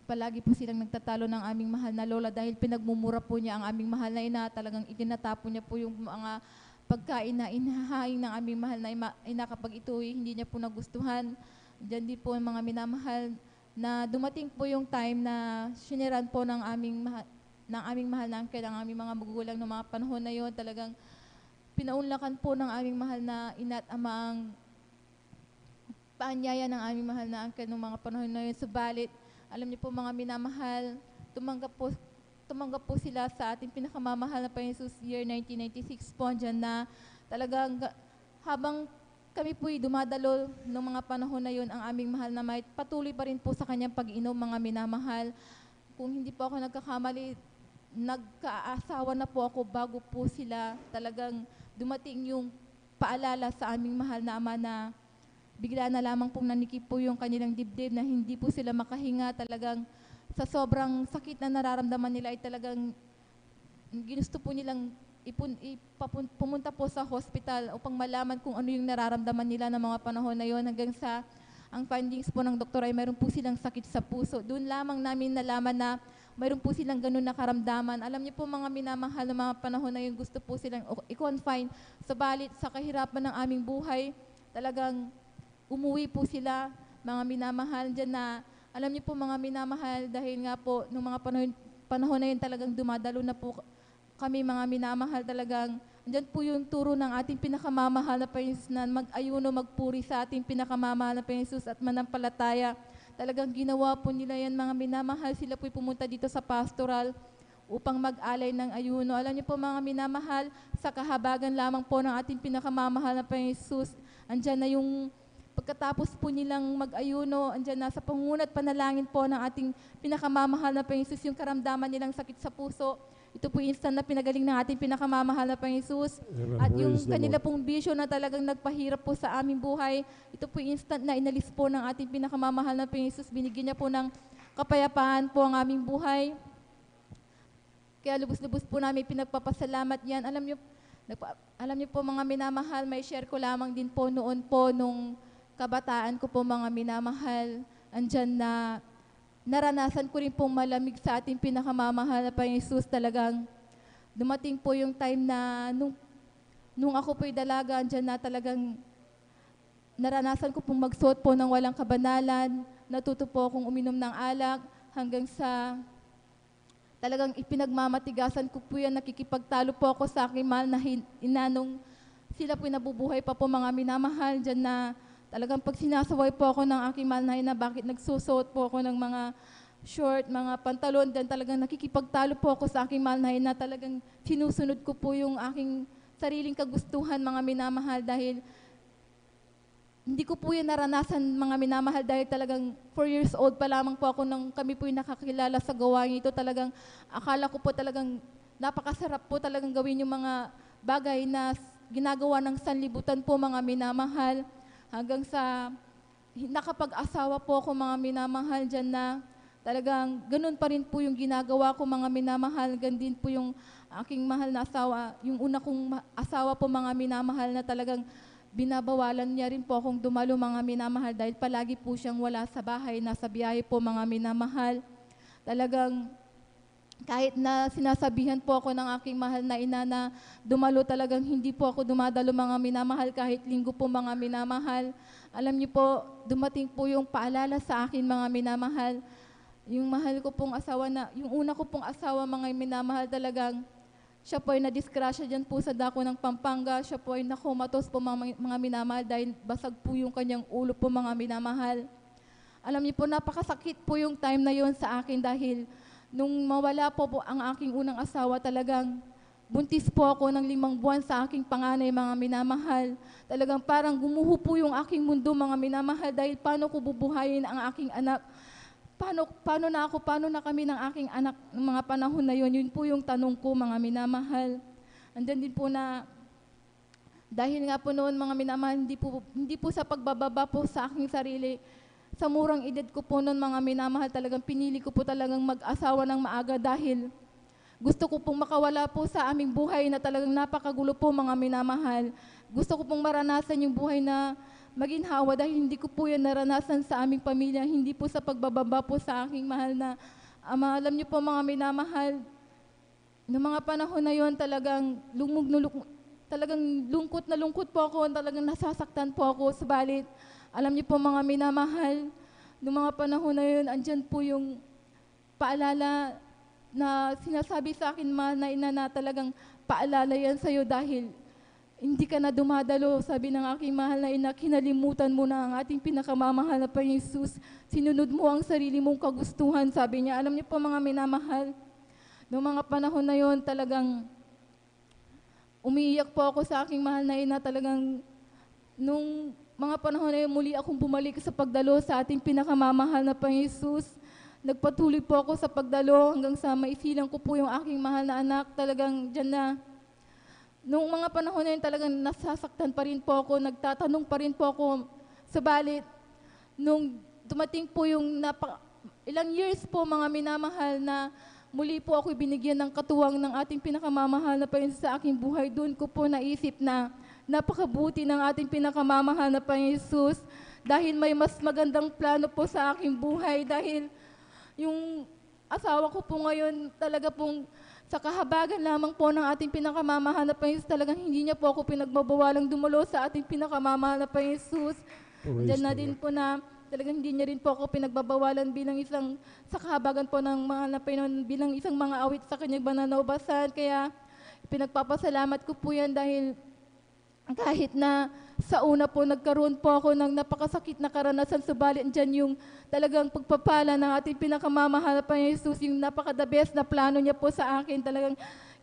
palagi po silang nagtatalo ng aming mahal na lola dahil pinagmumura po niya ang aming mahal na ina, talagang itinatapon niya po yung mga pagkain na inahaing ng aming mahal na ina kapag ito hindi niya po nagustuhan. Diyan din po ang mga minamahal, na dumating po yung time na siniran po ng aming mahal na uncle, ang aming mga magulang ng mga panahon na yon. Talagang pinaunlakan po ng aming mahal na ina at ama ang paanyaya ng aming mahal na uncle ng mga panahon na yun. Subalit, alam niyo po mga minamahal, tumanggap po sila sa ating pinakamamahal na Panginoon Jesus year 1996 po, dyan na talagang habang kami po'y dumadalo ng mga panahon na yun, ang aming mahal na Mike, patuloy pa rin po sa kanyang pag-inom, mga minamahal. Kung hindi po ako nagkakamali, nagkaasawa na po ako bago po sila talagang dumating yung paalala sa aming mahal na ama na bigla na lamang pong nanikip po yung kanilang dibdib na hindi po sila makahinga. Talagang sa sobrang sakit na nararamdaman nila ay talagang ginusto po nilang pumunta po sa hospital upang malaman kung ano yung nararamdaman nila ng mga panahon na yon, hanggang sa ang findings po ng doktor ay mayroon po silang sakit sa puso. Doon lamang namin nalaman na mayroon po silang ganun na karamdaman. Alam niyo po mga minamahal na mga panahon na yun, gusto po silang i-confine. Subalit sa kahirapan ng aming buhay, talagang umuwi po sila, mga minamahal dyan na, alam niyo po mga minamahal, dahil nga po nung mga panahon na yun talagang dumadalo na po kami mga minamahal, talagang andyan po yung turo ng ating pinakamamahal na Panginoon na mag-ayuno, magpuri sa ating pinakamamahal na Panginoon at manampalataya. Talagang ginawa po nila yan mga minamahal. Sila po'y pumunta dito sa pastoral upang mag-alay ng ayuno. Alam niyo po mga minamahal, sa kahabagan lamang po ng ating pinakamamahal na Panginoon, andyan na yung pagkatapos po nilang mag-ayuno, andyan na sa pangunat panalangin po ng ating pinakamamahal na Panginoon, yung karamdaman nilang sakit sa puso. Ito po instant na pinagaling ng ating pinakamamahal na Panginoon. At yung kanila pong bisyo na talagang nagpahirap po sa aming buhay, ito po instant na inalis po ng ating pinakamamahal na Panginoon. Binigyan niya po ng kapayapaan po ang aming buhay. Kaya lubos-lubos po namin pinagpapasalamat yan. Alam niyo po mga minamahal, may share ko lamang din po noon po nung kabataan ko po mga minamahal. Andyan na naranasan ko rin pong malamig sa ating pinakamamahal na Panginoon Jesus. Talagang dumating po yung time na nung ako po'y dalaga, andyan na talagang naranasan ko pong magsuot po ng walang kabanalan, natuto po akong uminom ng alak, hanggang sa talagang ipinagmamatigasan ko po yan, nakikipagtalo po ako sa aking mahal na inanong sila po'y nabubuhay pa po mga minamahal, dyan na talagang pag sinasaway po ako ng aking mahal na bakit nagsusuot po ako ng mga short, mga pantalon, then talagang nakikipagtalo po ako sa aking mahal na talagang sinusunod ko po yung aking sariling kagustuhan mga minamahal, dahil hindi ko po yan naranasan mga minamahal, dahil talagang 4 years old pa lamang po ako nang kami po yung nakakilala sa gawain ito. Talagang akala ko po talagang napakasarap po talagang gawin yung mga bagay na ginagawa ng sanlibutan po mga minamahal. Hanggang sa nakapag-asawa po ako mga minamahal dyan na talagang ganun pa rin po yung ginagawa ko mga minamahal. Ganun din po yung aking mahal na asawa. Yung una kong asawa po mga minamahal na talagang binabawalan niya rin po akong dumalo mga minamahal dahil palagi po siyang wala sa bahay, nasa biyahe po mga minamahal. Talagang kahit na sinasabihan po ako ng aking mahal na ina na dumalo, talagang hindi po ako dumadalo mga minamahal kahit linggo po mga minamahal. Alam niyo po, dumating po yung paalala sa akin mga minamahal. Yung mahal ko pong asawa na, yung una ko pong asawa mga minamahal, talagang siya po ay nadiskrasya dyan po sa dako ng Pampanga. Siya po ay nakumatos po mga minamahal dahil basag po yung kanyang ulo po mga minamahal. Alam niyo po, napakasakit po yung time na yon sa akin dahil nung mawala po ang aking unang asawa, talagang buntis po ako ng 5 buwan sa aking panganay mga minamahal. Talagang parang gumuho po yung aking mundo mga minamahal dahil paano ko bubuhayin ang aking anak? Paano na kami ng aking anak ng mga panahon na yun? Yun po yung tanong ko mga minamahal. Andun din po na dahil nga po noon mga minamahal, hindi po sa pagbababa po sa aking sarili. Sa murang edad ko po noon mga minamahal, talagang pinili ko po talagang mag-asawa ng maaga dahil gusto ko pong makawala po sa aming buhay na talagang napakagulo po mga minamahal. Gusto ko pong maranasan yung buhay na maginhawa dahil hindi ko po yan naranasan sa aming pamilya, hindi po sa pagbababa po sa aking mahal na ama. Alam niyo po mga minamahal, noong mga panahon na yon talagang talagang lungkot na lungkot po ako, talagang nasasaktan po ako. Subalit, alam niyo po mga minamahal, Noong mga panahon na yun, andyan po yung paalala na sinasabi sa akin, mahal na ina, na talagang paalala yan sa'yo dahil hindi ka na dumadalo. Sabi ng aking mahal na ina, kinalimutan mo na ang ating pinakamamahal na Panginoong Jesus. Sinunod mo ang sarili mong kagustuhan, sabi niya. Alam niyo po mga minamahal, noong mga panahon na yon, talagang umiiyak po ako sa aking mahal na ina. Talagang nung mga panahon na yun, muli akong bumalik sa pagdalo sa ating pinakamamahal na Panginoong Jesus. Nagpatuloy po ako sa pagdalo hanggang sa maisilang ko po yung aking mahal na anak. Talagang dyan na. Noong mga panahon na yun, talagang nasasaktan pa rin po ako, nagtatanong pa rin po ako. Subalit, nung dumating po yung ilang years po mga minamahal na muli po ako binigyan ng katuwang ng ating pinakamamahal na Panginoon sa aking buhay, doon ko po naisip na napakabuti ng ating pinakamamahal na Panginoon Jesus dahil may mas magandang plano po sa aking buhay dahil yung asawa ko po ngayon talaga pong sa kahabagan lamang po ng ating pinakamamahal na Panginoon, talagang hindi niya po ako pinagbabawalang dumalo sa ating pinakamamahal na Panginoon Jesus. Diyan na din po na talagang hindi niya rin po ako pinagbabawalan bilang isang, sa kahabagan po ng mahal na Panginoon, bilang isang mga awit sa kanyang banal na ubasan. Kaya pinagpapasalamat ko po yan dahil kahit na sa una po nagkaroon po ako ng napakasakit na karanasan, subalit dyan yung talagang pagpapala ng ating pinakamamahal na Panginoon Jesus, yung napaka-the best na plano niya po sa akin. Talagang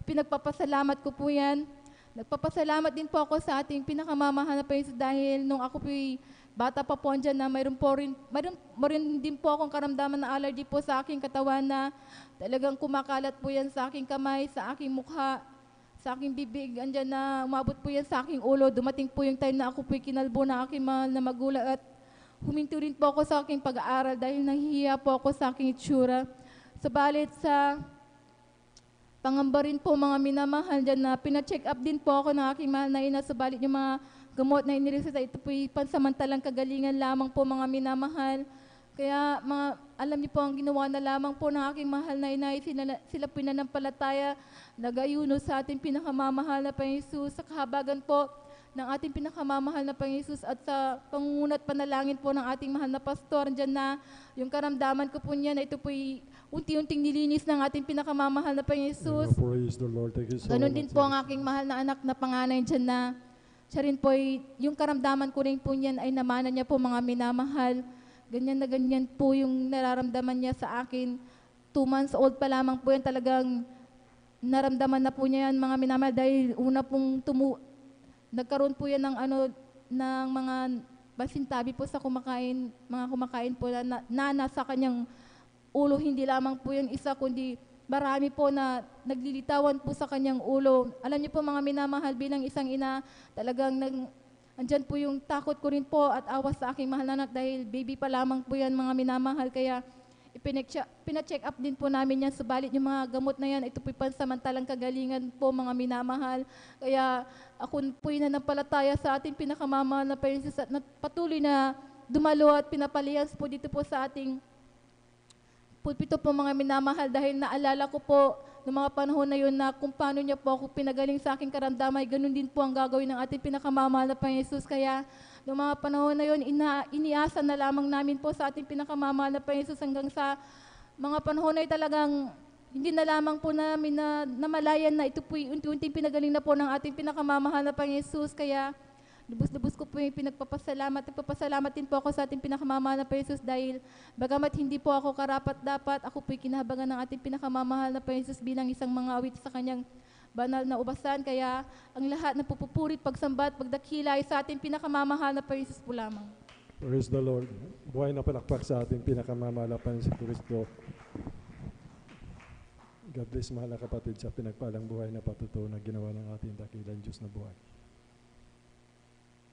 pinagpapasalamat ko po yan. Nagpapasalamat din po ako sa ating pinakamamahal na Panginoon Jesus dahil nung ako po bata pa po andyan na mayroon din po akong karamdaman na allergy po sa aking katawan na talagang kumakalat po yan sa aking kamay, sa aking mukha, sa aking bibig, andyan na umabot po yan sa aking ulo. Dumating po yung time na ako po'y kinalbo na aking mahal na magulang at huminto rin po ako sa aking pag-aaral dahil nahihiya po ako sa aking itsura. Subalit sa pangamba rin po mga minamahal dyan na pina-check up din po ako ng aking mahal na ina. Subalit yung mga gamot na inireseta, ito po'y pansamantalang kagalingan lamang po mga minamahal. Kaya alam niyo po ang ginawa na lamang po ng aking mahal na inay, sila pinanampalataya, nag-ayuno sa ating pinakamamahal na Panginoon Jesus, sa kahabagan po ng ating pinakamamahal na Panginoon Jesus at sa pangunguna't panalangin po ng ating mahal na pastor. Diyan na yung karamdaman ko po niya na ito po'y unti-unting nilinis ng ating pinakamamahal na Panginoon Jesus. Praise the Lord. Thank you so Ganon much. din po ang aking mahal na anak na panganay diyan na siya rin po yung karamdaman ko rin po niyan ay namana niya po mga minamahal. Ganyan na ganyan po yung nararamdaman niya sa akin. 2 months old pa lamang po yan, talagang naramdaman na po niya yan mga minamahal dahil una pong nagkaroon po yan ng ng mga basintabi po sa mga kumakain po na nasa kanyang ulo. Hindi lamang po yan isa, kundi marami po na naglilitawan po sa kanyang ulo. Alam niyo po mga minamahal, bilang isang ina, talagang andyan po yung takot ko rin po at awas sa aking mahal na anak dahil baby pa lamang po yan mga minamahal. Kaya pina-check up din po namin yan. Subalit yung mga gamot na yan, ito po'y pansamantalang kagalingan po mga minamahal. Kaya ako po'y nanampalataya sa ating pinakamamahal na Panginoon Jesus at patuloy na dumalo at pinapalihas po dito po sa ating pulpito po mga minamahal dahil naalala ko po noong mga panahon na yun na kung paano niya po ako pinagaling sa aking karamdaman, ganun din po ang gagawin ng ating pinakamamahal na Panginoon Jesus. Kaya noong mga panahon na yun, iniasa na lamang namin po sa ating pinakamamahal na Panginoon Jesus hanggang sa mga panahon na yun talagang hindi na lamang po namin na namalayan na ito po unti-unting pinagaling na po ng ating pinakamamahal na Panginoon Jesus. Kaya lubos-lubos ko po yung pinagpapasalamat. Nagpapasalamat din po ako sa ating pinakamamahal na Panginoon Jesus dahil bagamat hindi po ako karapat-dapat, ako po'y kinahabagan ng ating pinakamamahal na Panginoon Jesus bilang isang mga awit sa kanyang banal na ubasan. Kaya ang lahat na pupupurit, pagsambat, pagdakila ay sa ating pinakamamahal na Panginoon Jesus po lamang. Praise the Lord. Buhay na palakpak sa ating pinakamamahal na Panginoon si Kristo. God bless mahal na kapatid sa pinagpalang buhay na patutuo na ginawa ng ating dakilang Diyos na buhay.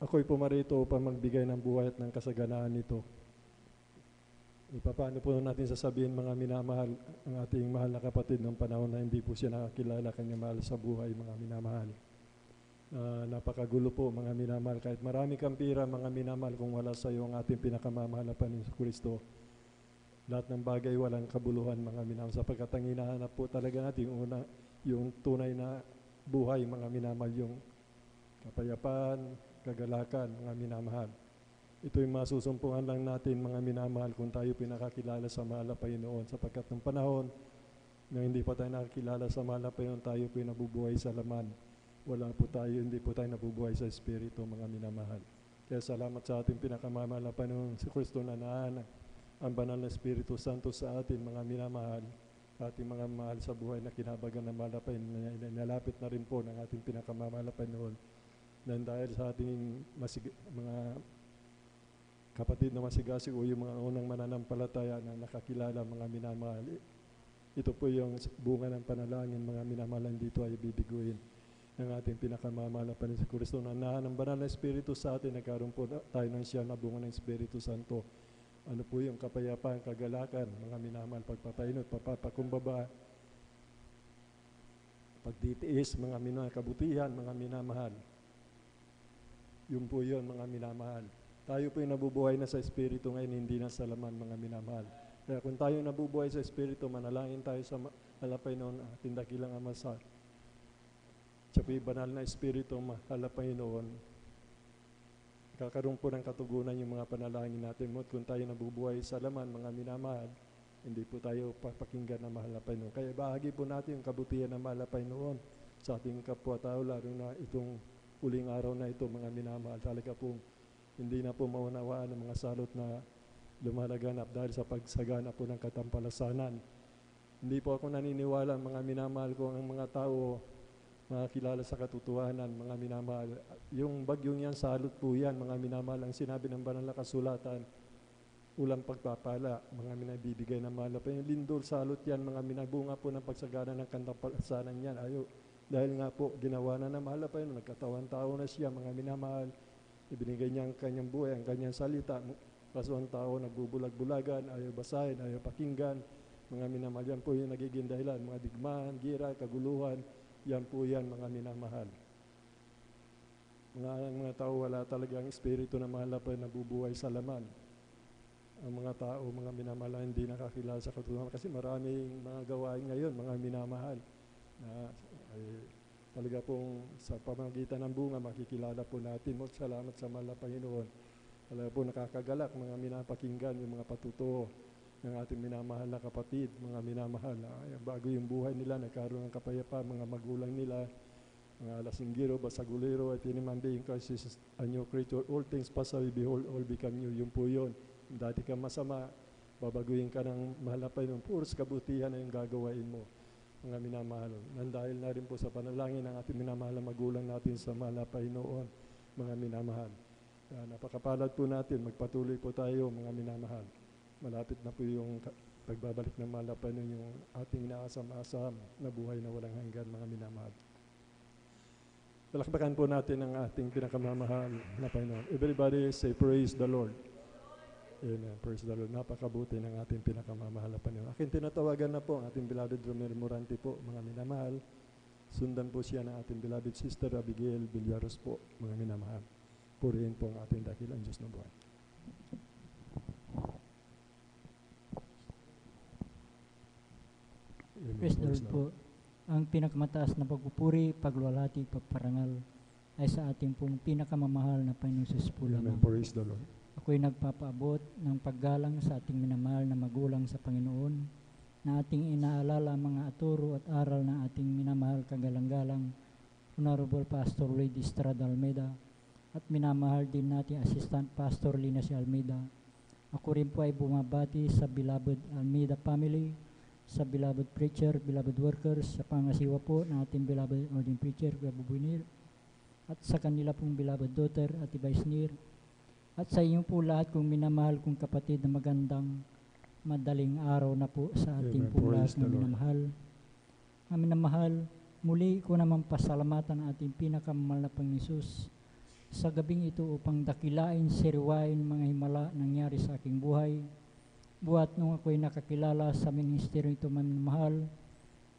Ako'y pumarito upang magbigay ng buhay at ng kasaganaan nito. Paano po natin sasabihin mga minamahal ang ating mahal na kapatid ng panahon na hindi po siya nakakilala kanyang mahal sa buhay, mga minamahal. Napakagulo po mga minamahal. Kahit marami kang pira mga minamahal, kung wala sa iyo ang ating pinakamamahal na Panginoon sa Kristo, lahat ng bagay walang kabuluhan mga minamahal. Sapagkat ang hinahanap po talaga natin yung tunay na buhay mga minamahal, yung kapayapaan, kagalakan, mga minamahal. Ito'y masusumpungan lang natin mga minamahal kung tayo pinakakilala sa mahal na Panginoon, sapagkat ng panahon na hindi pa tayo nakakilala sa mahal na Panginoon, tayo po'y nabubuhay sa laman. Hindi po tayo nabubuhay sa Espiritu, mga minamahal. Kaya salamat sa ating pinakamamahal na Panginoon si Kristo na naanak ang banal na Espiritu Santo sa atin, mga minamahal, ating mga mahal sa buhay na kinabagan ng mahal na Panginoon. Nalapit na rin po ng ating pinakamamahal na Panginoon. Nang dahil sa ating mga kapatid na masigasig o yung mga unang mananampalataya na nakakilala, mga minamahal, ito po yung bunga ng panalangin, mga minamahalan dito ay bibiguin ng ating pinakamamahal na Panginoon si Kristo na naan ng banal na Espiritu sa atin. Nagkaroon po tayo ng siya na bunga ng Espiritu Santo. Ano po yung kapayapaan, kagalakan, mga minamahal, pagpapainot, papapakumbaba, pagtitiis, mga minamahal, kabutihan, mga minamahal. Yun po yun, mga minamahal. Tayo po yung nabubuhay na sa Espiritu ngayon, hindi na sa laman, mga minamahal. Kaya kung tayo nabubuhay sa Espiritu, manalangin tayo sa halapay noon, ating dakilang Ama sa siya po yung banal na Espiritu, halapay noon. Kakaroon po ng katugunan yung mga panalangin natin. Kung tayo nabubuhay sa laman, mga minamahal, hindi po tayo papakinggan na mahal na Panginoon. Kaya bahagi po natin yung kabutihan ng mahal na Panginoon sa ating kapwa-tao, lalo na itong huling araw na ito, mga minamahal. Talaga po, hindi na po maunawaan ng mga salot na lumalaganap dahil sa pagsagana po ng katampalasanan. Hindi po ako naniniwala, mga minamahal ko, ang mga tao makakilala sa katotohanan, mga minamahal. Yung bagyong yan, salot po yan, mga minamahal. Ang sinabi ng banal na kasulatan, ulang pagpapala, mga minabibigay ng mahal na Panginoon. Lindol, salot yan, mga minabunga po ng pagsagana ng katampalasanan yan. Dahil nga po, ginawa na ng mahal na Panginoon, nagkatawan tao na siya, mga minamahal. Ibinigay niya ang kanyang buhay, ang kanyang salita. Kaso ang tao nagbubulag-bulagan, ayaw basahin, ayaw pakinggan. Mga minamahal, yan po yung nagiging dahilan. Mga digmaan, gira, kaguluhan, yan po yan, mga minamahal. Mga tao wala talagang espiritu na mahal na nabubuhay sa laman. Ang mga tao, mga minamahal, hindi nakakilala sa katotohanan kasi maraming mga gawain ngayon, mga minamahal. Talaga pong sa pamamagitan ng bunga, makikilala po natin. Salamat sa mahal na Panginoon. Talaga po nakakagalak, mga minapakinggan, yung mga patutuo ng ating minamahal na kapatid, mga minamahal. Bago yung buhay nila, nagkaroon ng kapayapaan, mga magulang nila, mga lasinggiro, basagulero, at iniman being Christ is a new creature. All things pass away, behold, all become new. Yun po yun. Dati ka masama, babaguhin ka ng mahal na Panginoon. Puros kabutihan na yung gagawain mo, mga minamahal. Dahil na rin po sa panalangin ng ating minamahal na magulang natin sa mahal na Panginoon, mga minamahal. Napakapalad po natin, magpatuloy po tayo, mga minamahal. Malapit na po yung pagbabalik ng mahal na Panginoon, yung ating inaasam-asam na buhay na walang hanggan, mga minamahal. Palakpakan po natin ang ating pinakamamahal na Panginoon. Everybody say, praise the Lord. Amen, praise the Lord. Napakabuti ng ating pinakamamahal na Panginoon. Aking tinatawagan na po ang ating beloved Romero Morante po, mga minamahal. Sundan po siya ng ating beloved sister Abigail Villaros po, mga minamahal. Purihin po ang ating dakilang Diyos na buhay. Praise the Lord po. Ang pinakamataas na pagpupuri, pagluwalhati, pagparangal ay sa ating pong pinakamamahal na Panginoong Hesus po lamang. Praise the Lord. Ako'y nagpapaabot ng paggalang sa ating minamahal na magulang sa Panginoon na ating inaalala ang mga aturo at aral ng ating minamahal kagalang-galang Honorable Pastor Lloyd Estrada Almeida at minamahal din natin Assistant Pastor Lina C. Almeida. Ako rin po ay bumabati sa beloved Almeida family, sa beloved preacher, beloved workers, sa pangasiwa po na ating beloved ordin preacher, Gabo Buinir, at sa kanila pong beloved daughter, Ate Baisnir, at sa inyo po lahat kong minamahal kong kapatid na magandang madaling araw na po sa ating pong lahat na minamahal. Ang minamahal, muli ko naman pasalamatan ang ating pinakamamahal na Panginoon Hesus sa gabing ito upang dakilain, siriwain mga himala nangyari sa aking buhay. Buhat nung ako'y nakakilala sa ministeryo ito minamahal,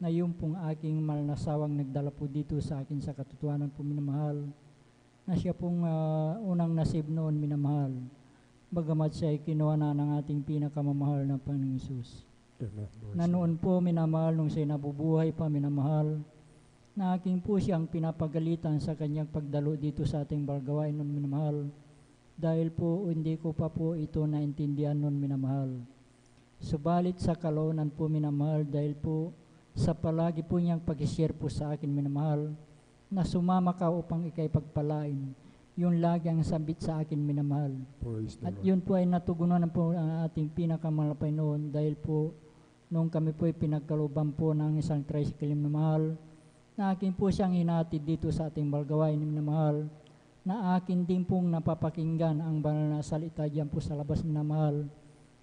na yung pong aking malnasawang nagdala po dito sa akin sa katotohanan po minamahal, na siya pong unang nasib noon minamahal, bagamat siya ay kinuha na ng ating pinakamamahal na Panginoong Hesus. Na noon po minamahal, nung siya nabubuhay pa minamahal, na aking po siyang pinapagalitan sa kanyang pagdalo dito sa ating balgawain noon minamahal, dahil po hindi ko pa po ito naintindihan noon minamahal. Subalit sa kaloonan po minamahal, dahil po sa palagi po niyang pag-share po sa akin minamahal, na sumama ka upang ikay pagpalain, yun lagi ang sambit sa akin minamahal. Praise the At Lord. yun po ay natugunan po ang ating pinakamahal na Panginoon, dahil po nung kami po ay pinagkalooban po ng isang tricycle minamahal, na akin po siyang hinatid dito sa ating balgawain minamahal, na akin din pong napapakinggan ang banal na salita diyan po sa labas minamahal,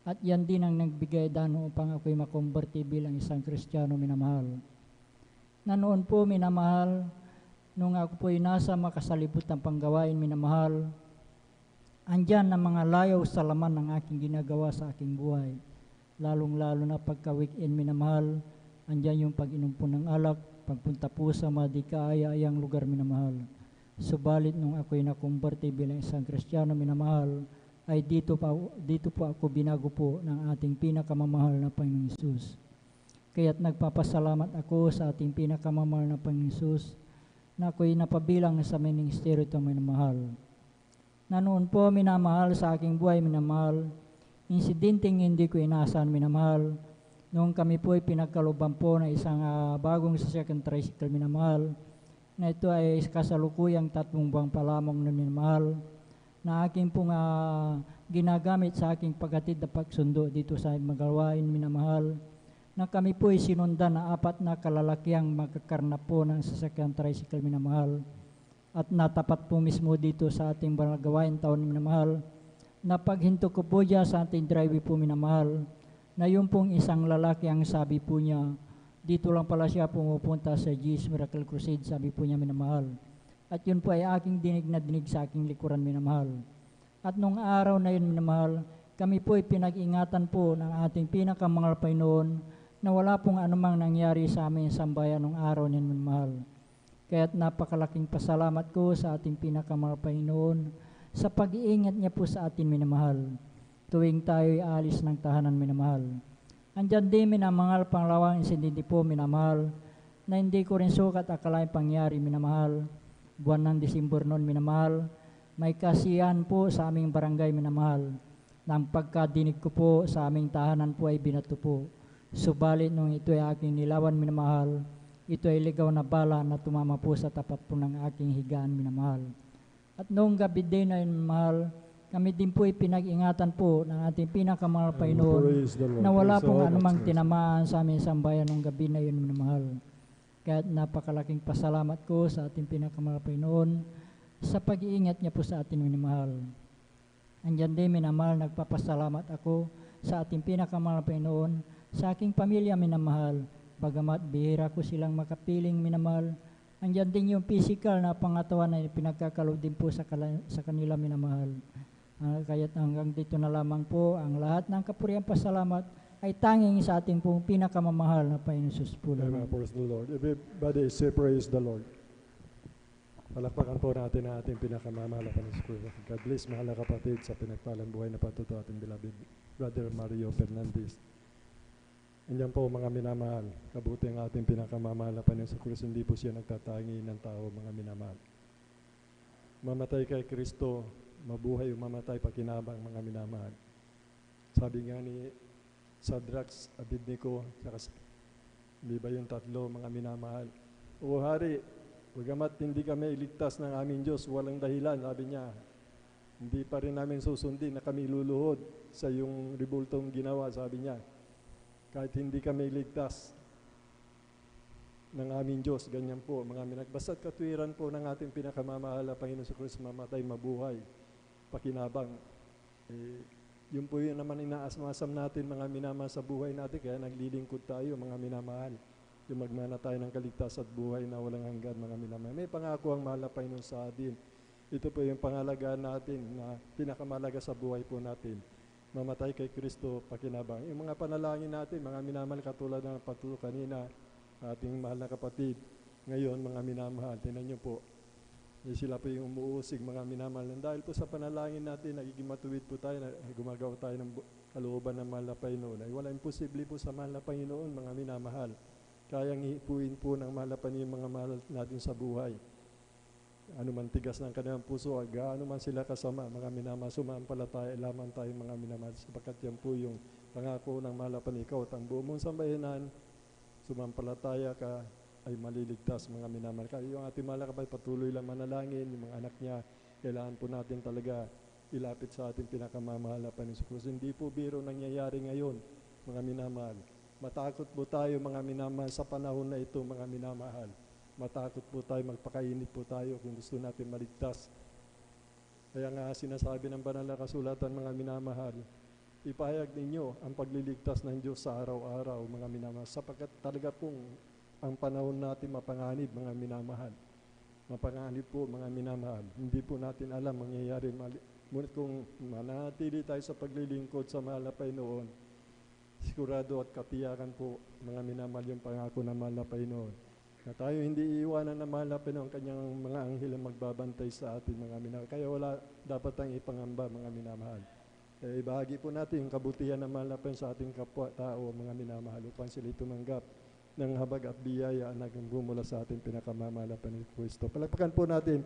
at yan din ang nagbigay daan upang ako'y makonverti bilang isang Kristiyano minamahal. Na noon po minamahal, nung ako po'y nasa makasalibutang panggawain minamahal, andyan na mga layaw sa laman ng aking ginagawa sa aking buhay. Lalong-lalo na pagka-weekend minamahal, andyan yung pag-inom po ng alak, pagpunta po sa mga di kaaya-ayang lugar minamahal. Subalit nung ako'y nakumberte bilang isang Kristiyano minamahal, ay dito po ako binago po ng ating pinakamamahal na Panginoong Hesus. Kaya't nagpapasalamat ako sa ating pinakamamahal na Panginoong Hesus, na ako'y napabilang sa ministeryo ito minamahal. Na noon po minamahal sa aking buhay minamahal, insidenteng hindi ko inaasahan minamahal, noong kami po ay pinagkalooban po na isang bagong sasakyan tricycle minamahal, na ito ay kasalukuyang 3 buwang pa lamang na minamahal, na aking pong ginagamit sa aking paghatid na pagsundo dito sa magawain minamahal, na kami po ay sinundan na 4 na kalalakiang magkakarna po ng sasakyan tricycle minamahal, at natapat po mismo dito sa ating gawain taon minamahal, na paghinto ko po dyan sa ating driveway po minamahal, na yung pong isang lalaki ang sabi po niya, dito lang pala siya pumupunta sa Jesus Miracle Crusade, sabi po niya minamahal. At yun po ay aking dinig na dinig sa aking likuran minamahal. At nung araw na yun minamahal, kami po ay pinag-ingatan po ng ating pinakamahal Panginoon, na wala pong anumang nangyari sa amin sa sambayan nung araw niyan minamahal. Kaya't napakalaking pasalamat ko sa ating pinakamahal Panginoon sa pag-iingat niya po sa atin minamahal, tuwing tayo'y alis ng tahanan minamahal. Andyan din minamahal pangalawang insidente po minamahal, na hindi ko rin sukat akalain pangyari minamahal. Buwan ng Disyembre noon minamahal, may kasiyahan po sa aming barangay minamahal. Nang pagkadinig ko po sa aming tahanan po ay binato po. Subalit nung ito ay aking nilawan minamahal, ito ay ligaw na bala na tumama po sa tapat po ng aking higaan minamahal. At noong gabi din na yun minamahal, kami din po ay pinag-ingatan po ng ating pinakamahal Panginoon, Praise the Lord. na wala Praise pong the Lord. anumang tinamaan sa aming sambayan nung gabi na yun minamahal. Kaya napakalaking pasalamat ko sa ating pinakamahal Panginoon sa pag-iingat niya po sa atin minamahal. Andyan din minamahal, nagpapasalamat ako sa ating pinakamahal Panginoon sa aking pamilya minamahal, bagamat bihira ko silang makapiling minamahal. Andyan din yung physical na pangatawan na pinagkakalob din po sa kanila minamahal. Kaya't hanggang dito na lamang po ang lahat ng kapuriang pasalamat ay tanging sa ating pong pinakamamahal na Panginoon Jesus po Amen. lamang. Praise the Lord. Everybody say praise the Lord. Palakpakan po natin ang ating pinakamamahal na Panginoon. God bless, mahal na kapatid, sa pinagpalang buhay na patuto ating beloved Brother Mario Fernandez. Andiyan po mga minamahal, kabuti ang ating pinakamamahal na Panginoon sa Kristo, hindi po siya nagtatangi ng tao, mga minamahal. Mamatay kay Kristo, mabuhay o mamatay pakinabang, mga minamahal. Sabi nga ni Shadrach, Abednego, di ba yung 3, mga minamahal? O hari, bagamat hindi kami iligtas ng aming Diyos, walang dahilan, sabi niya, hindi pa rin namin susundin na kami luluhod sa yung ribultong ginawa, sabi niya. Kahit hindi kami iligtas ng aming Diyos, ganyan po, mga minagbasta't katwiran po ng ating pinakamamahal na Panginoon sa Kristo, mamatay, mabuhay, pakinabang. Yun po yun naman inaasmasam natin, mga minamahal, sa buhay natin, kaya naglilingkod tayo, mga minamahal. Yung magmana tayo ng kaligtas at buhay na walang hanggan, mga minamahal. May pangako ang mahal na Panginoon sa atin. Ito po yung pangalagaan natin na pinakamalaga sa buhay po natin. Mamatay kay Kristo, pakinabang. Yung mga panalangin natin, mga minamahal, katulad ng patuto kanina, ating mahal na kapatid. Ngayon, mga minamahal, tinan nyo po, sila po yung umuusig, mga minamahal. Dahil po sa panalangin natin, nagiging matuwid po tayo, gumagawa tayo ng kalooban ng mahal na Panginoon. Ay wala imposible po sa mahal na Panginoon, mga minamahal. Kayang ipuin po ng mahal na Panginoon mga mahal natin sa buhay. anuman tigas ng kanilang puso, gaano man sila kasama, mga minamahal, sumampalataya lamang tayo mga minamahal, sapagkat yan po yung pangako ng mahal na panikaw at ang buong mong sambayanan, sumampalataya ka ay maliligtas mga minamahal. Kaya yung ating mahal na kapatid, patuloy lang manalangin, yung mga anak niya, kailangan po natin talaga ilapit sa ating pinakamamahal na Panginoon Cruz. Hindi po biro nangyayari ngayon, mga minamahal. Matakot po tayo mga minamahal sa panahon na ito mga minamahal. Matakot po tayo, magpakainit po tayo kung gusto natin maligtas. Kaya nga sinasabi ng banal na kasulatan mga minamahal, ipahayag ninyo ang pagliligtas ng Diyos sa araw-araw mga minamahal, sapagkat talaga pong ang panahon natin mapanganib mga minamahal. Mapanganib po mga minamahal. Hindi po natin alam mangyayari. Ngunit kung manatili tayo sa paglilingkod sa mahal na Panginoon, sigurado at katiyakan po mga minamahal yung pangako ng mahal na Panginoon. Na tayo hindi iiwanan ng mahal na Panginoon, kanyang mga anghel ang magbabantay sa atin mga minamahal. Kaya wala dapat tayong ipangamba mga minamahal. Ibahagi po natin yung kabutihan ng mahal na Panginoon sa ating kapwa-tao mga minamahal upang sila tumanggap ng habag at biyaya na bumula sa ating pinakamamahal na Panginoon Kristo. Palagpakan po natin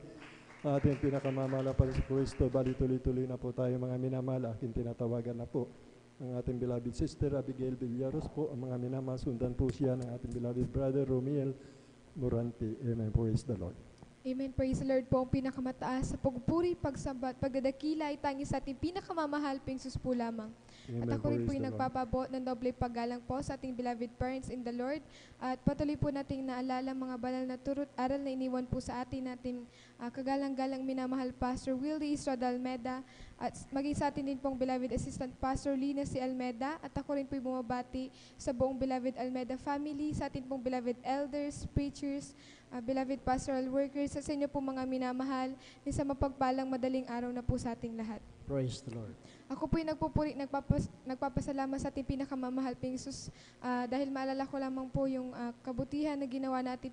ating pinakamamahal na Panginoon Kristo. Bali tuloy-tuloy na po tayo mga minamahal. Aking tinatawagan na po ang ating beloved sister Abigail Villaros po. Ang mga minamahal, sundan po siya ng ating beloved brother Romiel Morante. Amen. Praise the Lord. Amen. Praise the Lord po. Ang pinakamataas sa pagpuri, pagsambat, pagdadakila ay tanging sa ating pinakamamahal ping Sus po lamang. Amen. At ako rin po Praise yung the Lord. nagpapabot ng doble paggalang po sa ating beloved parents in the Lord. At patuloy po nating naalala mga banal na turut aral na iniwan po sa atin natin kagalang-galang minamahal Pastor Willie Estrada Almeda at maging sa atin din pong beloved assistant Pastor Lina C. Almeda. At ako rin po yung bumabati sa buong beloved Almeda family, sa atin pong beloved elders, preachers, beloved pastoral workers, sa inyo po mga minamahal, sa mapagpalang madaling araw na po sa ating lahat. Praise the Lord. Ako po yung nagpapasalamat sa ating pinakamamahal ping Sus dahil maalala ko lamang po yung kabutihan na ginawa natin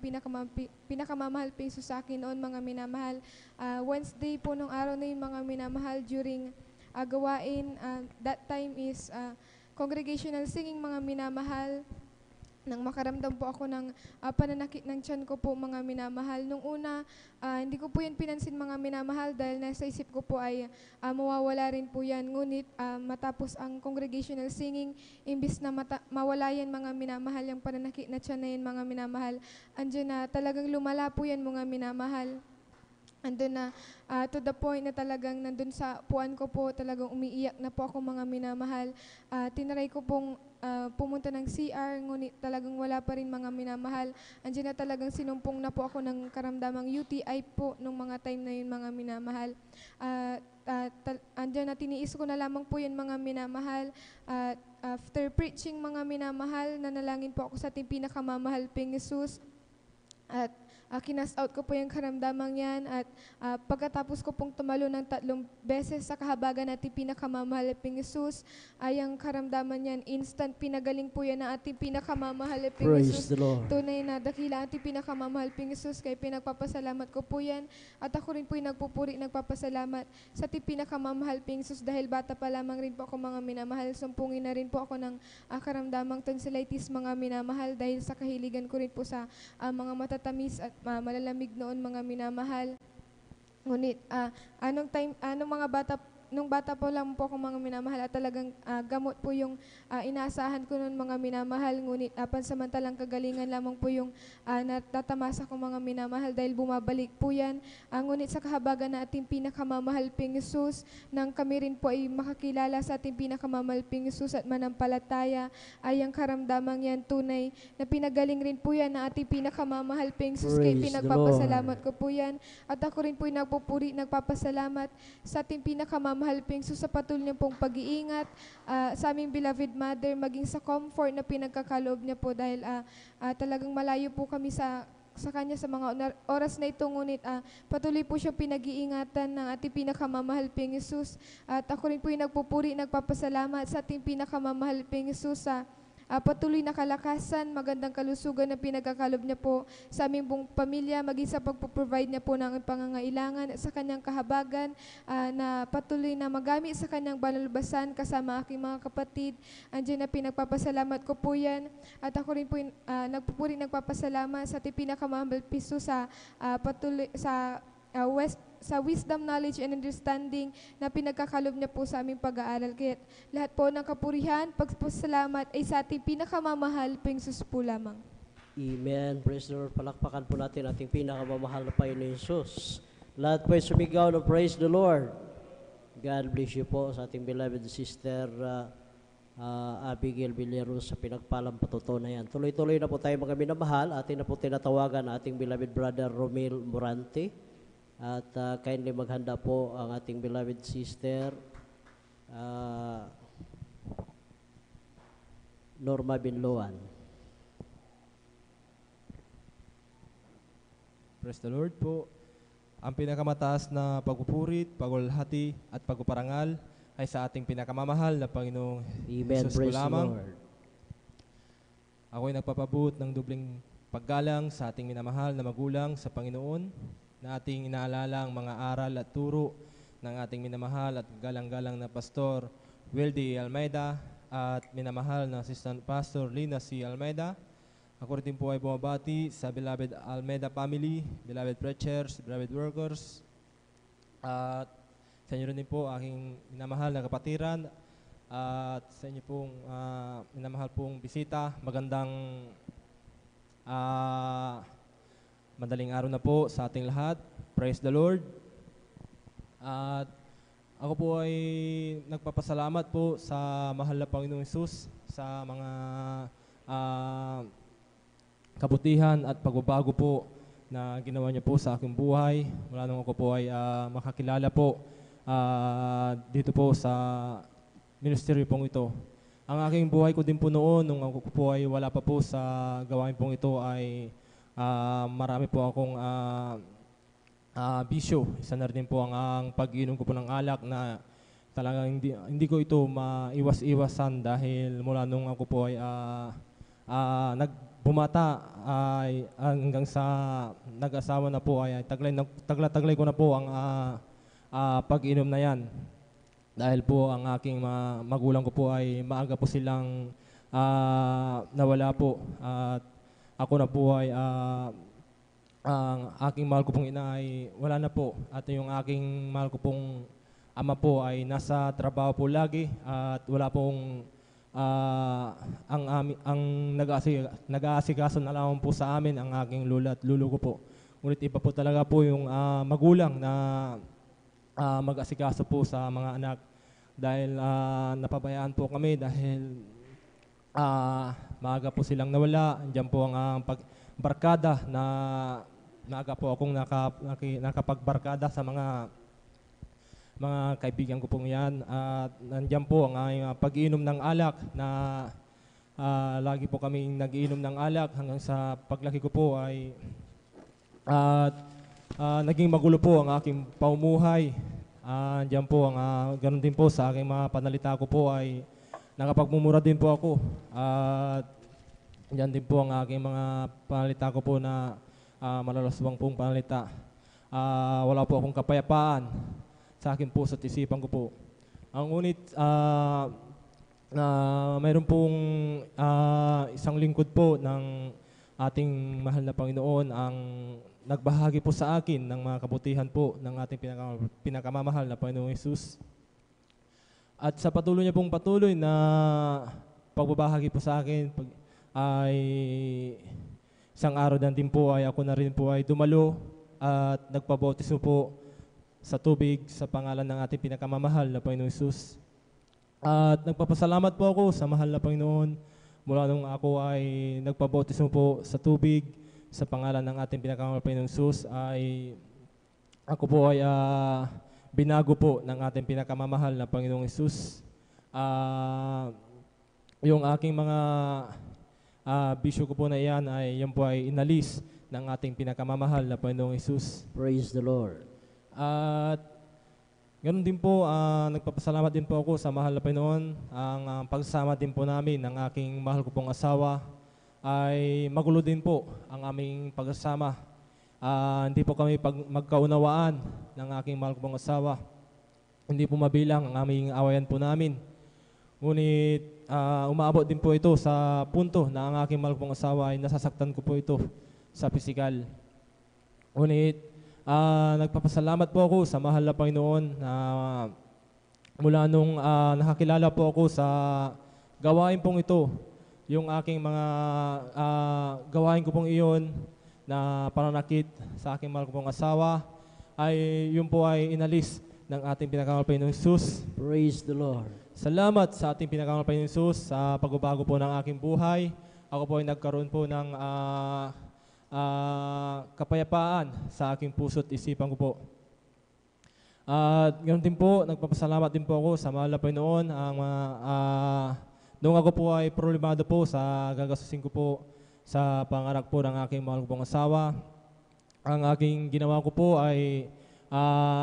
pinakamamahal ping Sus sa akin noon mga minamahal. Wednesday po nung araw na yung mga minamahal during gawain, that time is congregational singing mga minamahal. Nang makaramdam po ako ng pananakit ng tiyan ko po mga minamahal. Nung una, hindi ko po yan pinansin mga minamahal dahil nasa isip ko po ay mawawala rin po yan. Ngunit matapos ang congregational singing, imbis na mawala yan mga minamahal, yung pananakit na tiyan na yan mga minamahal, andyan na talagang lumala po yan mga minamahal. Andun na to the point na talagang nandun sa puan ko po, talagang umiiyak na po ako mga minamahal. Tinaray ko pong pumunta ng CR, ngunit talagang wala pa rin mga minamahal. Andiyan na talagang sinumpong na po ako ng karamdamang UTI po nung mga time na yun mga minamahal. Andiyan na tiniis ko na lamang po yun mga minamahal. After preaching mga minamahal, nanalangin po ako sa ating pinakamamahal ping Jesus. At kinas out ko po yung karamdamang yan at pagkatapos ko pong tumalo ng 3 beses sa kahabagan natin pinakamamahal ping Jesus, ay ang karamdaman yan, instant pinagaling po yan ng ating pinakamamahal ping Praise Jesus. the Lord. Tunay na dakila ating pinakamamahal ping Jesus, kaya pinagpapasalamat ko po yan. At ako rin po yung nagpupuri, nagpapasalamat sa ating pinakamamahal ping Jesus dahil bata pa lamang rin po ako mga minamahal. Sumpungin na rin po ako ng karamdamang tonsillitis mga minamahal dahil sa kahiligan ko rin po sa mga matatamis at malalamig noon mga minamahal. Ngunit nung bata po lang po ako mga minamahal at talagang gamot po yung inaasahan ko noon mga minamahal. Ngunit pansamantalang kagalingan lamang po yung natatamasa ko mga minamahal dahil bumabalik po yan. Ngunit sa kahabagan na ating pinakamamahal ping Jesus, nang kami rin po ay makakilala sa ating pinakamamahal ping Jesus at manampalataya, ay ang karamdamang yan tunay na pinagaling rin po yan na ating pinakamamahal ping Jesus. Kaya pinagpapasalamat ko po yan. At ako rin po yung nagpupuri, nagpapasalamat sa ating pinakamamahal ping Jesus sa patuloy niya pong pag-iingat sa aming beloved mother, maging sa comfort na pinagkakaloob niya po dahil talagang malayo po kami sa kanya sa mga oras na ito, ngunit patuloy po siya pinag-iingatan ng ating pinakamamahal ping Jesus. At ako rin po yung nagpupuri, nagpapasalamat sa ating pinakamamahal ping Jesus sa patuloy na kalakasan, magandang kalusugan na pinagkakalob niya po sa aming buong pamilya, maging sa pagpo-provide niya po ng pangangailangan at sa kanyang kahabagan na patuloy na magamit sa kanyang banalbasan kasama aking mga kapatid. Andiyan na pinagpapasalamat ko po yan. At ako rin po nagpupuri, nagpapasalamat sa ating pinakamamahal piso sa patuloy sa sa wisdom, knowledge, and understanding na pinagkakalob niya po sa aming pag-aaral. Kaya lahat po ng kapurihan, pagpasalamat ay sa ating pinakamamahal, Panginoon po lamang. Amen. Praise the Lord. Palakpakan po natin ating pinakamamahal na Panginoon Jesus. Lahat po ay sumigaw ng praise the Lord. God bless you po sa ating beloved sister Abigail Villero sa pinagpalang patutunayan. Tuloy-tuloy na po tayo mga minamahal. Atin na po tinatawagan ating beloved brother Romel Morante. At kindly maghanda po ang ating beloved sister Norma Binloan. Praise the Lord po. Ang pinakamataas na pagpupurit, pagulhati at pagpaparangal ay sa ating pinakamamahal na Panginoong Jesus po lamang. Ako'y nagpapabot ng dubling paggalang sa ating minamahal na magulang sa Panginoon, na ating inaalala ang mga aral at turo ng ating minamahal at galang-galang na Pastor Wildy Almeida at minamahal na Assistant Pastor Lina C. Almeida. Ako rin po ay bumabati sa beloved Almeida family, beloved preachers, beloved workers, at sa inyo rin po aking minamahal na kapatiran, at sa inyo pong minamahal pong bisita. Magandang madaling araw na po sa ating lahat. Praise the Lord. At ako po ay nagpapasalamat po sa mahal na Panginoong Hesus sa mga kabutihan at pagbabago po na ginawa niya po sa aking buhay. Mula nung ako po ay makakilala po dito po sa ministeryo pong ito. Ang aking buhay ko din po noon, nung ako po ay wala pa po sa gawain pong ito, ay marami po akong bisyo. Isa na rin po ang pag-inom ko po ng alak na talagang hindi ko ito maiwas-iwasan, dahil mula nung ako po ay nagbumata ay hanggang sa nag-asawa na po ay taglay ko na po ang pag-inom na yan. Dahil po ang aking magulang ko po ay maaga po silang nawala po, at ako na po ay ang aking mahal ko pong ina ay wala na po, at yung aking mahal ko pong ama po ay nasa trabaho po lagi, at wala pong ang nag-aasikaso na lang po sa amin ang aking lula at lulo ko po. Ngunit iba po talaga po yung magulang na mag-asikaso po sa mga anak, dahil napabayaan po kami dahil maaga po silang nawala. Andiyan po ang barkada na maaga po akong nakapagbarkada sa mga kaibigan ko pong yan. At nandiyan po ang pag-iinom ng alak na lagi po kaming nag-iinom ng alak hanggang sa paglaki ko po ay naging magulo po ang aking paumuhay. Diyan po, ganun din po sa aking mga panalita ko po ay nakapagmumura din po ako. At diyan din po ang aking mga panalita ko po na malalaswang pong panalita. Wala po akong kapayapaan sa aking puso at isipan ko po. Ang ngunit mayroon pong isang lingkod po ng ating mahal na Panginoon ang nagbahagi po sa akin ng mga kabutihan po ng ating pinakamamahal na Panginoong Hesus. At sa patuloy niya pong patuloy na pagbabahagi po sa akin, ay isang araw na din po ay ako na rin po ay dumalo at nagpabautismo po sa tubig sa pangalan ng ating pinakamamahal na Panginoong Hesus. At nagpapasalamat po ako sa mahal na Panginoon mula nung ako ay nagpabautismo po sa tubig sa pangalan ng ating pinakamamahal na Panginoong Hesus, ay ako po ay binago po ng ating pinakamamahal na Panginoong Hesus. Yung aking mga bisyo ko po na iyan ay yan po ay inalis ng ating pinakamamahal na Panginoong Hesus. Praise the Lord. At ganun din po, nagpapasalamat din po ako sa mahal na Panginoon. Ang pagsama din po namin ng aking mahal ko pong asawa ay magulo din po ang aming pagsasama. Hindi po kami magkaunawaan ng aking mahal ko pong asawa. Hindi po mabilang ang aming awayan po namin. Ngunit umaabot din po ito sa punto na ang aking mahal ko pong asawa ay nasasaktan ko po ito sa pisikal. Ngunit nagpapasalamat po ako sa mahal na Panginoon na mula nung nakakilala po ako sa gawain pong ito, yung aking mga gawain ko pong iyon na pananakit sa aking mahal ko pong asawa, ay yun po ay inalis ng ating pinakamahal Panginoong Jesus. Praise the Lord. Salamat sa ating pinakamahal Panginoong Jesus sa pagbabago po ng aking buhay. Ako po ay nagkaroon po ng kapayapaan sa aking puso't isipan ko po. At ganoon din po, nagpapasalamat din po ako sa mahal na Panginoon. Noong ako po ay problemado po sa gagastusin ko po sa panganak po ng aking mahal kong asawa, ang aking ginawa ko po ay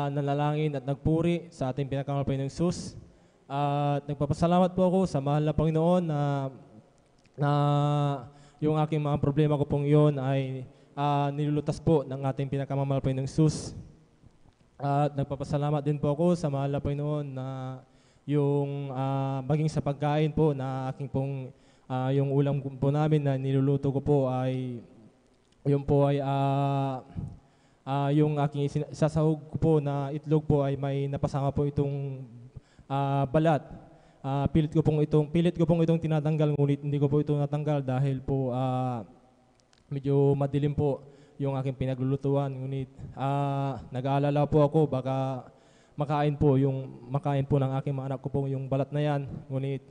nanalangin at nagpuri sa ating pinakamahal Panginoong Jesus. At nagpapasalamat po ako sa mahal na Panginoon na yung aking mga problema ko pong iyon ay nilulutas po ng ating pinakamamahal Panginoong Jesus. At nagpapasalamat din po ako sa mahal na Panginoon na yung maging sa pagkain po na aking pong yung ulam po namin na niluluto ko po ay yung po ay yung aking sasahog ko po na itlog po ay may napasama po itong balat. Pilit ko pong itong tinatanggal, ngunit hindi ko po ito natanggal dahil po medyo madilim po yung aking pinaglulutuan. Ngunit nag-aalala po ako baka makain po ng aking mga anak ko po yung balat na yan. Ngunit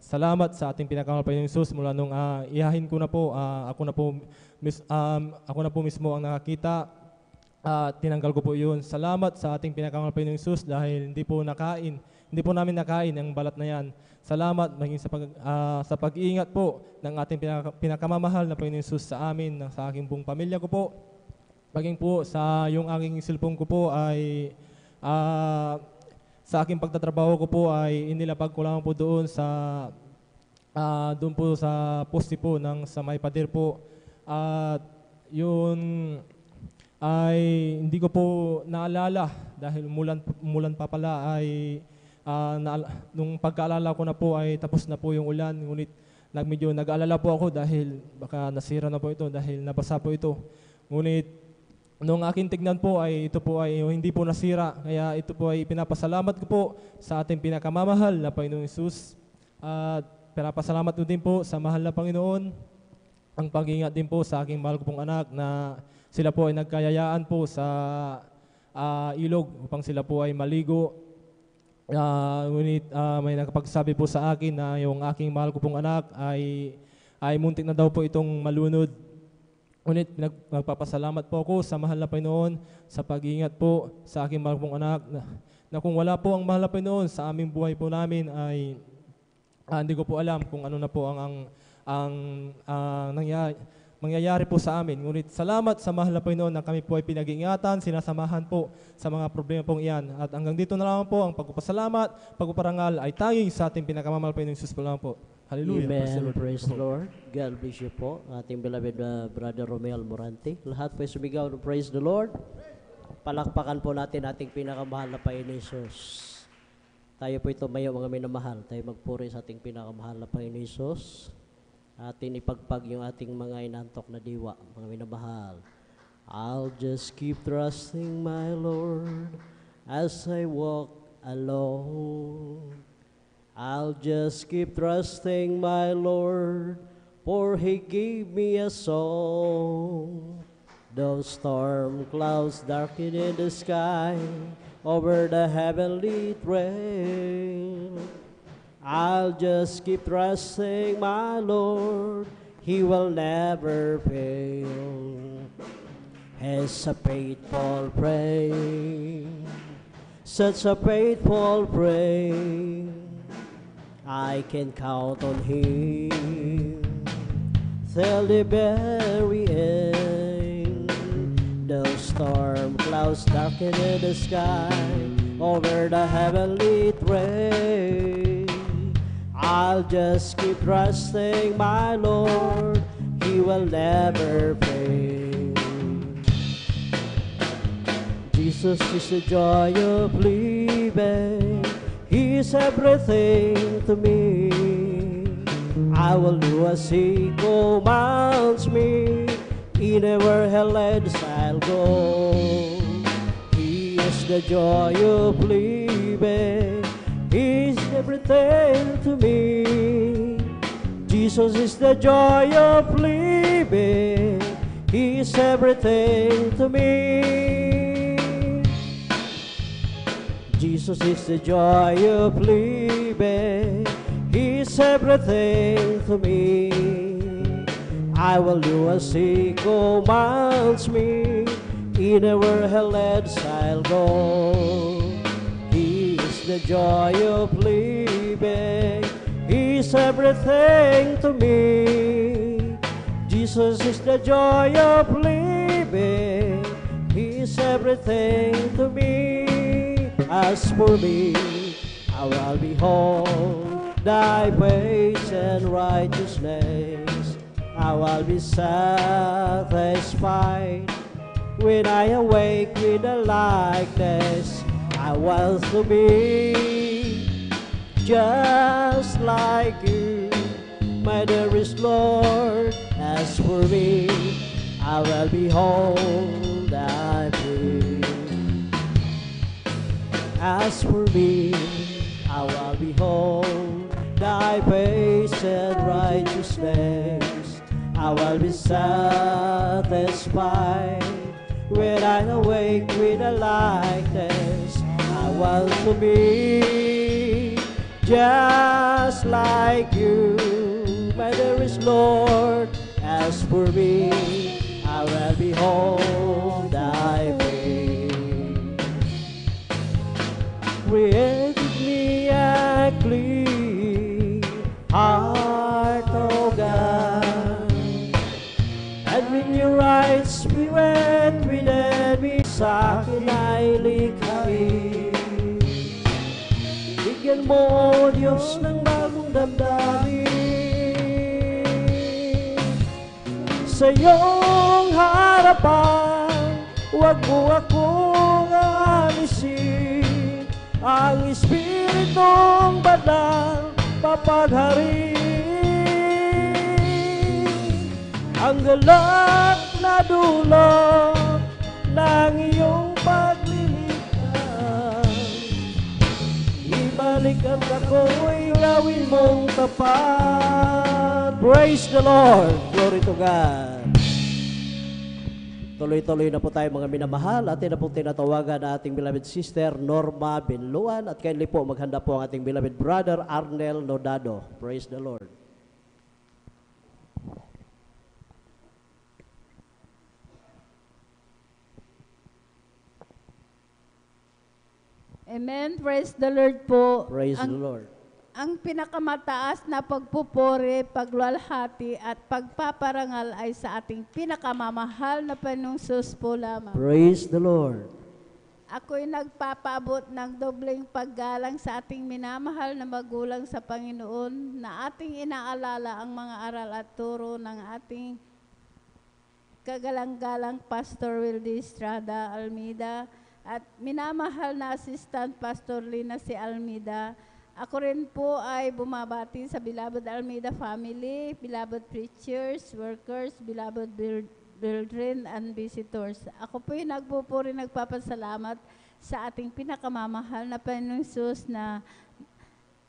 salamat sa ating pinakamahal Panginoong Jesus, mula nung ihahin ko na po, ako na po mismo ang nakakita. Tinanggal ko po yun. Salamat sa ating pinakamahal Panginoong Jesus dahil hindi po namin nakain ang balat na yan. Salamat maging sa pag-iingat po ng ating pinakamamahal na Panginoong Jesus sa amin, sa aking buong pamilya ko po. Maging po sa yung aking cellphone ko po ay sa aking pagtatrabaho ko po ay inilapag ko lang po doon po sa poste po sa may pader po. At yun ay hindi ko po naalala dahil mulan pa pala ay nung pagkaalala ko na po ay tapos na po yung ulan. Ngunit medyo nag-aalala po ako dahil baka nasira na po ito dahil nabasa po ito. Ngunit nung aking tignan po ay ito po ay hindi po nasira. Kaya ito po ay pinapasalamat ko po sa ating pinakamamahal na Panginoong Jesus. At pinapasalamat ko din po sa mahal na Panginoon ang pag-ingat din po sa aking mahal ko pong anak na sila po ay nagkayayaan po sa ilog upang sila po ay maligo. Ngunit may nakapagsabi po sa akin na yung aking mahal ko pong anak ay muntik na daw po itong malunod. Ngunit nagpapasalamat po ako sa mahal na Panginoon sa pag-iingat po sa aking mahal kong anak na kung wala po ang mahal na Panginoon sa aming buhay po namin ay hindi ko po alam kung ano na po ang mangyayari po sa amin. Ngunit salamat sa mahal na Panginoon na kami po ay pinag-iingatan, sinasamahan po sa mga problema pong iyan. At hanggang dito na lang po ang pagpapasalamat, pagpaparangal ay tanging sa ating pinakamamahal Panginoong Jesus po lang po. Hallelujah. Amen. Praise the Lord. God bless you po. Ating beloved Brother Romel Morante. Lahat po ay sumigaw ng praise the Lord. Palakpakan po natin ating pinakamahal na Panginoon Jesus. Tayo po ito mayo mga minamahal. Tayo magpuri sa ating pinakamahal na Panginoon Jesus. Atin ipagpag yung ating mga inantok na diwa, mga minamahal. I'll just keep trusting my Lord as I walk alone. I'll just keep trusting my Lord, for He gave me a song. Those storm clouds darken in the sky, over the heavenly trail. I'll just keep trusting my Lord, He will never fail. As a faithful friend, such a faithful friend, I can count on Him till the very end. The storm clouds darken in the sky, over the heavenly train. I'll just keep trusting my Lord, He will never fail. Jesus is the joy of living, He is everything to me. I will do as He commands me, Anywhere He leads, I'll go. He is the joy of living. He is everything to me. Jesus is the joy of living. He is everything to me. Jesus is the joy of living. He is everything to me. I will do as He commands me. Anywhere He leads, I'll go. He is the joy of living. He is everything to me. Jesus is the joy of living. He is everything to me. As for me, I will behold Thy ways and righteousness. I will be satisfied when I awake with the likeness. I want to be just like You, my dearest Lord. As for me, I will behold Thy face. As for me, I will behold Thy face and righteousness. I will be satisfied when I awake with a likeness. I want to be just like You, my dearest Lord. As for me, I will behold Thy face. Create me a clean heart, O God, and renew Your right spirit within me. Sa akin ay likhain. Bigyan mo, O Diyos, ng bagong damdamin. Sa iyong harapan, huwag mo akong alisin. Ang Espiritong Banal papaghariin. Ang galak na dulot ng iyong pagliligtas. Ibalik at ako'y gawin mong tapat. Praise the Lord. Glory to God. Tuloy-tuloy na po tayo mga minamahal. Atin na po tinatawagan na ating beloved sister Norma Binluan. At kindly po maghanda po ang ating beloved brother Arnel Nodado. Praise the Lord. Amen. Praise the Lord po. Praise the Lord. Ang pinakamataas na pagpupuri, pagluwalhati at pagpaparangal ay sa ating pinakamamahal na Panginoong Sus po lamang. Praise the Lord. Ako'y nagpapaabot ng dobleng paggalang sa ating minamahal na magulang sa Panginoon na ating inaalala ang mga aral at turo ng ating kagalang-galang Pastor Wildy Estrada Almeida at minamahal na Assistant Pastor Lina C. Almeida. Ako rin po ay bumabati sa beloved Almeida family, beloved preachers, workers, beloved brethren, and visitors. Ako po yung nagpupuri, nagpapasalamat sa ating pinakamamahal na Panginoong Hesus na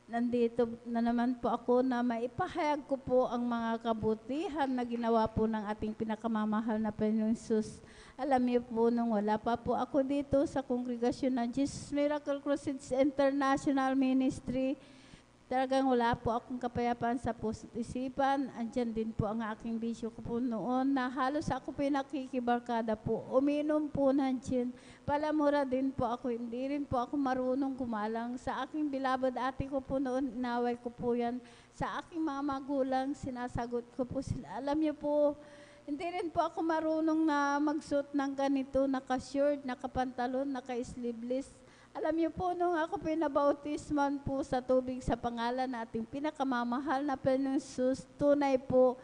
nandito na naman po ako na maipahayag ko po ang mga kabutihan na ginawa po ng ating pinakamamahal na Panginoong Hesus. Alam niyo po, nung wala pa po ako dito sa kongregasyon ng Jesus Miracle Crusades International Ministry, talagang wala po akong kapayapaan sa puso't isipan. Andyan din po ang aking bisyo ko po noon na halos ako po nakikibarkada po. Uminom po ng gin. Palamura din po ako. Hindi rin po ako marunong gumalang. Sa aking beloved ate ko po noon, inaway ko po yan. Sa aking mga magulang, sinasagot ko po sila. Alam niyo po, hindi rin po ako marunong na magsuot ng ganito, naka-shirt, naka-pantalon, naka-sleeveless. Alam niyo po, nung ako pinabautisman po sa tubig sa pangalan nating pinakamamahal na Panginoong Hesus, tunay po,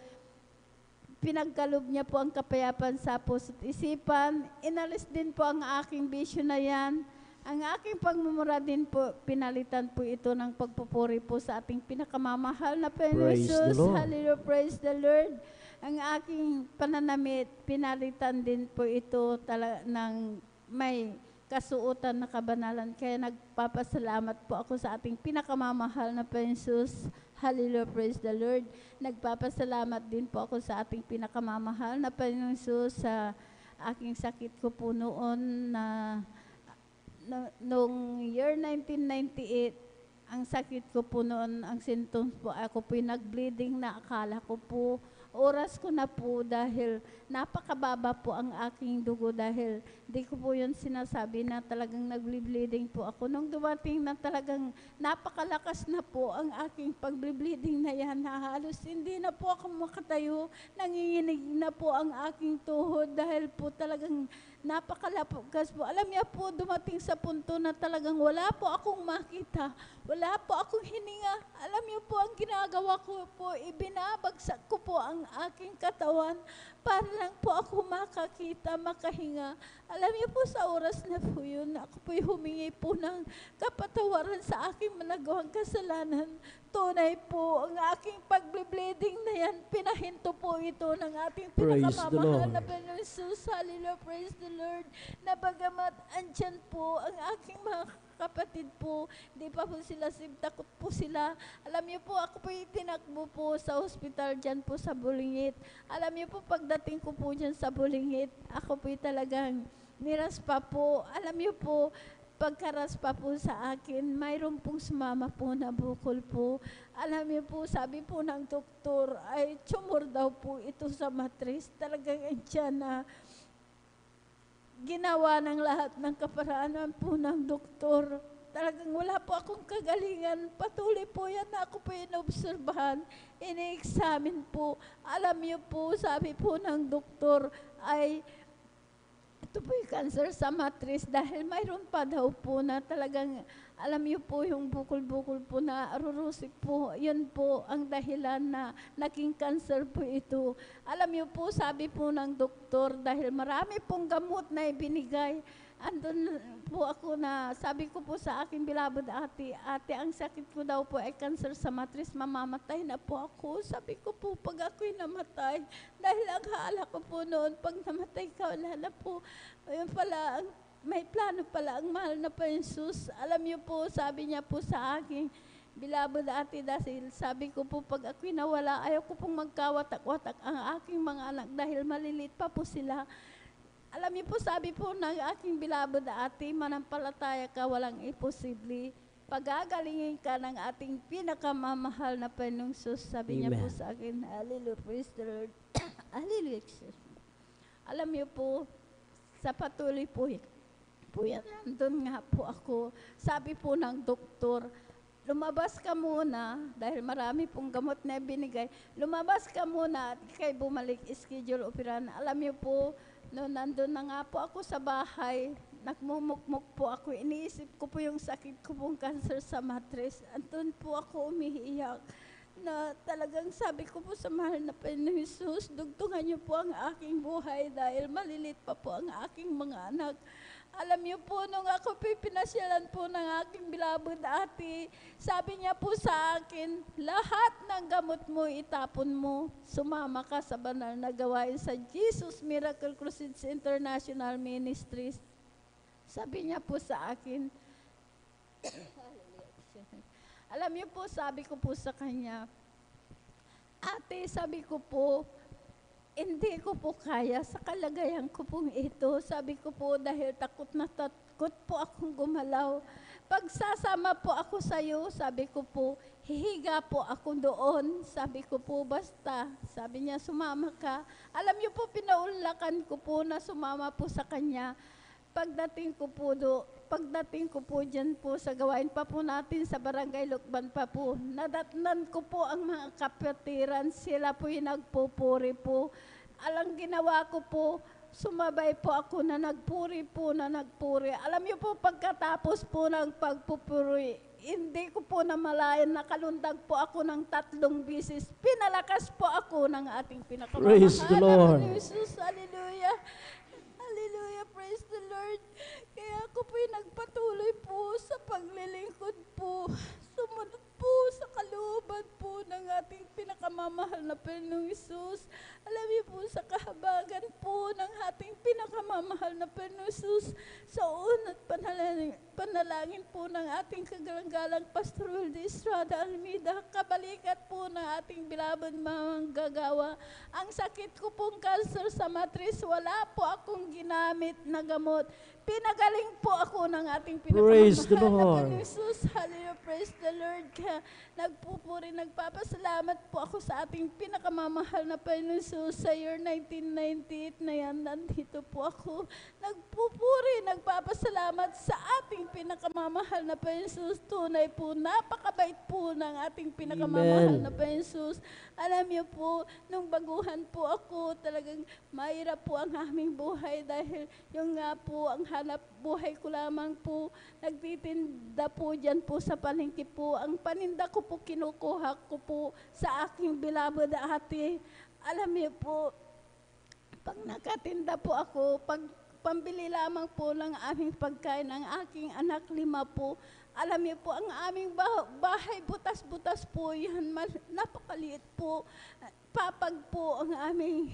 pinagkalob niya po ang kapayapaan sa puso't isipan. Inalis din po ang aking bisyo na yan. Ang aking pagmumura din po, pinalitan po ito ng pagpupuri po sa ating pinakamamahal na Panginoon Praise the Jesus. Lord. Hallelujah, praise the Lord. Ang aking pananamit, pinalitan din po ito ng may kasuotan na kabanalan. Kaya nagpapasalamat po ako sa ating pinakamamahal na Panginoon Jesus. Hallelujah, praise the Lord. Nagpapasalamat din po ako sa ating pinakamamahal na Panginoon Jesus sa aking sakit ko po noon na noong year 1998, ang sakit ko po noon, ang symptoms po, ako po nag-bleeding na akala ko po, oras ko na po dahil napakababa po ang aking dugo dahil di ko po yun sinasabi na talagang nag-bleeding po ako. Nung dumating na talagang napakalakas na po ang aking pag-bleeding na yan, na halos hindi na po ako makatayo, nanginginig na po ang aking tuhod dahil po talagang napakalakas po. Alam niya po, dumating sa punto na talagang wala po akong makita, wala po akong hininga. Alam niyo po, ang ginagawa ko po, ibinabagsak ko po ang aking katawan para lang po ako makakita, makahinga. Alam niyo po, sa oras na po yun, ako po'y humingi po ng kapatawaran sa aking managawang kasalanan. Tunay po, ang aking pag-bleeding na yan, pinahinto po ito ng ating pinakamamahal na Panginoon Jesus. Hallelujah, praise the Lord. Na bagamat andyan po ang aking mga kapatid po, di pa po sila takot po sila. Alam niyo po, ako po itinakbo po sa hospital dyan po sa Bulingit. Alam niyo po, pagdating ko po dyan sa Bulingit, ako po talagang niraspa po. Alam niyo po, pagkaraspa po sa akin, mayroon pong sumama po na bukol po. Alam niyo po, sabi po ng doktor, ay tumor daw po ito sa matris. Talagang andyan na ginawa ng lahat ng kaparaanan po ng doktor. Talagang wala po akong kagalingan. Patuloy po yan na ako po inobserbahan, ini-examine po. Alam niyo po, sabi po ng doktor, ay ito po yung cancer sa matris dahil mayroon pa daw po na talagang, alam niyo po yung bukol-bukol po na arurusik po, yun po ang dahilan na naging cancer po ito. Alam niyo po, sabi po ng doktor, dahil marami pong gamot na ibinigay, andun po ako na, sabi ko po sa aking bilabod ate, ang sakit ko daw po ay cancer sa matris, mamamatay na po ako. Sabi ko po, pag ako'y namatay, dahil ang hala ko po noon, pag namatay ka, wala na po. Ayun pala, may plano pala ang mahal na Panginoon Jesus. Alam niyo po, sabi niya po sa akin, bilabod ate, dahil sabi ko po, pag ako'y nawala, ayaw ko pong magkawatak-watak ang aking mga anak dahil malilit pa po sila. Alam niyo po, sabi po ng aking bilabod ate, manampalataya ka, walang imposible. Pagagalingin ka ng ating pinakamamahal na Panginoong Jesus. Sabi niya po sa akin, hallelujah, praise the Lord. Hallelujah. Alam niyo po, sa patuloy po yan, nandun nga po ako. Sabi po ng doktor, lumabas ka muna, dahil marami pong gamot na binigay, lumabas ka muna at ikay bumalik, schedule operan. Alam niyo po, no, nandun na nga po ako sa bahay, nagmumukmuk po ako, iniisip ko po yung sakit ko pong cancer sa matris. Andun po ako umiiyak na talagang sabi ko po sa mahal na Panginoon Jesus, dugtungan niyo po ang aking buhay dahil malilit pa po ang aking mga anak. Alam niyo po, nung ako pinasyalan po ng aking bilabod ate, sabi niya po sa akin, lahat ng gamot mo itapon mo, sumama ka sa banal na gawain sa Jesus Miracle Crusades International Ministries. Sabi niya po sa akin, alam niyo po, sabi ko po sa kanya, ate, sabi ko po, hindi ko po kaya sa kalagayan ko pong ito. Sabi ko po, dahil takot na takot po akong gumalaw. Pag sasama po ako sa iyo, sabi ko po, hihiga po ako doon. Sabi ko po, basta. Sabi niya, sumama ka. Alam niyo po, pinaulakan ko po na sumama po sa kanya. Pagdating ko po dyan po sa gawain pa po natin sa Barangay Lukban pa po, nadatnan ko po ang mga kapatiran, sila po yung nagpupuri po. Alang ginawa ko po, sumabay po ako na nagpuri. Alam niyo po, pagkatapos po ng pagpupuri, hindi ko po namalayan, nakalundag po ako ng 3 bisis. Pinalakas po ako ng ating pinakamamahal. Praise the Lord. Jesus, hallelujah. Hallelujah, Hallelujah, praise the Lord. Kaya ako po'y nagpatuloy po sa paglilingkod po. Sumunod po sa kalooban po ng ating pinakamamahal na Panginoong Hesus. Alam niyo po sa kahabagan po ng ating pinakamamahal na Panginoong Hesus, sa unat panalangin po ng ating kagalang-galang Pastor Wildy Estrada Almeida, kabalikat po ng ating bilabad mga gagawa. Ang sakit ko pong cancer sa matris, wala po akong ginamit na gamot. Pinagaling po ako ng ating Praise the pinakamamahal na Lord. Panginoong Hesus. Hallelujah, praise the Lord. Kaya nagpupuri, nagpapasalamat po ako sa ating pinakamamahal na Panginoong Hesus. Sa year 1998 na yan, nandito po ako. Nagpupuri, nagpapasalamat sa ating pinakamamahal na Panginoong Hesus. Tunay po, napakabait po ng ating pinakamamahal na Panginoong Hesus. Alam niyo po, nung baguhan po ako, talagang mahirap po ang aming buhay dahil yung nga po, ang hanap buhay ko lamang po, nagtitinda po dyan po sa palengke po. Ang paninda ko po, kinukuha ko po sa aking bilabad ate. Alam niyo po, pag nakatinda po ako, pag pambili lamang po ng aming pagkain ng aking anak 5 po, alam niyo po, ang aming bahay, butas-butas po yan, napakaliit po. Papag po ang aming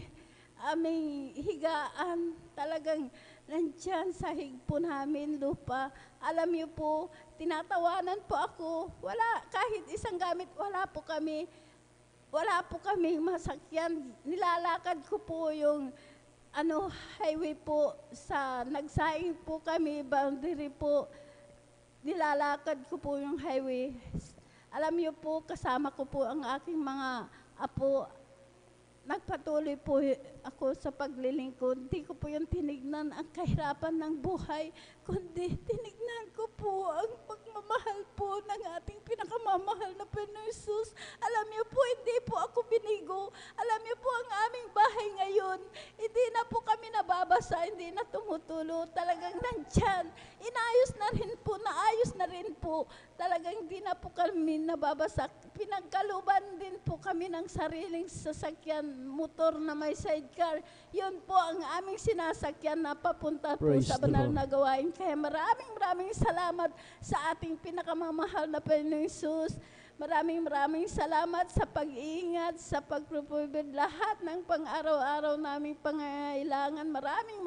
higaan, talagang nandyan sa higpo namin, lupa. Alam niyo po, tinatawanan po ako, kahit isang gamit, wala po kami masakyan. Nilalakad ko po yung highway po, nagsaing po kami, boundary po, nilalakad ko po yung highway. Alam niyo po, kasama ko po ang aking mga apo. Nagpatuloy po ako sa paglilingkod. Hindi ko po yung tinignan ang kahirapan ng buhay, kundi tinignan ko po ang pagmamahal po ng ating pinakamamahal na Panginoong Hesus. Alam niyo po, hindi po ako binigo. Alam niyo po, ang aming bahay ngayon, hindi na po kami nababasa, hindi na tumutulo. Talagang nandyan. Inayos na rin po, naayos na rin po. Talagang hindi na po kami nababasa. Pinagkaluban din po kami ng sariling sasakyan, motor na may sidecar. Yun po ang aming sinasakyan na papunta po Praise sa the banal Lord. na gawain. Kaya maraming salamat sa ating pinakamamahal na Panginoong Hesus. Maraming salamat sa pag-iingat, sa pagproprovide lahat ng pang-araw-araw naming pangangailangan. Maraming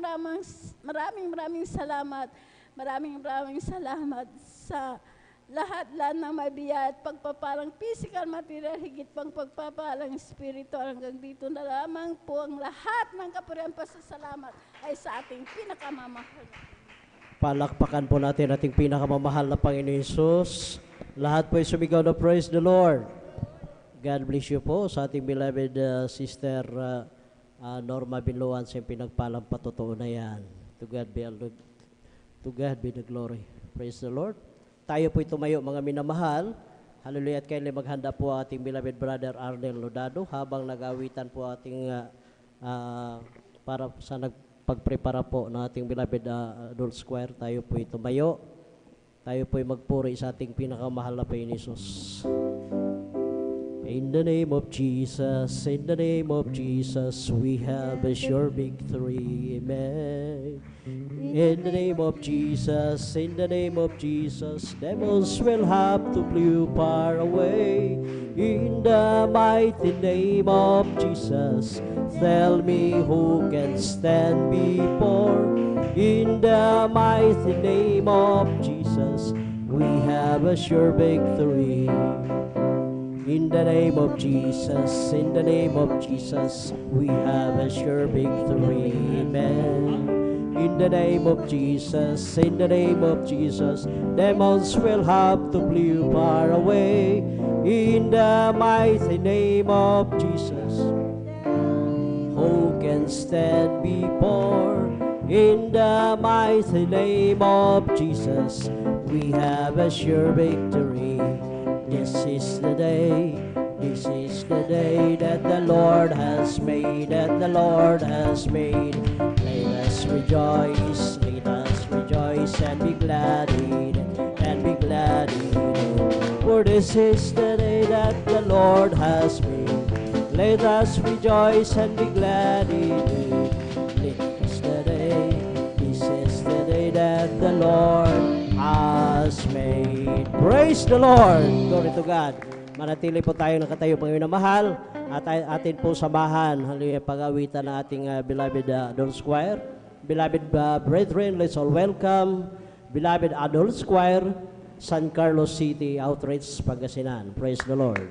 salamat. Maraming salamat sa lahat ng mabiya at pagpapalang physical, material, higit pang pagpapalang spiritual. Hanggang dito na lamang po ang lahat ng kapurihan pasasalamat ay sa ating pinakamamahal. Palakpakan po natin ating pinakamamahal na Panginoon Hesus. Lahat po ay sumigaw na praise the Lord. God bless you po sa ating beloved sister Norma Binluan sa pinagpalang patotoo na yan. To God be the glory. Praise the Lord. Tayo po tumayo mga minamahal. Hallelujah, at kayo maghanda po ating beloved brother Arnel Lodado habang nag-awitan po ating para sa pagprepara po ng ating beloved adult choir. Tayo po tumayo. Tayo po magpuri sa ating pinakamahal na Panginoon Hesus. In the name of Jesus, in the name of Jesus, we have a sure victory. Amen. In the name of Jesus, in the name of Jesus, devils will have to flee far away. In the mighty name of Jesus, tell me who can stand before. In the mighty name of Jesus, we have a sure victory. In the name of Jesus, in the name of Jesus, we have a sure victory. Amen. In the name of Jesus, in the name of Jesus, demons will have to flee far away. In the mighty name of Jesus, who can stand before? In the mighty name of Jesus, we have a sure victory. This is the day that the Lord has made, that the Lord has made. Let us rejoice and be glad in it, and be glad in it. For this is the day that the Lord has made. Let us rejoice and be glad in it. This that the Lord has made. Praise the Lord! Glory to God. Manatili po tayo nakatayo, mga minamahal, at atin po samahan, haliya pag-awitan na ating beloved adult choir. Beloved brethren, let's all welcome beloved adult choir, San Carlos City Outreach, Pangasinan. Praise the Lord.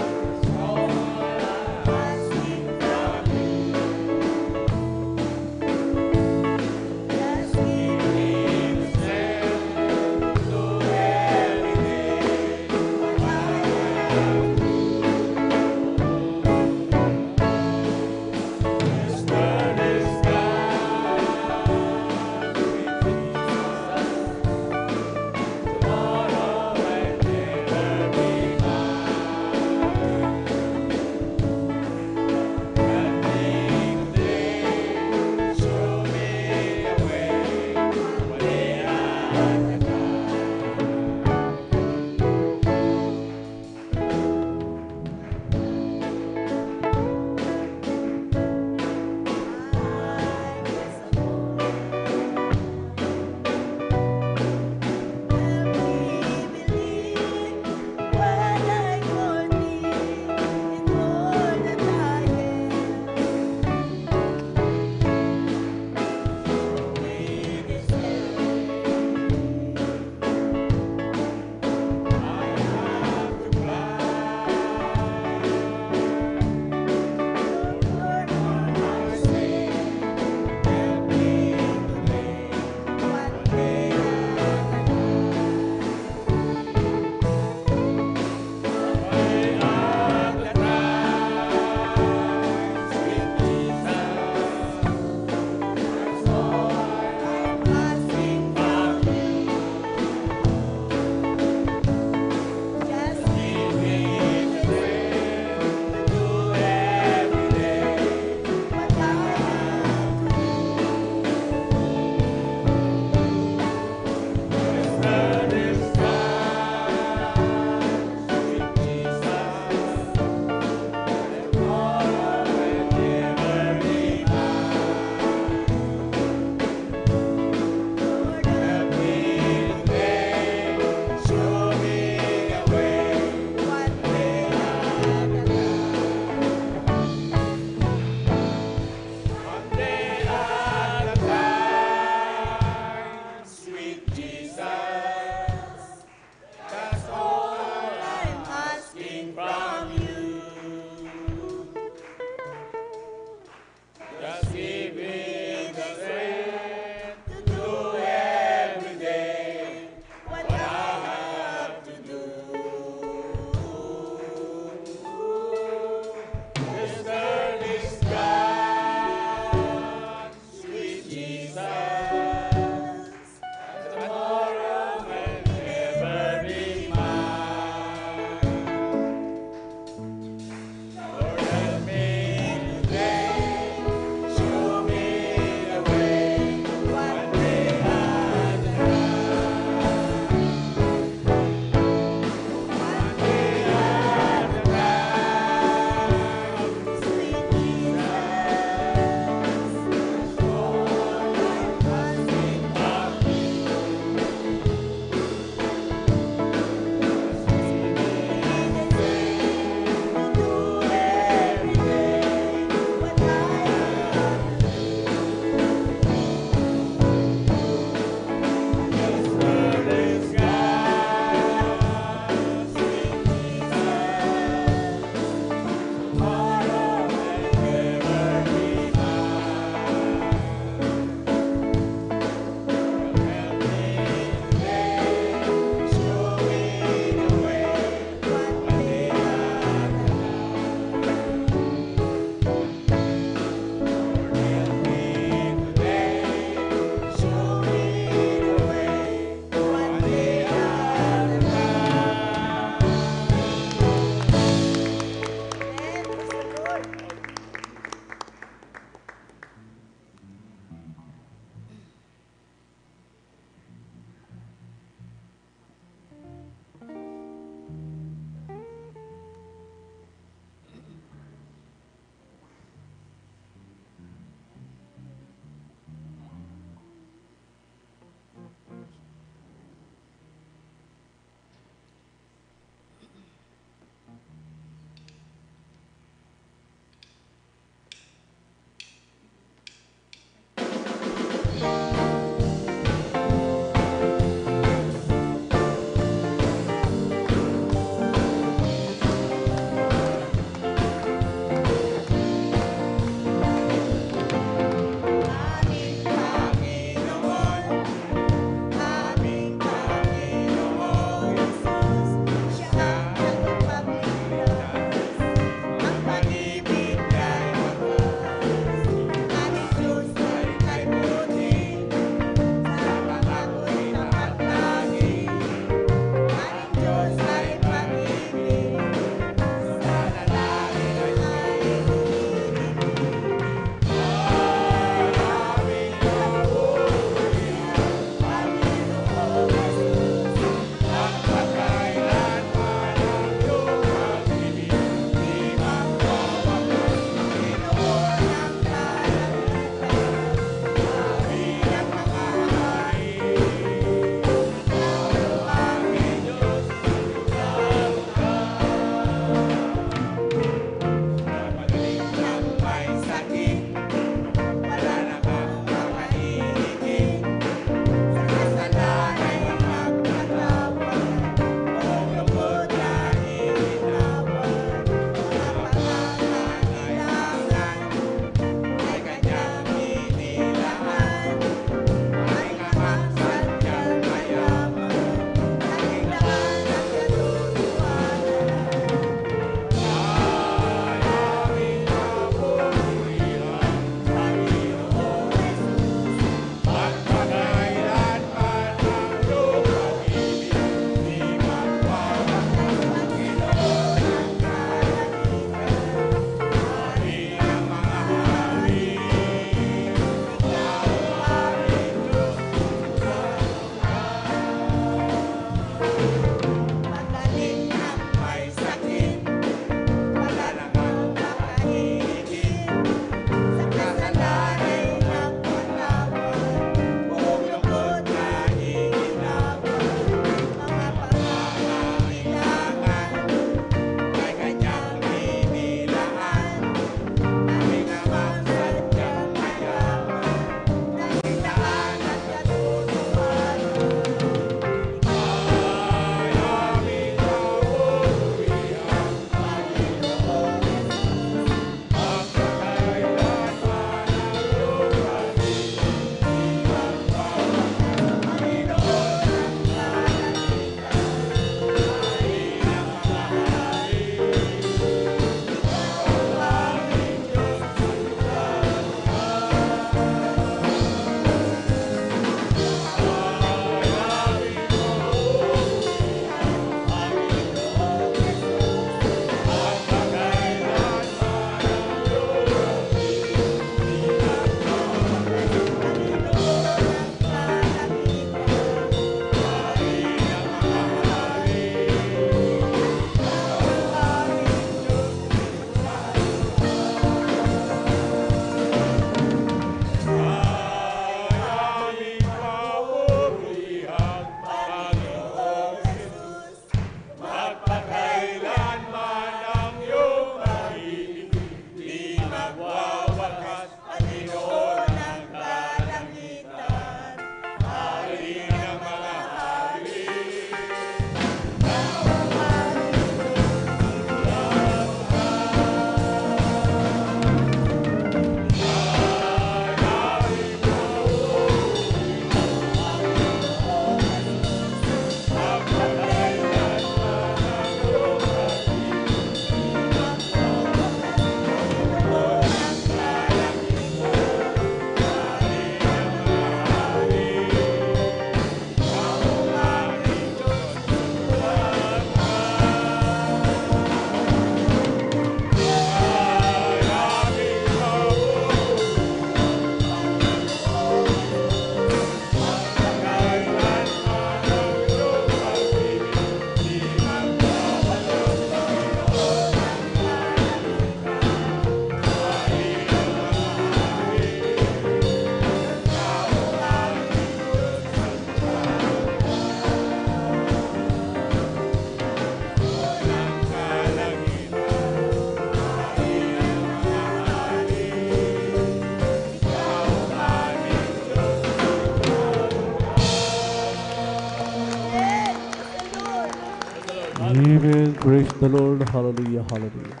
Amen. Praise the Lord. Hallelujah. Hallelujah.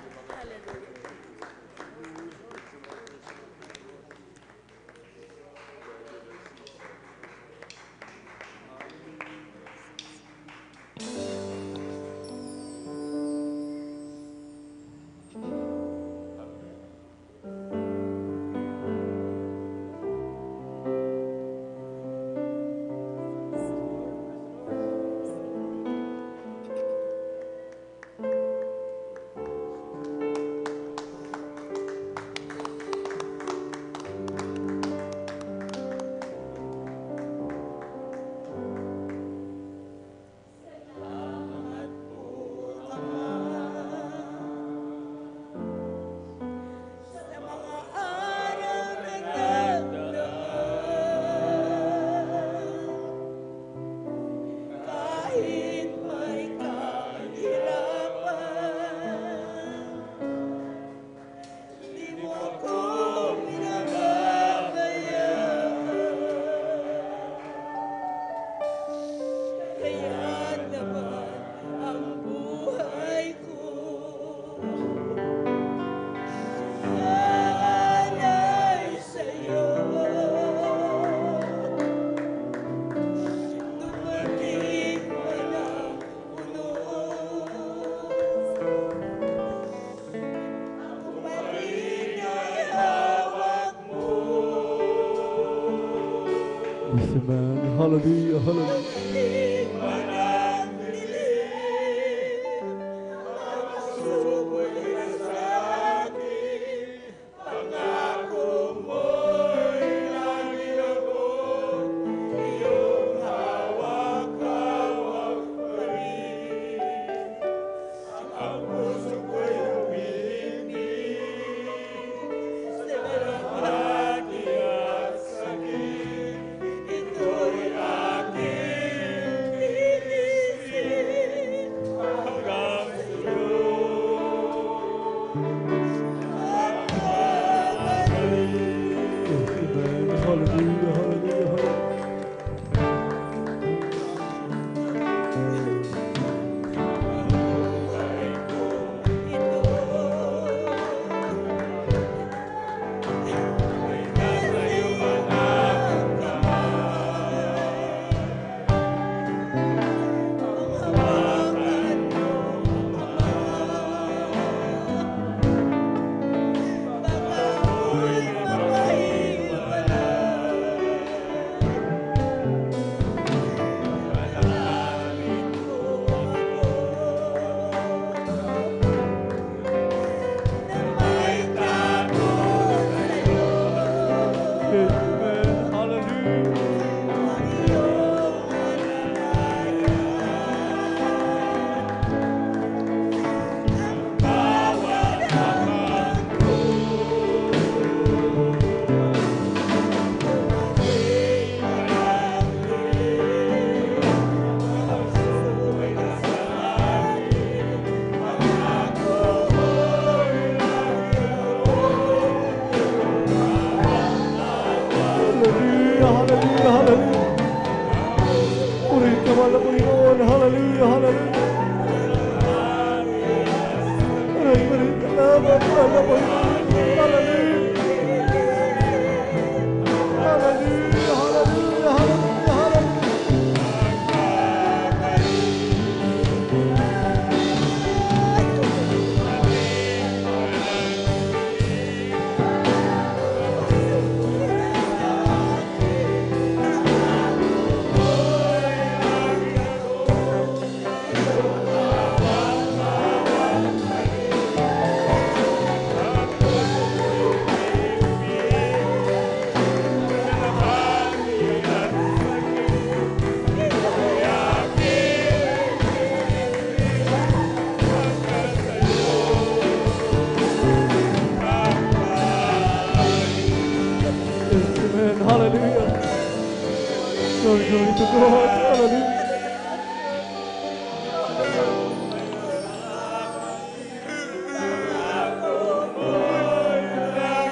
Hallelujah, hallelujah.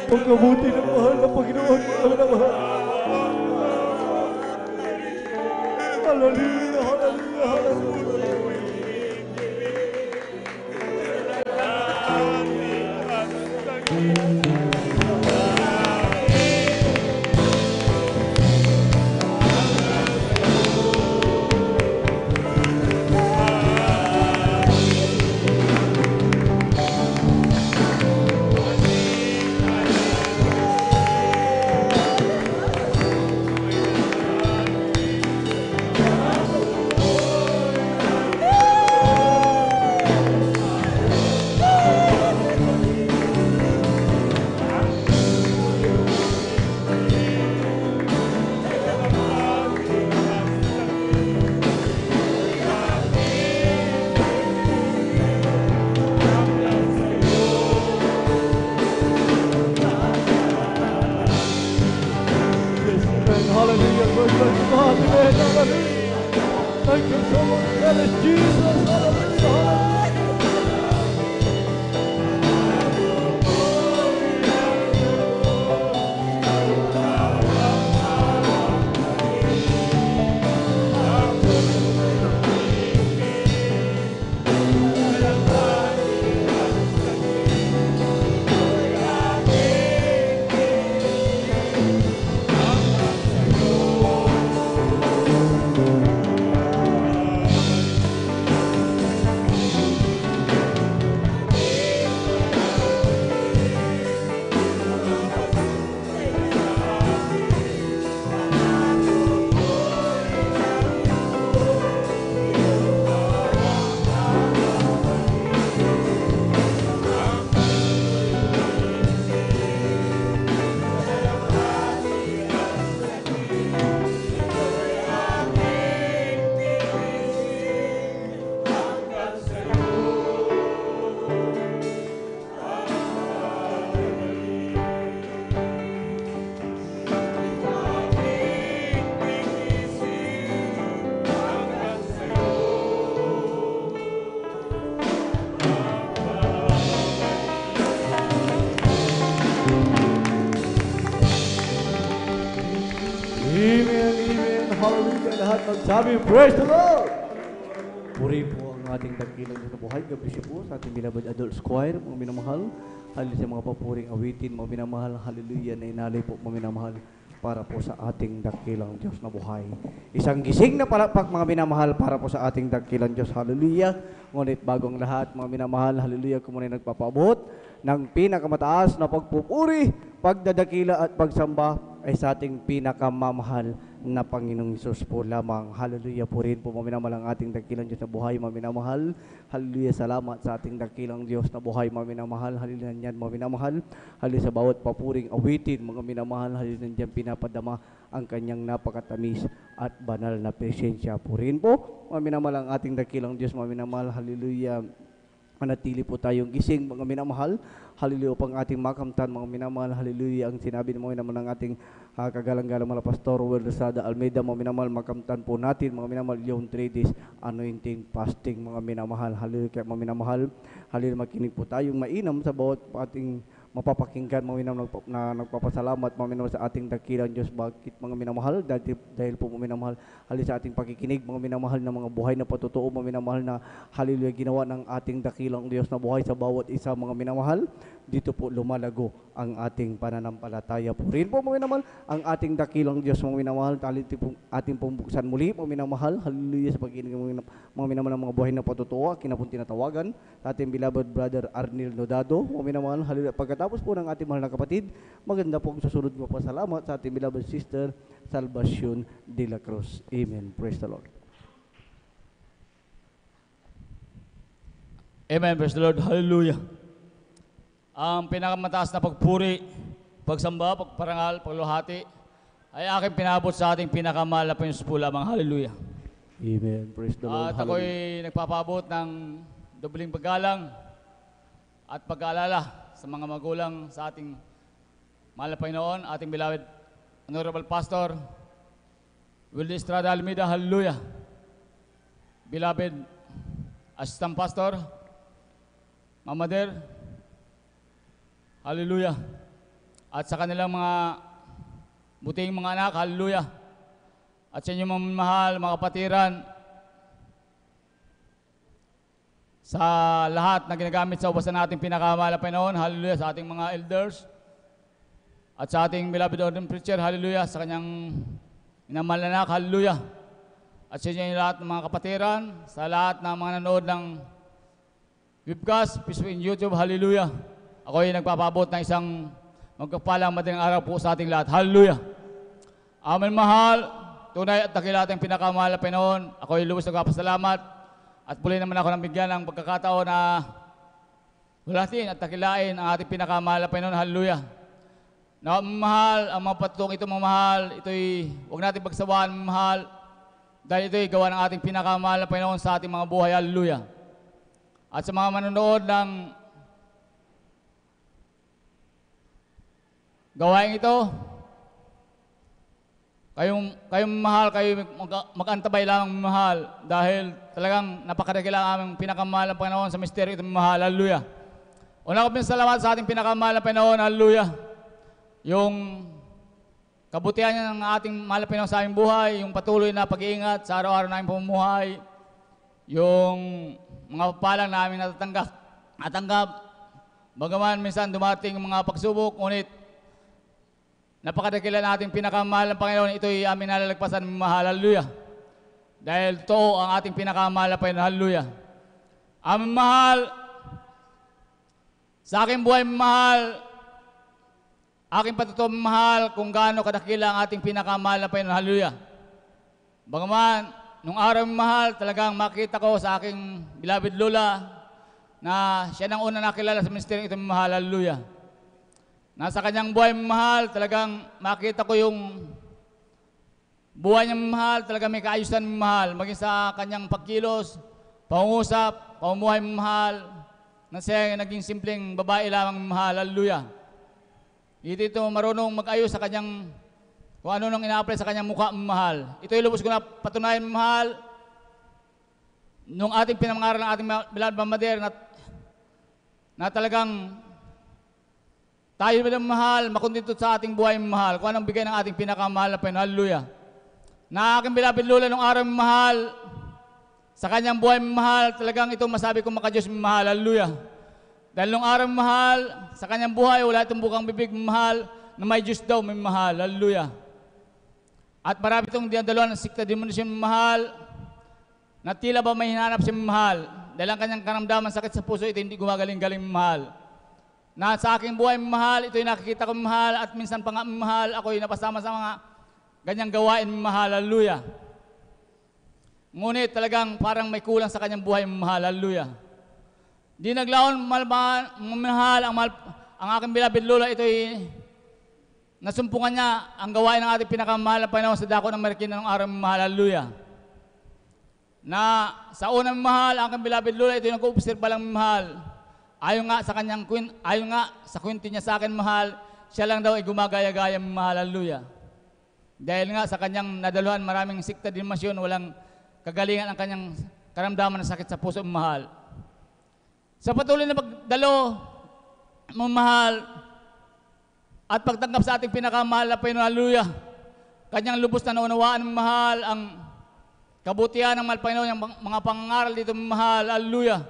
Pagkabuti ng mahal na Panginoon, mahal na mahal. Hallelujah, hallelujah, hallelujah. Thank you so much. That is Jesus. Hallelujah. Amen, amen. Hallelujah. Lahat magsabi, praise the Lord. Puri po ang ating dakilang Diyos na buhay. Gabi po sa ating beloved adult choir, mga minamahal. Hallelujah sa mga papuring awitin, mga minamahal. Hallelujah na inalay po, mga minamahal, para po sa ating dakilang Diyos na buhay. Isang gising na palakpak, mga minamahal, para po sa ating dakilang Diyos. Hallelujah. Ngunit bagong lahat, mga minamahal, hallelujah, kung muna nagpapaabot ng pinakamataas na pagpupuri, pagdadakila at pagsamba ay sa ating pinakamamahal na Panginoong Hesus po lamang. Hallelujah po rin po, maminamahal ang ating dakilang Diyos na buhay, maminamahal. Hallelujah, salamat sa ating dakilang Diyos na buhay, maminamahal. Hallelujah, nandiyan, maminamahal. Hallelujah, sa bawat papuring awitin, mga minamahal. Hallelujah, nandiyan, pinapadama ang kanyang napakatamis at banal na presensya po rin po. Maminamahal ang ating dakilang Diyos, maminamahal. Hallelujah. Manatili po tayong gising, mga minamahal. Hallelujah, upang ating makamtan, mga minamahal. Hallelujah, ang sinabi mo naman ng ating kagalang-galang mga Pastor Will Rosada Almeida, mga minamahal, makamtan po natin, mga minamahal, yung 3 days anointing fasting, mga minamahal. Hallelujah, kaya mga minamahal, hallelujah, makinig po tayong mainam sa bawat ating mapapakinggan, mga minamahal, na nagpapasalamat, mga minamahal, sa ating dakilang Diyos. Bakit, mga minamahal? Dahil po, mga minamahal, hallelujah, sa ating pakikinig, mga minamahal, na mga buhay na patotoo, mga minamahal, na hallelujah, ginawa ng ating dakilang Diyos na buhay sa bawat isa, mga minamahal. Dito po lumalago ang ating pananampalataya po rin po, mga minamahal, ang ating dakilang Diyos, mga minamahal. Ating pong buksan muli, mga minamahal, hallelujah, sa pakikinig, mga minamahal, mga buhay na patotoo, kinapong tinatawagan sa ating beloved brother Arnil Nodado, mga minamahal, hallelujah. Pagkatapos po ng ating mahal na kapatid, maganda po ang susunod mo pa salamat sa ating beloved sister Salvacion de la Cruz. Amen. Praise the Lord. Amen. Praise the Lord. Hallelujah. Ang pinakamataas na pagpuri, pagsamba, pagparangal, pagluhati ay aking pinabot sa ating pinakamahal na Panginoon po lamang. Hallelujah. Amen. Praise the Lord. At ako'y nagpapabot ng dobling paggalang at pag-aalala sa mga magulang sa ating mahal na Panginoon, ating beloved Honorable Pastor Wildy Estrada Almeida. Hallelujah. Beloved Assistant Pastor Mama Der. Hallelujah. At sa kanilang mga buting mga anak, hallelujah. At sa inyong mga mahal, mga kapatiran, sa lahat na ginagamit sa ubasan nating pinakamahal na Panginoon, hallelujah, sa ating mga elders, at sa ating beloved ordained preacher, hallelujah, sa kanyang minamahal na anak, hallelujah. At sa inyo lahat ng mga kapatiran, sa lahat ng mga nanood ng webcast, Facebook and YouTube, hallelujah. Ako ay nagpapabot ng isang magkapalang madaling araw po sa ating lahat. Hallelujah. Amen, mahal. Tunay at dakila ating pinakamahal na Panginoon. Ako ay lubos nagpapasalamat. At muli naman ako nabigyan ng pagkakataon na hulatin at dakilain ang ating pinakamahal na Panginoon. Hallelujah. Na mahal, ang mga patutong ito mahal, ito'y huwag natin pagsawaan mahal. Dahil ito'y gawa ng ating pinakamahal na Panginoon sa ating mga buhay. Hallelujah. At sa mga manonood ng gawain ito, Kayong mahal, kayo mag-antabay lamang mahal dahil talagang napakadakila ang aming pinakamahal na Panginoon sa misteryo itong mahal. Hallelujah. Una ko salamat sa ating pinakamahal na Panginoon. Hallelujah. Yung kabutihan niya ng ating mahal na Panginoon sa aming buhay, yung patuloy na pag-iingat sa araw-araw namin pamumuhay, yung mga papalang na aming natanggap, bagaman minsan dumating mga pagsubok, ngunit napakadakila nating pinakamahal ng Panginoon, ito'y aming nalalagpasan ng mahal. Hallelujah. Dahil totoo ang ating pinakamahal na Panginoon. Hallelujah. Aming mahal, sa aking buhay mahal, aking patutuo mahal kung gaano kadakila ang ating pinakamahal na Panginoon. Hallelujah. Bagaman, nung araw mahal, talagang makita ko sa aking beloved Lola na siya nang una nakilala sa ministeryo itong mahal. Hallelujah. Nasa kanyang buhay mahal, talagang makita ko yung buhay niya mahal, talagang may kaayusan mahal, maging sa kanyang pagkilos, pangungusap, pamumuhay mahal, na siya naging simpleng babae lamang mahal. Hallelujah. Ito marunong mag-ayos sa kanyang, kung ano nang ina-apply sa kanyang mukha mahal. Ito'y lubos ko na patunayan mahal, nung ating pinangaral ng ating beloved Mama Dear na talagang tayo bilang mahal, makundito sa ating buhay mahal, kung anong bigay ng ating pinakamahal na Panginoon. Hallelujah. Na aking beloved Lola nung araw mahal, sa kanyang buhay mahal, talagang itong masabi kong makadiyos mahal. Hallelujah. Dahil nung araw mahal, sa kanyang buhay, wala itong bukang bibig mahal, na may Diyos daw may mahal. Hallelujah. At marami itong dinadalawan ng sikta demonisyon mahal, na tila ba may hinanap si mahal, dahil ang kanyang karamdaman sakit sa puso, ito hindi gumagaling-galing mahal. Na sa aking buhay mahal, ito'y nakikita ko mahal, at minsan pa nga mahal, ako'y napasama sa mga ganyang gawain mahal. Hallelujah. Ngunit talagang parang may kulang sa kanyang buhay mahal. Hallelujah. Di naglaon mahal ang aking beloved Lola, ito'y nasumpungan niya ang gawain ng ating pinakamahal na Panginoon sa dako ng Marikina ng araw mahal. Hallelujah. Na sa unang mahal, ang aking beloved Lola, ito'y nag-uobserba lang mahal. Ayon nga sa kwento niya sa akin mahal, siya lang daw ay gumagaya-gaya mahal. Hallelujah. Dahil nga sa kanyang nadaluhan maraming sikta demonisyon, walang kagalingan ang kanyang karamdaman ng sakit sa puso mahal. Sa patuloy na pagdalo mahal at pagtanggap sa ating pinakamahal na Panginoon. Hallelujah. Kanyang lubos na naunawaan mahal ang kabutihan ng mahal Panginoon, yung mga pangangaral dito mahal. Hallelujah.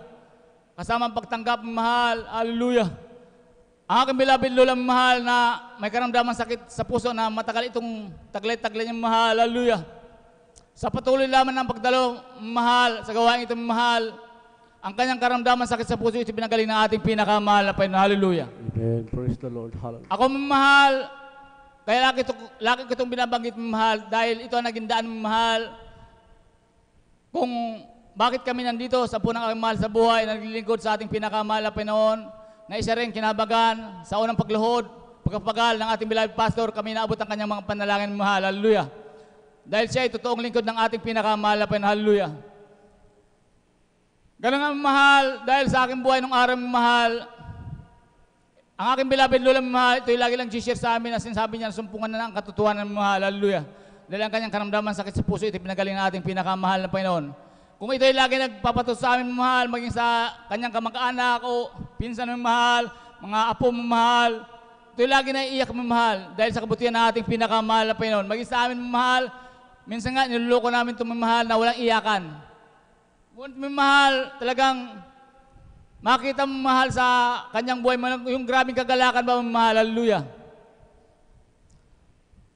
Kasama ang pagtanggap mahal. Hallelujah. Ang aking beloved Lola mahal na may karamdaman sakit sa puso na matagal itong taglay-taglay niyang mahal. Hallelujah. Sa patuloy lamang ng pagdalo mahal, sa gawain itong mahal, ang kanyang karamdaman sakit sa puso, ito pinagaling ng ating pinakamahal na Panginoon. Hallelujah. Amen. Praise the Lord. Hallelujah. Ako mahal, kaya lagi ko itong binabanggit mahal dahil ito ang naging daan mahal. Kung bakit kami nandito sa punang aking mahal sa buhay, naglilingkod sa ating pinakamahal na Panginoon, na isa rin kinabagan sa unang pagluhod, pagkapagal ng ating beloved pastor, kami naabot ang kanyang mga panalangin mahal. Hallelujah. Dahil siya ay totoong lingkod ng ating pinakamahal na Panginoon. Hallelujah. Ganun nga mahal, dahil sa aking buhay nung araw mahal, ang aking beloved Lola mahal, ito'y lagi lang share sa amin na sinasabi niya, sumpungan na ng katotohanan mahal. Hallelujah. Dahil ang kanyang karamdaman sakit sa puso, ito pinagaling ng ating pinakamahal na Panginoon. Kung ito'y lagi nagpapatos sa amin mahal, maging sa kanyang kamag-anak o pinsan mahal, mga apo mahal, ito'y lagi na iiyak mahal dahil sa kabutihan ng ating pinakamahal na Panginoon. Maging sa amin mahal, minsan nga niluloko namin itong mahal na walang iyakan. Ngunit mahal, talagang makita mahal sa kanyang buhay, yung grabing kagalakan ba mahal. Hallelujah.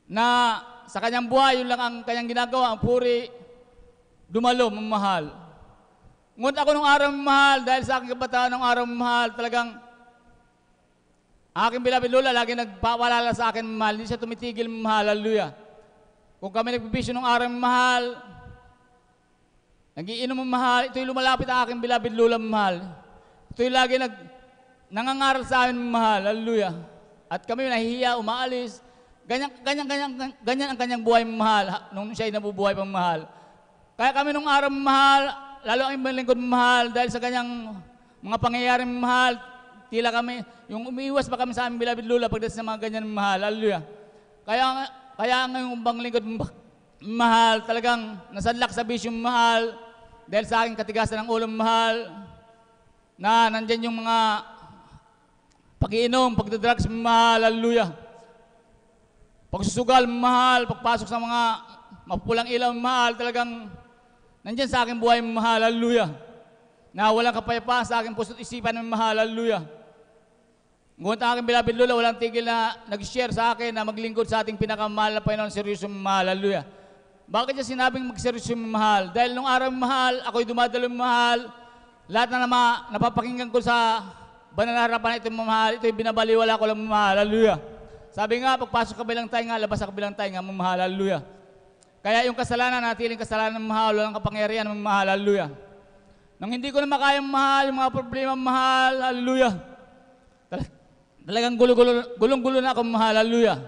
Na sa kanyang buhay, yun lang ang kanyang ginagawa, ang puri, dumalo, mamahal. Ngunit ako nung araw mahal, dahil sa aking kabataan nung araw mahal, talagang aking beloved Lola, lagi nagpapalala sa akin mahal, hindi siya tumitigil mahal. Hallelujah. Kung kami nagbibisyo nung araw mahal, nagiinom mahal, ito'y lumalapit ang aking beloved Lola mahal. Ito'y lagi nangangaral sa akin mahal. Hallelujah. At kami nahihiya, umaalis. Ganyan ang kanyang buhay mahal, nung siya ay nabubuhay pang mahal. Kaya kami nung araw mahal, lalo ang ibang lingkod mahal, dahil sa kanyang mga pangyayari mahal, tila kami, yung umiiwas pa kami sa aming beloved Lola pagdating sa mga ganyan mahal. Hallelujah. Kaya ngayong bang lingkod, mahal, talagang nasadlak sa bisyo, mahal, dahil sa aking katigasan ng ulo, mahal, na nandyan yung mga pag-iinom, pagdadrugs, mahal, hallelujah. Pagsusugal, mahal, pagpasok sa mga mapulang ilaw, mahal, talagang nandyan sa aking buhay, mahal, hallelujah. Na walang kapayapaan sa aking puso't isipan, mahal, hallelujah. Ngunit ang aking beloved Lola, walang tigil na nag-share sa akin na maglingkod sa ating pinakamahal na Panginoon, seryoso, mahal, hallelujah. Bakit niya sinabing magseryoso, mahal? Dahil nung araw, mahal, ako'y dumadalo, mahal, lahat na napapakinggan ko sa banal na harapan, ito, mahal, ito'y binabaliwala ko lang, mahal, hallelujah. Sabi nga, pagpasok ka bilang tayo nga, labas ka bilang tayo nga, mahal, hallelujah. Kaya yung kasalanan, natiling kasalanan, mahal, walang kapangyarihan, mahal, hallelujah. Nang hindi ko na makayang, mahal, yung mga problema, mahal, hallelujah. Talagang gulong-gulo na ako, mahal, hallelujah.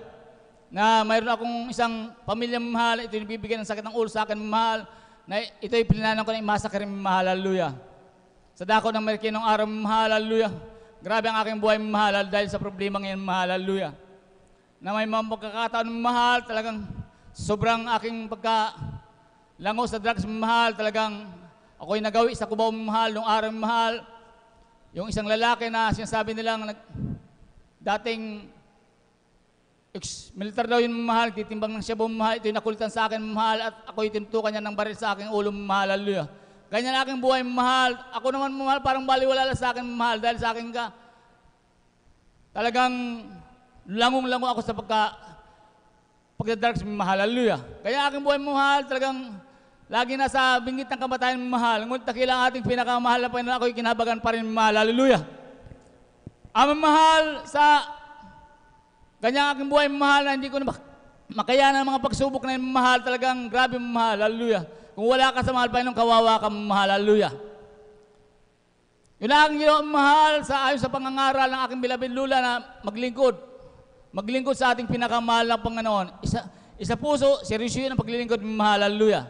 Na mayroon akong isang pamilya, mahal, ito yung bibigyan ng sakit ng ulo sa akin, mahal, na ito yung pinananan ko na imasakar, mahal, hallelujah. Sa dako ng Merkinong araw, mahal, hallelujah. Grabe ang aking buhay, mahal, dahil sa problema ngayon, mahal, hallelujah. Na may mga pagkakataon, mahal, talagang sobrang aking pagkalango sa drugs, mahal, talagang ako'y nagawi sa Cubao, mahal, nung araw, mahal. Yung isang lalaki na sinasabi nilang dating ex-militar daw yun, mahal, titimbang ng Cebu, mahal, ito'y nakulitan sa akin, mahal, at ako'y tinutukan niya ng baril sa aking ulo, mahal, hallelujah. Ganyan aking buhay, mahal. Ako naman, mahal, parang baliwala lang sa akin, mahal, dahil sa akin ka, talagang langong-lango ako sa pagdadarks, mahal, hallelujah. Kaya aking buhay, mahal, talagang lagi nasa binggit ng kamatayan, mahal. Ngunit takilang ating pinakamahal na Panginoon, ako'y kinabagan pa rin, mahal, hallelujah. Amang mahal, sa ganyang aking buhay, mahal, na hindi ko na makayanan ng mga pagsubok na yun, mahal, talagang grabe, mahal, hallelujah. Kung wala ka sa mahal, Panginoon, kawawa ka, mahal, hallelujah. Yun ang aking ginawa, mahal, ayon sa pangangaral ng aking beloved Lola na maglingkod sa ating pinakamahal na Panginoon. Isa puso, seryoso yun ang paglilingkod, mahal, hallelujah.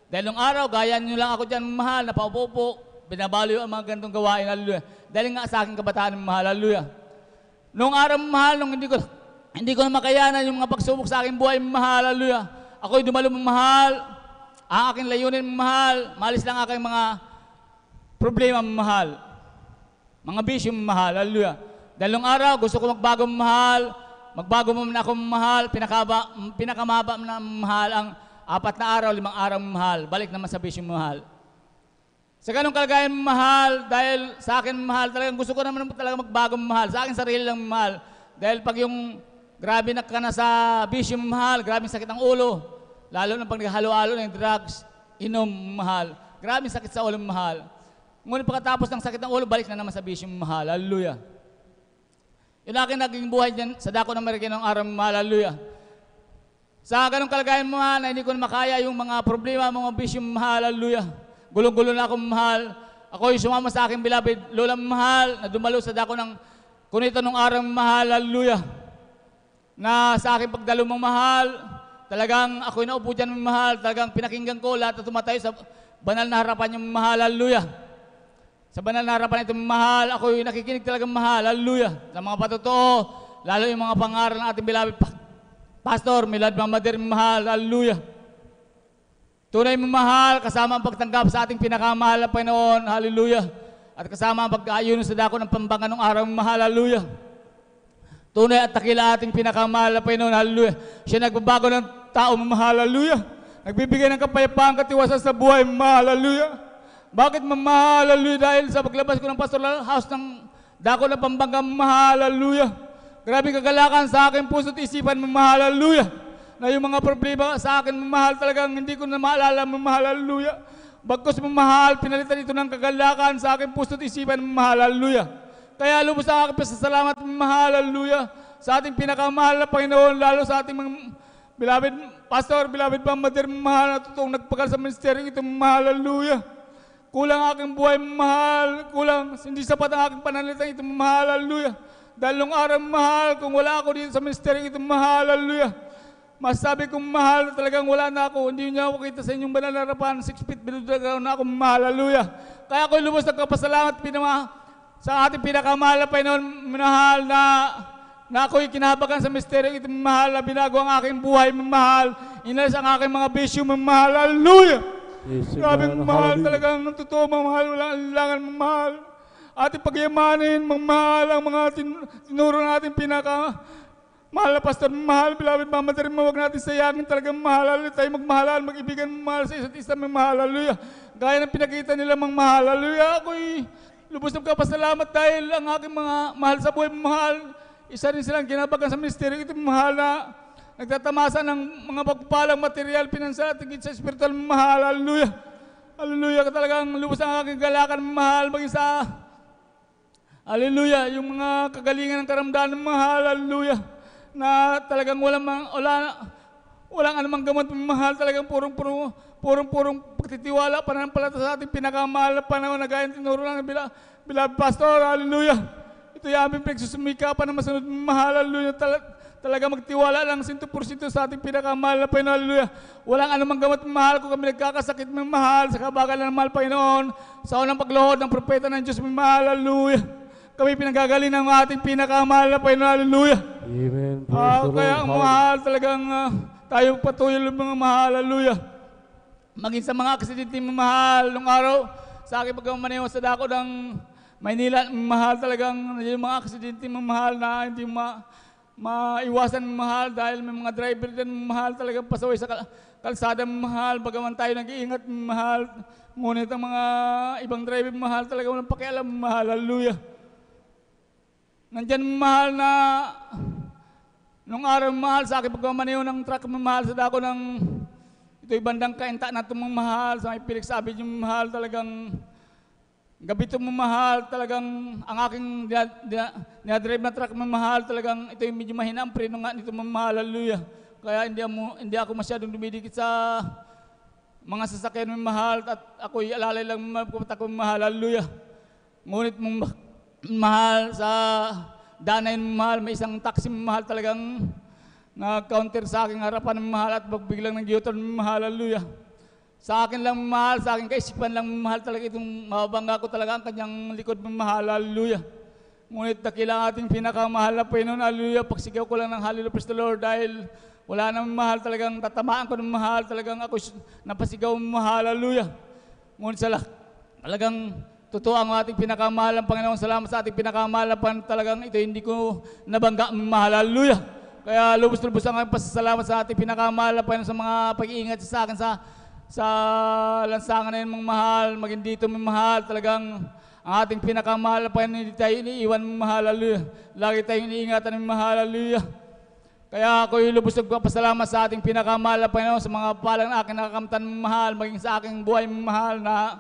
Dahil nung araw, gaya nyo lang ako dyan, mahal, na paupo-upo, binabaliw ang mga ganitong gawain, hallelujah. Dahil nga sa aking kabataan, mahal, hallelujah. Nung araw, mahal, nung hindi ko na makayanan yung mga pagsubok sa aking buhay, mahal, hallelujah. Ako'y dumalo, mahal. Ang aking layunin, mahal. Malis lang aking mga problema, mahal. Mga bisyo, mahal, hallelujah. Dahil nung araw, gusto ko magbago, mahal. Magbago mo na ako, mahal. Pinakamaba na, mahal, ang 4 na araw, 5 araw, mahal. Balik naman sa bisyo, mahal. Sa ganong kalagayan, mahal, dahil sa akin, mahal, talagang gusto ko naman talaga magbago, mahal. Sa akin, sarili lang, mahal. Dahil pag yung grabe na ka na sa bisyo, mahal, grabe sakit ang ulo, lalo na pag naghalo-halo ng drugs, inom, mahal. Grabe sakit sa ulo, mahal. Ngunit pagkatapos ng sakit ng ulo, balik na naman sa bisyo, mahal. Hallelujah. Yun akin naging buhay dyan sa dako ng Merkinong araw, mahal. Hallelujah. Sa ganong kalagayan, mahal, na hindi ko na makaya yung mga problema, mga bisyo, mahal. Hallelujah. Gulong-gulo na ako, mahal. Ako yung sumama sa aking beloved Lola, mahal, na dumalo sa dako ng kunito nung araw, mahal, hallelujah. Na sa aking pagdalo, mahal, talagang ako'y naupo dyan, mahal, talagang pinakinggan ko lahat na tumatayo sa banal na harapan yung mahal, hallelujah. Sa banal na harapan ito, mahal, ako'y nakikinig talagang mahal, hallelujah. Sa mga patotoo, lalo yung mga pangaral ng ating beloved Pastor, Milad Mamadir, mahal, hallelujah. Tunay mo, mahal, kasama ang pagtanggap sa ating pinakamahal na Panginoon, hallelujah. At kasama ang pag-ayuno sa dako ng pambangan ng araw, mahal, hallelujah. Tunay at takila ating pinakamahal na Panginoon, hallelujah. Siya nagbabago ng tao, mahal, hallelujah. Nagbibigay ng kapayapaan, katiwasan sa buhay, mahal, hallelujah. Bakit mamahal, hallelujah? Dahil sa paglabas ko ng pastoral house ng dako ng pambangan, mahal, hallelujah. Grabe kagalakan sa aking puso't isipan, mahal, hallelujah. Na yung mga problema sa akin, mamahal, talagang hindi ko na maalala, mamahal, hallelujah. Bagkus mamahal, pinalitan ito ng kagalakan sa aking puso't isipan, mamahal, hallelujah. Kaya lubos ang aking pasasalamat, mamahal, hallelujah, sa ating pinakamahal na Panginoon, lalo sa ating mga beloved pastor, beloved Mamadir, mamahal, na totoong nagpagal sa ministeryo ito, mamahal, hallelujah. Kulang aking buhay, mamahal, kulang, hindi sapat ang aking pananalitan ito, mamahal, hallelujah. Dahil nung araw, mahal, kung wala ako dito sa ministeryo ito, mahal, hallelujah. Masabi kong mahal, talagang wala na ako. Hindi niya ako kita sa inyong banal na harapan. 6 feet binudragaw na ako, mahal, hallelujah. Kaya ako'y lubos ng kapasalamat sa ating pinakamahal na Panginoon, minahal na na ako'y kinabagan sa misteryo ito, mahal, na binago ang aking buhay, mahal, inalis ang aking mga bisyo, mahal, hallelujah! Yes, Grabe, Amen. mahal, Hallelujah. talagang totoo, mahal, walang alinlangan, mahal. Ating pagyamanin, mahal, ang mga tinuro natin mahal na pastor, mahal, beloved mama, rin huwag natin sayangin talagang mahal, hallelujah, tayo magmahalan, mag-ibigan, mahal sa isa't isa, mahal, hallelujah. Gaya ng pinakita nila, mahal, hallelujah, ako'y lubos ng kapasalamat dahil ang aking mga mahal sa buhay, mahal, isa rin silang ginabagan sa ministeryo, ito mahal na nagtatamasa ng mga pagpapalang material, pinansal at higit sa spiritual, mahal, hallelujah. Hallelujah, talagang lubos ang aking galakan, mahal, maging sa, hallelujah, yung mga kagalingan ng karamdaman, mahal, hallelujah, na talagang walang anumang gamot, mahal, talagang purong pagtitiwala, pananampalataya sa ating pinakamahal na panahon na gaya ng tinuro ng beloved pastor, hallelujah. Ito yung aming pinagsusumikapan na masunod, mahal, hallelujah, talaga magtiwala lang 100% sa ating pinakamahal na Panginoon, hallelujah. Walang anumang gamot, mahal, kung kami nagkakasakit, mahal, sa kabagalan ng mahal, Panginoon, sa unang pagluhod ng propeta ng Diyos, mahal, hallelujah. Kami pinagagaling ng ating pinakamahal na Panginoon, hallelujah. Amen. Praise the Lord. Kaya ang mahal, talagang tayo patuloy mga mahal, hallelujah. Maging sa mga aksidente, mahal, nung araw, sa aking pagkamaneho sa dako ng Maynila, mahal, talagang yung mga aksidente, mahal, na hindi maiwasan, mahal, dahil may mga driver din, mahal, talagang pasaway sa kalsada, mahal, bagaman tayo nag-iingat, mahal, ngunit ang mga ibang driver, mahal, talagang walang pakialam, mahal, hallelujah. Nandyan, mahal, na nung araw, mahal, sa aking pagmamaneho ng truck, mahal, sa dako ng ito'y bandang kainta na itong mahal, sa may Felix Avenue, mahal, talagang gabi itong mahal, talagang ang aking dinadrive na truck, mahal, talagang ito'y medyo mahina ang preno nga nito, mahal, hallelujah. Kaya hindi ako masyadong dumidikit sa mga sasakyan, mahal, at ako'y alalay lang, mahal, hallelujah. Ngunit mahal, sa danay, mahal, may isang taxi, mahal, talagang nag-counter sa aking harapan, mahal, at biglang nag-U-turn, mahal, hallelujah. Sa akin lang, mahal, sa aking kaisipan lang, mahal, talaga itong mababangga ko talaga ang kanyang likod, mahal, hallelujah. Ngunit dakila ating pinakamahal na Panginoon, hallelujah. Pagsigaw ko lang ng hallelujah, praise the Lord, dahil wala nang mahal, talagang tatamaan ko ng mahal, talagang ako napasigaw, mahal, hallelujah. Ngunit talagang totoo ang ating pinakamahal ng Panginoon. Salamat sa ating pinakamahal na Panginoon, talagang ito hindi ko nabangga, mahal, hallelujah. Kaya lubos-lubos ang aking pasasalamat sa ating pinakamahal na Panginoon sa mga pag-iingat sa akin sa lansangan na yun, mga mahal, maging dito, mga mahal, talagang ang ating pinakamahal na Panginoon, hindi tayo iniiwan, mga mahal, hallelujah. Lagi tayong iniingatan, mga mahal, hallelujah. Kaya ako'y lubos nagpapasalamat sa ating pinakamahal na Panginoon sa mga palang aking nakakamtan, mga mahal, maging sa aking buhay, mga mahal, na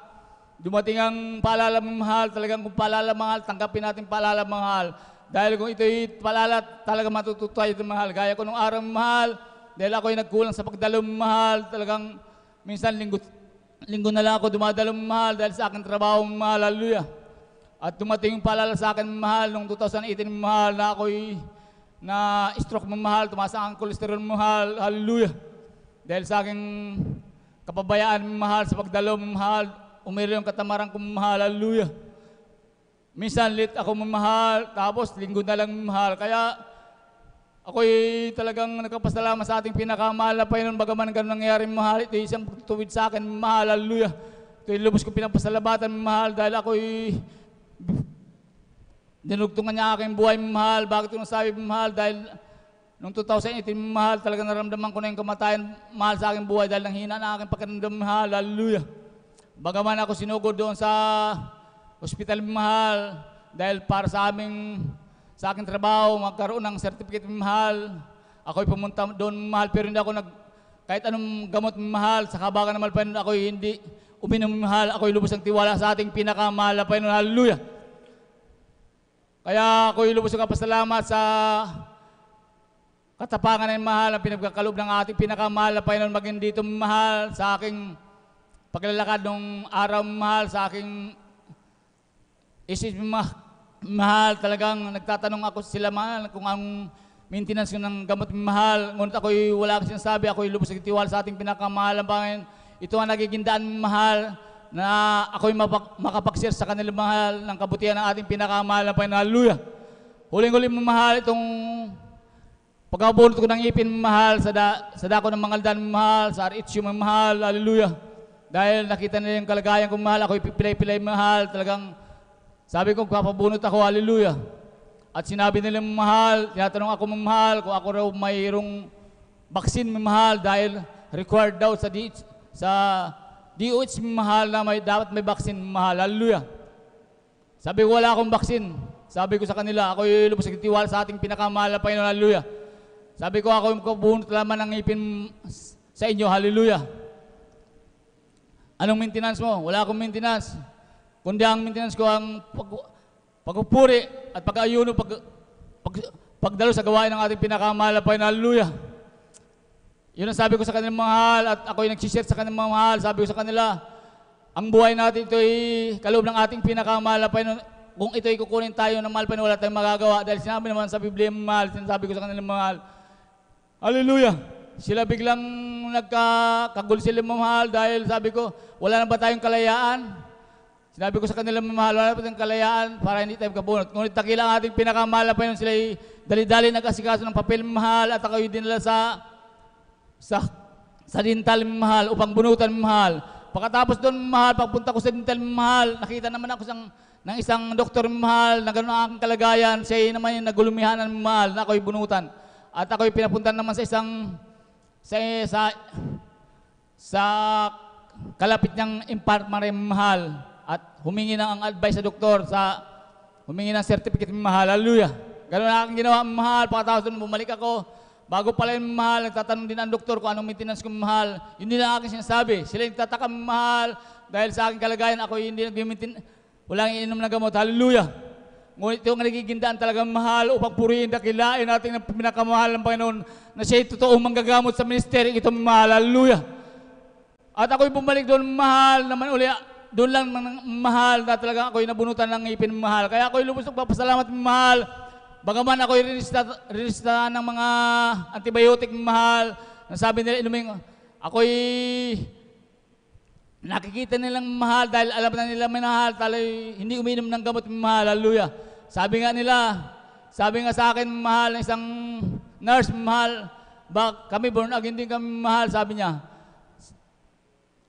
dumating ang paalala, mga mahal, talagang kung paalala, mahal, tanggapin natin paalala, mahal. Dahil kung ito'y paalala, talaga matututo tayo, mahal. Gaya ko nung araw, mahal, dahil ako'y nagkulang sa pagdalo, mahal, talagang minsan linggo na lang ako dumadalo, mahal, dahil sa aking trabaho, mahal, hallelujah. At dumating yung paalala sa akin, mahal, noong 2018, mahal, na ako'y na-stroke, mahal, tumaas ang kolesterol, mahal, hallelujah. Dahil sa aking kapabayaan, mahal, sa pagdalo, mahal, umiri yung katamaran ko, mahal, hallelujah. Minsan late ako, mahal, tapos linggo na lang, mahal. Kaya ako'y talagang nagpapasalamat sa ating pinakamahal na Panginoon, bagaman ganun nangyari, mahal. Ito isang pagtutuwid sa akin, mahal, hallelujah. Ito'y lubos ko pinapasalamatan, mahal, dahil ako'y dinugtungan niya aking buhay, mahal. Bakit ko nasabi, mahal? Dahil noong 2018, mahal, talagang naramdaman ko na yung kamatayan, mahal, sa aking buhay dahil nanghina na aking pakiramdam, mahal, hallelujah. Bagaman ako sinugod doon sa hospital, mahal, dahil para sa aking trabaho, magkaroon ng certificate, mahal. Ako'y pumunta doon, mahal, pero hindi ako kahit anong gamot, mahal, sa kabagan ng Panginoon, ako'y hindi uminom, mahal. Ako'y lubos ng tiwala sa ating pinakamahal na Panginoon, hallelujah. Kaya ako'y lubos ng kapasalamat sa katapangan ng mahal, ang pinagkakalob ng ating pinakamahal na Panginoon, maging dito, mahal, sa aking paglalakad nung araw, mahal, sa aking isip, mahal, talagang nagtatanong ako sila, mahal, kung ang maintenance ko ng gamot, mahal. Ngunit ako'y wala akong sinasabi, ako'y lubos ng tiwala sa ating pinakamahal ng Panginoon. Ito ang nagiging daan, mahal, na ako'y makapag-share sa kanila, mahal, ng kabutihan ng ating pinakamahal ng Panginoon, hallelujah. huling-huling mamahal itong pagkabunot ko ng ipin mamahal sa dako ng Mangaldan mamahal, sa RHU mamahal, hallelujah. Dahil nakita nila yung kalagayan ko mahal, ako ipipilay-pilay mahal, talagang sabi ko papabunot ako, hallelujah. At sinabi nila mahal, tinatanong ako mahal kung ako raw mayroong baksin mahal dahil required daw sa DOH mahal na dapat may baksin mahal, hallelujah. Sabi ko wala akong baksin. Sabi ko sa kanila, ako yung lubos ng tiwala sa ating pinakamahal na Panginoon, hallelujah. Sabi ko ako yung kabunot lamang ng ipin sa inyo, hallelujah. Anong maintenance mo? Wala akong maintenance. Kundi ang maintenance ko ang pagpupuri at pag-ayuno, pagdalo sa gawain ng ating pinakamahal na Panginoon, hallelujah. Yun ang sabi ko sa kanilang mahal at ako yung nagsishare sa kanilang mahal. Sabi ko sa kanila, ang buhay natin ito ay kaloob ng ating pinakamahal na Panginoon. Kung ito ay kukunin tayo ng mahal Panginoon, wala tayong magagawa. Dahil sinabi naman sa Biblia mahal, sinasabi ko sa kanilang mahal, hallelujah. Sila biglang nagkagul sila mahal dahil sabi ko, wala na ba tayong kalayaan? Sinabi ko sa kanila mahal, wala na ba tayong kalayaan para hindi tayo kabunot. Ngunit takila ang ating pinakamahal na Panginoon, sila ay dali-dali nag-asikaso ng papel mahal at ako yung dinala sa dental mahal upang bunutan mahal. Pagkatapos doon mahal, pagpunta ko sa dental mahal, nakita naman ako ng isang doktor mahal na gano'n ang aking kalagayan. Siya naman yung nagulumihanan mahal na ako'y bunutan. At ako'y pinapunta naman sa kalapit niyang impartment mahal at humingi ng advice sa doktor, humingi ng certificate mahal, hallelujah. Gano'n ang aking ginawa mahal. Pagkatapos doon bumalik ako, bago pala yung mahal, nagtatanong din ang doktor kung anong maintenance ko mahal. Yun din ang aking sinasabi. Sila yung nagtataka mahal dahil sa aking kalagayan, ako hindi nag-maintain, walang iinom ng gamot, hallelujah. Ngunit ito ang nagigindaan talagang mahal upang purihin, dakilain natin ng pinakamahal ng Panginoon na siya'y totoong manggagamot sa ministeri ito mahal, hallelujah. At ako'y bumalik doon mahal naman uli, doon lang mahal na talagang ako'y nabunutan ng ngipin mahal. Kaya ako'y lubos nagpapasalamat mahal. Bagaman ako'y rinista ng mga antibiotic mahal, na sabi nila inumin, ako'y nakikita nilang mahal dahil alam na nila mahal, talay hindi uminom ng gamot mahal, hallelujah. Sabi nga sa akin mahal, ng isang nurse mahal, kami born again din kami mahal, sabi niya,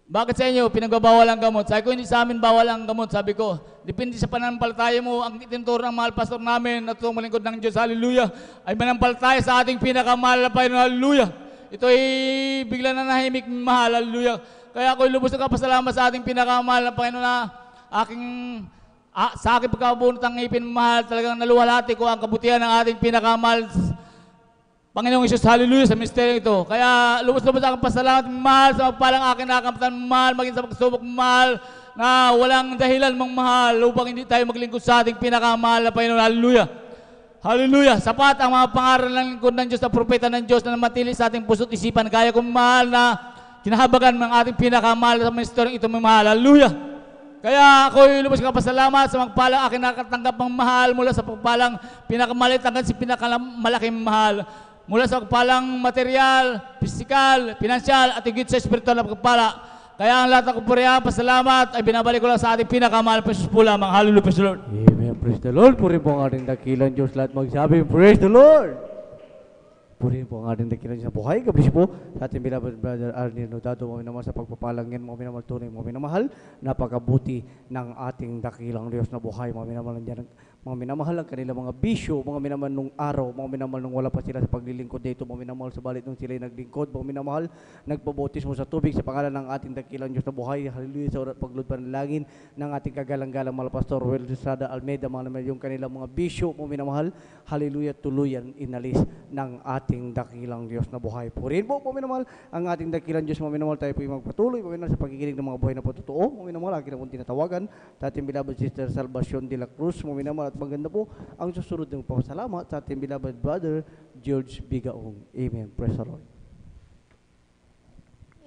bakit sa inyo pinagbabawal ang gamot? Sabi ko, hindi sa amin bawal ang gamot. Sabi ko, depende sa pananampalataya mo. Ang tinuturo ng mahal pastor namin na tutong malingkod ng Diyos, hallelujah, ay manampalataya sa ating pinakamahal na Panginoon, hallelujah. Ito ay bigla na nahimik mahal, hallelujah. Kaya ako'y lubos na kapasalamat sa ating pinakamahal na Panginoon na sa aking pagkabunot ng ngipin mahal, talagang naluwalhati ko ang kabutihan ng ating pinakamahal Panginoong Isus, hallelujah, sa misteryo ito. Kaya lubos-lubos akong pasalamat mahal sa magpalang akin nakamtan mahal, maging sa pagsubok mahal, na walang dahilan mang mahal upang hindi tayo maglingkod sa ating pinakamahal na Panginoon, hallelujah. Hallelujah. Sapat ang mga pangaral ng lingkod ng Diyos, na propeta ng Diyos na namatili sa ating puso't isipan. Kaya kong mahal na kinahabagan ng ating pinakamahal sa ministeryo ito, mahal, hallelujah. Kaya ako'y lubos kang pasalamat sa magpalang akin nakatanggap ng mahal mula sa pagpalang pinakamalit hanggang sa pinakamalaking mahal. Mula sa pagpalang material, physical, financial, at higit sa spiritual na pagpala. Kaya ang lahat ng kupurihan, pasalamat, ay binabalik ko lang sa ating pinakamahal na Jesus po lamang. Hallelujah, praise the Lord. Amen, praise the Lord. Purihin po ang ating dakilang Diyos. Lahat magsabi, praise the Lord. Purihin po ang ating dakilang Diyos sa buhay. Kablis po sa ating beloved brother Arnie Nodado, mga minamahal sa pagpapalang yan, mga minamahal tunay, mga minamahal, napakabuti ng ating dakilang Diyos na buhay, mga minamahal dyan, mga minamahal ang kanilang mga bisyo, mga minamahal nung araw, mga minamahal nung wala pa sila sa paglilingkod dito, mga minamahal sa balit nung sila naglingkod, mga minamahal nagpabotismo sa tubig sa pangalan ng ating dakilang Diyos na buhay, hallelujah, sa oras paglud panalangin ng ating kagalang-galang mahal Pastor Will Estrada Almeida, mga minamahal yung kanilang mga bisyo, mga minamahal, hallelujah, tuluyan inalis ng ating dakilang Diyos na buhay. Purihin po, mga minamahal, ang ating dakilang Diyos, mga minamahal, tayo po yung magpatuloy, mga minamahal, sa pagkikinig ng mga buhay na patotoo, mga minamahal, akin akong tinatawagan, sa ating beloved sister Salvacion de la Cruz, mga minamahal, at maganda po ang susunod ng pasalamat sa ating beloved brother George Bigaong. Amen. Praise the Lord.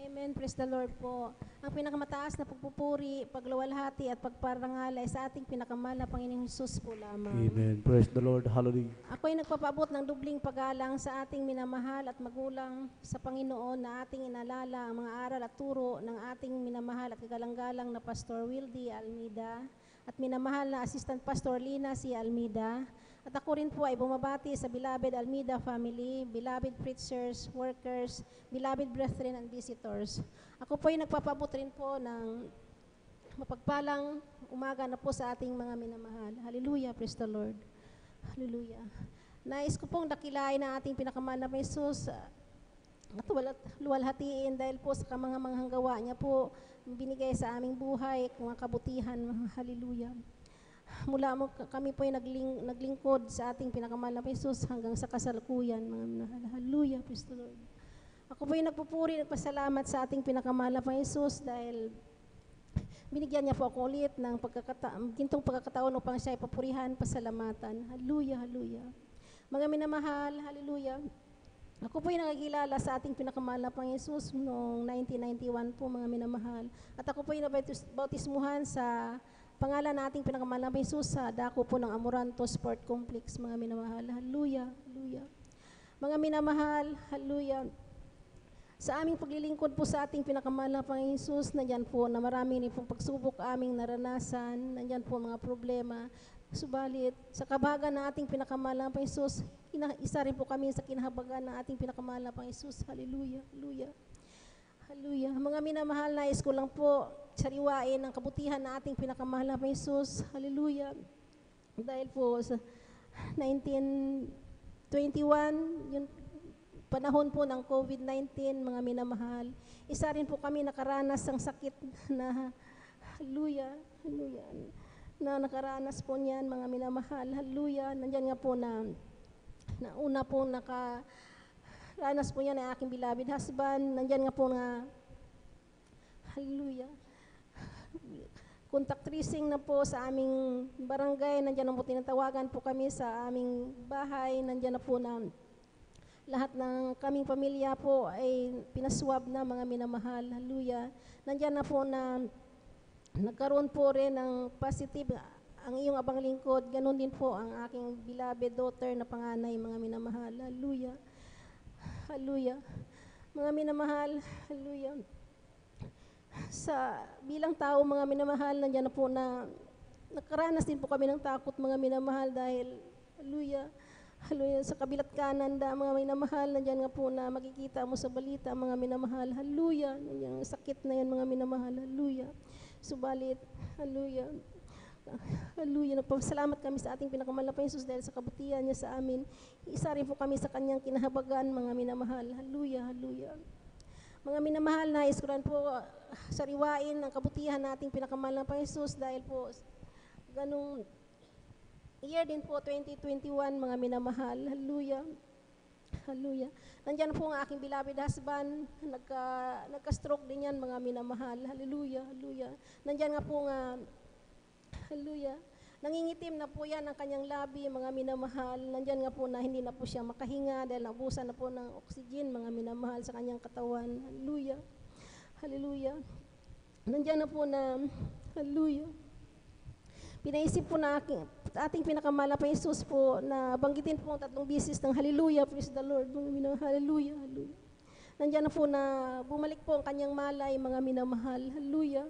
Amen. Praise the Lord po. Ang pinakamataas na pagpupuri, pagluwalhati at pagparangal ay sa ating pinakamahal na Panginoong Hesus po lamang. Amen. Praise the Lord. Hallelujah. Ako ay nagpapaabot ng dubling paggalang sa ating minamahal at magulang sa Panginoon na ating inalala ang mga aral at turo ng ating minamahal at kagalang-galang na Pastor Wildy Almeida at minamahal na Assistant Pastor Lina C. Almeida At ako rin po ay bumabati sa beloved Almeida family, beloved preachers, workers, beloved brethren and visitors. Ako po ay nagpapabot rin po ng mapagpalang umaga na po sa ating mga minamahal. Hallelujah, praise the Lord. Hallelujah. Nais ko pong dakilain na ating pinakamahal na Jesus at luwalhatiin dahil po sa kamanghang gawa niya po binigay sa aming buhay mga kabutihan. Hallelujah. Mula mo kami po ay naglingkod sa ating pinakamahal na Jesus hanggang sa kasalukuyan, mga minamahal. Hallelujah, praise the Lord. Ako po ay nagpupuri, nagpasalamat sa ating pinakamahal na Jesus dahil binigyan niya po ako ulit ng gintong pagkakataon upang siya ay papurihan, pasalamatan. Hallelujah, hallelujah. Mga minamahal, hallelujah. Ako po ay nakikilala sa ating pinakamahal na Jesus noong 1991 po, mga minamahal. At ako po ay nabautismuhan sa pangalan na ating pinakamahal na Jesus sa dako po ng Amoranto Sport Complex, mga minamahal. Hallelujah, hallelujah. Mga minamahal, hallelujah. Sa aming paglilingkod po sa ating pinakamahal na Jesus, nandyan po na marami rin pong pagsubok aming naranasan, nandyan po mga problema. Subalit, sa kabagan ng ating pinakamahal na Jesus, isa rin po kami sa kinahabagan ng ating pinakamahal na Jesus. Hallelujah, hallelujah. Hallelujah. Mga minamahal, nais ko lang po sariwain ang kabutihan ng ating pinakamahal na Jesus. Hallelujah. Dahil po sa 1921, yun, panahon po ng COVID-19, mga minamahal, isa rin po kami nakaranas ng sakit na, hallelujah, hallelujah, na nakaranas po niyan, mga minamahal, hallelujah. Nandiyan nga po na una po nakaranas po niyan ng aking beloved husband, nandiyan nga po na, hallelujah, contact tracing na po sa aming barangay, nandiyan na po tinatawagan po kami sa aming bahay, nandiyan na po na lahat ng kaming pamilya po ay pinaswab na, mga minamahal. Hallelujah. Nandiyan na po na nagkaroon po rin ng positive ang iyong abang lingkod. Ganon din po ang aking beloved daughter na panganay, mga minamahal. Hallelujah. Hallelujah. Mga minamahal, hallelujah. Sa bilang tao, mga minamahal, nandiyan na po na nakaranas din po kami ng takot, mga minamahal, dahil, hallelujah, hallelujah, sa kabilat kanan, mga minamahal, nandiyan nga po na makikita mo sa balita, mga minamahal, hallelujah, nandiyan ang sakit na yan, mga minamahal, hallelujah. Subalit, hallelujah, hallelujah, nagpasalamat kami sa ating pinakamahal na Jesus dahil sa kabutihan niya sa amin. Isa rin po kami sa kanyang kinahabagan, mga minamahal, hallelujah, hallelujah. Mga minamahal, nais ko rin po sariwain ang kabutihan nating pinakamahal na Jesus dahil po ganung year din po, 2021, mga minamahal. Hallelujah. Hallelujah. Nandiyan po ang aking beloved husband. Nagka-stroke din yan, mga minamahal. Hallelujah. Hallelujah. Nandiyan nga po nga, hallelujah. Nangingitim na po yan ang kanyang labi, mga minamahal. Nandiyan nga po na hindi na po siya makahinga dahil naubusan na po ng oxygen, mga minamahal, sa kanyang katawan. Hallelujah. Hallelujah. Nandiyan na po na, hallelujah. Pinaisip po na ating pinakamahal na Jesus po na banggitin po ang 3 bisis ng hallelujah, praise the Lord, mga minamahal, hallelujah, hallelujah. Nandiyan na po na bumalik po ang kanyang malay, mga minamahal, hallelujah,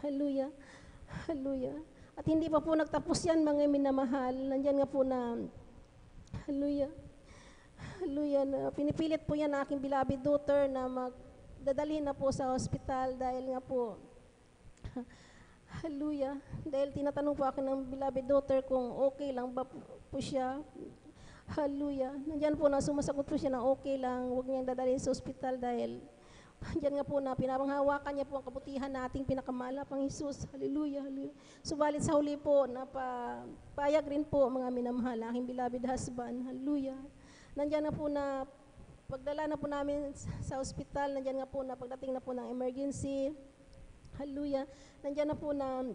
hallelujah, hallelujah. At hindi pa po nagtapos yan, mga minamahal, nandiyan nga po na, hallelujah, hallelujah, na pinipilit po yan na aking beloved daughter na magdadalhin na po sa hospital dahil nga po, hallelujah. Dahil tinatanong po akin ng beloved daughter kung okay lang ba po siya. Hallelujah. Nandiyan po na sumasagot po siya na okay lang, huwag niyang dadalhin sa ospital dahil nandiyan nga po na pinapanghawakan niya po ang kabutihan na ating pinakamahal na Jesus. Hallelujah, hallelujah. Subalit sa huli po, napayag rin po, mga minamahal, aking beloved husband. Hallelujah. Nandiyan na po na pagdala na po namin sa ospital, nandiyan nga po na pagdating na po ng emergency. Hallelujah. Nandiyan na po na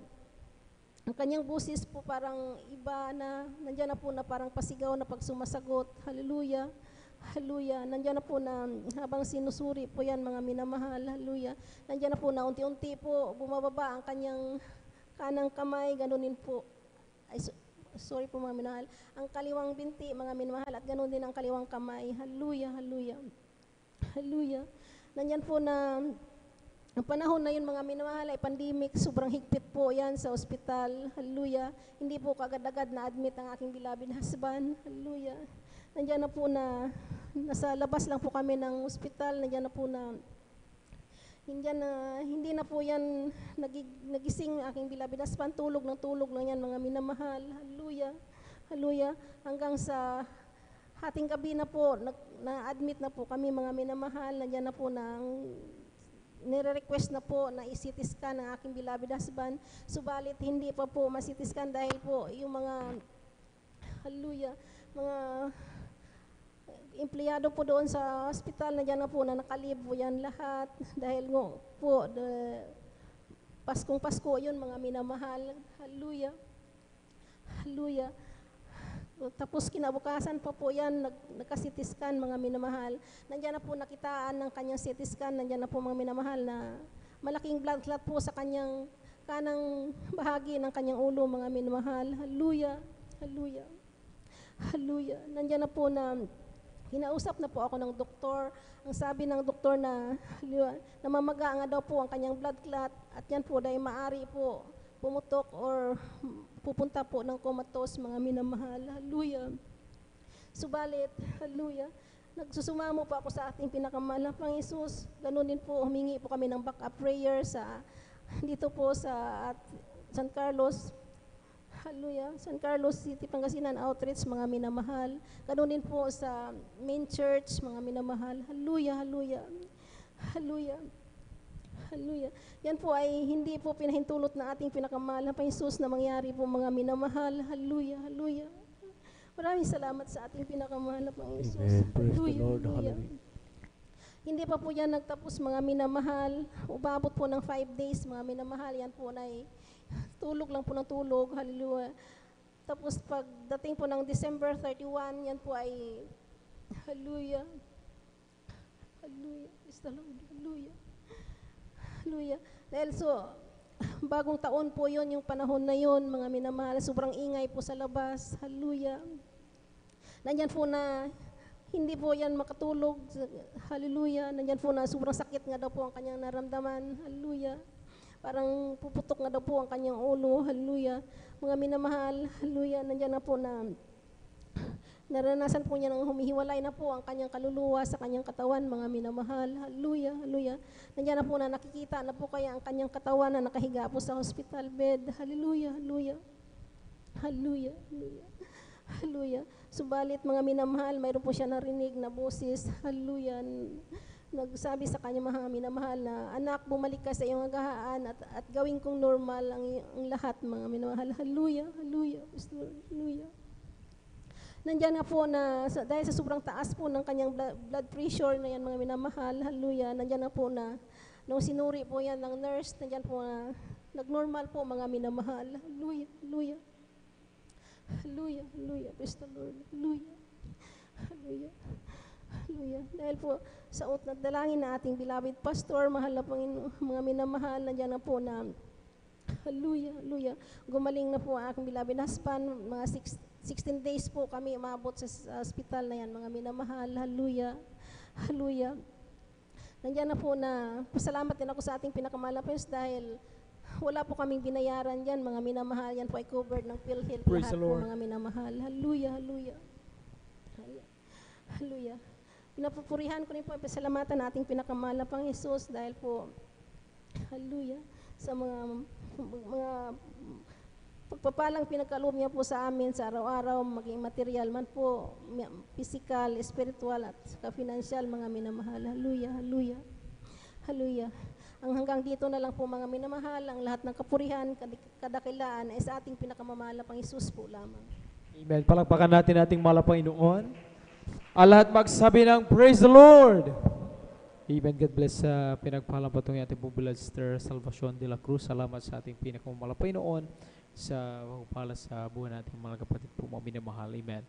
ang kanyang busis po parang iba na, nandiyan na po na parang pasigaw na pag sumasagot. Hallelujah. Hallelujah. Nandiyan na po na habang sinusuri po yan, mga minamahal. Hallelujah. Nandiyan na po na unti-unti po bumababa ang kanyang kanang kamay, ganunin po. Ay, sorry po, mga minamahal. Ang kaliwang binti, mga minamahal, at ganun din ang kaliwang kamay. Hallelujah. Hallelujah. Hallelujah. Nandiyan po na Ang panahon na yun, mga minamahal, ay pandemic, sobrang higpit po yan sa ospital. Hallelujah. Hindi po kagad-agad na admit ang aking beloved husband. Hallelujah. Nandiyan na po na, nasa labas lang po kami ng ospital, nandiyan na po na, hindi na po yan nagising aking beloved husband, tulog lang yan, mga minamahal. Hallelujah. Hallelujah. Hanggang sa hating gabi na po, na-admit na po kami, mga minamahal, nandiyan na po na nire-request na po na i-CT scan ng aking beloved husband. Subalit hindi pa po ma-CT scan dahil po yung mga, hallelujah, mga empleyado po doon sa hospital, nandiyan na po na nakalibo yan lahat. Dahil po, Paskong Pasko yun, mga minamahal. Hallelujah. Hallelujah. Tapos kinabukasan pa po yan, nagka-CT scan, mga minamahal. Nandiyan na po nakitaan ng kanyang CT scan, nandiyan na po mga minamahal na malaking blood clot po sa kanyang kanang bahagi ng kanyang ulo, mga minamahal. Hallelujah, hallelujah, hallelujah. Nandiyan na po na, kinausap na po ako ng doktor. Ang sabi ng doktor na, namamaga nga daw po ang kanyang blood clot at yan po dahil maari po pumutok or pupunta po ng comatose, mga minamahal. Hallelujah. Subalit, hallelujah, nagsusumamo po ako sa ating pinakamahal na Panginoon. Ganun din po, humingi po kami ng backup prayer dito po sa San Carlos. Hallelujah. San Carlos City, Pangasinan Outreach, mga minamahal. Ganun din po sa main church, mga minamahal. Hallelujah, hallelujah. Hallelujah. Hallelujah. Yan po ay hindi po pinahintulot na ating pinakamahal na Panginoon na mangyari po, mga minamahal. Hallelujah, hallelujah. Maraming salamat sa ating pinakamahal na Panginoon. Amen. Praise the Hallelujah, Lord. hallelujah. Hallelujah. Hindi pa po yan nagtapos, mga minamahal. Umabot po ng 5 days, mga minamahal. Yan po na tulog lang po ng tulog. Hallelujah. Tapos pagdating po ng December 31, yan po ay hallelujah. Hallelujah. Praise the Lord. Hallelujah. Hallelujah. Dahil bagong taon po yon, yung panahon na yon, mga minamahal. Sobrang ingay po sa labas. Hallelujah. Nandyan po na hindi po yan makatulog. Hallelujah. Nandyan po na sobrang sakit nga daw po ang kanyang naramdaman. Hallelujah. Parang puputok nga daw po ang kanyang ulo. Hallelujah. Mga minamahal. Hallelujah. Nandyan na po na naranasan po niya ng humihiwalay na po ang kanyang kaluluwa sa kanyang katawan, mga minamahal. Hallelujah, hallelujah. Nandiyan na po na nakikita na po kaya ang kanyang katawan na nakahiga po sa hospital bed. Hallelujah, hallelujah. Hallelujah, hallelujah. Hallelujah. Subalit, mga minamahal, mayroon po siya narinig na boses. Hallelujah. Nagsabi sa kanya, mga minamahal, na anak, bumalik ka sa iyong agahaan at gawin kong normal ang lahat, mga minamahal. Hallelujah, hallelujah. Hallelujah. Nandiyan na po na, dahil sa sobrang taas po ng kanyang blood pressure na yan, mga minamahal, hallelujah, nandiyan na po na, nung sinuri po yan ng nurse, nandiyan po na, nag-normal po, mga minamahal, hallelujah, hallelujah, hallelujah, hallelujah, praise the Lord, hallelujah, hallelujah, hallelujah. Dahil po, sa dalangin na ating beloved pastor, mahal na Panginoon, mga minamahal, nandiyan na po na, hallelujah, hallelujah, gumaling na po ang aking beloved husband, mga 16 days po kami umabot sa hospital na yan, mga minamahal. Hallelujah. Hallelujah. Nandiyan na po na, pasalamat din ako sa ating pinakamahal na Panginoon dahil wala po kaming binayaran yan, mga minamahal. Yan po ay covered ng PhilHealth. Praise lahat the po, Lord. mga minamahal. Hallelujah. Hallelujah. Hallelujah. Pinapupurihan ko rin po, pasalamatan na ating pinakamahal na Panginoon dahil po, hallelujah, sa mga pagpapalang pinagkaloob niya po sa amin sa araw-araw, maging material man po, physical, spiritual, at financial, mga minamahal. Hallelujah, hallelujah, hallelujah. Ang hanggang dito na lang po, mga minamahal, ang lahat ng kapurihan, kadakilaan ay sa ating pinakamamahal na Panginoon po lamang. Amen. Palakpakan natin ating mahal na Panginoon. Ang lahat magsabi ng Praise the Lord. Amen. God bless sa pinagpalang po itong ating Bubulat Sister Salvacion de la Cruz. Salamat sa ating pinakamamahal na Panginoon sa pagpapala sa buhay nating mga kapatid po, mga minamahal. Amen.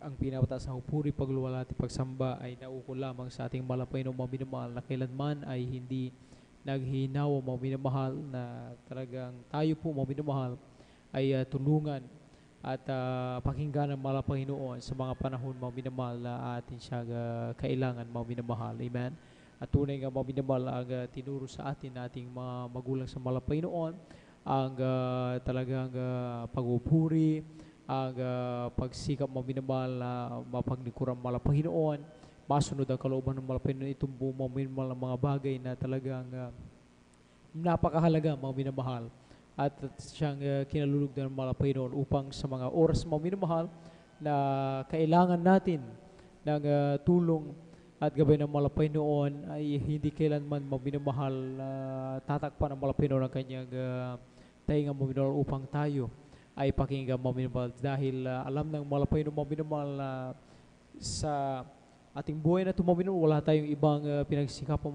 Ang pinapataas na puri, pagluwalhati, pagsamba ay nauukol lamang sa ating mahal na Panginoon, mga minamahal, na kailanman ay hindi naghihinawa, mga minamahal, na talagang tayo po, mga minamahal, ay tulungan at pakinggan ng mahal na Panginoon sa mga panahon, mga minamahal, na atin siya kailangan, mga minamahal. Amen. at tunay nga mga minamahal ang tinuro sa atin nating mga magulang sa malapay noon, ang talagang pagpupuri, ang pagsikap mga minamahal na mapaglingkuran malapay noon, masunod ang kalooban ng malapay noon, itong buong mga minamahal na mga bagay na talagang napakahalaga mga minamahal. At siyang kinalulugdan ng malapay noon upang sa mga oras mga minamahal na kailangan natin ng tulong at gabay ng malapay noon ay hindi kailanman maminamahal tatakpan ng malapay noon ang kanyang tainga maminamahal upang tayo ay pakinggan maminamahal dahil alam ng malapay noon maminamahal na sa ating buhay na tumaminamahal wala tayong ibang pinagsikapang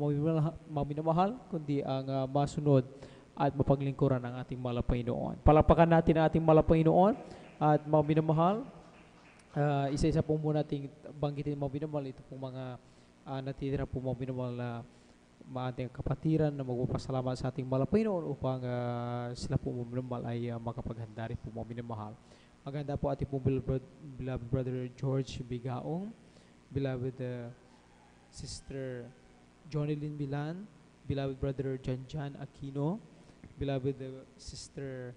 maminamahal kundi ang masunod at mapaglingkuran ang ating malapay noon. Palapakan natin ang ating malapay noon at mga minamahal. Isa-isa po muna nating banggitin mga minamahal. Ito pong mga natitira po mga minamahal na ating kapatiran na magpapasalamat sa ating malapay noon upang sila po mga minamahal ay makapaghanda rin po mga minamahal. Maganda po ating pong beloved brother George Bigaong, beloved sister Jonilyn Milan, beloved brother Janjan Aquino, beloved sister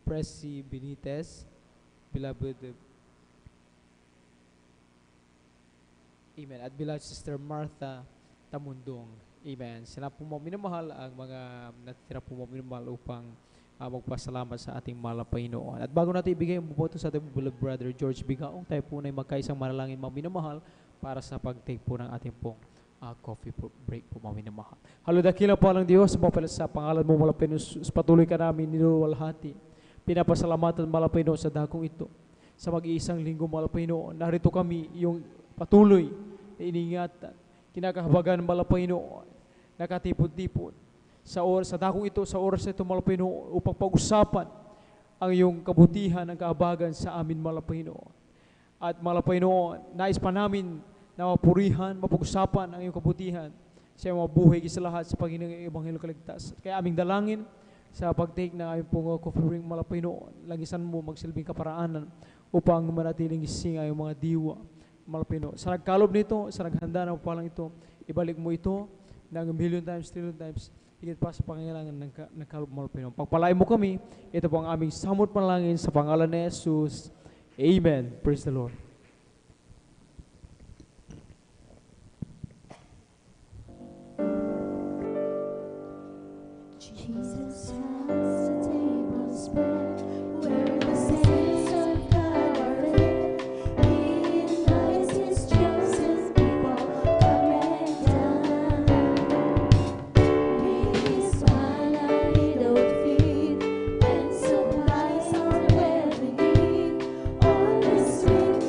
Presi Benitez, beloved Amen. At beloved sister Martha Tamundong. Amen. Sila po mga minamahal ang mga natitira po mga minamahal upang magpasalamat sa ating malapay noon. At bago natin ibigay ang buboto sa ating beloved brother George Bigaong, tayo po na magkaisang manalangin mga minamahal para sa pag-take po ng ating pong coffee break po mga minamahal. Halo dakila po ng Diyos, mapapalit sa pangalan mo malapay noon, patuloy ka namin niluwalhati. Pinapasalamatan malapay noon sa dakong ito. Sa mag-iisang linggo malapay noon, narito kami yung patuloy na iningatan, kinakahabagan malapay noon, nakatipod-tipod sa dakong ito, sa oras na ito malapay noon, upang pag-usapan ang iyong kabutihan, ang kaabagan sa amin malapay noon. At malapay noon, nais pa namin na mapurihan, mapag-usapan ang iyong kabutihan sa iyong mabuhay sa lahat sa Panginoong Ebanghelyo Kaligtas. Kaya aming dalangin sa pag-take ng aming pong coffee break malapay noon, langisan mo magsilbing kaparaanan upang manatiling gising ang iyong mga diwa malapay noon. Sa nagkalob nito, sa naghanda ng palang ito, ibalik mo ito ng million times, trillion times, higit pa sa pangangailangan ng kalob malapay noon. Pagpalain mo kami, ito po ang aming samot panalangin sa pangalan ni Jesus. Amen. Praise the Lord. Jesus has a table spread where the saints of God are fed. He invites His chosen people come and dine. With His smile our widowed feet and supplies our every need. All the sweet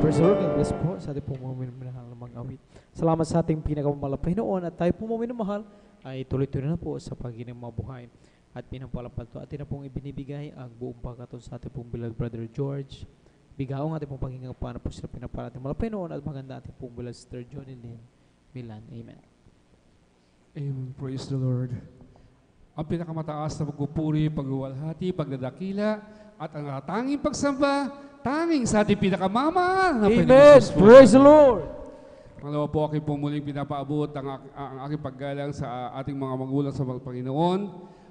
Praise the Lord. God bless po sa ating pong mga minamahal na mga awit. Salamat sa ating pinakamamahal na Panginoon at tayo pong mga minamahal ay tuloy-tuloy na po sa pagiging mabuhay. At pinampalampal to atin na pong ibinibigay ang buong pagkaton sa ating pong beloved brother George. Bigaong ating pong paghingang pa na po sila pinapala ating mga Panginoon at maganda ating pong beloved Sister Johnny Lynn Milan. Amen. Amen. Praise the Lord. Ang pinakamataas na pagpupuri, pagwalhati, pagdadakila, at ang tanging pagsamba, tanging sa ating pinakamamahal na Amen. Panginoon. Praise the Lord. Pangalawa po, aking po muling pinapaabot ang aking paggalang sa ating mga magulang sa Panginoon,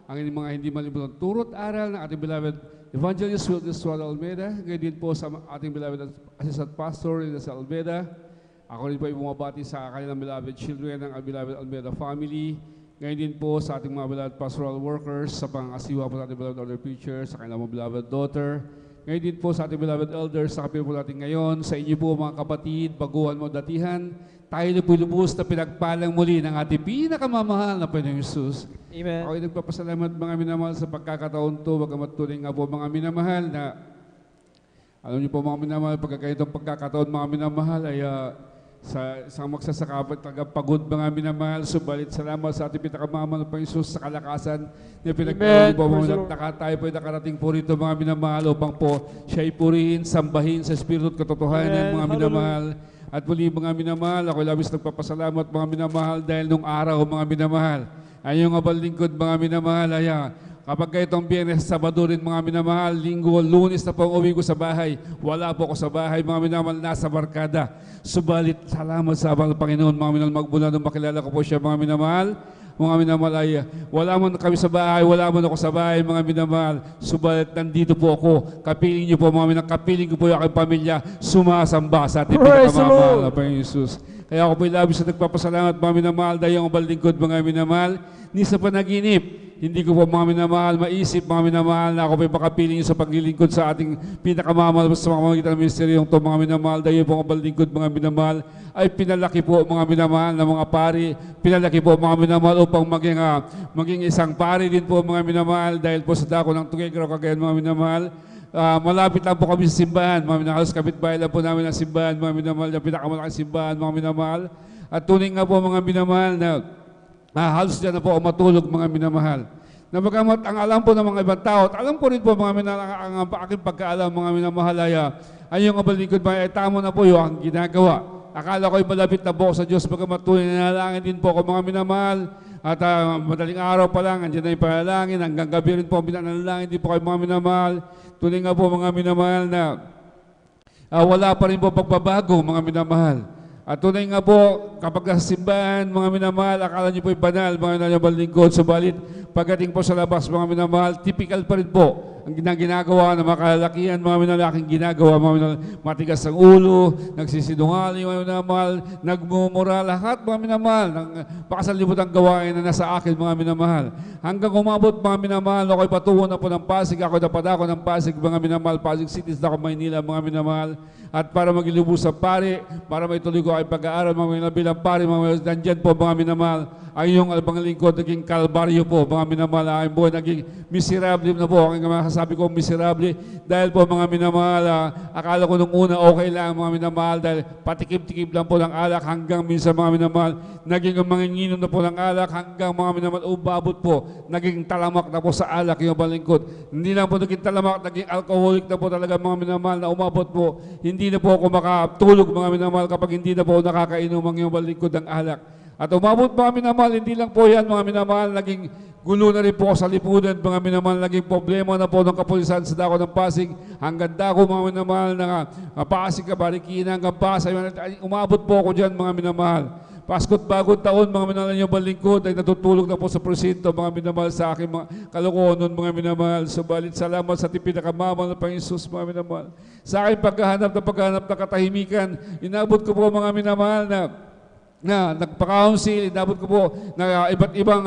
ang inyong mga hindi malimutan turot aral ng ating beloved Evangelist Wilton Estrada Almeida, ngayon din po sa ating beloved Assistant Pastor Rinasa Almeida. Ako rin po ay bumabati sa kanilang beloved children ng beloved Almeida family. Ngayon din po sa ating mga beloved pastoral workers, sa pangasiwa po sa ating beloved elder preacher, sa kanilang mga beloved daughter. Ngayon din po sa ating beloved elders, sa kapil po natin ngayon, sa inyo po mga kapatid, baguhan mo datihan, tayo na po lubos na pinagpalang muli ng ating pinakamamahal na Panginoong Hesus. Amen. Ako'y nagpapasalamat mga minamahal sa pagkakataon to, bagamat tuloy nga po mga minamahal na, alam niyo po mga minamahal, pagkakaitong pagkakataon mga minamahal ay sa isang magsasaka tagapagod mga minamahal, subalit salamat sa ating pinakamamahal na Panginoong Hesus sa kalakasan na pinagkaroon po mga tayo po ay nakarating po rito mga minamahal upang po siya ay purihin, sambahin sa Espiritu at katotohanan mga minamahal. At muli mga minamahal, ako labis nagpapasalamat mga minamahal dahil nung araw mga minamahal, ay yung abal lingkod mga minamahal, ay kapag kayo itong Biyernes, Sabado rin mga minamahal, Linggo, Lunes na pong uwi ko sa bahay, wala po ako sa bahay mga minamahal, nasa barkada. Subalit, salamat sa abal Panginoon mga minamahal, magmula nung makilala ko po siya mga minamahal, mga minamahal ay wala man kami sa bahay, wala man ako sa bahay mga minamahal, subalit nandito po ako, kapiling niyo po mga minamahal, kapiling ko po yung aking pamilya, sumasamba sa ating pinakamamahal na Panginoon Hesus. Kaya ako po labis na nagpapasalamat mga minamahal dahil yung abal lingkod mga minamahal, ni sa panaginip, hindi ko po mga minamahal maisip mga minamahal na ako po makapiling sa paglilingkod sa ating pinakamamahal sa mga magitan ng ministeryong to mga minamahal dahil po ang abal lingkod mga minamahal ay pinalaki po mga minamahal na mga pari, pinalaki po mga minamahal upang maging isang pari din po mga minamahal dahil po sa dako ng Tuguegarao Cagayan mga minamahal. Malapit lang po kami sa simbahan, mga minamahal, sa kapitbahay lang po namin ang simbahan, mga minamahal, yung pinakamalaking simbahan, mga minamahal. At tuning nga po mga minamahal na halos dyan na po ako matulog mga minamahal. Na bagamat ang alam po ng mga ibang tao, at alam ko rin po mga minamahal, ang aking pagkaalam mga minamahal ay yung abal lingkod ay tamo na po yung ginagawa. Akala ko ay malapit na po sa Diyos, bagamat tuloy nanalangin din po ako mga minamahal. At madaling araw pa lang, andyan na yung panalangin, hanggang gabi rin po pinanalangin din po kayo mga minamahal. Tuloy nga po mga minamahal na wala pa rin po pagbabago mga minamahal. At tunay nga po, kapag sa simbahan, mga minamahal, akala niyo po yung banal, mga minamahal lingkod, subalit pagdating po sa labas, mga minamahal, typical pa rin po ang ginagawa ng mga kalalakihan, mga minalaking ginagawa, mga minamahal, matigas ang ulo, nagsisinungaling, mga minamahal, nagmumura, lahat, mga minamahal, ng pakasalibutang gawain na nasa akin, mga minamahal. Hanggang umabot, mga minamahal, ako'y patungo na po ng Pasig, ako'y napadako ng Pasig, mga minamahal, Pasig City, sa Maynila, mga minamahal, at para magilubos sa pari, para may tuloy ko ay pag-aaral, mga minamahal, bilang pari, mga minamahal, nandyan po, mga minamahal, ay yung albang lingkod, naging kalbaryo po, mga minamahal, aking buhay, naging miserable na po, aking masasabi ko miserable, dahil po mga minamahal, akala ko nung una okay lang mga minamahal, dahil patikim-tikim lang po ng alak, hanggang minsan mga minamahal, naging manginginom na po ng alak, hanggang mga minamahal, ubabot po, naging talamak na po sa alak yung balingkod. Hindi lang po naging talamak, naging alcoholic na po talaga mga minamahal, na umabot po, hindi na po ako makatulog mga minamahal kapag hindi na po nakakainom ang yung balingkod ng alak. At umabot mga minamahal, hindi lang po yan mga minamahal, naging gulo na rin po sa lipunan, mga minamahal, naging problema na po ng kapulisan sa dako ng Pasig, hanggang dako mga minamahal na Pasig, Marikina, hanggang Pasay, umabot po ako dyan mga minamahal. Pasko't bagong taon, mga minamahal yung balingkod, ay natutulog na po sa presinto, mga minamahal, sa aking mga kalokohan nun, mga minamahal. Subalit salamat sa ating pinakamamahal na Panginoon Hesus, mga minamahal. Sa aking paghahanap na katahimikan, inabot ko po mga minamahal na nagpa-council, inabot ko po na iba't ibang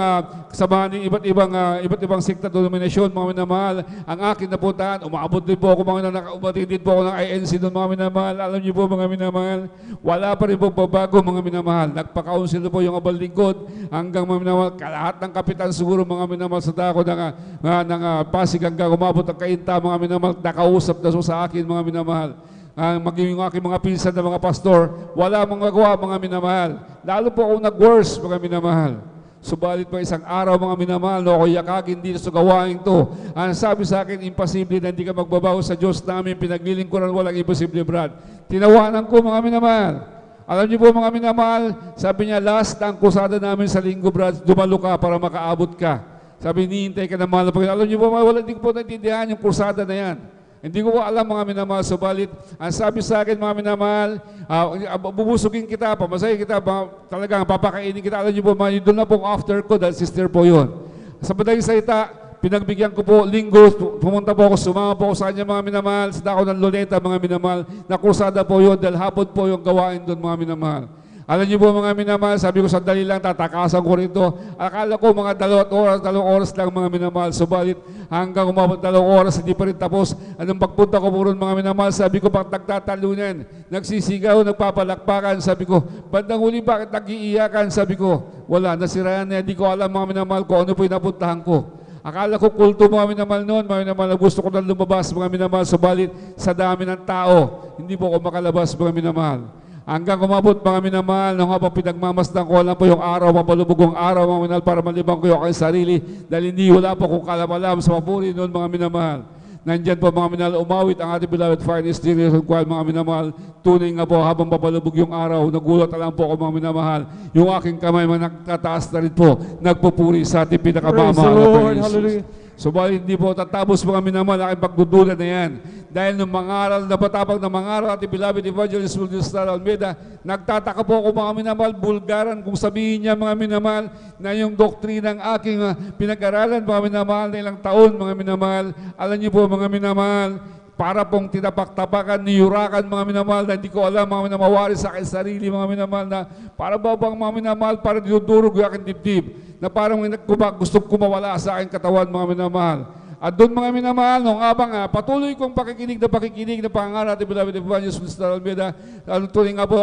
kasamahan ng iba't ibang sekta denominasyon, mga minamahal. Ang akin napuntahan, umabot din po ako mga nakaumating din po ako ng INC doon, mga minamahal. Alam niyo po mga minamahal, wala pa rin po babago mga minamahal. Nagpa-council po yung abal lingkod hanggang mga minamahal, lahat ng kapitan siguro mga minamahal sa dako ng Pasig hanggang umabot ang kainta mga minamahal, nakausap na so sa akin mga minamahal. maging yung aking mga pinsan na mga pastor, wala mong magawa mga minamahal. Lalo po ako nag-worse mga minamahal. Subalit pa isang araw mga minamahal, no, ako yakagin dito sa gawain to. Ang sabi sa akin, imposible na hindi ka magbabago sa Diyos namin, pinaglilingkuran, walang imposible, Brad. Tinawanan ko mga minamahal. Alam niyo po mga minamahal, sabi niya, last ang kusada namin sa linggo, Brad, dumalo ka para makaabot ka. Sabi, nihintay ka na mahal na Panginoon. Alam niyo po, wala din po naintindihan yung kusada na yan. Hindi ko po alam mga minamahal, subalit ang sabi sa akin mga minamahal, bubusugin kita, pamasahin kita, talagang papakainin kita. Alam niyo po, doon na pong after ko, dahil sister po yun. Sa madaling salita, pinagbigyan ko po, linggo, pumunta po ako, sumama po ako sa kanya mga minamahal, sa dako ng Luneta mga minamahal, nakusada po yun, dahil hapon po yung gawain doon mga minamahal. Alam niyo po mga minamahal, sabi ko sandali lang, tatakasan ko rito. Akala ko mga 2 oras lang mga minamahal. Subalit hanggang umabot 2 oras, hindi pa rin tapos. Anong pagpunta ko po rin mga minamahal, sabi ko bakit nagtatalunan, nagsisigaw, nagpapalakpakan. Sabi ko, bandang huli bakit nag-iiyakan? Sabi ko, wala, nasiraan na. Hindi ko alam mga minamahal kung ano po yung napuntahan ko. Akala ko kulto mga minamahal noon, mga minamahal, gusto ko na lumabas mga minamahal. Subalit sa dami ng tao, hindi po ako makalabas mga minamahal. Hanggang kumabot mga minamahal, nung habang pinagmamasdan ko, alam po yung araw, mapalubog ang araw mga minamahal para malibang ko yung aking sarili dahil hindi wala po kung kalamalam sa papuri noon mga minamahal. Nandyan po mga minamahal, umawit ang ating beloved finest generation choir mga minamahal. Tunay nga po habang mapalubog yung araw, nagulat alam po ako mga minamahal. Yung aking kamay mga nagtataas na rin po, nagpupuri sa ating pinakamamahal na Panginoon. Subalit hindi po tatapos mga minamahal aking pagdududa na yan. Dahil nung mangaral, napatapag na mangaral ating beloved evangelist William Star Almeida, nagtataka po ako mga minamahal, bulgaran kung sabihin niya mga minamahal na yung doktrinang aking pinag-aralan mga minamahal na ilang taon mga minamahal. Alam niyo po mga minamahal, para pong tinapak-tapakan, niyurakan mga minamahal na hindi ko alam mga minamawari sa aking sarili mga minamahal na para babang mga minamahal para dinudurog yung aking dibdib na parang gusto kumawala sa aking katawan mga minamahal. At doon mga minamahal, nung abang patuloy kong pakikinig na pangaral natin beloved evangelist Mr. Almeida, tuloy nga po,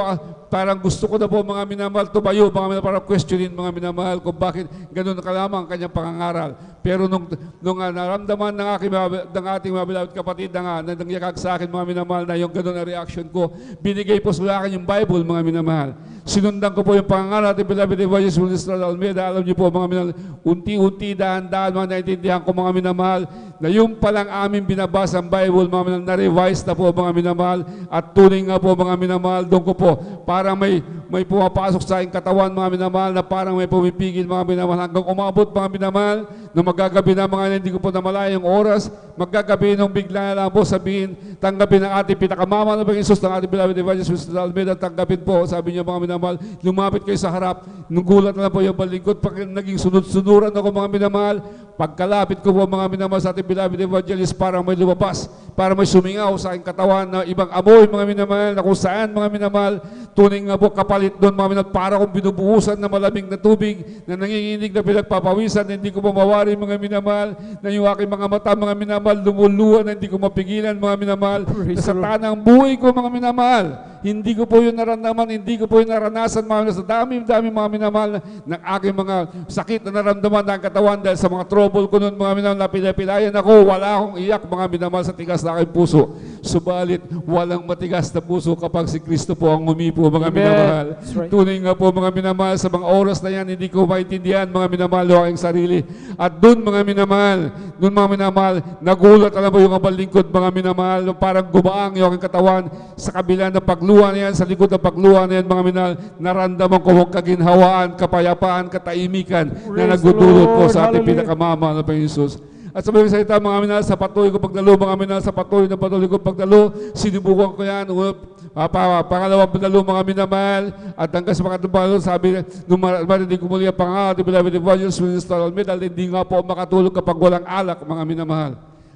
parang gusto ko na po mga minamahal tumayo, mga minamahal para questionin mga minamahal kung bakit ganoon ka lamang ang kanyang pangangaral. Pero nung naramdaman ng ating mga beloved kapatid na nangyakag sa akin mga minamahal na yung ganoon na reaction ko, binigay po sa akin yung Bible mga minamahal. Sinundan ko po yung pangaral natin beloved evangelist Mr. Almeida. Alam niyo po mga minamahal, unti-unti, dahan-dahan mga naintindihan ko mga minamahal na yung palang aming binabasa ang Bible, mga minamahal, na-revise na po mga minamahal at tunay nga po mga minamahal, doon ko po parang may pumapasok sa aking katawan mga minamahal na parang may pumipigil mga minamahal hanggang umabot mga minamahal na magagabi na mga hindi ko po namalaya yung oras, magagabi nung bigla na lang po sabihin, tanggapin ang ating pinakamamahal na Panginoon ng ating beloved evangelist Mr. Almeida, tanggapin po, sabi niya mga minamahal, lumapit kayo sa harap, nung gulat na lang po yung balingkod, pag naging sunod-sunuran ako mga minamahal, pagkalapit ko po mga minamahal sa ating beloved evangelist, parang may lumabas, parang may sumingaw sa aking katawan na ibang amoy mga minamahal, na kung saan mga minamahal, tunay nga po kapalit doon mga minamahal, para kung binubuhusan na malamig na tubig, na nanginginig na pinagpapawisan, na hindi ko mawari mga minamahal, na yung aking mga mata mga minamahal, lumuluhan na hindi ko mapigilan mga minamahal, na sa tanang buhay ko mga minamahal, hindi ko po yun naramdaman, hindi ko po yun naranasan mga sa dami mga minamahal ng aking mga sakit na naramdaman ng katawan dahil sa mga trouble ko noon mga minamahal na pinapilayan ako, wala akong iyak mga minamahal sa tigas na aking puso. Subalit, walang matigas na puso kapag si Kristo po ang umipo mga minamahal. Right. Tunay nga po mga minamahal, sa mga oras na yan, hindi ko maintindihan mga minamahal o aking sarili. At doon mga minamahal, nagulat alam mo yung kabalingkod mga minamahal, parang gumaang yung aking katawan sa kabila ng pagluha na yan, sa likod ng pagluha na yan mga minamahal, naramdaman ko ang kaginhawaan, kapayapaan, kataimikan na nagdudulot po sa ating pinakamamahal na Panginoon Jesus. At sa mga salita mga minahal, sa patuloy ko pagdalo, mga minahal, sa patuloy ko pagdalo, sinubukan ko yan, pangalawang pagdalo mga minamahal, at hanggang sa mga pagdalo, sabi, nung marinig ko muli ang pangalan, the beloved evangelist, Mr. Almeida, hindi nga po makatulog kapag walang alak, mga minamahal.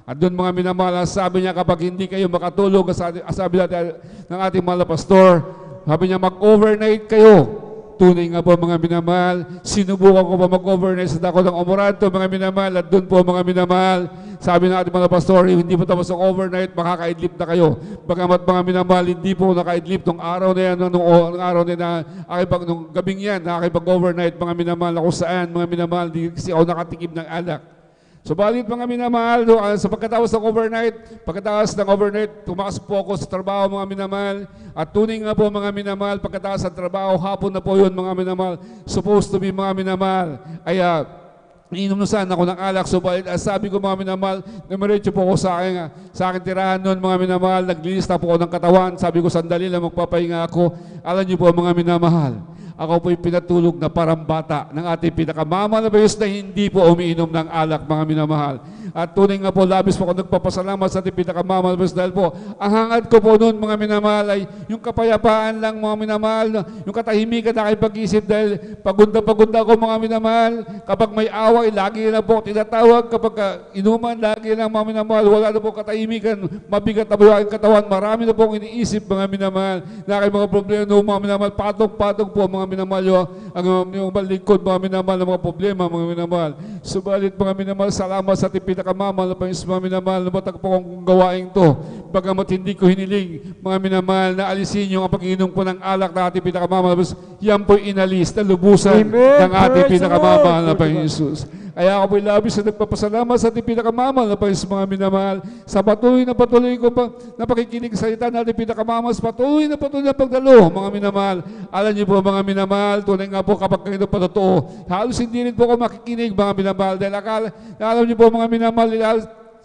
At doon mga minamahal, sabi niya kapag hindi kayo makatulog, sabi natin ng ating mahal na pastor, sabi niya mag-overnight kayo. Tunay nga po mga minamahal, sinubukan ko pa mag-overnight sa dako ng Omoranto mga minamahal, at doon po mga minamahal, sabi ng ating mga pastor, hindi po tapos ang overnight, makakaidlip na kayo. Bagamat mga minamahal, hindi po nakaidlip nung araw na yan, nung araw na yan, nung gabing yan, nakakipag-overnight mga minamahal, kung saan mga minamahal, di kasi ako nakatikim ng alak. Subalit mga minamahal, sa pagkatapos ng overnight, tumakas po ako sa trabaho mga minamahal. At tunay nga po mga minamahal, pagkatapos ng trabaho, hapon na po yun mga minamahal. Supposed to be mga minamahal. Ay, inom na sana ako ng alak. Subalit, sabi ko mga minamahal, numeretso po ako sa akin tirahan noon mga minamahal. Naglilista po ako ng katawan. Sabi ko, sandali lang, magpapahinga ako. Alam niyo po mga minamahal, ako po'y pinatulog na parang bata ng ating pinakamamalabayos na hindi po umiinom ng alak, mga minamahal. At tunay nga po, labis po ako nagpapasalamat sa ating pinakamamalabayos dahil po, ang hangad ko po noon, mga minamahal, ay yung kapayapaan lang, mga minamahal, yung katahimikan na aking pag-isip dahil pagunda ako, mga minamahal. Kapag may away, lagi na po tinatawag. Kapag inuman, lagi na, mga minamahal, wala na po katahimikan, mabigat na po yung aking katawan. Marami na po akong iniisip, mga minamahal, na aking mga problema noon, mga minamahal. Patong-patong po, mga minamahal, yung lingkod, mga minamahal, ng mga problema, mga minamahal. Subalit, mga minamahal, salamat sa ating pinakamamahal na Panginoon, mga minamahal, na matagpo kong gawain to. Bagamat hindi ko hiniling, mga minamahal, na alisin yung pag-inom ko ng alak na ating pinakamamahal. Yan po'y inalis na lubusan ng ating pinakamamahal na Panginoon Jesus. Kaya ako po'y labis na nagpapasalamat sa ating pinakamamahal na Panginoon, mga minamahal, sa patuloy ko na pakikinig sa salita natin pinakamamahal, sa patuloy na pagdalo, mga minamahal. Alam niyo po, mga minamahal, tunay nga po kapag kayo patotoo, halos hindi rin po ako makikinig, mga minamahal, dahil alam niyo po, mga minamahal,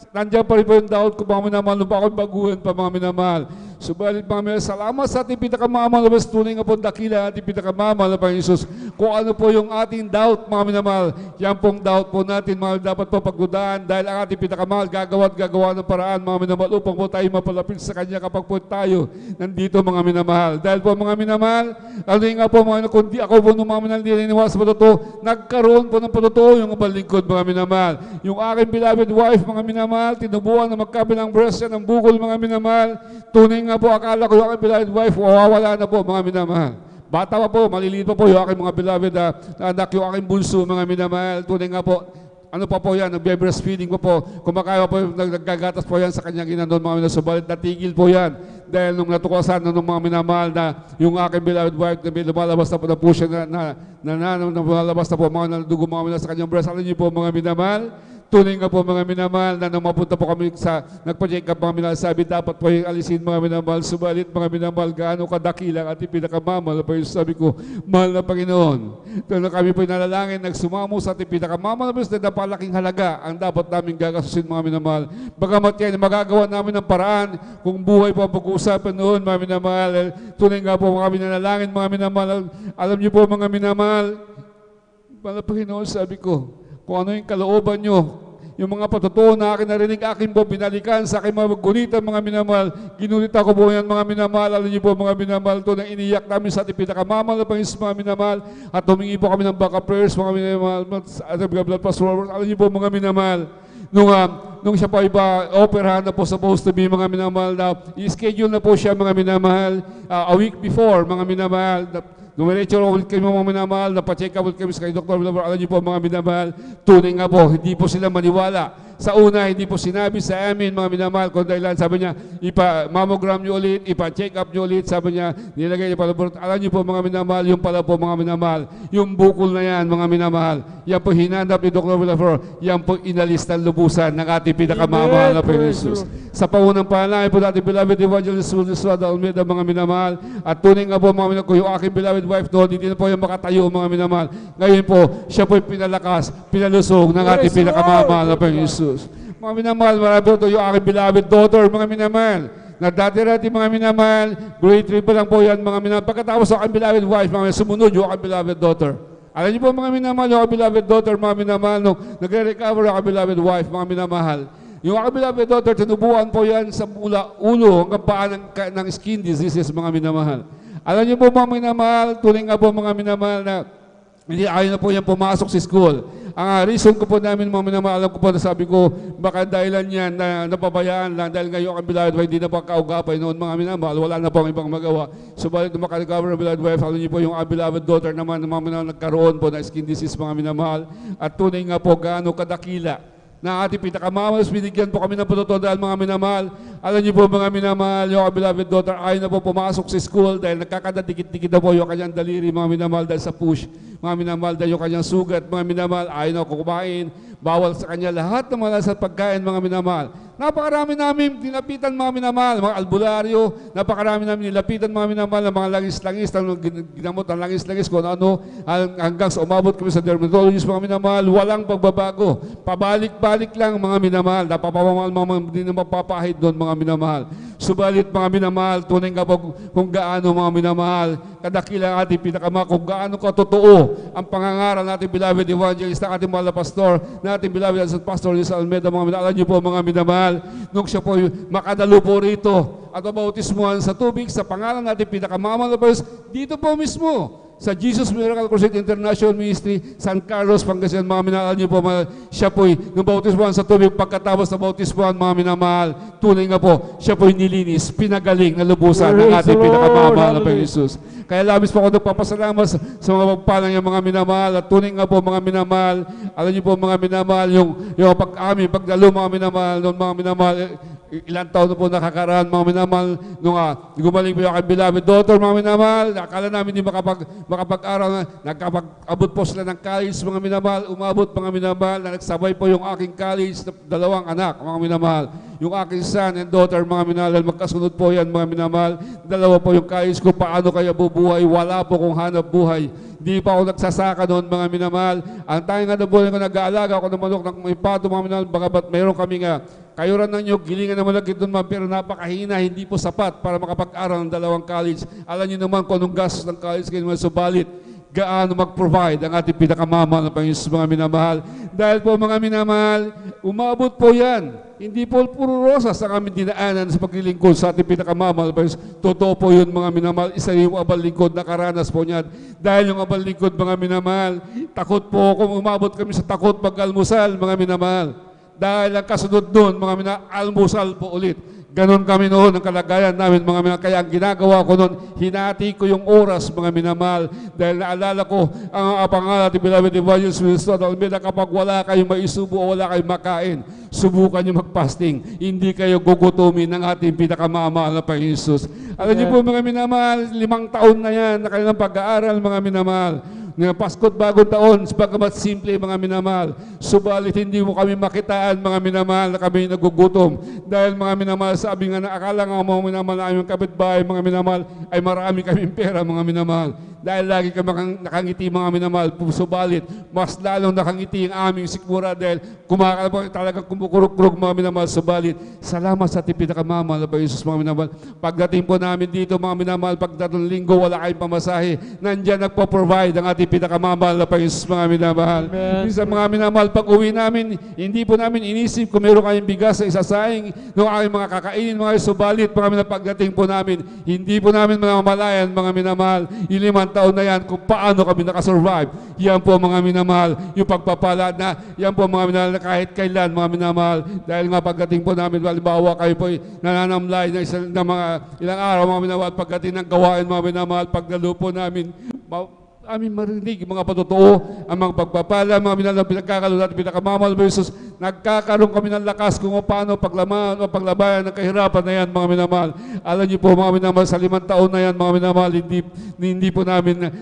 nandiyan pa rin po yung doubt ko, mga minamahal, nung pa ako baguhan pa, mga minamahal. Subalit, mga minamahal, salamat sa ating pinakamamahal na tunay nga po dakila ating pinakamamahal na Panginoon Jesus. Kung ano po yung ating doubt, mga minamahal, yan pong doubt po natin, mga dapat po pagdudaan dahil ang ating pinakamahal gagawa ng paraan, mga minamahal, upang po tayo mapalapit sa Kanya kapag po tayo nandito, mga minamahal. Dahil po, mga minamahal, ano nga po, mga kundi ako po nung mga minamahal, hindi naniniwala sa patotoo, nagkaroon po ng patotoo yung balingkod, mga minamahal. Yung aking beloved wife, mga minamahal, tinubuan na magkabilang breast yan ng bukol, mga minamahal. Tunay nga po, akala ko yung aking beloved wife, wawala na po, mga minamahal. Bata pa po, maliliit pa po yung aking mga beloved na anak, yung aking bunso, mga minamahal. Tunay nga po, ano pa po yan, nag-breastfeeding pa po, kumakain pa po, naggagatas po yan sa kanyang inanon, mga minamahal. Subalit natigil po yan dahil nung natuklasan ng mga minamahal na yung aking beloved wife na lumalabas na po siya na lumalabas na po mga dugo, mga minamahal, sa kanyang breast. Alam niyo po, mga minamahal, tunay nga po, mga minamahal, na nung mapunta po kami sa nagpa-check up, mga minamahal, sabi dapat po yung alisin, mga minamahal. Subalit, mga minamahal, gaano kadakilang at pinakamamahal po yung sabi ko, mahal na Panginoon. Doon kami po nalalangin, nagsumamo sa ating pinakamamahal na napalaking halaga ang dapat namin gagasusin, mga minamahal. Bagamat yan, magagawa namin ng paraan kung buhay po ang pag-uusapan noon, mga minamahal. Tunay nga po kami nalalangin, mga minamahal. Alam niyo po, mga minamahal, mahal na Panginoon, sabi ko, kung ano yung kalooban nyo, yung mga patotoo na akin narinig, akin po binalikan sa aking mga gunitan, mga minamahal. Ginunita ko po yan, mga minamahal. Alam niyo po, mga minamahal, ito nang iniyak namin sa ating pinakamamahal na Panginoon, mga minamahal. At humingi po kami ng backup prayers, mga minamahal. At blood pastor, alam niyo po, mga minamahal, nung siya pa operahan na po supposed to be, mga minamahal, na i-schedule na po siya, mga minamahal, a week before, mga minamahal. Numeretso ulit kami, mga minamahal, napacheck up ulit kami sa kay Dr. Alam niyo po, mga minamahal, tunay nga po, hindi po sila maniwala. Sa una, hindi po sinabi sa amin, mga minamahal, kung dahilan, sabi niya, ipa-mammogram niyo ulit, ipa-check up niyo ulit, sabi niya, nilagay niyo pa laboratory. Alam niyo po, mga minamahal, yung pala po, mga minamahal, yung bukol na yan, mga minamahal, yan po hinandap ni Dr. Vilaflor, yan po inalis ng lubusan ng ating pinakamamahal na Panginoon Jesus. Sa paunang panalangin po natin, beloved evangelist Suada Almeida, mga minamahal, at tunay nga po, mga minamahal, kung yung aking beloved wife doon, hindi na po yung makatayo, mga minamahal. Ngayon po, siya po yung pinalakas, pinalusog ng ating pinakamamahal na Panginoon Jesus. Mga minamahal, marami po ito yung aking beloved daughter, mga minamahal. Na dati-dati, mga minamahal, grade 3 pa lang po yan, mga minamahal. Pagkatapos sa aking beloved wife, mga minamahal, sumunod yung aking beloved daughter. Alam niyo po, mga minamahal, yung aking beloved daughter, mga minamahal, nung nagre-recover yung aking beloved wife, mga minamahal. Yung aking beloved daughter, tinubuan po yan sa mula ulo hanggang paa ng skin diseases, mga minamahal. Alam niyo po, mga minamahal, tuloy nga po, mga minamahal, na hindi ayaw na po yan pumasok sa school. Ang reason ko po namin, mga minamahal, alam ko po na sabi ko, baka dahilan yan na napabayaan lang dahil ngayon ang beloved wife, hindi na pa kaugapay noon, mga minamahal, wala na po ang ibang magawa. Subalit nung makarecover ang beloved wife, alam niyo po yung beloved daughter naman, mga minamahal, nagkaroon po na skin disease, mga minamahal. At tunay nga po, gaano kadakila na ating pinakamamahal. Binigyan po kami ng patutuan dahil mga minamahal. Alam niyo po mga minamahal, yung beloved daughter ay na po pumasok sa school dahil nagkakadadikit-dikit na po yung kanyang daliri mga minamahal dahil sa push. Mga minamahal dahil yung kanyang sugat. Mga minamahal ay na kumain. Bawal sa kanya lahat ng mga sa pagkain mga minamahal. Napakarami namin nilapitan mga minamahal, mga albularyo, napakarami namin nilapitan mga minamahal, ng mga langis-langis, ginamot ang langis-langis kung ano, hanggang sa umabot kami sa dermatologist mga minamahal, walang pagbabago. Pabalik-balik lang mga minamahal, napapamahal mga hindi na mapapahid doon mga minamahal. Subalit mga minamahal, tunay nga po kung gaano mga minamahal, kadakilang ating pinakamahal, kung gaano katotoo ang pangangaral natin beloved evangelist, ang ating mahal na pastor, natin beloved as Pastor Luis Almeida mga minamahal. Alam niyo po mga minamahal, nung siya po makadalo po rito at mabautismuhan sa tubig sa pangalan natin pinakamamahal na Diyos, dito po mismo sa Jesus Miracle Crusade International Ministry, San Carlos, Pangasinan, mga minamahal niyo po, siya po'y nung bautismuhan sa tubig, pagkatapos na bautismuhan, mga minamahal, tunay nga po, siya po'y nilinis, pinagaling, nalubusan ng ating pinakamamahal na Panginoon Jesus. Kaya labis po ako nagpapasalamat sa mga pagpalang yung mga minamahal, at tunay nga po mga minamahal, alam niyo po mga minamahal, yung pagdalo mga minamahal, nung mga minamahal, ilang taon na po nakakaraan mga minamahal, nung gumaling po yung aking beloved daughter mga minamahal, akala namin hindi makapag-aral, nagkapag-abot po sila ng college mga minamahal, umabot mga minamahal, na nagsabay po yung aking college na dalawang anak mga minamahal, yung aking son and daughter mga minamahal, magkasunod po yan mga minamahal, dalawa po yung college ko, paano kaya bubuhay, wala po kung hanap buhay. Di pa ako nagsasaka noon mga minamahal. Ang tanging nga na buhay ko, nag-aalaga ako ng manok ng may pato mga minamahal, bagamat mayroon kami nga kayuran ng nyug, gilingan na malagit doon man, pero napakahina, hindi po sapat para makapag-aral ng dalawang college. Alam niyo naman kung anong gastos ng college kayo naman, subalit gaano mag-provide ang ating pinakamamahal na Panginoon mga minamahal. Dahil po mga minamahal, umabot po yan. Hindi po puro rosas ang aming dinaanan sa paglilingkod sa ating pinakamamahal. Totoo po yun mga minamahal. Isa yung abal lingkod, nakaranas po niyan. Dahil yung abal lingkod mga minamahal, takot po kung umabot kami sa takot pag-almusal mga minamahal. Dahil ang kasunod doon mga minamahal, almusal po ulit. Ganon kami noon ang kalagayan namin mga minamahal. Kaya ang ginagawa ko noon, hinati ko yung oras mga minamahal. Dahil naalala ko ang pangalan at beloved evangelist Minister Almeida, kapag wala kayong maisubo o wala kayong makain, subukan nyo mag-fasting. Hindi kayo gugutumin ng ating pinakamamahal na Panginoon Jesus. Alam niyo po mga minamahal, 5 taon na yan na kanilang pag-aaral mga minamahal. Ng Pasko't Bagong Taon, bagamat simple mga minamahal. Subalit hindi mo kami makitaan mga minamahal na kami nagugutom. Dahil mga minamahal, sabi nga na akala nga mga minamahal na aming kapitbahay mga minamahal ay marami kaming pera mga minamahal. Dahil lagi kami nakangiti mga minamahal, subalit mas lalong nakangiti ang aming sikmura dahil talagang kumukuruk-kuruk mga minamahal. Subalit, salamat sa ating pinakamamahal na Panginoon mga minamahal. Pagdating po namin dito mga minamahal, pagdating linggo, wala kayong pamasahe. Nandiyan nagpo-provide ang ating pinakamamahal na Panginoon mga minamahal. Minsan mga minamahal, pag uwi namin, hindi po namin inisip kung meron kayong bigas sa isasaing ng aking mga kakainin mga subalit mga minamahal, pagdating po namin, hindi po namin mamalayan mga minamahal. 5 taon na yan kung paano kami nakasurvive. Yan po mga minamahal, yung pagpapala na, yan po mga minamahal na kahit kailan mga minamahal. Dahil nga pagdating po namin, halimbawa kayo po nananamlay ng mga ilang araw mga minamahal, pagdating ng gawain mga minamahal, pagdalo po namin, aming marinig, mga patotoo, ang mga pagpapala, mga minamahal na pinagkakaroon natin, pinakamamahal mo Jesus, nagkakaroon kami ng lakas kung paano paglabayan ng kahirapan na yan, mga minamahal. Alam niyo po, mga minamahal, sa 5 taon na yan, mga minamahal, hindi po namin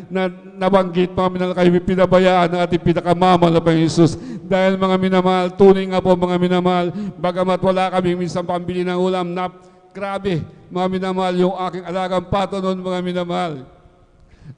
nabanggit, mga minamahal, kayo pinabayaan ng ating pinakamamahal na Panginoon Jesus. Dahil mga minamahal, tunay nga po, mga minamahal, bagamat wala kami minsan pambili ng ulam, grabe, mga minamahal, yung aking alagang pato noon, mga minamahal.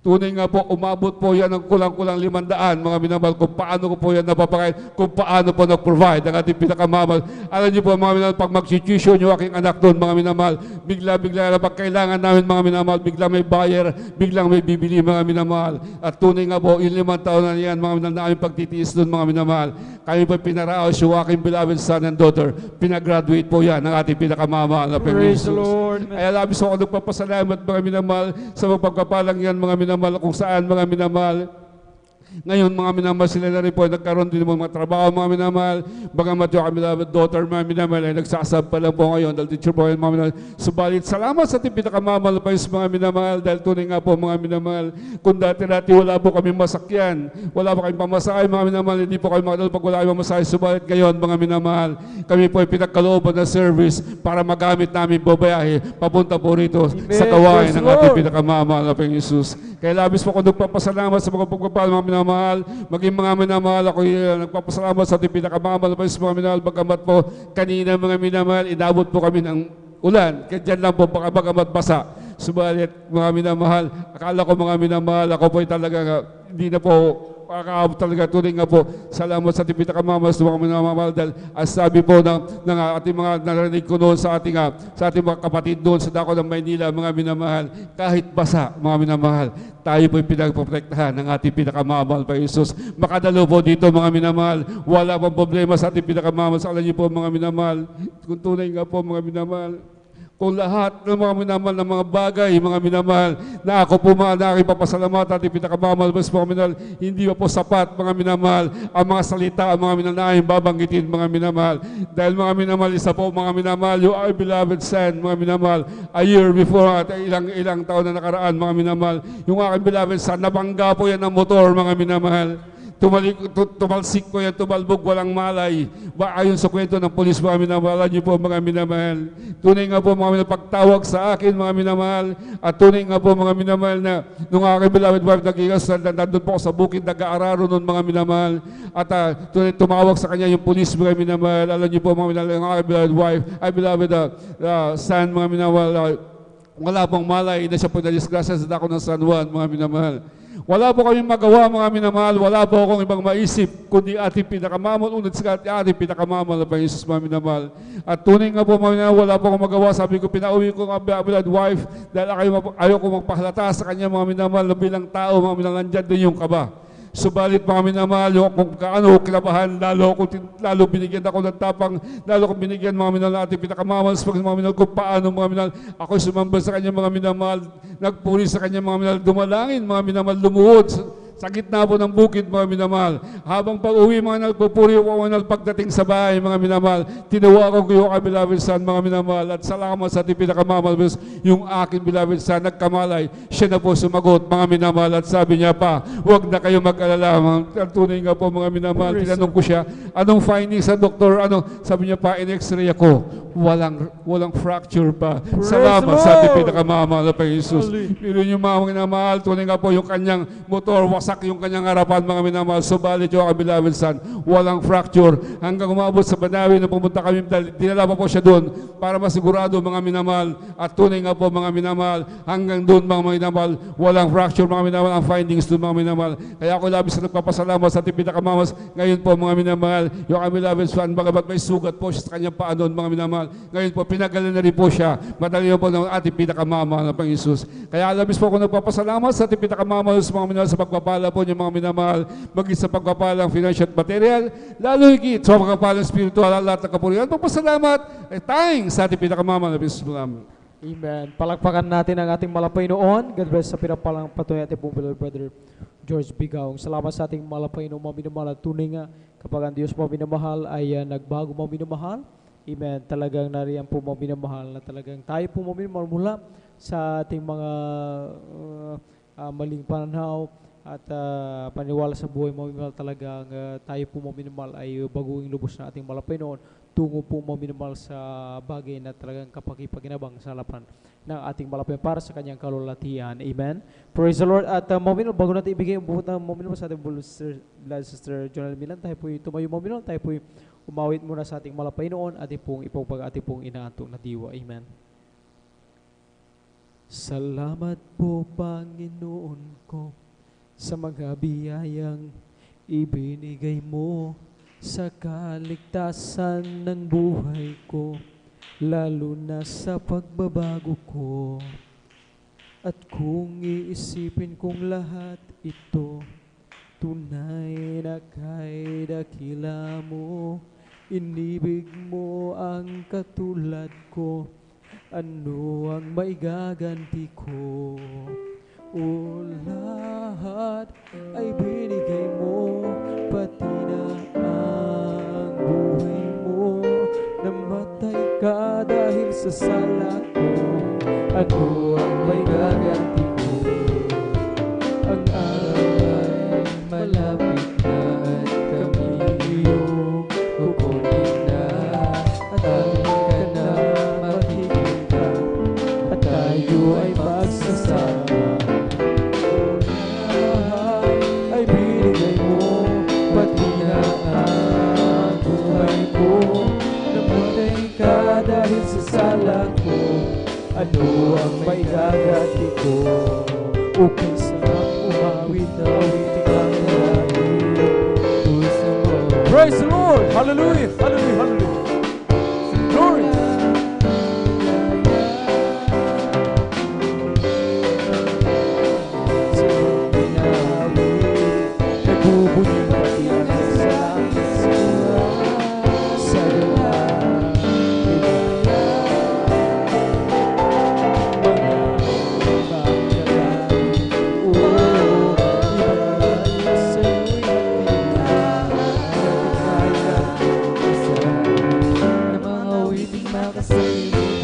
Tunay nga po, umabot po yan ng kulang-kulang 500, mga minamahal, kung paano ko po yan napapakain, kung paano po nag-provide ang ating pinakamamahal. Alam niyo po, mga minamahal, pag mag-tuition yung aking anak doon, mga minamahal, bigla-bigla na pag kailangan namin, mga minamahal, bigla may buyer, biglang may bibili, mga minamahal. At tunay nga po, yung 5 taon na yan, mga minamahal, na aming pagtitiis doon, mga minamahal. Kami po pinaraos yung aking beloved son and daughter. Pinagraduate po yan ng ating pinakamamahal na Panginoon Jesus. Kaya labis ako nagpapasalamat, mga minamahal, sa mga pagpapalang yan, mga minamahal, kung saan mga minamahal, Ngayon, mga minamahal, sila na rin po nagkaroon din ng mga trabaho, mga minamahal. Bagamat yung kami daughter, mga minamahal, ay nagsasab pa lang po ngayon dahil teacher po kayo, mga minamahal. Subalit, salamat sa ating pinakamamahal pa mga minamahal dahil tunay nga po, mga minamahal, kung dati-dati wala po kami masakyan, wala po kami pamasahe, mga minamahal, hindi po kayo makadal pag wala kayo pamasahe. Subalit ngayon, mga minamahal, kami po ay pinagkalooban na service para magamit namin po bayahe papunta po rito sa gawain ng ating pinakamamahal na Panginoong Jesus. Kaya labis po ako nagpapasalamat sa mga pagpapahal, mga minamahal, maging mga minamahal, ako nagpapasalamat sa ating pinakamamahal na mga minamahal, bagamat po kanina mga minamahal, inabot po kami ng ulan, kaya dyan lang po bagamat basa. Subalit mga minamahal, akala ko mga minamahal, ako po ay talaga hindi na po makakaabot talaga tunay nga po. Salamat sa ating pinakamamahal sa mga minamahal dahil as sabi po ng ating mga narinig ko noon sa ating mga kapatid doon sa dako ng Maynila, mga minamahal, kahit basa, mga minamahal, tayo po ay pinagprotektahan ng ating pinakamamahal pa Jesus. Makadalo po dito, mga minamahal, wala pang problema sa ating pinakamamahal. Sa alam niyo po, mga minamahal, kung tunay nga po, mga minamahal, kung lahat ng mga minamahal ng mga bagay, mga minamahal, na ako po mga nakipapasalamat at pinakamamahal, mga minamahal, hindi pa po sapat, mga minamahal, ang mga salita, ang mga minanahin, babanggitin, mga minamahal. Dahil mga minamahal, isa po, mga minamahal, you are beloved son, mga minamahal, a year before, at ilang taon na nakaraan, mga minamahal, yung aking beloved son, nabangga po yan ng motor, mga minamahal. Tumalsik po yan, tumalbog, walang malay. Ayon sa kwento ng polis, mga minamahal, niyo po, mga minamahal. Tunay nga po, mga minamahal, pagtawag sa akin, mga minamahal, at tunay nga po, mga minamahal, na nung aking beloved wife, nandun po ako sa bukid, nag-aararo nun, mga minamahal, at tunay tumawag sa kanya yung polis, mga minamahal. Alam niyo po, mga minamahal, yung aking beloved wife, ay beloved son, mga minamahal, wala pong malay na siya po na-disgrasya sa dako ng San Juan, mga minamahal. Wala po kami magawa, mga minamahal, wala po akong ibang maisip, kundi ating pinakamamahal, unod sa ating pinakamamahal na Panginoon, mga minamahal. At tunay nga po, mga minamahal, wala po akong magawa. Sabi ko, pinauwi ko ang beloved wife dahil ayaw ko magpahalata sa kanya, mga minamahal, na bilang tao, mga minamahal, nandyan din yung kaba. Subalit, mga minamahal, kung kaano kinabahan, lalo binigyan ako ng tapang, lalo kong binigyan, mga minamahal, ating pinakamamahal, mga minamahal, kung paano, mga minamahal, ako'y sumamba sa kanya, mga minamahal, nagpuri sa kanya, mga minamahal, dumalangin, mga minamahal, lumuhod sa gitna po ng bukid, mga minamahal. Habang pag-uwi, mga nagpupuri ko, mga pagdating sa bahay, mga minamahal, tinawagan ko yung aking beloved son, mga minamahal, at salamat sa ating pinakamamahal, yung aking beloved son, nagkamalay, siya na po sumagot, mga minamahal, at sabi niya pa, huwag na kayo mag-alala, mga tunay nga po, mga minamahal. Tinanong ko siya, anong findings sa doktor, sabi niya pa, in-x-ray ako, walang fracture pa. Salamat sa ating pinakamamahal na Panginoon Jesus. Pero yung mga minamahal, tunay nga po yung kanyang motor, wasak yung kanyang harapan, mga minamahal. Subalit yung aking beloved son, walang fracture. Hanggang umabot sa Banawi na pumunta kami, dinala pa po siya doon para masigurado, mga minamahal. At tunay nga po, mga minamahal, hanggang doon, mga minamahal, walang fracture, mga minamahal, ang findings doon, mga minamahal. Kaya ako labis na nagpapasalamat sa ating pinakamamahal. Ngayon po, mga minamahal, yung aking beloved son, bagamat may sugat po siya sa kanyang paa doon, mga minamahal. Ngayon po, pinagalan na rin po siya. Madali po ng ating pinakamamahal na Panginoon Jesus. Kaya labis po ako nagpapasalamat sa ating pinakamamahal sa mga minamahal, sa pagpapala po niyo, mga minamahal, maging sa pagpapalang financial at material, lalo higit sa pagpapalang spiritual, lahat ng kapurihan. Pagpasalamat, tayong sa ating pinakamamahal na Panginoon namin. Amen. Palakpakan natin ang ating malapay noon. God bless sa pinapalang patuloy ating pong beloved brother George Bigaong. Salamat sa ating malapay noon, mga minamahal. At tunay nga, kapag ang Diyos mga minamahal ay nagbago mga minamahal, amen. Talagang nariyan po mga minamahal na talagang tayo po mga minamahal mula sa ating mga maling pananaw at paniwala sa buhay mga minamahal. Talagang tayo po mga minamahal ay baguing lubos na ating malapay noon tungo po mga minamahal sa bagay na talagang kapakipaginabang sa harapan ng ating malapay para sa kanyang kalulatian. Amen. Praise the Lord. At mga minamahal, bago natin ibigay ang buhot ng mga minamahal sa ating blood sister Jonel Milan, tayo po tumayo mga minamahal, tayo po umawit muna sa ating malapay noon at ating pong inaantong na diwa. Amen. Salamat po, Panginoon ko, sa mga biyayang ibinigay mo sa kaligtasan ng buhay ko, lalo na sa pagbabago ko. At kung iisipin kong lahat ito, tunay na kay dakila mo, inibig mo ang katulad ko, ano ang maigaganti ko? O lahat ay binigay mo, pati na ang buhay mo. Namatay ka dahil sa sala ko, ano ang may gaganti ko? Ang araw ay malapit na at kami iyong kukunin na. At atin ka na makikita, at tayo ay magsasama. Lahat ay binigay mo, pati na ang buhay ko. Namatay ka dahil sa sala ko, ano ang may gagati ko? Okay, sarap umawit na awitin ang layo. Puso mo. Praise the Lord! Hallelujah! Hallelujah! Hallelujah! Glory! Sa pinawit, nagbubunyi pati ang sa langit sa galang.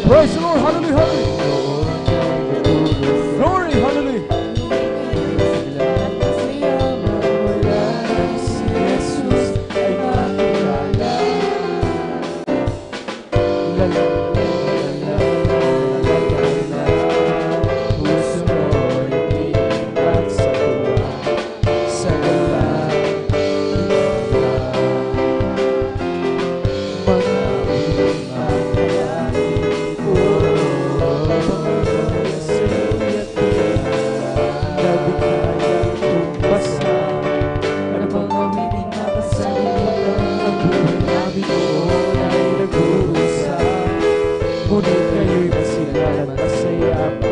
Praise the Lord, hallelujah, hallelujah. Glory, hallelujah. Si Jesus ay makilala. Puso mo'y tindak sa tuwa, sa galang mga uling makalain ko. Panginoon sa'yo'y nabigayang tumbasa. Ang mga wiling nakasalimutan, ang buhay namin noon ay nag-uusap. Ngunit kayo'y masigal at masaya pa.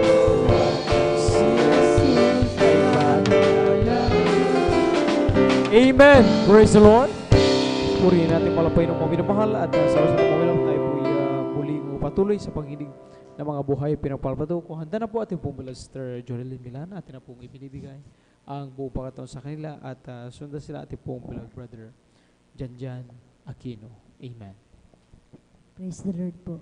Si Jesus ay malaya. Amen! Praise the Lord! Purihin natin palapay ng mga minamahal at sa oras na mga tayo po muling patuloy sa paghilig ng mga buhay pinapalpato ko. Handa na po ating pong Sister Jonelyn Milan. Atin na pong ibinibigay ang buong pagkataon sa kanila at sundan sila ating pong beloved brother Janjan Aquino. Amen. Praise the Lord po.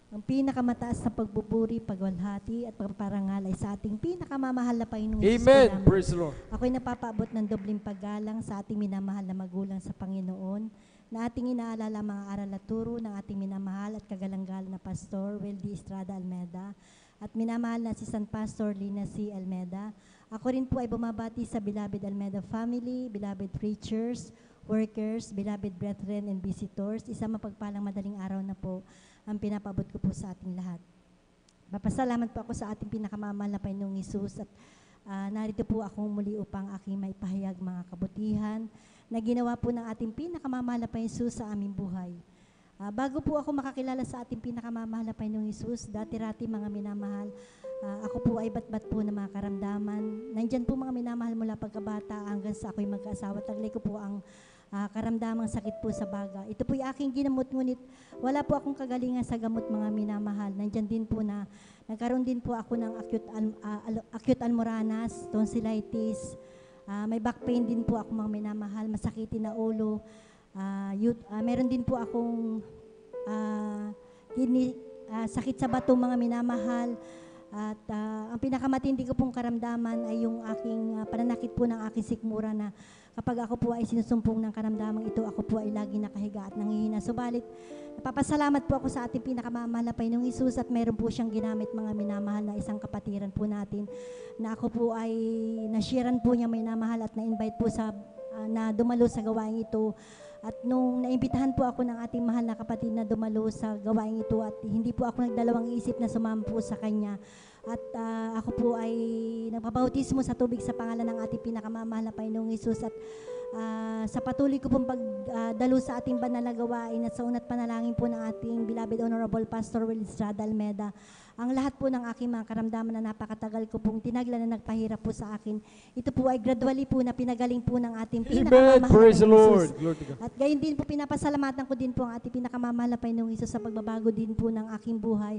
Ang pinakamataas na pagbuburi, pagwalhati at pagparangal ay sa ating pinakamamahal na Panginoong Hesus Amen. namin. Praise the Lord. Ako'y napapaabot ng dobling paggalang sa ating minamahal na magulang sa Panginoon na ating inaalala mga aral at turo ng ating minamahal at kagalang-galang na Pastor Weldy Estrada Almeda at minamahal na si San Pastor Lina C. Almeda. Ako rin po ay bumabati sa beloved Almeda family, beloved preachers, workers, beloved brethren and visitors. Isang mapagpalang madaling araw na po ang pinapabot ko po sa ating lahat. Papasalamat po ako sa ating pinakamamahal na Panginoong Hesus at narito po ako muli upang aking maipahayag mga kabutihan na ginawa po ng ating pinakamamahal na Panginoong Hesus sa aming buhay. Bago po ako makakilala sa ating pinakamamahal na Panginoong Hesus, dati-rati mga minamahal, ako po ay bat-bat po ng mga karamdaman. Nandyan po mga minamahal mula pagkabata hanggang sa ako'y magkaasawa. Taglay ko po ang karamdamang sakit po sa baga. Ito po yung aking ginamot, ngunit wala po akong kagalingan sa gamot mga minamahal. Nandyan din po na nagkaroon din po ako ng acute almoranas, tonsillitis, may back pain din po ako mga minamahal, masakitin na ulo, meron din po akong kidney, sakit sa bato mga minamahal. At ang pinakamatindi ko pong karamdaman ay yung aking pananakit po ng aking sikmura na kapag ako po ay sinusumpong ng karamdamang ito, ako po ay lagi nakahiga at nanghihina. Subalit, napapasalamat po ako sa ating pinakamamahal na Panginoong Hesus at meron po siyang ginamit mga minamahal na isang kapatiran po natin na ako po ay nasharean po niya minamahal at na-invite po sa na dumalo sa gawain ito. At nung naimbitahan po ako ng ating mahal na kapatid na dumalo sa gawain ito at hindi po ako nagdalawang isip na sumama po sa kanya. At ako po ay nagpabautismo sa tubig sa pangalan ng ating pinakamamahal na Panginoong Hesus at sa patuloy ko pong pagdalo sa ating banal na gawain at sa unat panalangin po ng ating beloved Honorable Pastor Will Estrada Almeda, ang lahat po ng aking mga karamdaman na napakatagal ko pong tinaglan na nagpahirap po sa akin, ito po ay gradually po na pinagaling po ng ating pinakamamahal na Praise the Panginoong Lord. Jesus. Glory to God. At gayon din po pinapasalamatan ko din po ang ating pinakamamahal na Panginoong Jesus sa pagbabago din po ng aking buhay.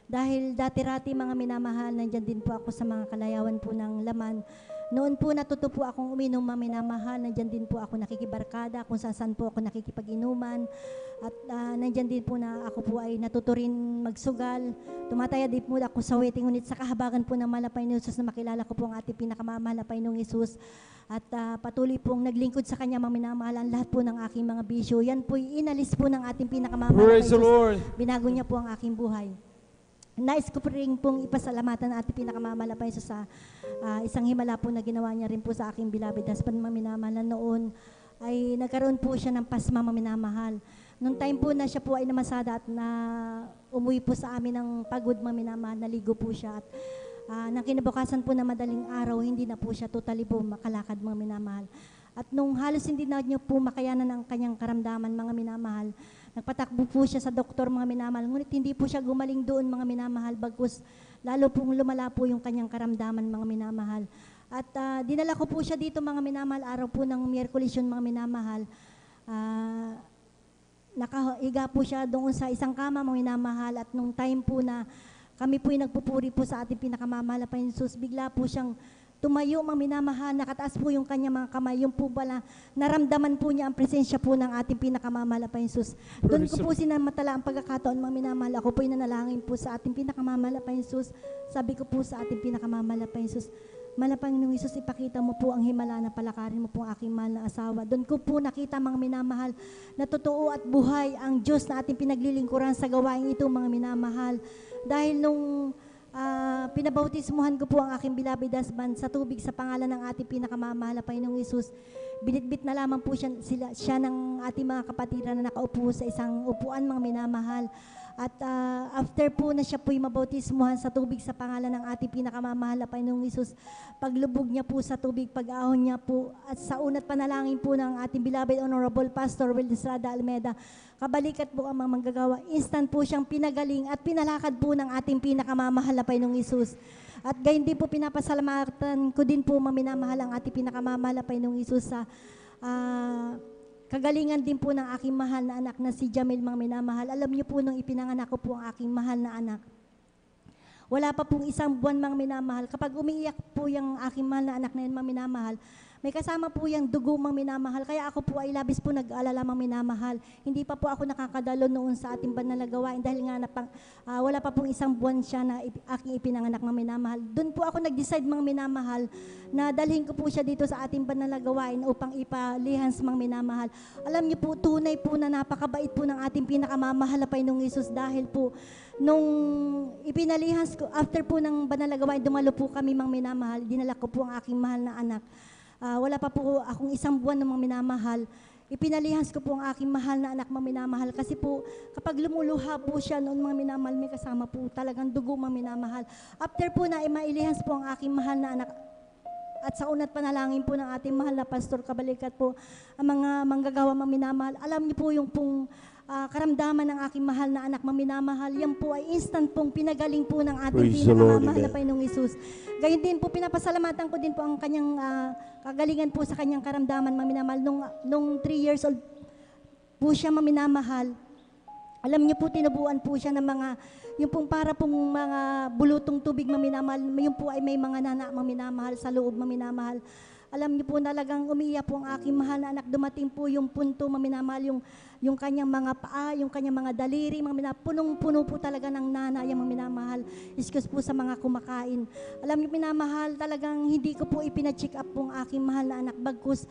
Dahil dati-rati mga minamahal, nandyan din po ako sa mga kalayawan po ng laman. Noon po natuto po akong uminom mga minamahal, nandyan din po ako nakikibarkada, kung saan po ako nakikipag-inuman. At nandyan din po na ako po ay natuto rin magsugal. Tumataya din po ako sa waiting, ngunit sa kahabagan po ng malapay ni Jesus na makilala ko po ang ating pinakamamahal na Panginoong Jesus. At patuloy pong naglingkod sa Kanya mga minamahal ang lahat po ng aking mga bisyo. Yan po inalis po ng ating pinakamamahal na Praise the Jesus. Lord. Binago niya po ang aking buhay. Nais ko po rin pong ipasalamatan ang ating pinakamamahal na Panginoon sa isang himala po na ginawa niya rin po sa aking beloved husband mga minamahal, na noon ay nagkaroon po siya ng pasma mga minamahal. Noong time po na siya po ay namasada at na umuwi po sa amin ng pagod mga minamahal, naligo po siya at nang kinabukasan po na madaling araw, hindi na po siya totally po makalakad mga minamahal. At nung halos hindi na niyo po makayanan ang kanyang karamdaman mga minamahal, nagpatakbo po siya sa doktor mga minamahal, ngunit hindi po siya gumaling doon mga minamahal, bagkus lalo pong lumala po yung kanyang karamdaman mga minamahal. At dinala ko po siya dito mga minamahal, araw po ng Miyerkules yun mga minamahal. Nakahiga po siya doon sa isang kama mga minamahal, at nung time po na kami po ay nagpupuri po sa ating pinakamamahal na Panginoon Jesus, bigla po siyang tumayo mga minamahal, nakataas po yung kanya mga kamay, yung po pala, naramdaman po niya ang presensya po ng ating pinakamamahal na Panginoon Jesus. Doon ko po sinamatala ang pagkakataon mga minamahal, ako po ay nanalangin po sa ating pinakamamahal na Panginoon Jesus. Sabi ko po sa ating pinakamamahal na Panginoon Jesus, Mahal Panginoong Isus, ipakita mo po ang himala na palakarin mo po ang aking mahal na asawa. Doon ko po nakita mga minamahal na totoo at buhay ang Diyos na ating pinaglilingkuran sa gawain ito mga minamahal. Dahil nung pinabautismuhan ko po ang aking beloved husband sa tubig sa pangalan ng ating pinakamamahal na Panginoong Isus, binitbit na lamang po siya ng ating mga kapatiran na nakaupo sa isang upuan mga minamahal. At after po na siya po'y mabautismuhan sa tubig sa pangalan ng ating pinakamamahal na Panginoong Isus, paglubog niya po sa tubig, pag-ahon niya po, at sa unat panalangin po ng ating beloved Honorable Pastor Will Estrada Almeda, kabalikat po ang mga manggagawa, instant po siyang pinagaling at pinalakad po ng ating pinakamamahal na Panginoong Isus. At gayon din po pinapasalamatan ko din po maminamahal ang ating pinakamamahal na Panginoong Isus sa kagalingan din po ng aking mahal na anak na si Jamil mga minamahal. Alam niyo po nung ipinanganak ko po ang aking mahal na anak, wala pa pong isang buwan mga minamahal. Kapag umiiyak po yung aking mahal na anak na yun mga minamahal, may kasama po yung dugo mga minamahal. Kaya ako po ay labis po nag-alala mga minamahal. Hindi pa po ako nakakadalo noon sa ating banal na gawain dahil nga wala pa pong isang buwan siya na aking ipinanganak mga minamahal. Doon po ako nag-decide mga minamahal na dalhin ko po siya dito sa ating banal na gawain upang ipalihans mga minamahal. Alam niyo po, tunay po na napakabait po ng ating pinakamamahal na Panginoong Isus dahil po nung ipinalihans ko, after po ng banal na gawain, dumalo po kami mga minamahal, dinala ko po ang aking mahal na anak. Wala pa po akong isang buwan ng mga minamahal. Ipinalihas ko po ang aking mahal na anak mga minamahal kasi po kapag lumuluha po siya noon mga minamahal, may kasama po talagang dugo mga minamahal. After po na mailihas po ang aking mahal na anak at sa unat panalangin po ng ating mahal na pastor, kabalikat po ang mga manggagawa mga minamahal, alam niyo po yung pong karamdaman ng aking mahal na anak maminamahal, yan po ay instant pong pinagaling po ng ating pinakamamahal na Panginoong Isus. Gayon din po, pinapasalamatan ko din po ang kanyang kagalingan po sa kanyang karamdaman maminamahal. Nung 3 years old po siya maminamahal, alam niyo po, tinubuan po siya ng mga, yung pong para pong mga bulutong tubig maminamahal, yung po ay may mga nana maminamahal sa loob maminamahal. Alam niyo po, talagang umiiyak po ang aking mahal na anak. Dumating po yung punto maminamahal, yung kanyang mga paa, yung kanyang mga daliri, punong-puno po talaga ng nana yung maminamahal. Excuse po sa mga kumakain. Alam niyo, minamahal, talagang hindi ko po ipina-check up po ang aking mahal na anak. Bagkus,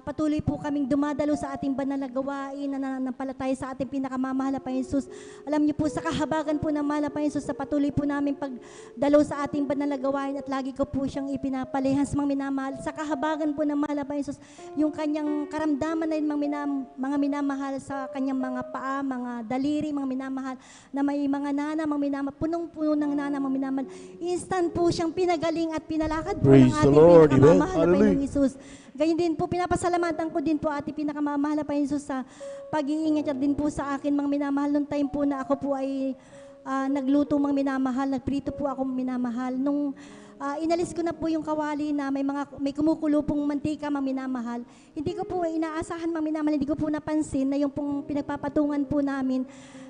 patuloy po kaming dumadalo sa ating banal na gawain na nananampalataya sa ating pinakamamahal na Panginoon Jesus. Alam niyo po, sa kahabagan po ng mahal na Panginoon Jesus, sa patuloy po namin pagdalo sa ating banal na gawain at lagi ko po siyang ipinapalihas mga minamahal. Sa kahabagan po ng mahal na Panginoon Jesus, yung kanyang karamdaman na yun mga minamahal, minamahal sa kanyang mga paa, mga daliri, mga minamahal, na may mga nana, mga minamahal, punong-puno ng nana, mga minamahal. Instant po siyang pinagaling at pinalakad po ng Praise the ating Lord. Amen. pinakamamahal na Hallelujah. Panginoong Isus. Gayun din po, pinapasalamatan ko din po ating pinakamamahal na Panginoong Isus sa pag-iingat din po sa akin, mga minamahal. Noong time po na ako po ay nagluto, mga minamahal, nagprito po ako, mga minamahal. Nung inalis ko na po yung kawali na may kumukulo pong mantika, mga minamahal. Hindi ko po inaasahan, mga minamahal, hindi ko po napansin na yung pong pinagpapatungan po namin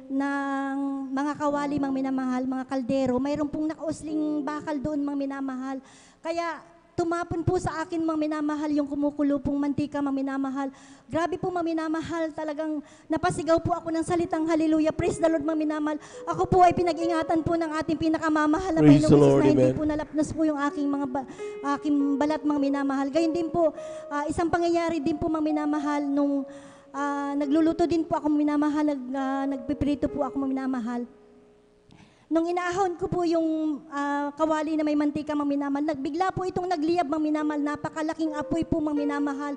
ng mga kawali, mga minamahal, mga kaldero, mayroon pong nakausling bakal doon, mga minamahal. Kaya tumapon po sa akin, mga minamahal, yung kumukulo pong mantika, mga minamahal. Grabe po, mga minamahal, talagang napasigaw po ako ng salitang hallelujah. Praise the Lord, mga minamahal. Ako po ay pinag-ingatan po ng ating pinakamamahal na Praise the Panginoong Lord, Isus na hindi amen. po nalapnas po yung aking aking balat, mga minamahal. Gayun din po, isang pangyayari din po, mga minamahal, nung nagluluto din po ako, mga minamahal, nagpiprito po ako, mga minamahal. Nung inaahon ko po yung kawali na may mantika, mga minamahal, bigla po itong nagliyab, mga minamahal, napakalaking apoy po, mga minamahal.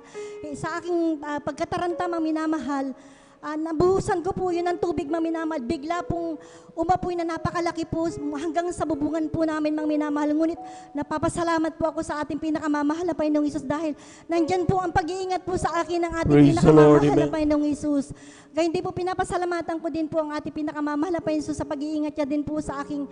Sa aking pagkataranta, mga minamahal, nabuhusan ko po yun ng tubig, mga minamahal. Bigla pong umapoy na napakalaki po hanggang sa bubungan po namin, mga minamahal. Ngunit napapasalamat po ako sa ating pinakamamahal na Panginoong Isus dahil nandyan po ang pag-iingat po sa akin ng ating Praise the Lord, pinakamamahal na amen. Panginoong Isus. Gayun din po, pinapasalamatan ko din po ang ating pinakamamahal na Panginoong Isus sa pag-iingat niya din po sa aking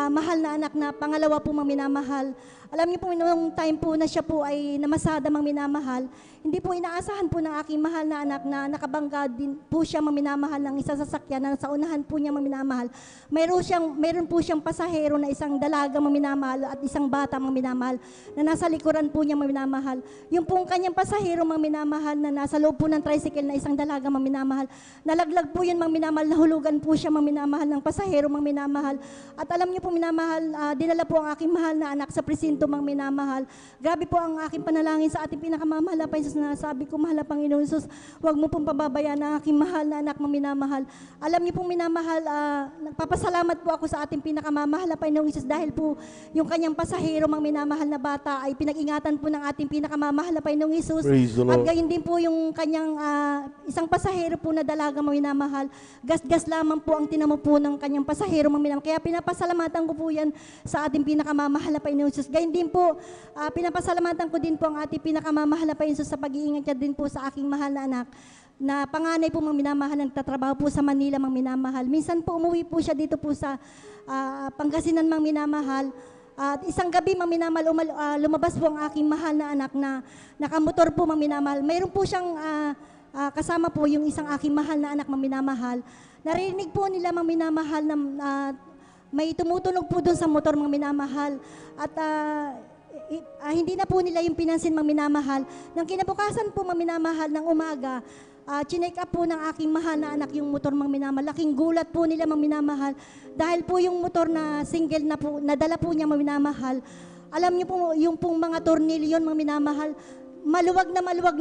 mahal na anak na pangalawa po, mga minamahal. Alam niyo po, noong time po na siya po ay namasada, mga minamahal, hindi po inaasahan po ng aking mahal na anak na nakabangga din po siya, mga minamahal, ng isa sasakyan na sa unahan po niya, mga minamahal. Mayroon po siyang pasahero na isang dalaga, mga minamahal, at isang bata, mga minamahal, na nasa likuran po niya, mga minamahal. Yung pong kanyang pasahero, mga minamahal, na nasa loob po ng tricycle na isang dalaga, mga minamahal, nalaglag po yun, mga minamahal, nahulugan po siya, mga minamahal, ng pasahero, mga minamahal. At alam niyo po, minamahal, dinala po ang aking mahal na anak sa presinto, mga minamahal. Grabe po ang aking panalangin sa ating pinakamamahal na Panginoon, na sabi ko, mahal na Panginoon Jesus, huwag mo pong pababayaan ang aking mahal na anak, mga minamahal. Alam niyo pong minamahal, nagpapasalamat po ako sa ating pinakamamahal na Panginoong Jesus dahil po yung kanyang pasahero, mga minamahal na bata, ay pinag-ingatan po ng ating pinakamamahal na Panginoong Jesus. Praise the At Lord. gayon din po yung kanyang isang pasahero po na dalaga, mga minamahal. Gas-gas lamang po ang tinamo po ng kanyang pasahero, mga minamahal. Kaya pinapasalamatan ko po yan sa ating pinakamamahal na Panginoong Jesus. Gayon din po, pinapasalamatan ko din po ang ating pinakamamahal na Panginoong Jesus sa pag-iingat niya din po sa aking mahal na anak na panganay po, mga minamahal, nagtatrabaho po sa Manila, mga minamahal. Minsan po umuwi po siya dito po sa Pangasinan, mga minamahal. At isang gabi, mga minamahal, lumabas po ang aking mahal na anak na nakamotor po, mga minamahal. Mayroon po siyang kasama po yung isang aking mahal na anak, mga minamahal. Narinig po nila, mga minamahal, na may tumutunog po doon sa motor, mga minamahal. At hindi na po nila yung pinansin, mga minamahal. Nang kinabukasan po, mga minamahal, ng umaga, chinek up po ng aking mahal na anak yung motor, mga minamahal. Laking gulat po nila, mga minamahal. Dahil po yung motor na single na po, nadala po niya, mga minamahal. Alam niyo po, yung pong mga tornilyon, mga minamahal, maluwag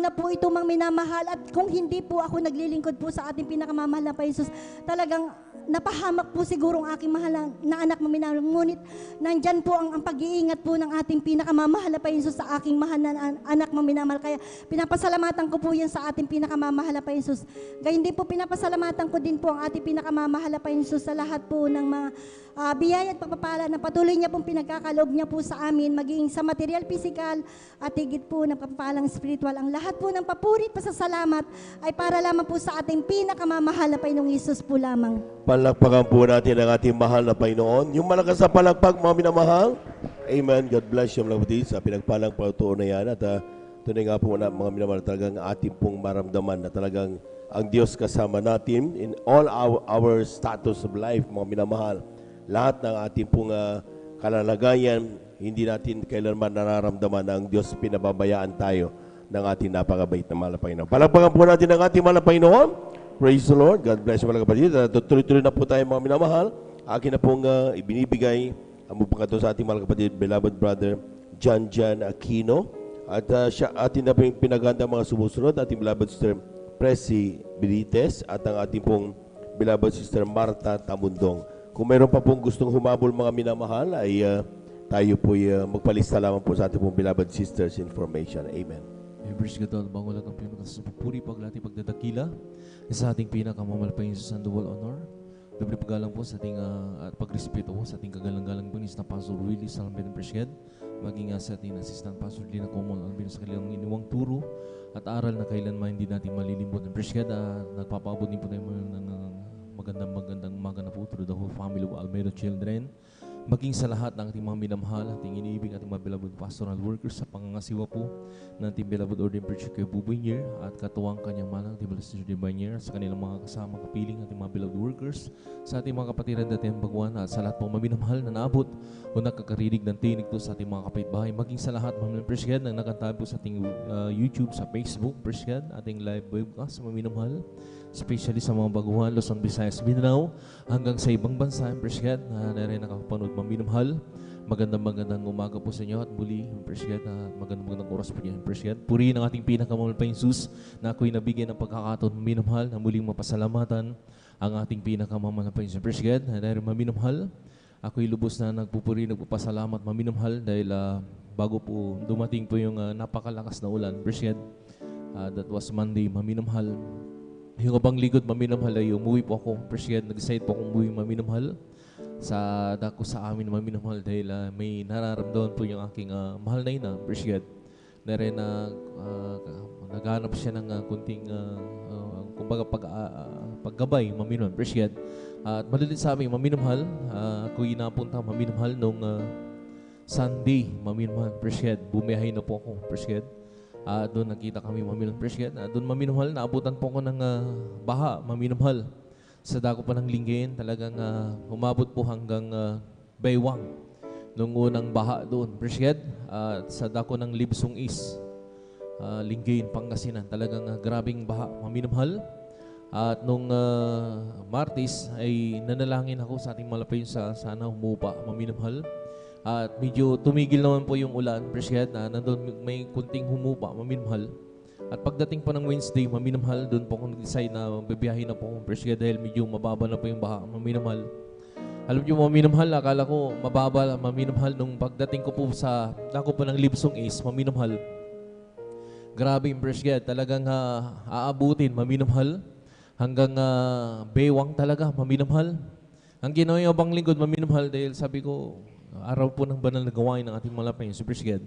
na po ito, mga minamahal. At kung hindi po ako naglilingkod po sa ating pinakamamahal na Panginoon, talagang napahamak po siguro ang aking mahal na anak, mga minamahal. Ngunit nandyan po ang pag-iingat po ng ating pinakamamahal na Panginoon sa aking mahal na anak, mga minamahal. Kaya pinapasalamatan ko po yan sa ating pinakamamahal na Panginoon. Gayun din po, pinapasalamatan ko din po ang ating pinakamamahal na Panginoon sa lahat po ng mga biyaya at pagpapala na patuloy niya pong pinagkakaloob niya po sa amin, maging sa material, physical, at higit po ng pagpapalang spiritual. Ang lahat po ng papuri at pasasalamat ay para lamang po sa ating pinakamamahal na Panginoong Isus po lamang. Palakpakan po natin ang ating mahal na Panginoon. Yung malakas na palakpak, mga minamahal. Amen. God bless you, mga kapatid, sa pinagpalang pagtuon na yan. At tunay nga po na, mga minamahal, talagang ating pong maramdaman na talagang ang Diyos kasama natin in all our status of life, mga minamahal. Lahat ng ating pong kalalagayan, hindi natin kailanman nararamdaman na ang Diyos pinababayaan tayo ng ating napakabait na mahal na Panginoon. Palakpakan po natin ang ating mahal na Panginoon. Praise the Lord. God bless you, mga kapatid. Tuloy-tuloy na po tayo, mga minamahal. Akin na pong ibinibigay ang mupangkato sa ating mga kapatid, beloved brother John Aquino. At siya atin na pinaganda mga sumusunod, ating beloved sister Presi Benitez at ang ating pong beloved sister Marta Tamundong. Kung mayroon pa pong gustong humabol, mga minamahal, ay tayo po magpalista lamang po sa ating pong beloved sisters information. Amen. Praise God, all bangulat ang pinakasupuri, paglati, pagdadakila sa ating pinakamamalapay sa dual honor. Doble paggalang po sa ating at pagrespeto po sa ating kagalang-galang bunis na Pastor Willie Salambed and Praise God. Maging sa ating Assistant Pastor Lina Comol Albino sa kanilang iniwang turo at aral na kailanman hindi natin malilimutan. Praise God, nagpapaabot din po tayo ng magandang umaga na po through the whole family of Almeida Children. Maging sa lahat ng ating mga minamahal, ating iniibig, ating mga beloved pastoral workers sa pangangasiwa po ng ating beloved ordained preacher kay Buboy at katuwang kanyang manang ating beloved Sister Divine sa kanilang mga kasama kapiling, ating mga beloved workers, sa ating mga kapatiran dati ang bagwan at sa lahat po maminamahal na naabot o nakakarinig ng tinig to sa ating mga kapitbahay. Maging sa lahat mga Praise God na nakantabi po sa ating YouTube, sa Facebook, Praise God, ating live webcast sa maminamahal, especially sa mga baguhan, Luzon, Visayas, Mindanao, hanggang sa ibang bansa, Praise God, na rin nakakapanood maminamahal. Magandang umaga po sa inyo at muli, Praise God, magandang oras po niyo, Praise God. Purihin ang ating pinakamahal pa Jesus na ako'y nabigyan ng pagkakataon maminamahal na muling mapasalamatan ang ating pinakamahal pa Jesus, Praise God, na rin maminamahal. Ako'y lubos na nagpupuri, nagpapasalamat maminamahal dahil bago po dumating po yung napakalakas na ulan, Praise God. That was Monday, maminamahal. Yung abang ligod, maminamahal, ay umuwi po ako, Praise God, nag-decide po akong umuwi maminamahal sa dako sa amin maminamahal dahil may nararamdaman po yung aking mahal na ina, Praise God, na rin naghanap siya ng kunting kumbaga paggabay maminamahal, Praise God. At malilit sa amin maminamahal, ako'y napunta maminamahal nung Sunday maminamahal, Praise God. Bumiyahe na po ako, Praise God. Doon nakita kami maminamahal, Praise God. Doon maminamahal, naabutan po ako ng baha maminamahal. Sa dako pa ng Lingayen, talagang umabot po hanggang Baywang nung unang baha doon, Praise God. Sa dako ng Libsong East, Lingayen, Pangasinan, talagang grabing baha maminamahal. At nung Martes ay nanalangin ako sa ating malapay sa sana humupa maminamahal. At medyo tumigil naman po yung ulan, Praise God, na nandun may kunting humupa maminamahal. At pagdating po ng Wednesday, maminamahal, doon po ako nag-decide na bibiyahin na po akong Praise God dahil medyo mababa na po yung baha, maminamahal. Alam niyo maminamahal, akala ko mababa, maminamahal, nung pagdating ko po sa dako po ng Libsong East, maminamahal. Grabe yung Praise God, talagang aabutin, maminamahal, hanggang Baywang talaga, maminamahal. Ang ginawa yung abang lingkod, maminamahal, dahil sabi ko, araw po ng banal na gawain ng ating malapay, Praise God.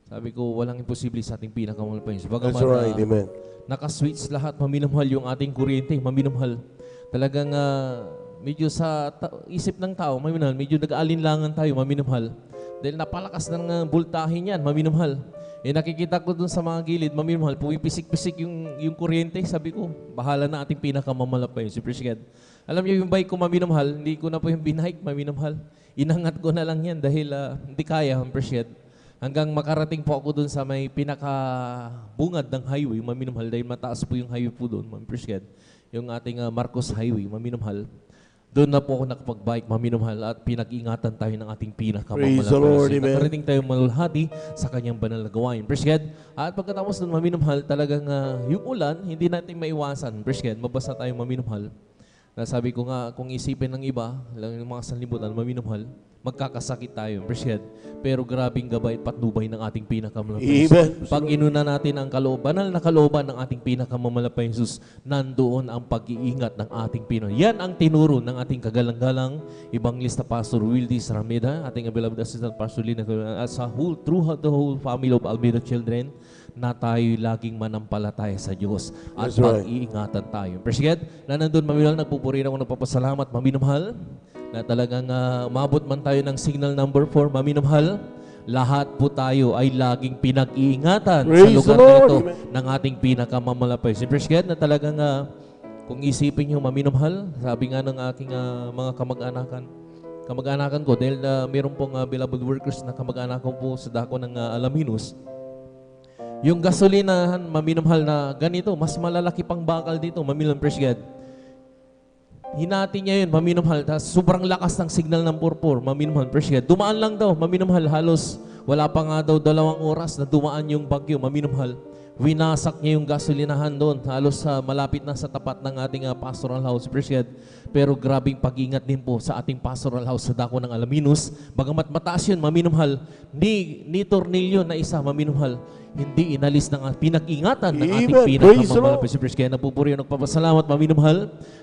Sabi ko, walang imposible sa ating pinakamalapay. That's right, amen. Naka-switch lahat, maminamahal yung ating kuryente, maminamahal. Talagang medyo sa isip ng tao, maminamahal, medyo nag-aalinlangan tayo, maminamahal. Dahil napalakas ng voltahe niyan, maminamahal. Nakikita ko dun sa mga gilid, maminamahal, pumipisik-pisik yung kuryente. Sabi ko, bahala na ating pinakamalapay, Praise God. Alam niyo yung bike ko, maminamahal, hindi ko na po yung binike, maminamahal. Inangat ko na lang yan dahil hindi kaya, Praise God. Hanggang makarating po ako dun sa may pinakabungad ng highway, maminamahal, dahil mataas po yung highway po doon, Praise God. Yung ating Marcos Highway, maminamahal. Doon na po ako nakapag-bike, maminamahal, at pinag-ingatan tayo ng ating Praise the Lord, amen. Nakarating tayo malulhati sa kanyang banal na gawain, Praise God. At pagkatapos doon, maminamahal, talagang yung ulan, hindi natin maiwasan, Praise God, mabasa tayo maminamahal. Sabi ko nga, kung isipin ng iba, lang yung mga sanlibutan, maminamahal, magkakasakit tayo, Praise God. Pero grabing gabay at patnubay ng ating pinakamalapay. Pag inuna natin ang banal na kalooban ng ating pinakamalapay Jesus, nandoon ang pag-iingat ng ating Pinoy. Yan ang tinuro ng ating kagalang-galang Evangelista Pastor Wildy Sarameda, ating beloved Assistant Pastor Lina, as a whole, throughout the whole family of Almeida Children, na tayo laging manampalataya sa Diyos at pag-iingatan tayo. Praise God, na nandun maminamahal, nagpupuri ako, nagpapasalamat, maminamahal, na talagang umabot man tayo ng signal number 4, maminamahal, lahat po tayo ay laging pinag-iingatan sa lugar na ito ng ating pinakamamalapay. Praise God, na talagang kung isipin nyo, maminamahal, sabi nga ng aking mga kamag-anakan ko, dahil meron pong beloved workers na kamag-anakan po sa dako ng Alaminos, yung gasolinahan, maminamahal, na ganito, mas malalaki pang bakal dito, maminamahal, Praise God. Hinati niya yun, maminamahal, sobrang lakas ng signal ng purpur, maminamahal, Praise God. Dumaan lang daw, maminamahal, halos wala pa nga daw 2 oras na dumaan yung bagyo, maminamahal. Winasak niya yung gasolinahan doon, halos malapit na sa tapat ng ating pastoral house, Praise God. Pero grabing pag-ingat din po sa ating pastoral house sa dako ng Alaminos. Bagamat mataas yun, maminamahal, ni tornilyo na isa, maminamahal, hindi inalis ng pinag-ingatan ng ating Amen. Praise the pinakamamahal. Lord. Kaya napupuri ang nagpapasalamat, maminamahal,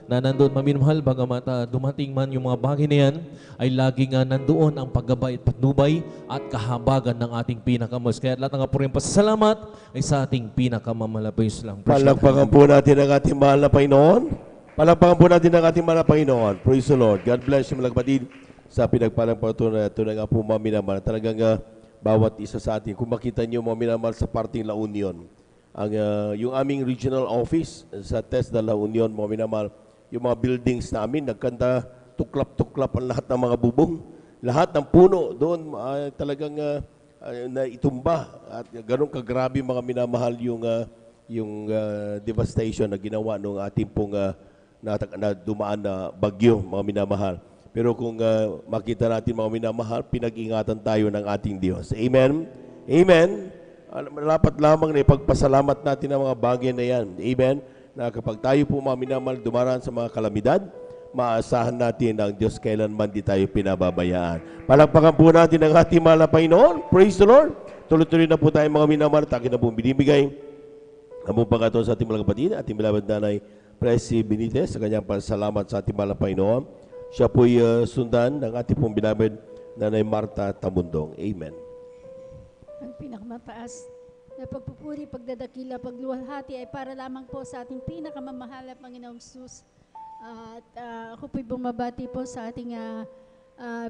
na nandoon maminamahal, bagamat dumating man yung mga bagay na yan, ay laging nandoon ang paggabay at patnubay at kahabagan ng ating pinakamahal. Kaya lahat ng puri ang pasasalamat ay sa ating pinakamamahal. Palakpakan po natin ang ating mahal na Panginoon. Palakpakan po natin ang ating mahal na Panginoon. Praise the Lord. God bless you mga kapatid sa pinagpalang pagtunay. Tunay nga po mga minamahal. Talagang bawat isa sa atin. Kung makita niyo mga minamahal sa parting La Union, yung aming regional office sa TESDA La Union, mga minamahal, yung mga buildings namin, nagkanta tuklap-tuklap ang lahat ng mga bubong. Lahat ng puno doon talagang na itumba. At ganun kagrabe mga minamahal yung devastation na ginawa ng ating pong na dumaan na bagyo, mga minamahal. Pero kung makita natin mga minamahal, pinag-ingatan tayo ng ating Diyos. Amen? Amen? Dapat lamang na ipagpasalamat natin ang mga bagay na yan. Amen? Na kapag tayo po mga minamahal dumaraan sa mga kalamidad, maasahan natin na ang Diyos kailanman di tayo pinababayaan. Palakpakan po natin ang ating mahal na Panginoon. Praise the Lord. Tuloy-tuloy na po tayo mga minamahal. Takin na po binibigay ang mong pagkataon sa ating mga kapatid, ating beloved nanay Presi Benitez, sa kanyang pasalamat sa ating mahal na Panginoon. Siya po'y sundan ng ating pong beloved nanay Marta Tamundong. Amen. Ang pinakamataas na pagpupuri, pagdadakila, pagluwalhati ay para lamang po sa ating pinakamamahal na Panginoong Jesus. At ako po'y bumabati po sa ating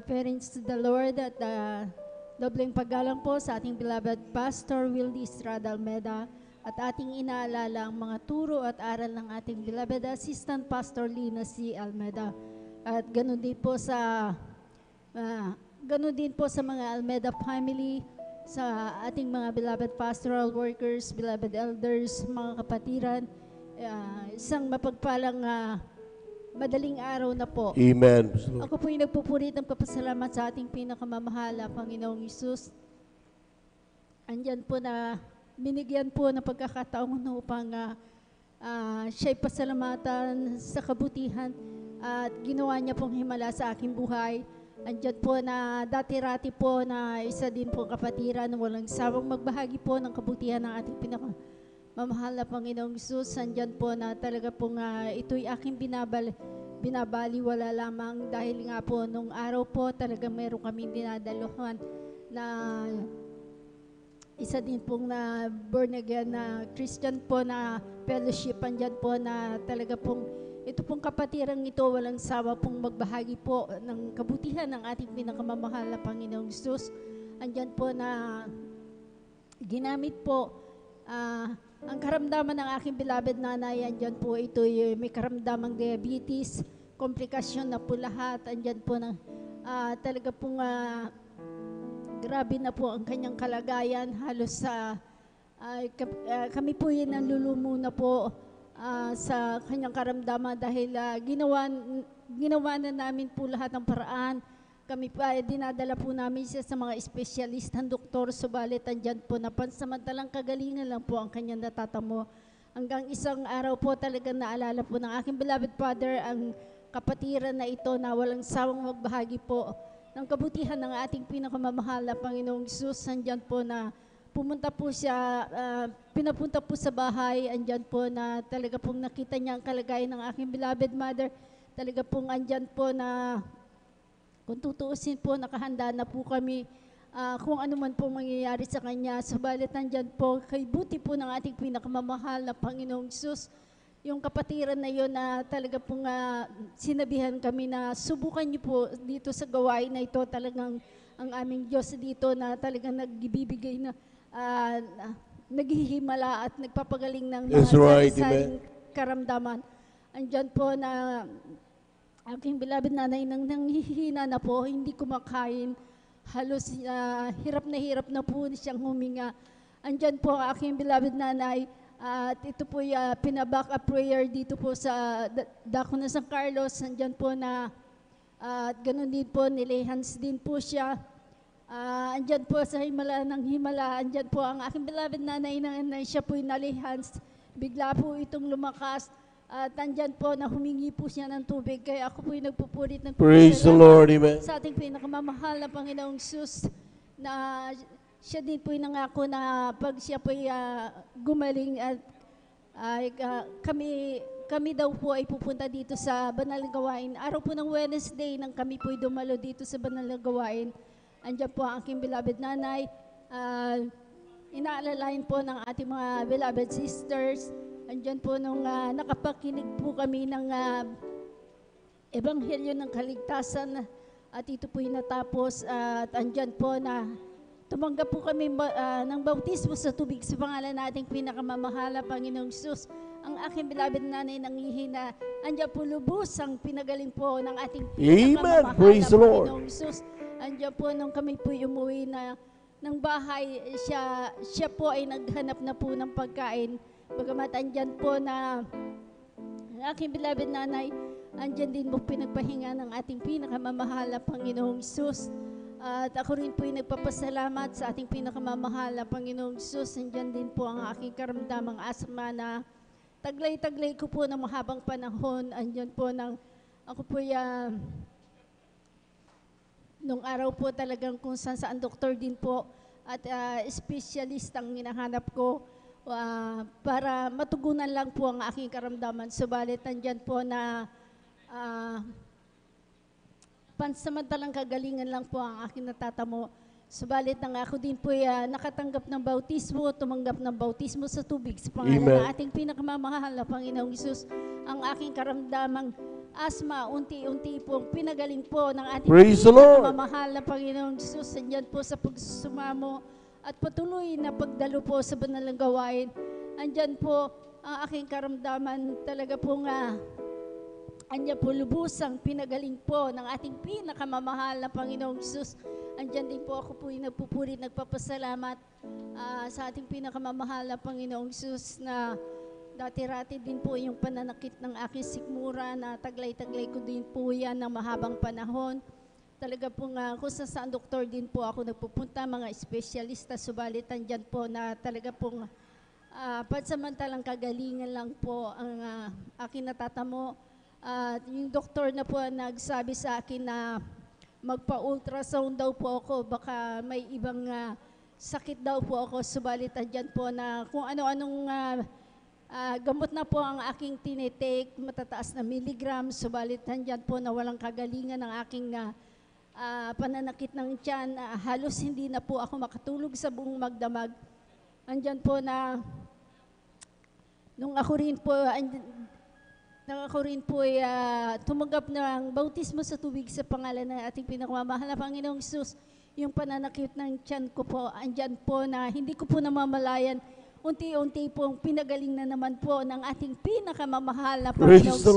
parents to the Lord at dobleng paggalang po sa ating beloved Pastor Wildy Estrada Almeda at ating inaalala ang mga turo at aral ng ating beloved Assistant Pastor Lina C. Almeda. At ganun din po sa mga Almeda family, sa ating mga beloved pastoral workers, beloved elders, mga kapatiran. Isang mapagpalang madaling araw na po. Amen. Ako po yung nagpupurit ng papasalamat sa ating pinakamamahal na Panginoong Isus. Andyan po na binigyan po ng pagkakataon upang siya'y pasalamatan sa kabutihan at ginawa niya pong himala sa aking buhay. Andyan po na dati-rati po na isa din po kapatiran na walang sawang magbahagi po ng kabutihan ng ating pinakamamahal na Panginoong Isus. Andyan po na talaga pong ito'y aking binabaliwala lamang dahil nga po nung araw po talaga meron kaming dinadaluhan na isa din pong na born again na Christian po na fellowship. Andyan po na talaga pong ito pong kapatirang ito walang sawa pong magbahagi po ng kabutihan ng ating pinakamamahal na Panginoong Isus. Andyan po na ginamit po ang karamdaman ng aking beloved nanay. Andyan po ito may karamdamang diabetes, komplikasyon na po lahat. Andyan po na talaga pong grabe na po ang kanyang kalagayan. Halos kami po yun nalulumo na po sa kanyang karamdaman dahil ginawa na namin po lahat ng paraan. Kami pa dinadala po namin siya sa mga espesyalistang doktor, subalit andyan po na pansamantalang kagalingan lang po ang kanyang natatamo. Hanggang isang araw po talaga naalala po ng aking beloved father ang kapatiran na ito na walang sawang magbahagi po ng kabutihan ng ating pinakamamahal na Panginoong Isus. Andyan po na pumunta po siya, pinapunta po sa bahay, andyan po na talaga pong nakita niya ang kalagayan ng aking beloved mother. Talaga pong andyan po na kung tutuusin po, nakahanda na po kami kung ano man po mangyayari sa kanya. Subalit andyan po, kay buti po ng ating pinakamamahal na Panginoong Isus, yung kapatiran na yun na talaga pong sinabihan kami na subukan niyo po dito sa gawain na ito. Talagang ang aming Diyos dito na talagang nagbibigay na naghihimala at nagpapagaling ng mga sari-saring karamdaman. Andyan po na aking beloved nanay nang nanghihina na po, hindi kumakain, halos hirap na po siyang huminga. Andyan po aking beloved nanay at ito po pinaback up prayer dito po sa Dako na San Carlos. Andyan po na at ganun din po, nilihans din po siya. Andyan po sa himala ng himala, andyan po ang aking beloved nanay na siya po'y nalihans. Bigla po itong lumakas at andyan po na humingi po siya ng tubig. Kaya ako po'y nagpupurit ng Praise the Lord, amen. Sa ating pinakamamahal na Panginoong Sus na siya din po nangako na pag siya po gumaling at kami daw po ay pupunta dito sa Banal na Gawain. Araw po ng Wednesday nang kami po ay dumalo dito sa Banal na Gawain. Andiyan po ang aking beloved nanay. Inaalalayan po ng ating mga beloved sisters. Andiyan po nung nakapakinig po kami ng Ebanghelyo ng Kaligtasan at ito po natapos at andyan po na tumanggap po kami ng bautismo sa tubig sa pangalan nating pinakamamahala, Panginoong Sus. Ang aking beloved nanay nanghihina, andyan po lubos ang pinagaling po ng ating pinakamamahala, Praise the Lord. Panginoong Sus. Andyan po nung kami po umuwi ng bahay, siya po ay naghanap na po ng pagkain. Bagamat andyan po na ang aking beloved nanay, andyan din mo pinagpahinga ng ating pinakamamahala, Panginoong Sus. At ako rin po ay nagpapasalamat sa ating pinakamamahala, Panginoong Sus. Andyan din po ang aking karamdamang asma na taglay-taglay ko po ng mahabang panahon. Andyan po ako po nung araw po talagang kung saan doktor din po at specialist ang hinahanap ko para matugunan lang po ang aking karamdaman. Subalit andyan po na pansamantalang kagalingan lang po ang aking natatamo. Subalit ako din po nakatanggap ng bautismo, tumanggap ng bautismo sa tubig sa pangalan ng ating pinakamamahal na Panginoong Hesus. Ang aking karamdamang asma, unti-unti po pinagaling po ng ating pinakamamahal na Panginoong Hesus. Andyan po sa pagsusumamo at patuloy na pagdalo po sa banal na gawain. Andyan po ang aking karamdaman talaga po andyan po lubusang pinagaling po ng ating pinakamamahal na Panginoong Hesus. Andyan din po ako po yung nagpupuri, nagpapasalamat sa ating pinakamamahal na Panginoong Hesus na dati-rati din po yung pananakit ng aking sikmura na taglay-taglay ko din po yan ng mahabang panahon. Talaga po kung saan doktor din po ako nagpupunta, mga espesyalista, subalit andyan po na talaga pong pansamantalang kagalingan lang po ang aking natatamo. Yung doktor na po nagsabi sa akin na magpa-ultrasound daw po ako, baka may ibang sakit daw po ako, subalit andyan po na kung ano-anong gamot na po ang aking tinitake, matataas na milligram, subalit andyan po na walang kagalingan ng aking pananakit ng tiyan, halos hindi na po ako makatulog sa buong magdamag. Andyan po na nung ako rin po tumanggap ng bautismo sa tubig sa pangalan ng ating pinakamamahal na Panginoong Hesus. Yung pananakit ng tiyan ko po, andyan po na hindi ko po namamalayan. Unti-unti pong pinagaling na naman po ng ating pinakamamahal na Panginoong Hesus.